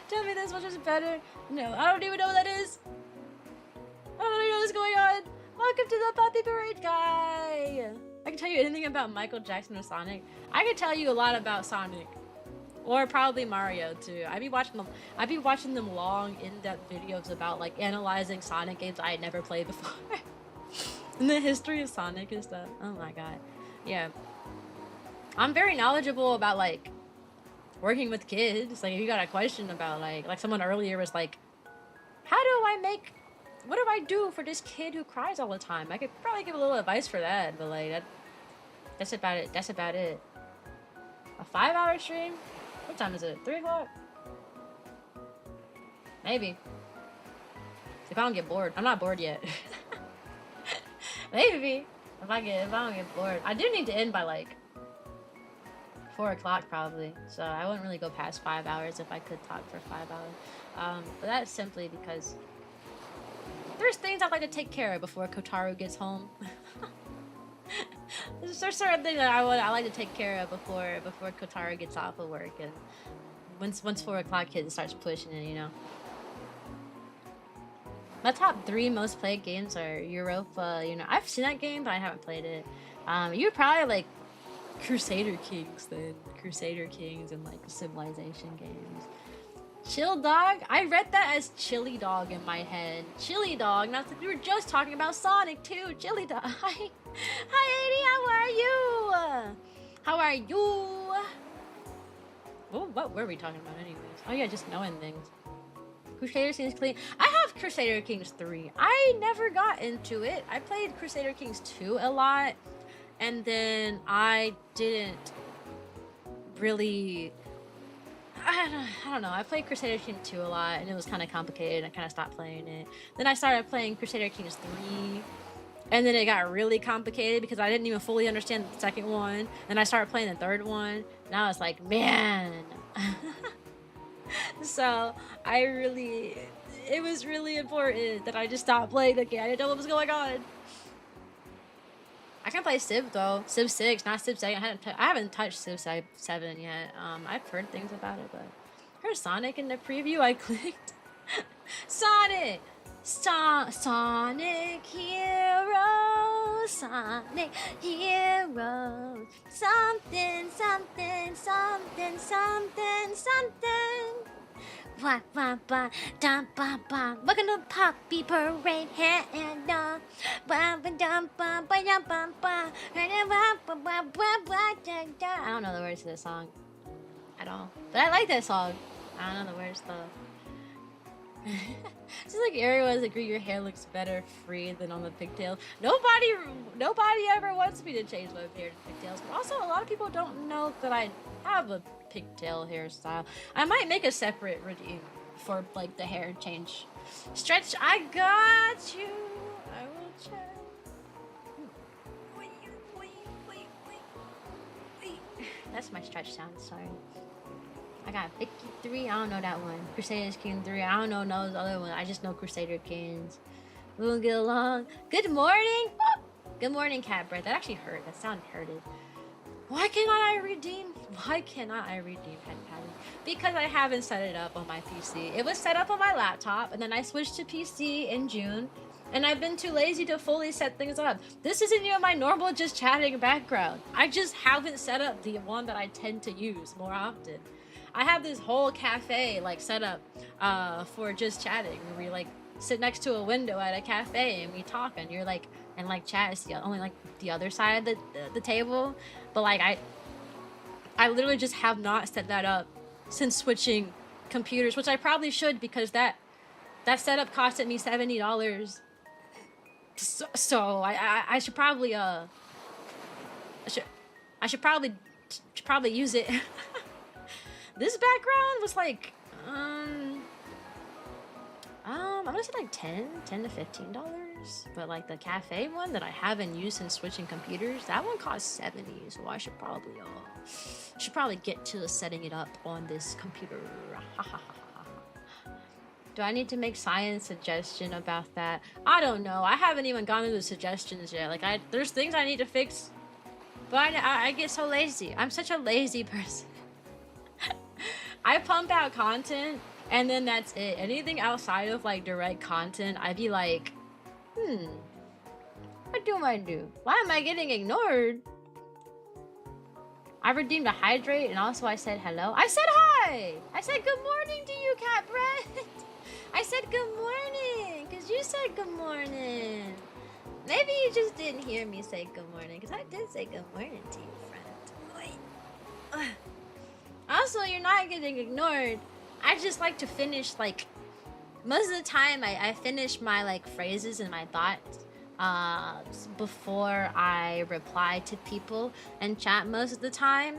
Tell me this much is better. No, I don't even know what that is. I don't even know what's going on. Welcome to the Puppy Parade guy. I can tell you anything about Michael Jackson or Sonic. I can tell you a lot about Sonic. Or probably Mario too. I'd be watching them long, in-depth videos about like analyzing Sonic games I had never played before. And the history of Sonic and stuff. Oh my god. Yeah. I'm very knowledgeable about like working with kids. Like if you got a question about like someone earlier was like, what do I do for this kid who cries all the time? I could probably give a little advice for that, but like that's about it. That's about it. A 5-hour stream? What time is it? 3 o'clock? Maybe. If I don't get bored. I'm not bored yet. Maybe. If I don't get bored. I do need to end by like 4 o'clock probably. So I wouldn't really go past 5 hours if I could talk for 5 hours. But that's simply because there's things I'd like to take care of before Kotaru gets home. There's certain things that I like to take care of before Kotaru gets off of work, and once 4 o'clock hits, starts pushing it, you know. My top 3 most played games are Europa. You know, I've seen that game, but I haven't played it. You're probably like Crusader Kings then, Crusader Kings and like Civilization games. Chill Dog? I read that as Chili Dog in my head. Chili Dog. Now we were just talking about Sonic too. Chili Dog. Hi, Adi. How are you? How are you? Oh, what were we talking about anyways? Oh yeah, just knowing things. Crusader Kings clean. I have Crusader Kings 3. I never got into it. I played Crusader Kings 2 a lot, and then I didn't really. I don't know. I played Crusader Kings 2 a lot, and it was kind of complicated. I kind of stopped playing it. Then I started playing Crusader Kings 3, and then it got really complicated because I didn't even fully understand the second one. Then I started playing the third one. Now it's like, man. So it was really important that I just stopped playing the game. I didn't know what was going on. I can play Civ though. Civ 6, not Civ 7. I haven't touched Civ 7 yet. I've heard things about it, but I heard Sonic in the preview. I clicked. Sonic! Sonic Heroes! Sonic Heroes! Something, something, something, something, something! Wah, wah, wah, da, ba, ba. Welcome to Puppy Parade. I don't know the words to this song at all, but I like that song. I don't know the words though. It's like everyone's agree your hair looks better free than on the pigtails. Nobody ever wants me to change my hair to pigtails. But also, a lot of people don't know that I have a pigtail hairstyle. I might make a separate routine for like the hair change. Stretch, I got you. I will check. That's my stretch sound. Sorry. I got Vicky 3. I don't know that one. Crusader King 3. I don't know those other ones. I just know Crusader Kings. We will get along. Good morning. Oh, good morning, Cat Breath. That actually hurt. That sound hurted. Why cannot I redeem? Why cannot I redeem Pet Patty? Because I haven't set it up on my PC. It was set up on my laptop, and then I switched to PC in June, and I've been too lazy to fully set things up. This isn't even my normal just chatting background. I just haven't set up the one that I tend to use more often. I have this whole cafe like set up for just chatting. We like sit next to a window at a cafe and we talk, and you're like, and like chat is only like the other side of the table. But like I literally just have not set that up since switching computers, which I probably should, because that setup costed me $70. So I should probably I should probably use it. This background was like I'm gonna say like $10 to $15. But like the cafe one that I haven't used since switching computers, that one costs 70. So I should probably get to setting it up on this computer. Do I need to make Cyan suggestion about that? I don't know. I haven't even gone through the suggestions yet. Like there's things I need to fix, but I get so lazy. I'm such a lazy person. I pump out content and then that's it. Anything outside of like direct content, I'd be like, what do I do? Why am I getting ignored? I redeemed a hydrate and also I said hello. I said hi! I said good morning to you, Cat Bread. I said good morning because you said good morning. Maybe you just didn't hear me say good morning because I did say good morning to you, friend. Also, you're not getting ignored. I just like to finish, like, most of the time I finish my like phrases and my thoughts before I reply to people and chat most of the time,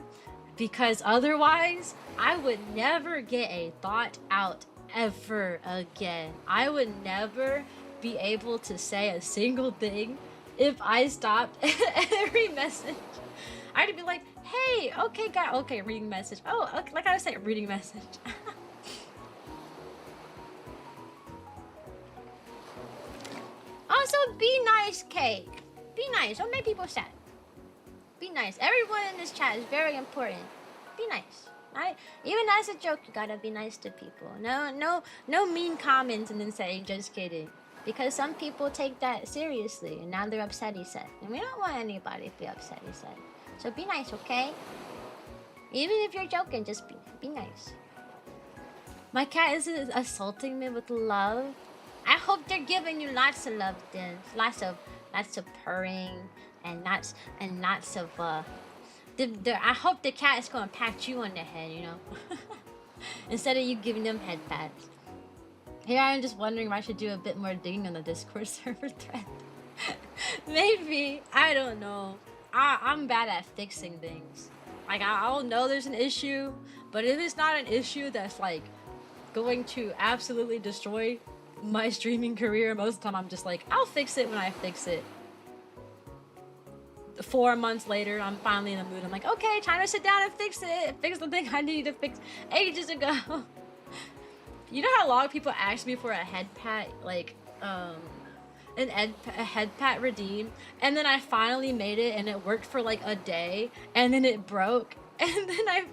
because otherwise I would never get a thought out ever again. I would never be able to say a single thing if I stopped every message. I'd be like, hey, okay, guy, okay, reading message. Oh, okay, like I was saying, reading message. Also, be nice, Kate. Be nice. Don't make people sad. Be nice. Everyone in this chat is very important. Be nice. Right? Even as a joke, you gotta be nice to people. No mean comments and then say, just kidding. Because some people take that seriously and now they're upset, he said. And we don't want anybody to be upset, he said. So be nice, okay? Even if you're joking, just be nice. My cat is assaulting me with love. I hope they're giving you lots of love then. Lots of purring and lots of I hope the cat is gonna pat you on the head, you know. Instead of you giving them head pats. Here I am just wondering if I should do a bit more digging on the Discord server thread. Maybe. I don't know. I'm bad at fixing things. Like I'll know there's an issue, but if it's not an issue that's like going to absolutely destroy my streaming career, most of the time I'm just like, I'll fix it when I fix it. 4 months later, I'm finally in the mood. I'm like, okay, time to sit down and fix it. Fix the thing I needed to fix ages ago. You know how a lot of people ask me for a head pat, like, a head pat redeem, and then I finally made it and it worked for like a day, and then it broke, and then it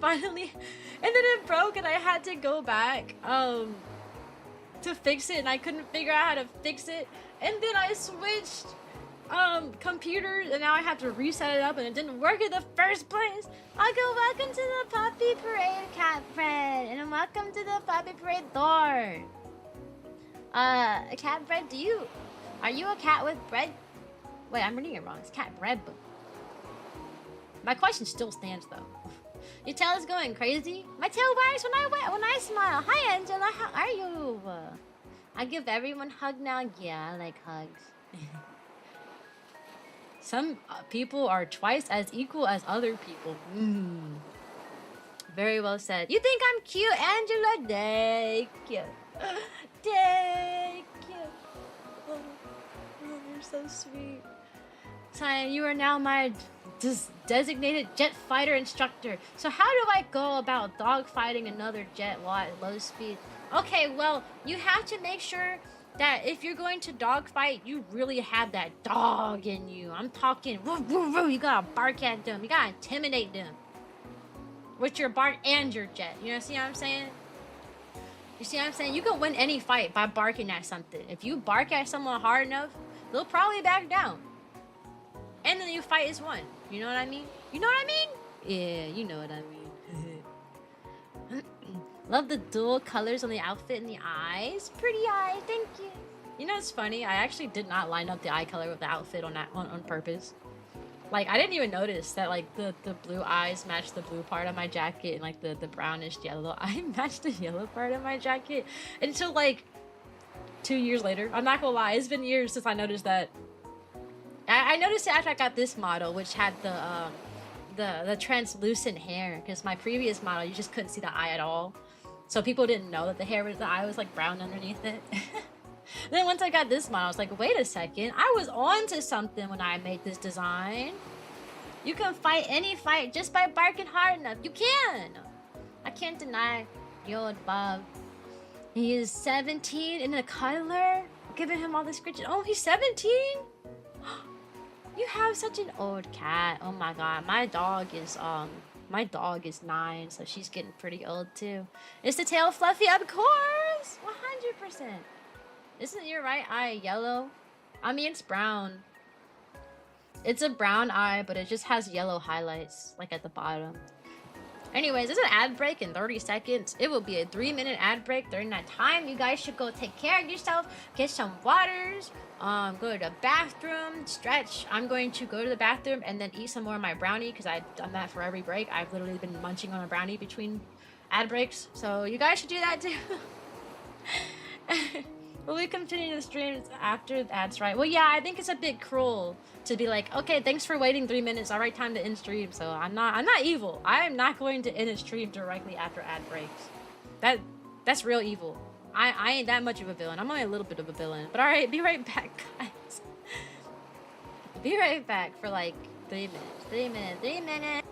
broke and I had to go back to fix it, and I couldn't figure out how to fix it, and then I switched computers, and now I have to reset it up, and it didn't work in the first place. Welcome to the Puppy Parade, Cat Bread, and welcome to the Puppy Parade door. Cat Bread, are you a cat with bread? Wait, I'm reading it wrong. It's cat bread, but my question still stands though. Your tail is going crazy. My tail wags when I smile. Hi Angela, how are you? I give everyone hug now. Yeah, I like hugs. Some people are twice as equal as other people. Very well said. You think I'm cute, Angela? Thank you. Thank you. Oh, you're so sweet. Cyan, you are now my designated jet fighter instructor. So how do I go about dog fighting another jet while at low speed? Okay, well, you have to make sure that if you're going to dog fight, you really have that dog in you. I'm talking, woo, woo, woo, you gotta bark at them. You gotta intimidate them with your bark and your jet. You know, see what I'm saying? You see what I'm saying? You can win any fight by barking at something. If you bark at someone hard enough, they'll probably back down. And then your fight is won. You know what I mean? You know what I mean? Yeah, you know what I mean. Love the dual colors on the outfit and the eyes. Pretty eye, thank you. You know, it's funny. I actually did not line up the eye color with the outfit on purpose. Like, I didn't even notice that, like, the blue eyes matched the blue part of my jacket, and, like, the brownish yellow eye matched the yellow part of my jacket. Until, like, 2 years later. I'm not gonna lie. It's been years since I noticed that. I noticed it after I got this model, which had the translucent hair, because my previous model, you just couldn't see the eye at all. So people didn't know that the eye was like brown underneath it. Then once I got this model, I was like, wait a second. I was on to something when I made this design. You can fight any fight just by barking hard enough. You can. I can't deny the old Bob. He is 17 in a cuddler. Giving him all this scritches. Oh, he's 17? You have such an old cat. Oh my god. My dog is 9, so she's getting pretty old too. Is the tail fluffy? Of course! 100%. Isn't your right eye yellow? I mean, it's brown. It's a brown eye, but it just has yellow highlights, like at the bottom. Anyways, there's an ad break in 30 seconds. It will be a 3-minute ad break. During that time, you guys should go take care of yourself, get some waters, go to the bathroom, stretch. I'm going to go to the bathroom and then eat some more of my brownie because I've done that for every break. I've literally been munching on a brownie between ad breaks. So you guys should do that too. Will we continue the streams after the ads, right? Well, yeah, I think it's a bit cruel to be like, okay, thanks for waiting 3 minutes. All right, time to end stream. So I'm not evil. I am not going to end a stream directly after ad breaks. That's real evil. I ain't that much of a villain. I'm only a little bit of a villain. But all right, be right back, guys. Be right back for like 3 minutes. 3 minutes. 3 minutes.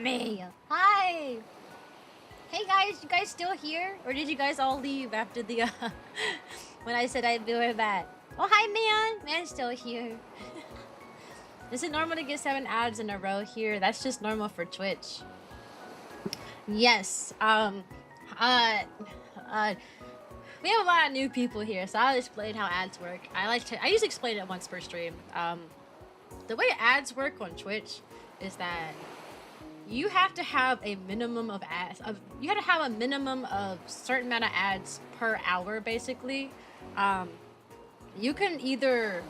me. Hi. Hey guys, you guys still here? Or did you guys all leave after the when I said I'd be right back? Oh hi man! Man's still here. Is it normal to get 7 ads in a row here? That's just normal for Twitch. Yes. Uh we have a lot of new people here, so I'll explain how ads work. I usually explain it once per stream. The way ads work on Twitch is that you have to have a minimum of ads. You have to have a minimum of certain amount of ads per hour, basically. You can either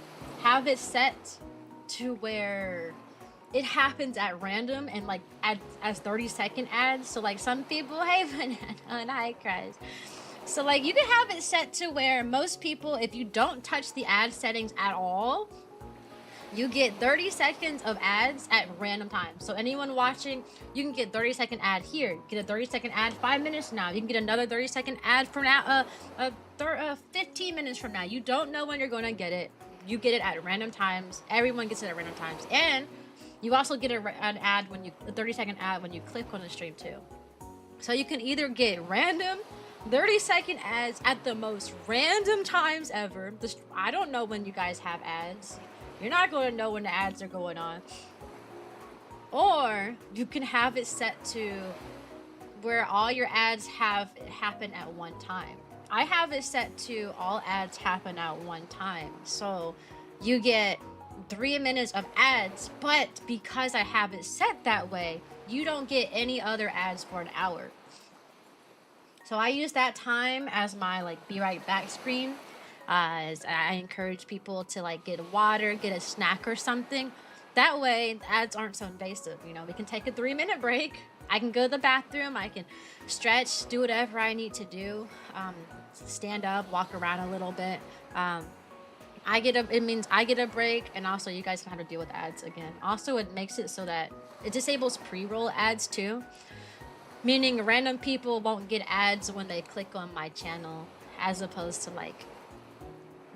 have it set to where it happens at random and like as 30-second ads. So like some people, hey banana and hi cries. So like you can have it set to where most people, if you don't touch the ad settings at all, you get 30 seconds of ads at random times. So anyone watching, you can get 30-second ad here, get a 30-second ad 5 minutes from now. You can get another 30-second ad from now, 15 minutes from now. You don't know when you're going to get it. You get it at random times. Everyone gets it at random times. And you also get an ad when you, a 30-second ad when you click on the stream too. So you can either get random 30-second ads at the most random times ever. I don't know when you guys have ads. You're not going to know when the ads are going on. Or you can have it set to where all your ads happen at one time. I have it set to all ads happen at one time. So you get 3 minutes of ads, but because I have it set that way, you don't get any other ads for an hour. So I use that time as my like be right back screen. As I encourage people to like get water, get a snack or something. That way the ads aren't so invasive. You know, we can take a 3-minute break. I can go to the bathroom. I can stretch, do whatever I need to do. Stand up, walk around a little bit. It means I get a break, and also you guys don't have to deal with ads again. Also, it makes it so that it disables pre-roll ads too. Meaning random people won't get ads when they click on my channel, as opposed to like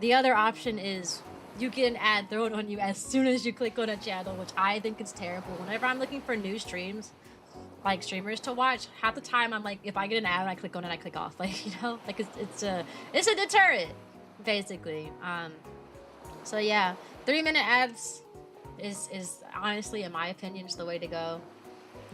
the other option is you get an ad thrown on you as soon as you click on a channel, which I think is terrible. Whenever I'm looking for new streams, like streamers to watch, half the time I'm like, if I get an ad and I click on it, I click off. Like, you know, like it's a deterrent, basically. So yeah, 3-minute ads is honestly, in my opinion, is the way to go.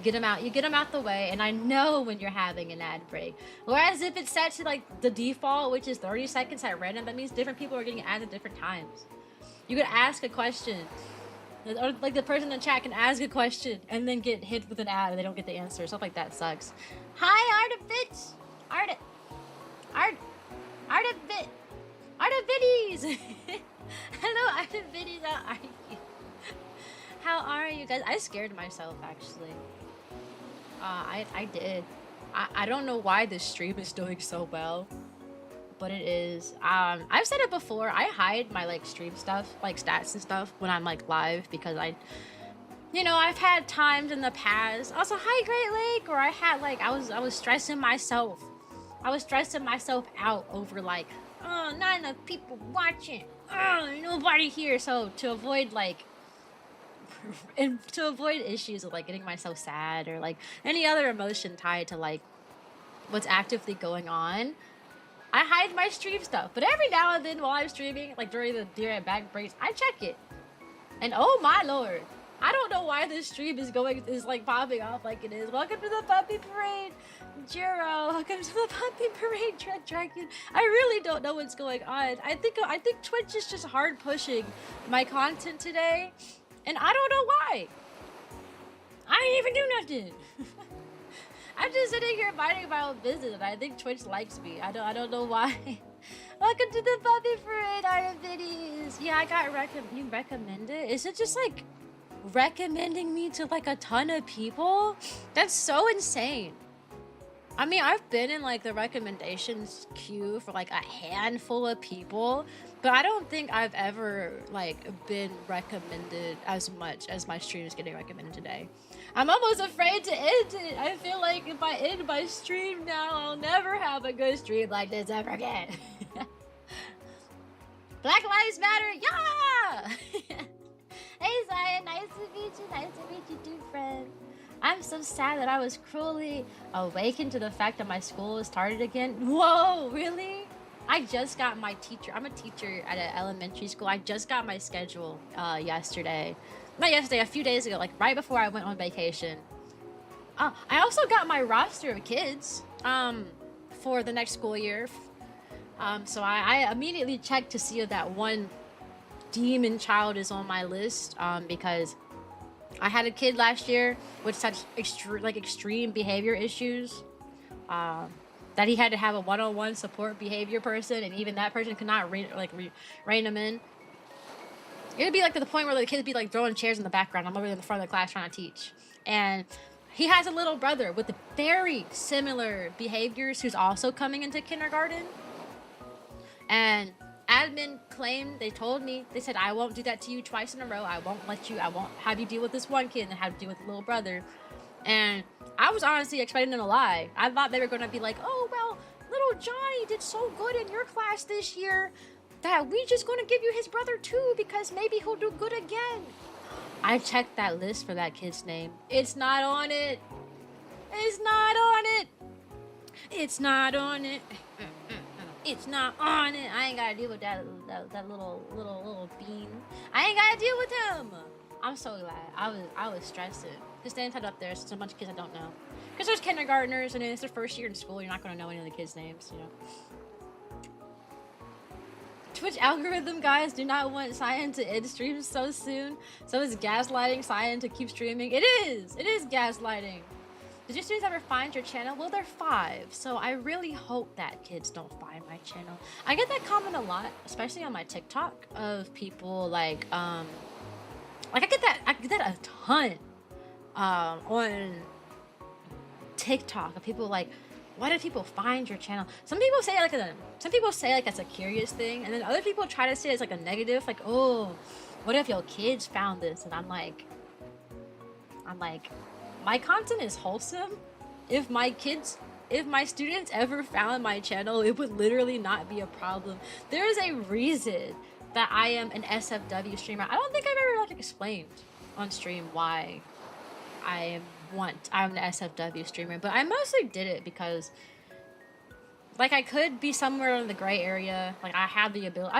Get them out. You get them out the way, and I know when you're having an ad break. Whereas if it's set to like the default, which is 30 seconds at random, that means different people are getting ads at different times. You could ask a question, or like the person in the chat can ask a question and then get hit with an ad and they don't get the answer. Stuff like that sucks. Hi, Artivities. Hello, Artivities. How are you? How are you guys? I scared myself actually. I did. I don't know why this stream is doing so well, but it is. I've said it before. I hide my like stream stuff, like stats and stuff, when I'm like live because I've had times in the past. Also, hi Great Lake, where I had like I was stressing myself. I was stressing myself out over like, oh, not enough people watching. Oh, nobody here. So to avoid like. And to avoid issues of like getting myself sad or like any other emotion tied to like what's actively going on, I hide my stream stuff. But every now and then while I'm streaming, like during the direct back breaks, I check it. And oh my lord, I don't know why this stream is like popping off like it is. Welcome to the Puppy Parade, Jiro. Welcome to the Puppy Parade, Tread Dragon. I really don't know what's going on. I think Twitch is just hard pushing my content today. And I don't know why. I didn't even do nothing. I'm just sitting here minding my own business, and I think Twitch likes me. I don't know why. Welcome to the Puppy Parade, Artivities. Yeah, I got you recommended. Is it just like recommending me to like a ton of people? That's so insane. I mean, I've been in like the recommendations queue for like a handful of people, but I don't think I've ever like been recommended as much as my stream is getting recommended today. I'm almost afraid to end it. I feel like if I end my stream now, I'll never have a good stream like this ever again. Black Lives Matter, yeah! Hey Cyan, nice to meet you too, friend. I'm so sad that I was cruelly awakened to the fact that my school has started again. Whoa, really? I just got my teacher. I'm a teacher at an elementary school. I just got my schedule yesterday. Not yesterday, a few days ago, like right before I went on vacation. I also got my roster of kids for the next school year. So I immediately checked to see if that one demon child is on my list because I had a kid last year with such extreme behavior issues that he had to have a one-on-one support behavior person, and even that person could not rein him in. It'd be like to the point where the kids would be like throwing chairs in the background. I'm over in the front of the class trying to teach, and he has a little brother with very similar behaviors who's also coming into kindergarten. And admin claimed, they told me, they said, I won't do that to you twice in a row. I won't have you deal with this one kid and have to deal with the little brother. And I was honestly expecting them to lie. I thought they were going to be like, oh, well, little Johnny did so good in your class this year that we just going to give you his brother too because maybe he'll do good again. I checked that list for that kid's name. It's not on it. It's not on it. It's not on it. It's not on it. I ain't gotta deal with that little bean. I ain't gotta deal with him. I'm so glad. I was stressing. Just staying tied up there. It's a bunch of kids I don't know. Because there's kindergartners and it's their first year in school. You're not gonna know any of the kids' names, you know. Twitch algorithm guys do not want Cyan to end streams so soon. So it's gaslighting Cyan to keep streaming. It is gaslighting. Did your students ever find your channel? Well, they're 5, so I really hope that kids don't find my channel. I get that comment a lot, especially on my TikTok, of people like I get that a ton on TikTok of people like, why did people find your channel? Some people say like that's a curious thing, and then other people try to say it's like a negative, like, oh, what if your kids found this? And I'm like, my content is wholesome. If my students ever found my channel, it would literally not be a problem. There is a reason that I am an SFW streamer. I don't think I've ever like explained on stream why I'm an SFW streamer, but I mostly did it because like I could be somewhere in the gray area. Like I have the ability.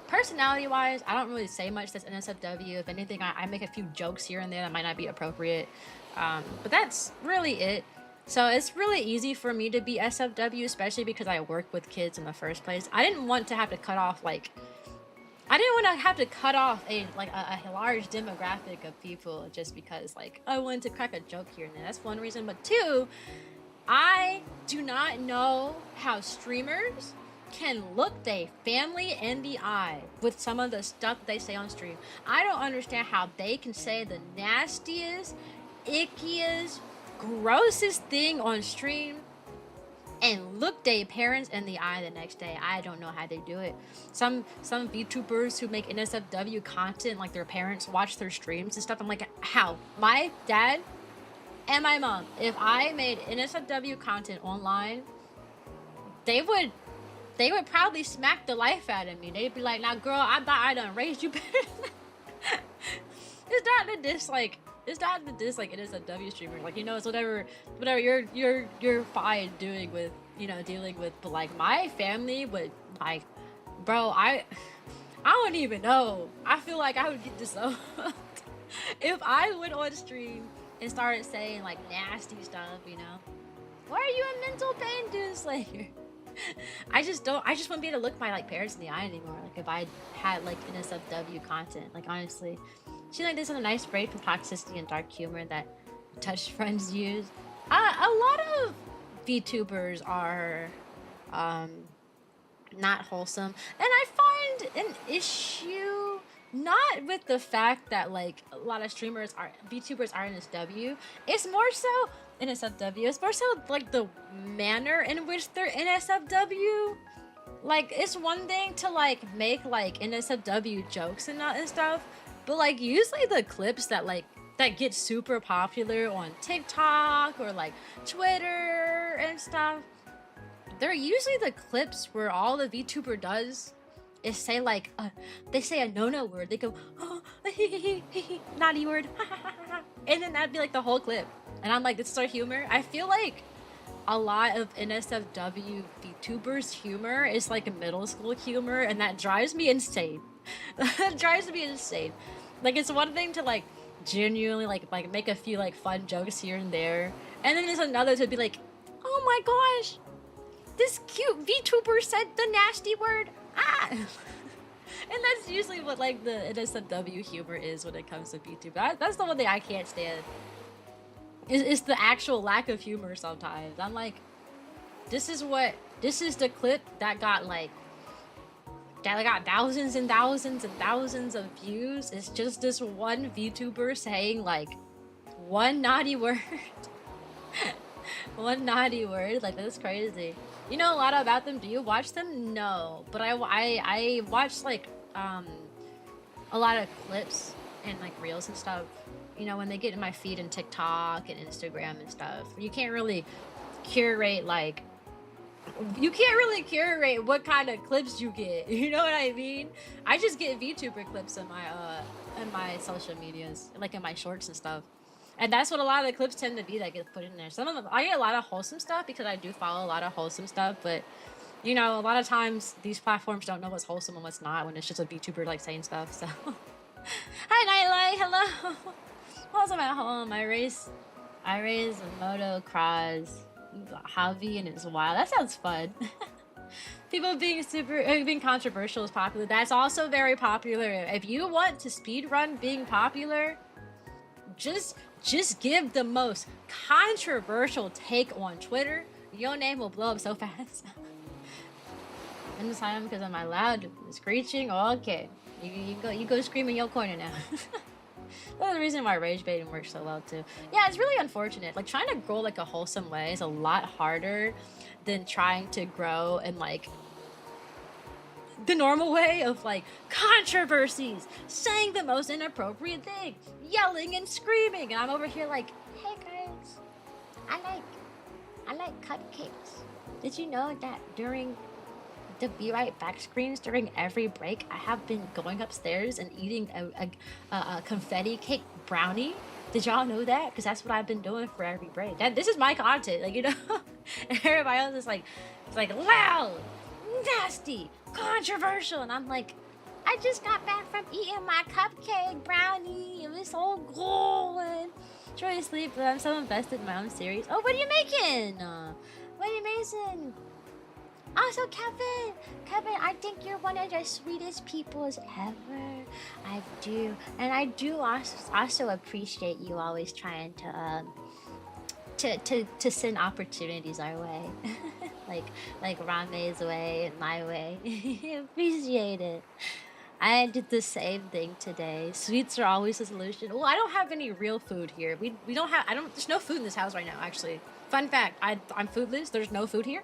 Personality wise, I don't really say much that's NSFW. If anything, I make a few jokes here and there that might not be appropriate. But that's really it. So it's really easy for me to be SFW, especially because I work with kids in the first place. I didn't want to have to cut off a large demographic of people just because like I wanted to crack a joke here and there. That's one reason. But 2, I do not know how streamers can look their family in the eye with some of the stuff they say on stream. I don't understand how they can say the nastiest, ickiest, grossest thing on stream and look their parents in the eye the next day. I don't know how they do it. Some VTubers who make NSFW content, like their parents watch their streams and stuff. I'm like, how? My dad and my mom, if I made NSFW content online, they would probably smack the life out of me. They'd be like, now girl, I thought I done raised you better. It's not to dislike it is a W streamer. Like, you know, it's whatever you're fine doing with, you know, dealing with, but like my family would like, bro, I don't even know. I feel like I would get disowned if I went on stream and started saying like nasty stuff, you know. Why are you in mental pain, Doom Slayer? I just wouldn't be able to look my like parents in the eye anymore. Like if I had like NSFW content, like honestly, she like this is a nice break from toxicity and dark humor that touched friends use. A lot of VTubers are not wholesome, and I find an issue not with the fact that like a lot of VTubers are NSW. It's more so NSFW. It's more so like the manner in which they're NSFW. Like it's one thing to like make like NSFW jokes and stuff, but like usually the clips that get super popular on TikTok or like Twitter and stuff, they're usually the clips where all the VTuber does is say like they say a no word. They go, oh, naughty word, And then that'd be like the whole clip. And I'm like, this is our humor. I feel like a lot of NSFW VTubers humor is like a middle school humor, and that drives me insane. That drives me insane. Like, it's one thing to like genuinely like make a few like fun jokes here and there, and then there's another to be like, oh my gosh, this cute VTuber said the nasty word. Ah. And that's usually what like the NSFW humor is when it comes to VTuber. That's the one thing I can't stand. It's the actual lack of humor sometimes. I'm like, this is the clip that got thousands and thousands and thousands of views. It's just this one VTuber saying like one naughty word. One naughty word. Like, that's crazy. You know a lot about them. Do you watch them? No, but I watch like a lot of clips and like reels and stuff. You know, when they get in my feed and TikTok and Instagram and stuff, you can't really curate what kind of clips you get. You know what I mean? I just get VTuber clips in my social medias, like in my shorts and stuff. And that's what a lot of the clips tend to be that get put in there. Some of them, I get a lot of wholesome stuff because I do follow a lot of wholesome stuff, but you know, a lot of times these platforms don't know what's wholesome and what's not when it's just a VTuber like saying stuff. So hi Nightlight, hello. While I'm at home, I race a motocross Javi and it's wild. That sounds fun. People being controversial is popular. That's also very popular. If you want to speedrun being popular, just give the most controversial take on Twitter. Your name will blow up so fast. I'm just hiding because I'm loud screeching. Oh, okay, you go scream in your corner now. That's the reason why rage baiting works so well too. Yeah, it's really unfortunate. Like, trying to grow like a wholesome way is a lot harder than trying to grow in like the normal way of like controversies, saying the most inappropriate thing, yelling and screaming, and I'm over here like, hey guys, I like cupcakes. Did you know that during the Be Right Back screens during every break, I have been going upstairs and eating a confetti cake brownie? Did y'all know that? Because that's what I've been doing for every break. This is my content, like, you know. And everybody else is like, it's like loud, nasty, controversial, and I'm like, I just got back from eating my cupcake brownie. It was so good. Trying to sleep, but I'm so invested in my own series. Oh, what are you making? What are you making? Also, Kevin, I think you're one of the sweetest peoples ever. I do, and I do also appreciate you always trying to send opportunities our way, like Rame's way and my way. Appreciate it. I did the same thing today. Sweets are always a solution. Well, I don't have any real food here. We don't have. There's no food in this house right now. Actually, fun fact. I'm foodless. There's no food here.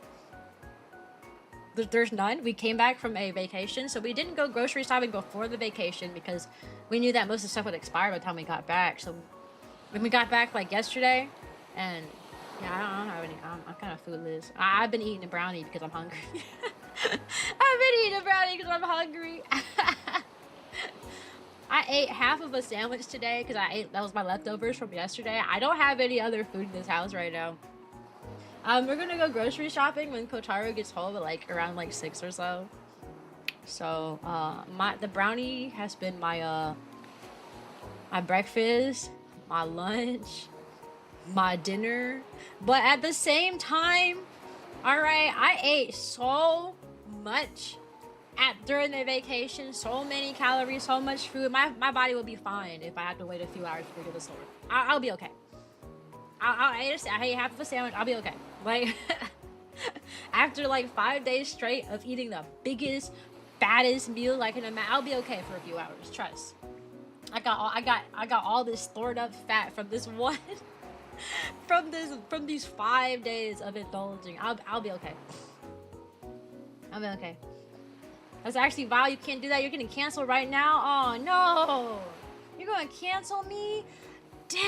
There's none. We came back from a vacation, so we didn't go grocery shopping before the vacation because we knew that most of the stuff would expire by the time we got back. So when we got back like yesterday, and yeah, I don't have any. I'm kind of foodless. I've been eating a brownie because I'm hungry. I've been eating a brownie because I'm hungry. I ate half of a sandwich today because that was my leftovers from yesterday. I don't have any other food in this house right now. We're gonna go grocery shopping when Kotaro gets home at like around like 6 or so. So the brownie has been my my breakfast, my lunch, my dinner. But at the same time, alright, I ate so much during the vacation, so many calories, so much food. My body will be fine if I have to wait a few hours to go to the store. I'll be okay. I ate half of a sandwich. I'll be okay. Like, after like 5 days straight of eating the biggest, fattest meal I can imagine, I'll be okay for a few hours. Trust. I got all this stored up fat from this one, from these 5 days of indulging. I'll be okay. I'll be okay. That's actually, wow, you can't do that. You're getting canceled right now. Oh no, you're gonna cancel me. Dang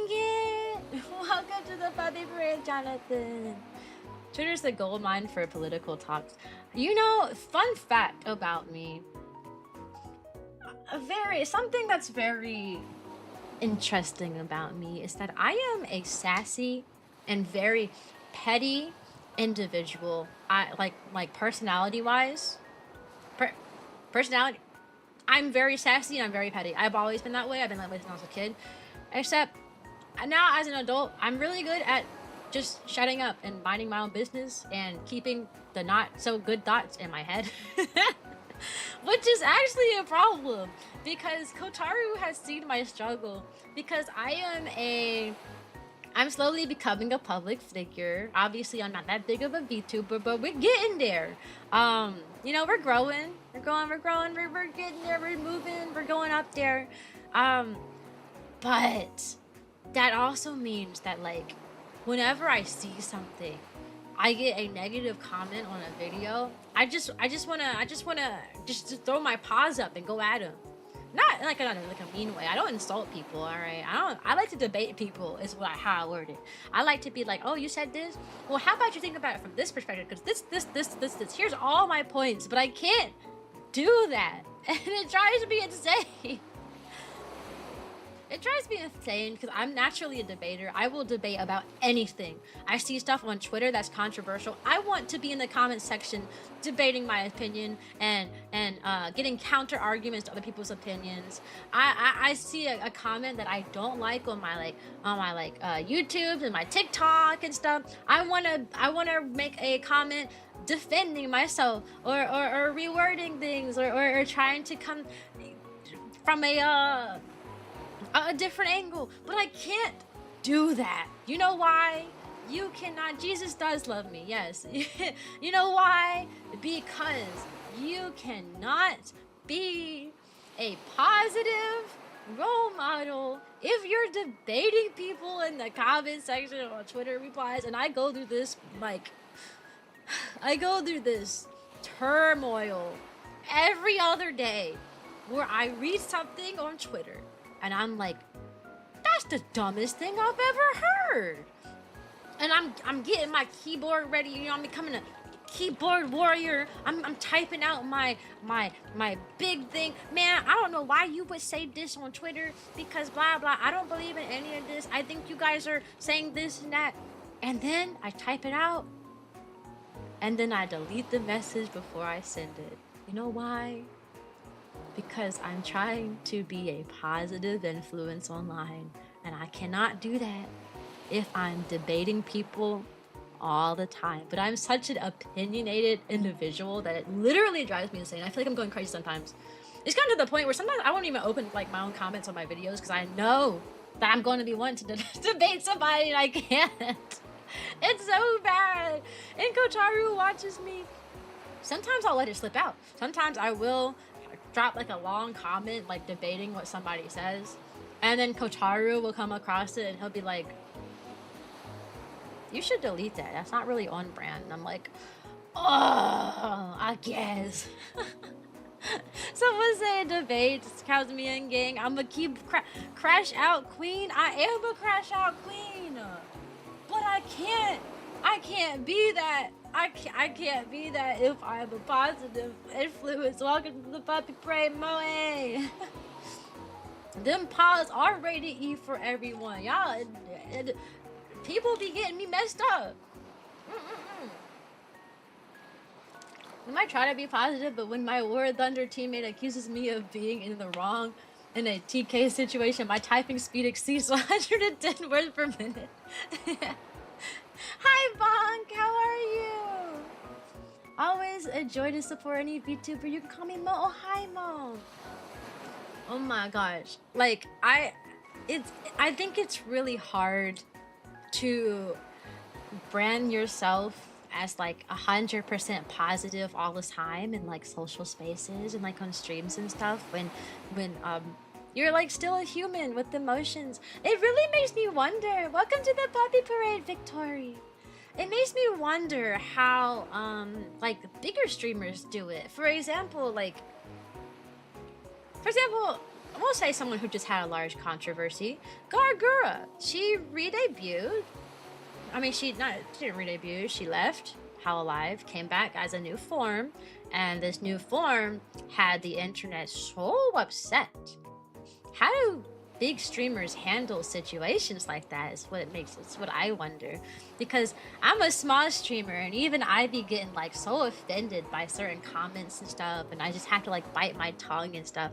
it! Welcome to the puppy parade, Jonathan. Twitter's the gold mine for political talks. You know, fun fact about me. Something that's very interesting about me is that I am a sassy and very petty individual. I like personality wise. Per- Personality, I'm very sassy and I'm very petty. I've always been that way. I've been that way since I was a kid. Except now as an adult, I'm really good at just shutting up and minding my own business and keeping the not so good thoughts in my head. Which is actually a problem because Kotaru has seen my struggle because I'm slowly becoming a public figure. Obviously, I'm not that big of a VTuber, but we're getting there. We're growing. We're growing. We're getting there. We're moving. We're going up there. But that also means that, like, whenever I see something, I get a negative comment on a video, I just wanna just throw my paws up and go at them. Not like a mean way. I don't insult people, all right? I like to debate people is how I word it. I like to be like, oh, you said this? Well, how about you think about it from this perspective? Because this. Here's all my points, but I can't do that. And it drives me insane. It drives me insane because I'm naturally a debater. I will debate about anything. I see stuff on Twitter that's controversial. I want to be in the comment section debating my opinion and getting counter arguments to other people's opinions. I see a comment that I don't like on my YouTube and my TikTok and stuff. I wanna make a comment defending myself or rewording things or trying to come from a different angle, but I can't do that. You know why? You cannot. Jesus does love me, yes. You know why? Because you cannot be a positive role model if you're debating people in the comment section or Twitter replies. And I go through this turmoil every other day where I read something on Twitter and I'm like, that's the dumbest thing I've ever heard. And I'm getting my keyboard ready, I'm becoming a keyboard warrior. I'm typing out my big thing. Man, I don't know why you would say this on Twitter because blah blah. I don't believe in any of this. I think you guys are saying this and that. And then I type it out. And then I delete the message before I send it. You know why? Because I'm trying to be a positive influence online, and I cannot do that if I'm debating people all the time. But I'm such an opinionated individual that it literally drives me insane. I feel like I'm going crazy sometimes. It's gotten to the point where sometimes I won't even open like my own comments on my videos because I know that I'm going to be one to debate somebody and I can't. It's so bad. And Kotaru watches me. Sometimes I'll let it slip out. Sometimes I will drop like a long comment like debating what somebody says, and then Kotaru will come across it and he'll be like, you should delete that, that's not really on brand. And I'm like, oh, I guess. Someone say debate counts me in, gang. I'm a keep crash out queen. I am a crash out queen, but I can't be that. I can't be that if I'm a positive influence. Welcome to the Puppy Parade, Moe. Them paws are rated E for everyone. Y'all, people be getting me messed up. I might try to be positive, but when my War Thunder teammate accuses me of being in the wrong in a TK situation, my typing speed exceeds 110 words per minute. Hi, Bonk. How are you? Always a joy to support any VTuber. You can call me Mo. Oh, hi, Mo. Oh my gosh. Like, I think it's really hard to brand yourself as like 100% positive all the time in like social spaces and like on streams and stuff when you're like still a human with emotions. It really makes me wonder. Welcome to the Puppy Parade, Victory. It makes me wonder how like bigger streamers do it. For example, we'll say someone who just had a large controversy. Gargura, she redebuted. I mean, she didn't redebut. She left How Alive, came back as a new form, and this new form had the internet so upset. How do big streamers handle situations like that is what it makes. It's what I wonder, because I'm a small streamer and even I be getting like so offended by certain comments and stuff, and I just have to like bite my tongue and stuff.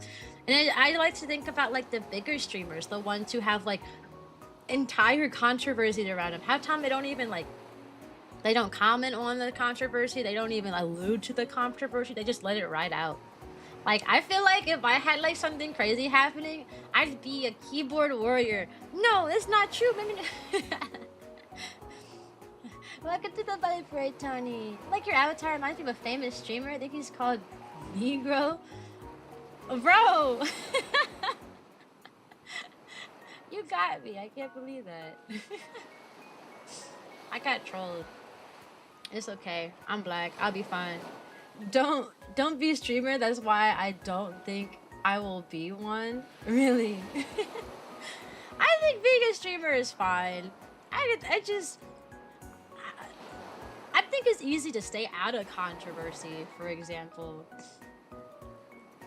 And I like to think about like the bigger streamers, the ones who have like entire controversy around them. Half the time they don't even like, they don't comment on the controversy, they don't even allude to the controversy, they just let it ride out. Like, I feel like if I had like something crazy happening, I'd be a keyboard warrior. No, it's not true. Maybe. Welcome to the Buddy Parade, Tony. Like, your avatar reminds me of a famous streamer. I think he's called Negro. Bro! You got me. I can't believe that. I got trolled. It's okay. I'm black. I'll be fine. Don't be a streamer. That's why I don't think I will be one. Really. I think being a streamer is fine. I think it's easy to stay out of controversy, for example.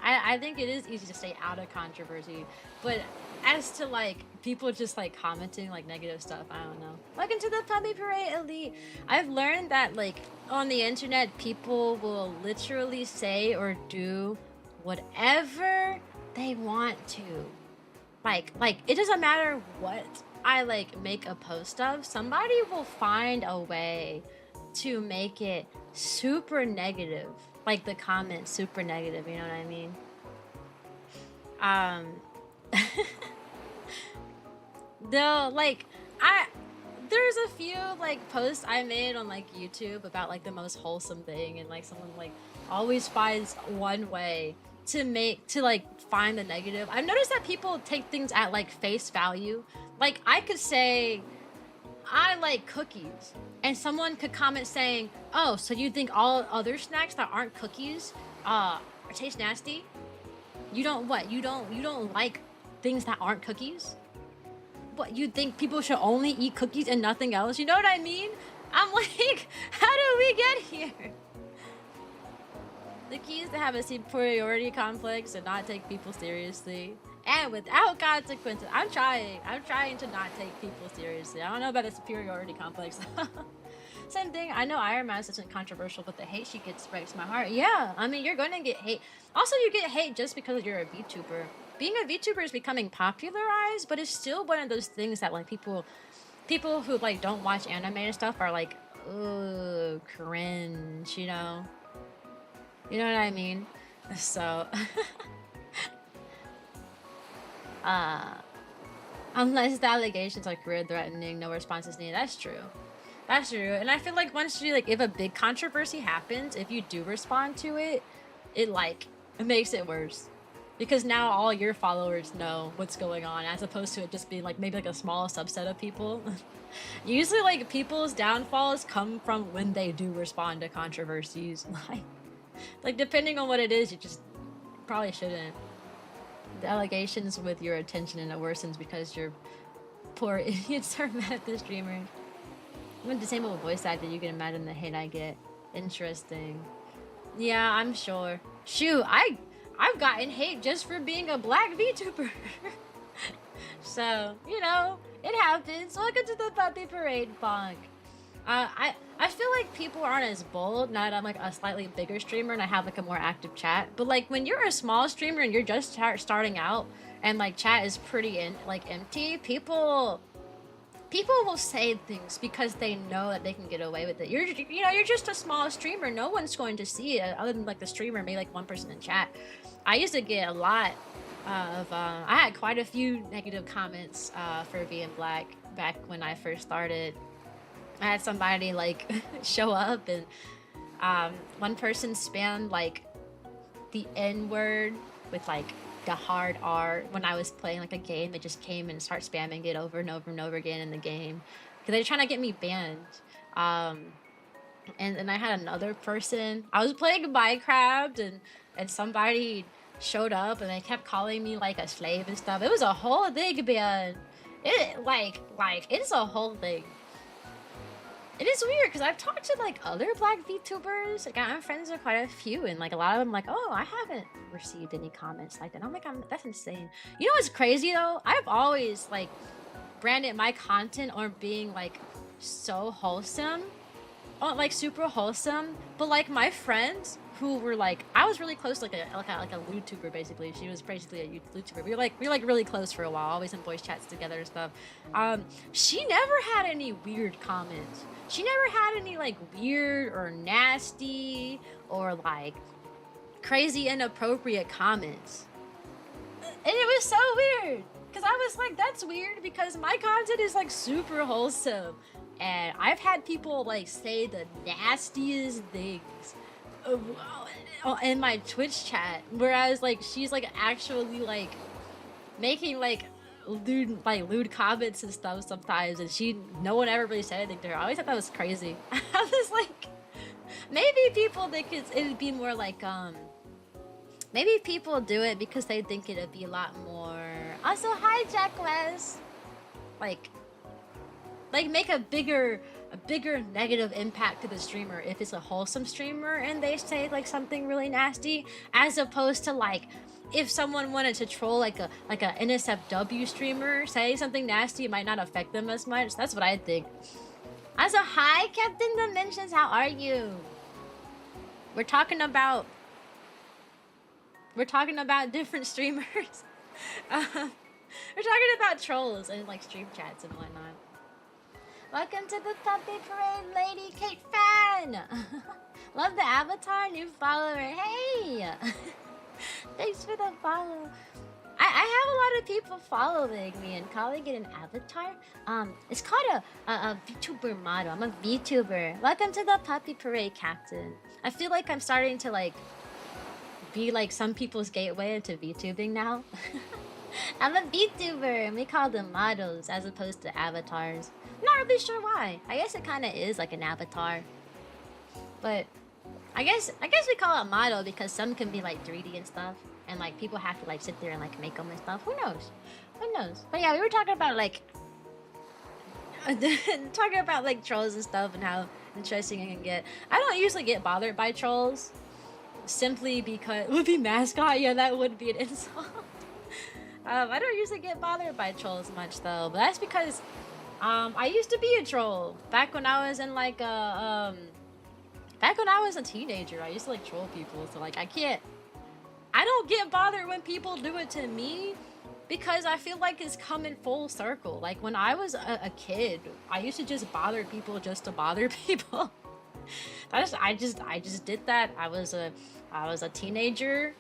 I think it is easy to stay out of controversy, but as to like people just like commenting like negative stuff, I don't know. Welcome to the Puppy Parade Elite. I've learned that like on the internet, people will literally say or do whatever they want to. Like it doesn't matter what I like make a post of, somebody will find a way to make it super negative. Like the comments super negative, you know what I mean? There's a few like posts I made on like YouTube about like the most wholesome thing, and like someone like always finds one way to find the negative. I've noticed that people take things at like face value. Like I could say I like cookies, and someone could comment saying, "Oh, so you think all other snacks that aren't cookies taste nasty? You don't what? You don't like things that aren't cookies? What, you think people should only eat cookies and nothing else?" You know what I mean? I'm like, how did we get here? The key is to have a superiority complex and not take people seriously. And without consequences. I'm trying to not take people seriously. I don't know about a superiority complex. Same thing. I know Iron Man isn't controversial, but the hate she gets breaks my heart. Yeah, I mean, you're gonna get hate. Also, you get hate just because you're a VTuber. Being a VTuber is becoming popularized, but it's still one of those things that like people who like don't watch anime and stuff are like, ugh, cringe, you know? You know what I mean? So, unless the allegations are career threatening, no response is needed. That's true. That's true. And I feel like once you like, if a big controversy happens, if you do respond to it, it makes it worse. Because now all your followers know what's going on, as opposed to it just being like maybe like a small subset of people. Usually like people's downfalls come from when they do respond to controversies. Like depending on what it is, you just probably shouldn't. The allegations with your attention, and it worsens because your poor idiots are mad at the streamer. I'm gonna disable a voice actor, you can imagine the hate I get. Interesting. Yeah, I'm sure. Shoot, I've gotten hate just for being a black VTuber. So, you know, it happens. Welcome to the Puppy Parade, Bonk. I feel like people aren't as bold now that I'm like a slightly bigger streamer and I have like a more active chat. But like when you're a small streamer and you're just starting out and like chat is pretty empty, people will say things because they know that they can get away with it. You're just a small streamer. No one's going to see it other than like the streamer, maybe like one person in chat. I used to get a lot of I had quite a few negative comments for being black back when I first started. I had somebody like show up and one person spammed like the N-word with like the hard R when I was playing like a game. They just came and start spamming it over and over and over again in the game because they're trying to get me banned. And then I had another person. I was playing Minecraft and somebody showed up and they kept calling me like a slave and stuff. It was a whole thing, man. It's a whole thing. It is weird because I've talked to like other black VTubers. Like I'm friends with quite a few, and like a lot of them, like, oh, I haven't received any comments like that. I'm like, that's insane. You know what's crazy though? I've always like branded my content on being like so wholesome, like super wholesome. But like my friends who were like, I was really close to like a YouTuber basically. She was basically a YouTuber. We were like really close for a while, always in voice chats together and stuff. She never had any weird comments. She never had any like weird or nasty or like crazy inappropriate comments. And it was so weird because I was like, that's weird because my content is like super wholesome. And I've had people like say the nastiest things in my Twitch chat, whereas like she's like actually like making like lewd comments and stuff sometimes, and no one ever really said anything to her. I always thought that was crazy. I was like, maybe people think it'd be more like maybe people do it because they think it'd be a lot more. Also, hi Jack Wes. Like make a bigger negative impact to the streamer if it's a wholesome streamer and they say like something really nasty, as opposed to like if someone wanted to troll like a NSFW streamer, say something nasty, it might not affect them as much. That's what I think. Also, hi Captain Dimensions, how are you? We're talking about different streamers. We're talking about trolls and like stream chats and whatnot. Welcome to the Puppy Parade, Lady Kate Fan! Love the avatar, new follower. Hey! Thanks for the follow. I have a lot of people following me and calling it an avatar. It's called a VTuber model. I'm a VTuber. Welcome to the Puppy Parade, Captain. I feel like I'm starting to like be like some people's gateway into VTubing now. I'm a VTuber and we call them models as opposed to avatars. Not really sure why. I guess it kind of is like an avatar, but I guess we call it model because some can be like 3D and stuff, and like people have to like sit there and like make them and stuff. Who knows? But yeah, we were talking about like trolls and stuff and how interesting it can get. I don't usually get bothered by trolls, simply because it would be mascot. Yeah, that would be an insult. I don't usually get bothered by trolls much though, but that's because I used to be a troll back when I was in like back when I was a teenager. I used to like troll people, so like I don't get bothered when people do it to me because I feel like it's coming full circle. Like when I was a kid, I used to just bother people just to bother people. I just did that. I was a teenager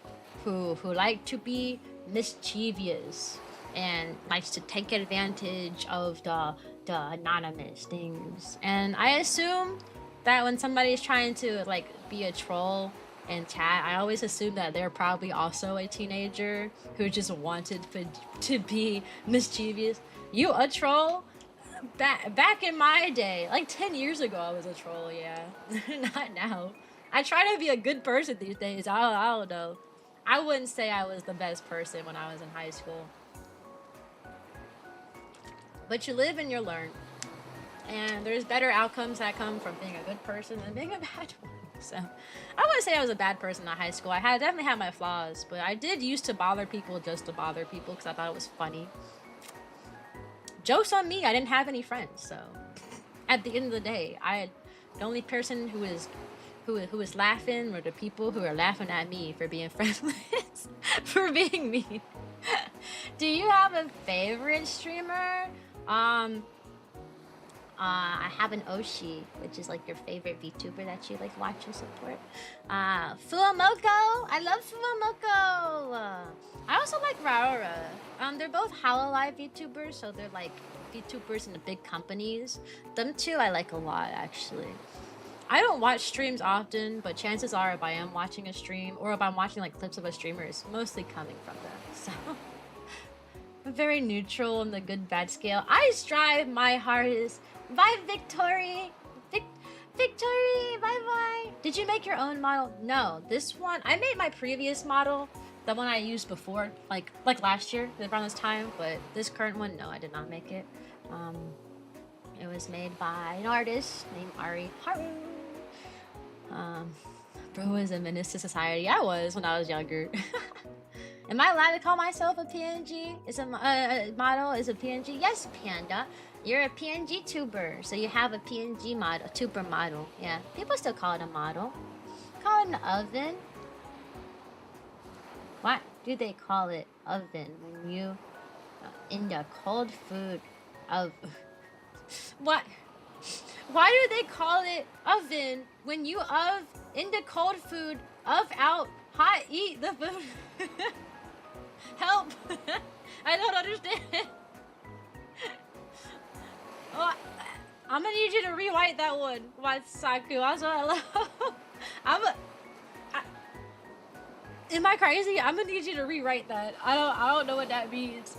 who liked to be mischievous and likes to take advantage of the anonymous things. And I assume that when somebody's trying to like be a troll in chat, I always assume that they're probably also a teenager who just wanted to be mischievous. You a troll? Back in my day, like 10 years ago, I was a troll. Yeah, not now. I try to be a good person these days. I don't know. I wouldn't say I was the best person when I was in high school. But you live and you learn. And there's better outcomes that come from being a good person than being a bad one. So I wouldn't say I was a bad person in high school. I definitely had my flaws, but I did used to bother people just to bother people because I thought it was funny. Joke's on me, I didn't have any friends, so at the end of the day, the only person who was laughing were the people who are laughing at me for being friendless, for being mean. Do you have a favorite streamer? I have an Oshi, which is like your favorite VTuber that you like watch and support. Fuamoko! I love Fuamoko! I also like Raora. They're both Hololive VTubers, so they're like VTubers in the big companies. Them two I like a lot, actually. I don't watch streams often, but chances are if I am watching a stream, or if I'm watching like clips of a streamer, it's mostly coming from them, so... I'm very neutral on the good-bad scale. I strive my hardest. Bye, Victory! Victory! Bye-bye! Did you make your own model? No. This one... I made my previous model, the one I used before, like last year, around this time, but this current one, no, I did not make it. It was made by an artist named Ari Haru. Um, bro was a menace to society. I was when I was younger. Am I allowed to call myself a PNG? Is a model? Is a PNG? Yes, Panda. You're a PNG tuber, so you have a PNG model, tuber model. Yeah, people still call it a model. Call it an oven. What do they call it oven when you in the cold food of what? Why do they call it oven when you in the cold food out hot eat the food? Help! I don't understand. Oh, I'm gonna need you to rewrite that one. Watsaku. Am I crazy? I'm gonna need you to rewrite that. I don't know what that means.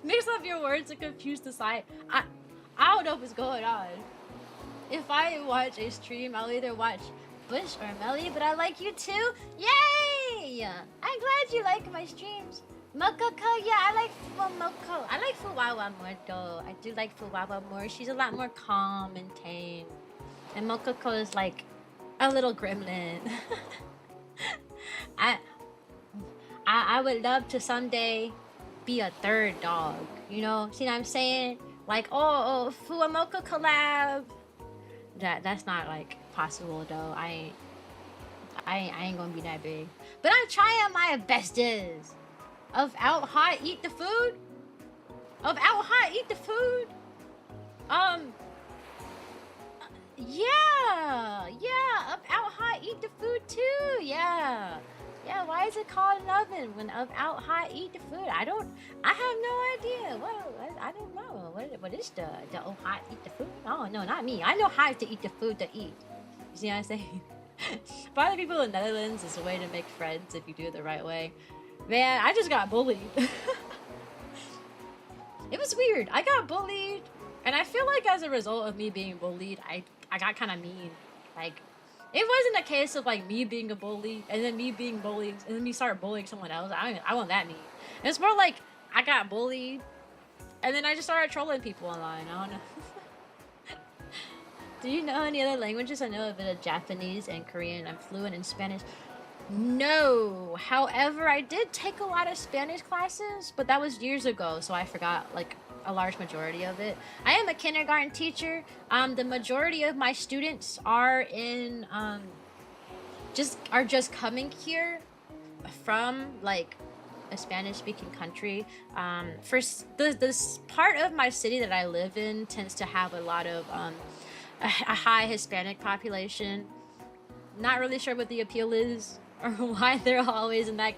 Mix up your words and confuse the site. I don't know what's going on. If I watch a stream, I'll either watch Bush or Melly, but I like you too. Yay! I'm glad you like my streams. Mokoko, yeah, I like Moko. I like Fuwawa more though. I do like Fuwawa more. She's a lot more calm and tame. And Mokoko is like a little gremlin. I would love to someday be a third dog. You know, see what I'm saying? Like, oh, Fuwamoko collab. That's not like possible though. I ain't gonna be that big. But I'm trying my bestest. Of out hot eat the food? Of out hot eat the food? Yeah, of out hot eat the food too. Yeah, why is it called an oven when of out hot eat the food? I have no idea. Well, I don't know. What is the of hot eat the food? Oh no, not me. I know how to eat the food to eat. You see what I'm saying? For other people in the Netherlands, it's a way to make friends if you do it the right way. Man, I just got bullied. It was weird. I got bullied, and I feel like as a result of me being bullied, I got kind of mean. Like, it wasn't a case of like me being a bully and then me being bullied and then me start bullying someone else. I wasn't that mean. It's more like I got bullied, and then I just started trolling people online. I don't know. Do you know any other languages? I know a bit of Japanese and Korean. I'm fluent in Spanish. No. However, I did take a lot of Spanish classes, but that was years ago, so I forgot like a large majority of it. I am a kindergarten teacher. The majority of my students are in just coming here from like a Spanish-speaking country. This part of my city that I live in tends to have a lot of a high Hispanic population. Not really sure what the appeal is or why they're always in that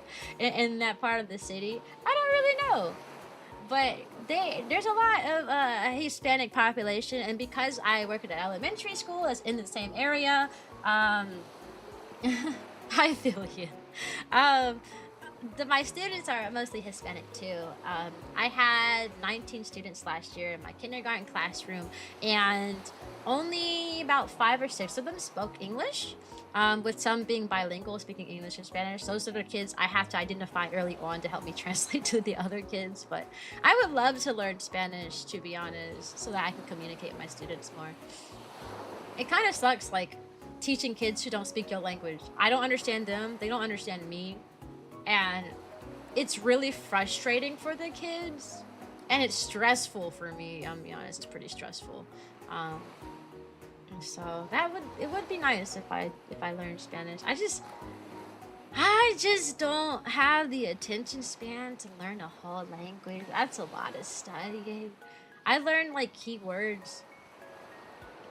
part of the city. I don't really know, but there's a lot of Hispanic population, and because I work at an elementary school that's in the same area, I feel you. My students are mostly Hispanic too. I had 19 students last year in my kindergarten classroom, and only about 5 or 6 of them spoke English, with some being bilingual, speaking English and Spanish. Those are the kids I have to identify early on to help me translate to the other kids. But I would love to learn Spanish, to be honest, so that I can communicate with my students more. It kind of sucks, like, teaching kids who don't speak your language. I don't understand them, they don't understand me. And it's really frustrating for the kids, and it's stressful for me. I'm be honest, it's pretty stressful. So it would be nice if I learned Spanish. I just don't have the attention span to learn a whole language. That's a lot of studying. I learned like keywords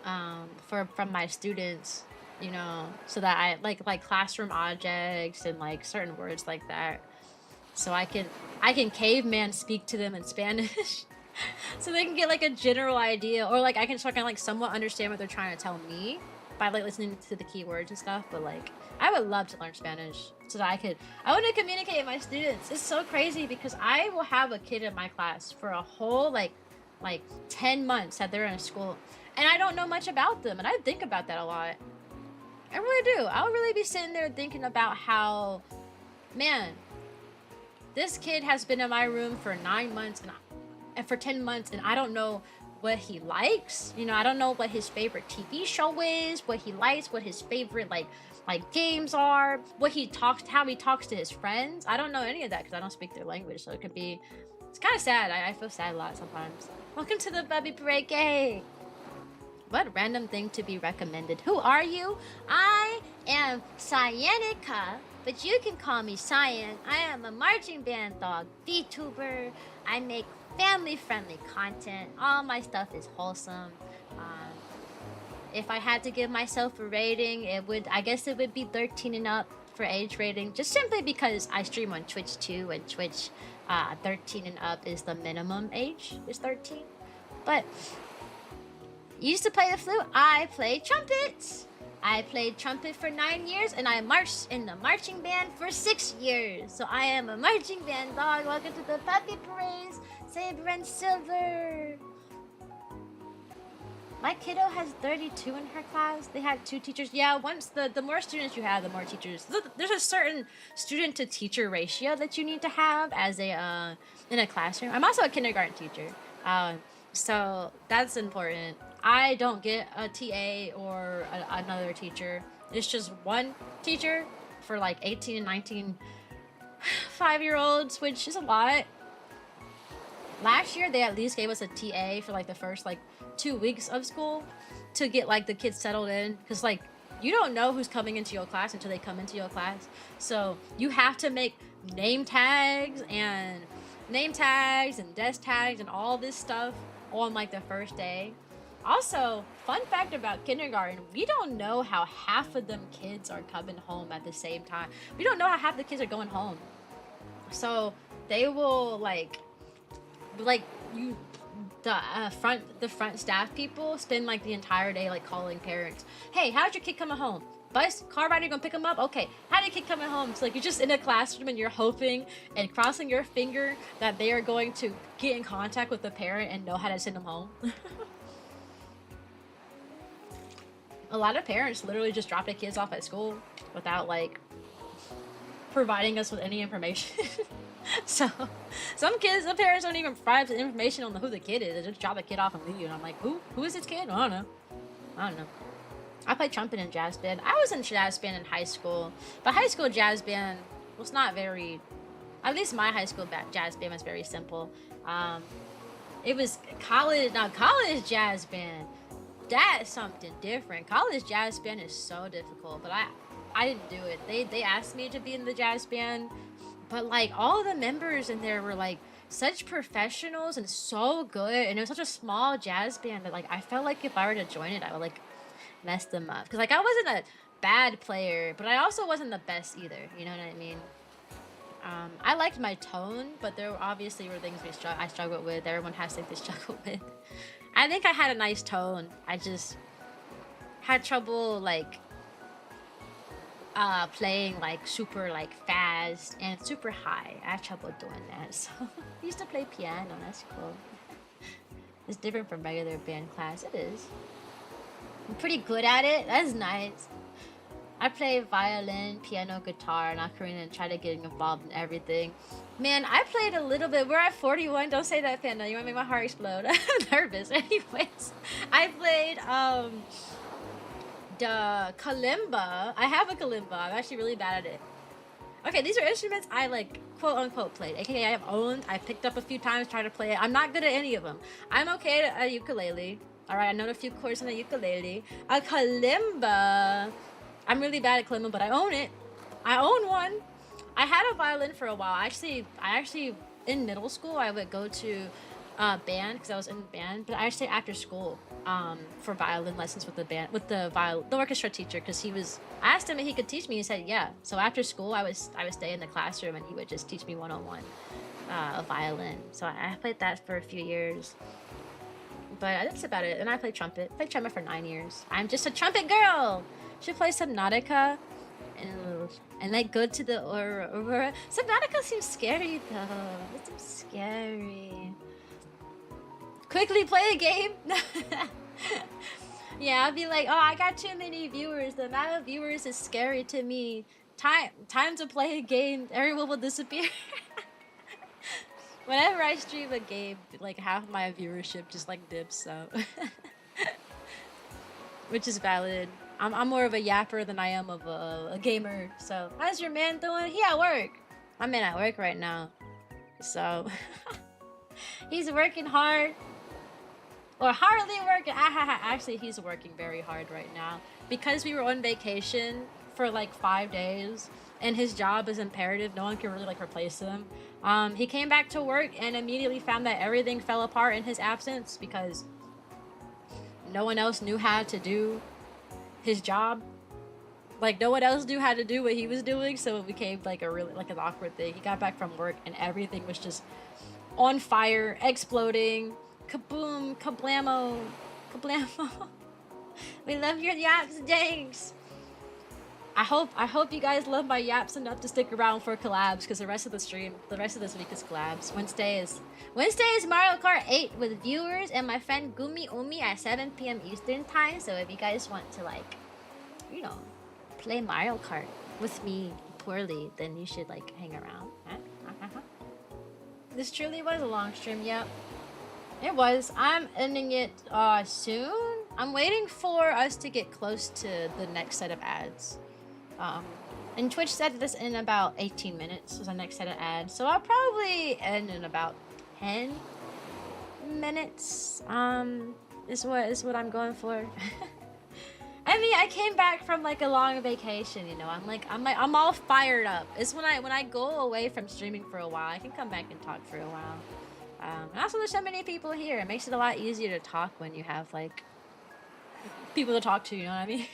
from my students, you know, so that I like classroom objects and like certain words like that, so I can caveman speak to them in Spanish. So they can get like a general idea, or like I can kind of like somewhat understand what they're trying to tell me by like listening to the keywords and stuff. But like I would love to learn Spanish so that I want to communicate with my students. It's so crazy because I will have a kid in my class for a whole like 10 months that they're in school, and I don't know much about them, and I think about that a lot. I really do. I'll really be sitting there thinking about how, man, this kid has been in my room for 9 months and for 10 months, and I don't know what he likes. You know, I don't know what his favorite TV show is, what he likes, what his favorite like games are, what he talks, how he talks to his friends. I don't know any of that because I don't speak their language, so it could be. It's kind of sad. I feel sad a lot sometimes. Welcome to the Puppy Parade Gay. What random thing to be recommended? Who are you? I am Cyanica, but you can call me Cyan. I am a marching band dog, Vtuber. I make family-friendly content. All my stuff is wholesome. If I had to give myself a rating, I guess it would be 13 and up for age rating, just simply because I stream on Twitch too, and Twitch 13 and up is the minimum age, is 13. But used to play the flute, I played trumpet. I played trumpet for 9 years, and I marched in the marching band for 6 years. So I am a marching band dog. Welcome to the Puppy Parades, Saber and Silver. My kiddo has 32 in her class. They had 2 teachers. Yeah, once the more students you have, the more teachers. There's a certain student to teacher ratio that you need to have as a in a classroom. I'm also a kindergarten teacher, so that's important. I don't get a TA or another teacher. It's just one teacher for like 18 and 19 5-year-olds, which is a lot. Last year, they at least gave us a TA for like the first like 2 weeks of school to get like the kids settled in. Because like you don't know who's coming into your class until they come into your class. So you have to make name tags and desk tags and all this stuff on like the first day. Also, fun fact about kindergarten, we don't know how half of them kids are coming home at the same time. We don't know how half the kids are going home. So they will like you, the front staff people spend like the entire day like calling parents. Hey, how's your kid coming home? Bus, car rider gonna pick him up? Okay. How's your kid coming home? So like you're just in a classroom and you're hoping and crossing your finger that they are going to get in contact with the parent and know how to send them home. A lot of parents literally just drop their kids off at school without like providing us with any information. So some parents don't even provide the information on who the kid is. They just drop the kid off and leave. And I'm like, who is this kid? I don't know. I played trumpet in jazz band. I was in jazz band in high school, but high school jazz band was not very, at least my high school jazz band was very simple. It was college jazz band. That's something different. College jazz band is so difficult, but I didn't do it. They asked me to be in the jazz band, but like all the members in there were like such professionals and so good, and it was such a small jazz band that like I felt like if I were to join it, I would like mess them up. Because like I wasn't a bad player, but I also wasn't the best either. You know what I mean? I liked my tone, but there obviously were things I struggled with. Everyone has things they struggle with. I think I had a nice tone. I just had trouble like playing like super like fast and super high. I had trouble doing that. So I used to play piano. That's cool. It's different from regular band class. It is. I'm pretty good at it. That's nice. I play violin, piano, guitar, and ocarina and try to get involved in everything. Man, I played a little bit. We're at 41. Don't say that, Panda. You want to make my heart explode. I'm nervous. Anyways, I played the kalimba. I have a kalimba. I'm actually really bad at it. Okay, these are instruments I like quote unquote played. AKA I have owned. I picked up a few times, tried to play it. I'm not good at any of them. I'm okay at a ukulele. Alright, I know a few chords on a ukulele. A kalimba. I'm really bad at kalimba, but I own it. I own one. I had a violin for a while. I actually in middle school I would go to band because I was in band, but I stayed after school for violin lessons with the band with the orchestra teacher because I asked him if he could teach me. He said yeah. So after school I would stay in the classroom and he would just teach me one-on-one a violin. So I played that for a few years. But that's about it. And I played trumpet. Played trumpet for 9 years. I'm just a trumpet girl. Should play Subnautica and like go to the Aurora. Subnautica seems scary though. It seems scary. Quickly play a game. Yeah, I'll be like, oh, I got too many viewers. The amount of viewers is scary to me. Time to play a game. Everyone will disappear. Whenever I stream a game, like half my viewership just like dips, so which is valid. I'm more of a yapper than I am of a gamer. So how's your man doing? He at work. My man at work right now. So he's working hard. Or hardly working. Actually, he's working very hard right now. Because we were on vacation for like 5 days and his job is imperative, no one can really like replace him. He came back to work and immediately found that everything fell apart in his absence because no one else knew how to do his job. Like no one else knew how to do what he was doing, so it became like a really like an awkward thing. He got back from work and everything was just on fire, exploding. Kaboom, kablamo, kablamo. We love your yaps, thanks. I hope you guys love my yaps enough to stick around for collabs, because the rest of this week is collabs. Wednesday is Mario Kart 8 with viewers and my friend Gumi Umi at 7 p.m. Eastern time. So if you guys want to like, you know, play Mario Kart with me poorly, then you should like hang around. This truly was a long stream, yep. It was. I'm ending it soon. I'm waiting for us to get close to the next set of ads. And Twitch said this in about 18 minutes was the next set of ads. So I'll probably end in about 10 minutes. Is what I'm going for. I mean, I came back from like a long vacation, you know. I'm all fired up. It's when I go away from streaming for a while, I can come back and talk for a while. And also there's so many people here. It makes it a lot easier to talk when you have like people to talk to, you know what I mean?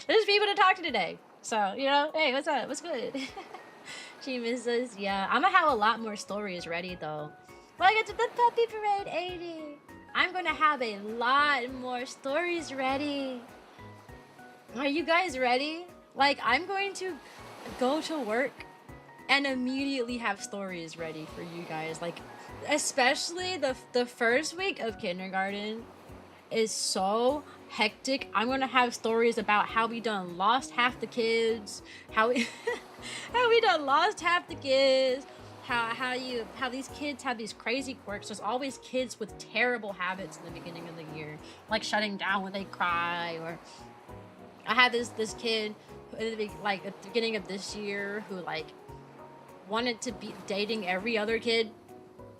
There's people to talk to today. So, you know, hey, what's up? What's good? She misses, yeah. I'm gonna have a lot more stories ready though. When I get to the puppy parade 80, I'm gonna have a lot more stories ready. Are you guys ready? Like, I'm going to go to work and immediately have stories ready for you guys. Like, especially the first week of kindergarten is so hectic. I'm gonna have stories about how we done lost half the kids, how we done lost half the kids, how these kids have these crazy quirks. There's always kids with terrible habits in the beginning of the year, like shutting down when they cry. Or I had this kid at the beginning of this year who like wanted to be dating every other kid.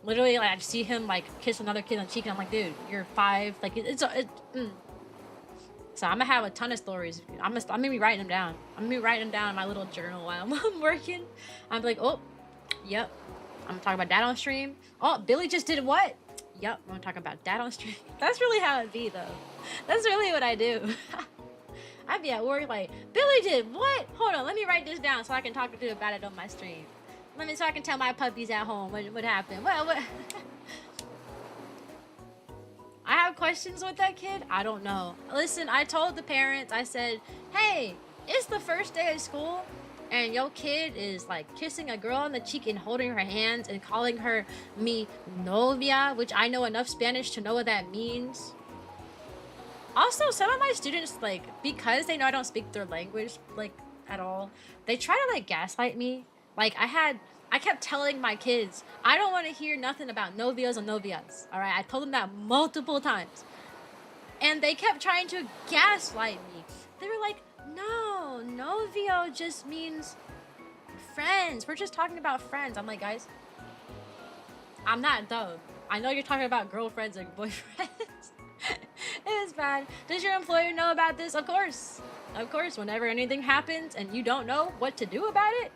Literally, like, I'd see him like kiss another kid on the cheek, and I'm like, dude, you're 5. Like, So I'm gonna have a ton of stories. I'm gonna be writing them down. I'm gonna be writing them down in my little journal while I'm working. I'm like, oh, yep. I'm gonna talk about that on stream. Oh, Billy just did what? Yep, I'm gonna talk about that on stream. That's really how it be, though. That's really what I do. I'd be at work like, Billy did what? Hold on, let me write this down so I can talk to you about it on my stream. So I can tell my puppies at home what happened. What? I have questions with that kid. I don't know. Listen, I told the parents, I said, hey, it's the first day of school and your kid is like kissing a girl on the cheek and holding her hands and calling her mi novia, which I know enough Spanish to know what that means. Also, some of my students, like, because they know I don't speak their language, like, at all, they try to, like, gaslight me. Like, I kept telling my kids, I don't want to hear nothing about novios or novias, all right? I told them that multiple times. And they kept trying to gaslight me. They were like, no, novio just means friends. We're just talking about friends. I'm like, guys, I'm not dumb. I know you're talking about girlfriends and boyfriends. It is bad. Does your employer know about this? Of course. Of course, whenever anything happens and you don't know what to do about it,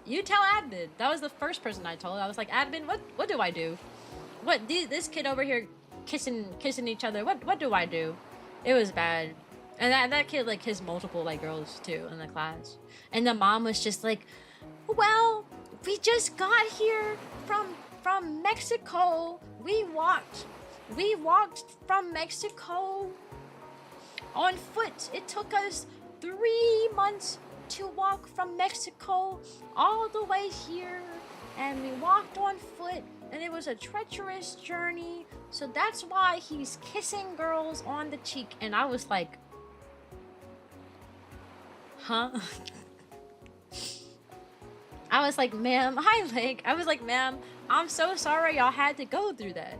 you tell admin. That was the first person I told. I was like, admin, what do I do? This kid over here kissing each other. What do I do? It was bad. And that kid like kissed multiple like girls too in the class. And the mom was just like, well, we just got here from Mexico. We walked from Mexico on foot. It took us 3 months to walk from Mexico all the way here, and we walked on foot, and it was a treacherous journey, so that's why he's kissing girls on the cheek. And I was like, huh? I was like, ma'am, hi, Lake. I was like, ma'am, I'm so sorry y'all had to go through that.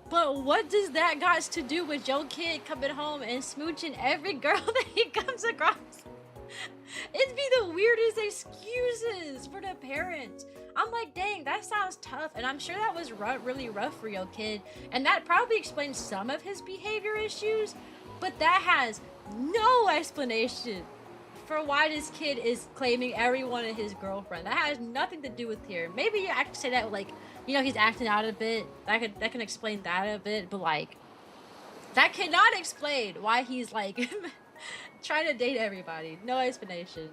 But what does that got to do with your kid coming home and smooching every girl that he comes across? It'd be the weirdest excuses for the parents. I'm like, dang, that sounds tough. And I'm sure that was really rough for your kid. And that probably explains some of his behavior issues. But that has no explanation for why this kid is claiming everyone as his girlfriend. That has nothing to do with here. Maybe you have to say that, like, you know, he's acting out a bit. That can explain that a bit. But, like, that cannot explain why he's, like, trying to date everybody. No explanation.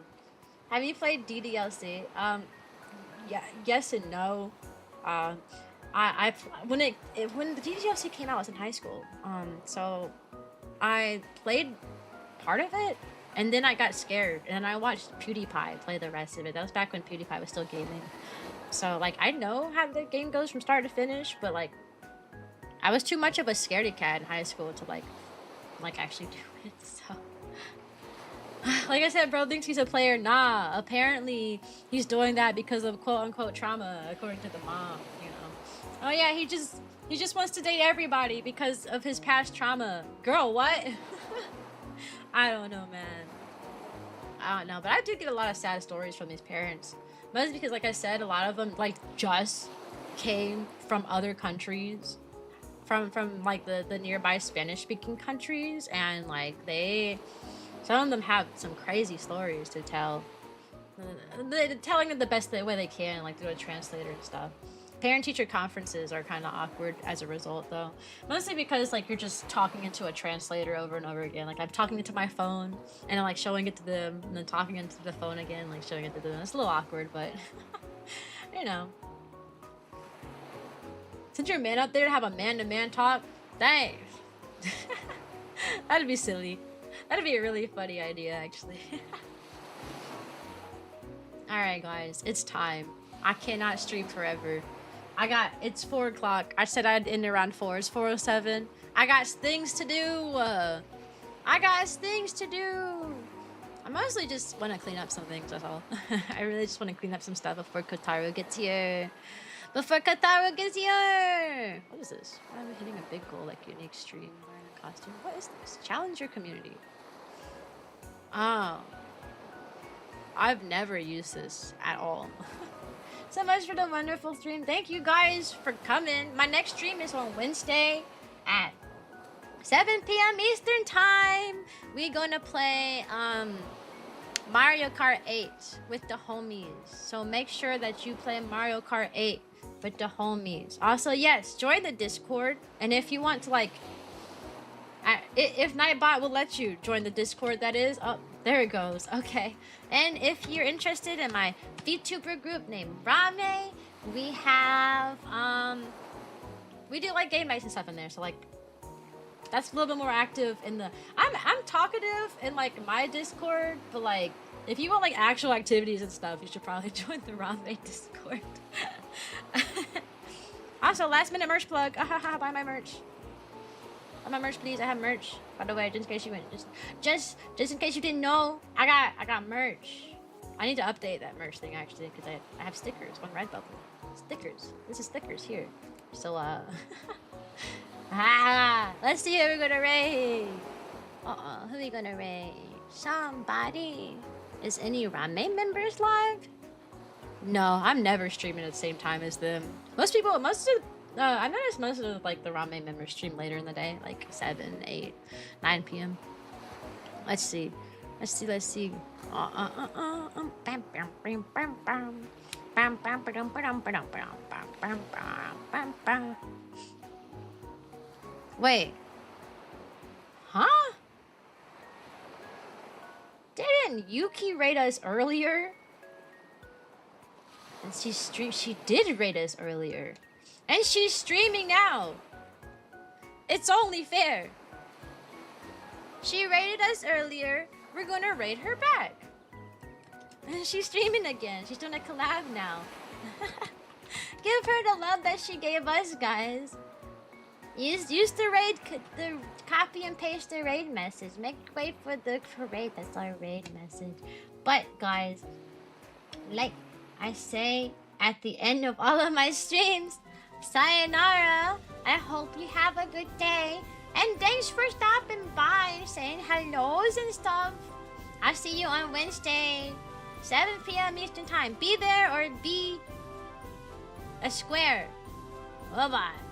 Have you played DDLC? Yeah, yes and no. When the DDLC came out, I was in high school. So I played part of it, and then I got scared, and I watched PewDiePie play the rest of it. That was back when PewDiePie was still gaming. So, like, I know how the game goes from start to finish, but, like, I was too much of a scaredy cat in high school to, like actually do it, so... Like I said, bro thinks he's a player. Nah, apparently he's doing that because of quote-unquote trauma, according to the mom, you know. Oh yeah, he just wants to date everybody because of his past trauma. Girl, what? I don't know, man. I don't know, but I do get a lot of sad stories from these parents. But it's because, like I said, a lot of them, like, just came from other countries. From like, the nearby Spanish-speaking countries, and, like, some of them have some crazy stories to tell. They're telling it the best way they can, like through a translator and stuff. Parent-teacher conferences are kind of awkward as a result, though. Mostly because, like, you're just talking into a translator over and over again. Like, I'm talking into my phone, and I'm, like, showing it to them, and then talking into the phone again, like, showing it to them. It's a little awkward, but, you know. Since you're a man up there to have a man-to-man talk, dang. That'd be silly. That'd be a really funny idea, actually. Alright, guys. It's time. I cannot stream forever. It's 4 o'clock. I said I'd end around 4. It's 4:07. I got things to do. I got things to do. I mostly just want to clean up some things, that's all. I really just want to clean up some stuff before Kotaro gets here. Before Kotaro gets here! What is this? Why am I hitting a big goal like unique stream wearing a costume? What is this? Challenge your community. Oh. I've never used this at all. So much for the wonderful stream. Thank you guys for coming. My next stream is on Wednesday at 7 p.m. Eastern time. We're gonna play Mario Kart 8 with the homies. So make sure that you play Mario Kart 8 with the homies. Also, yes, join the Discord. And if you want to, like, if Nightbot will let you join the Discord, that is. Oh, there it goes. Okay. And if you're interested in my Vtuber group named Rame, we have, we do, like, game nights and stuff in there. So, like, that's a little bit more active in the... I'm talkative in, like, my Discord, but, like, if you want, like, actual activities and stuff, you should probably join the Rame Discord. Also, last minute merch plug. Buy my merch. Buy my merch, please. I have merch. By the way, just in case you went, just in case you didn't know, I got merch. I need to update that merch thing actually, because I have stickers on Redbubble. Stickers. This is stickers here. So let's see who we're gonna raid. Who are we gonna raid? Somebody. Is any Rame members live? No, I'm never streaming at the same time as them. I noticed most of, like, the Rame members stream later in the day, like 7, 8, 9 p.m. Let's see. Wait. Huh? Didn't Yuki raid us earlier? And she did raid us earlier. And she's streaming now. It's only fair. She raided us earlier. We're gonna raid her back. And she's streaming again. She's doing a collab now. Give her the love that she gave us, guys. Use the copy and paste the raid message. Wait for the raid. That's our raid message. But guys, like I say at the end of all of my streams, sayonara. I hope you have a good day. And thanks for stopping by and saying hellos and stuff. I'll see you on Wednesday, 7 p.m. Eastern Time. Be there or be a square. Bye-bye.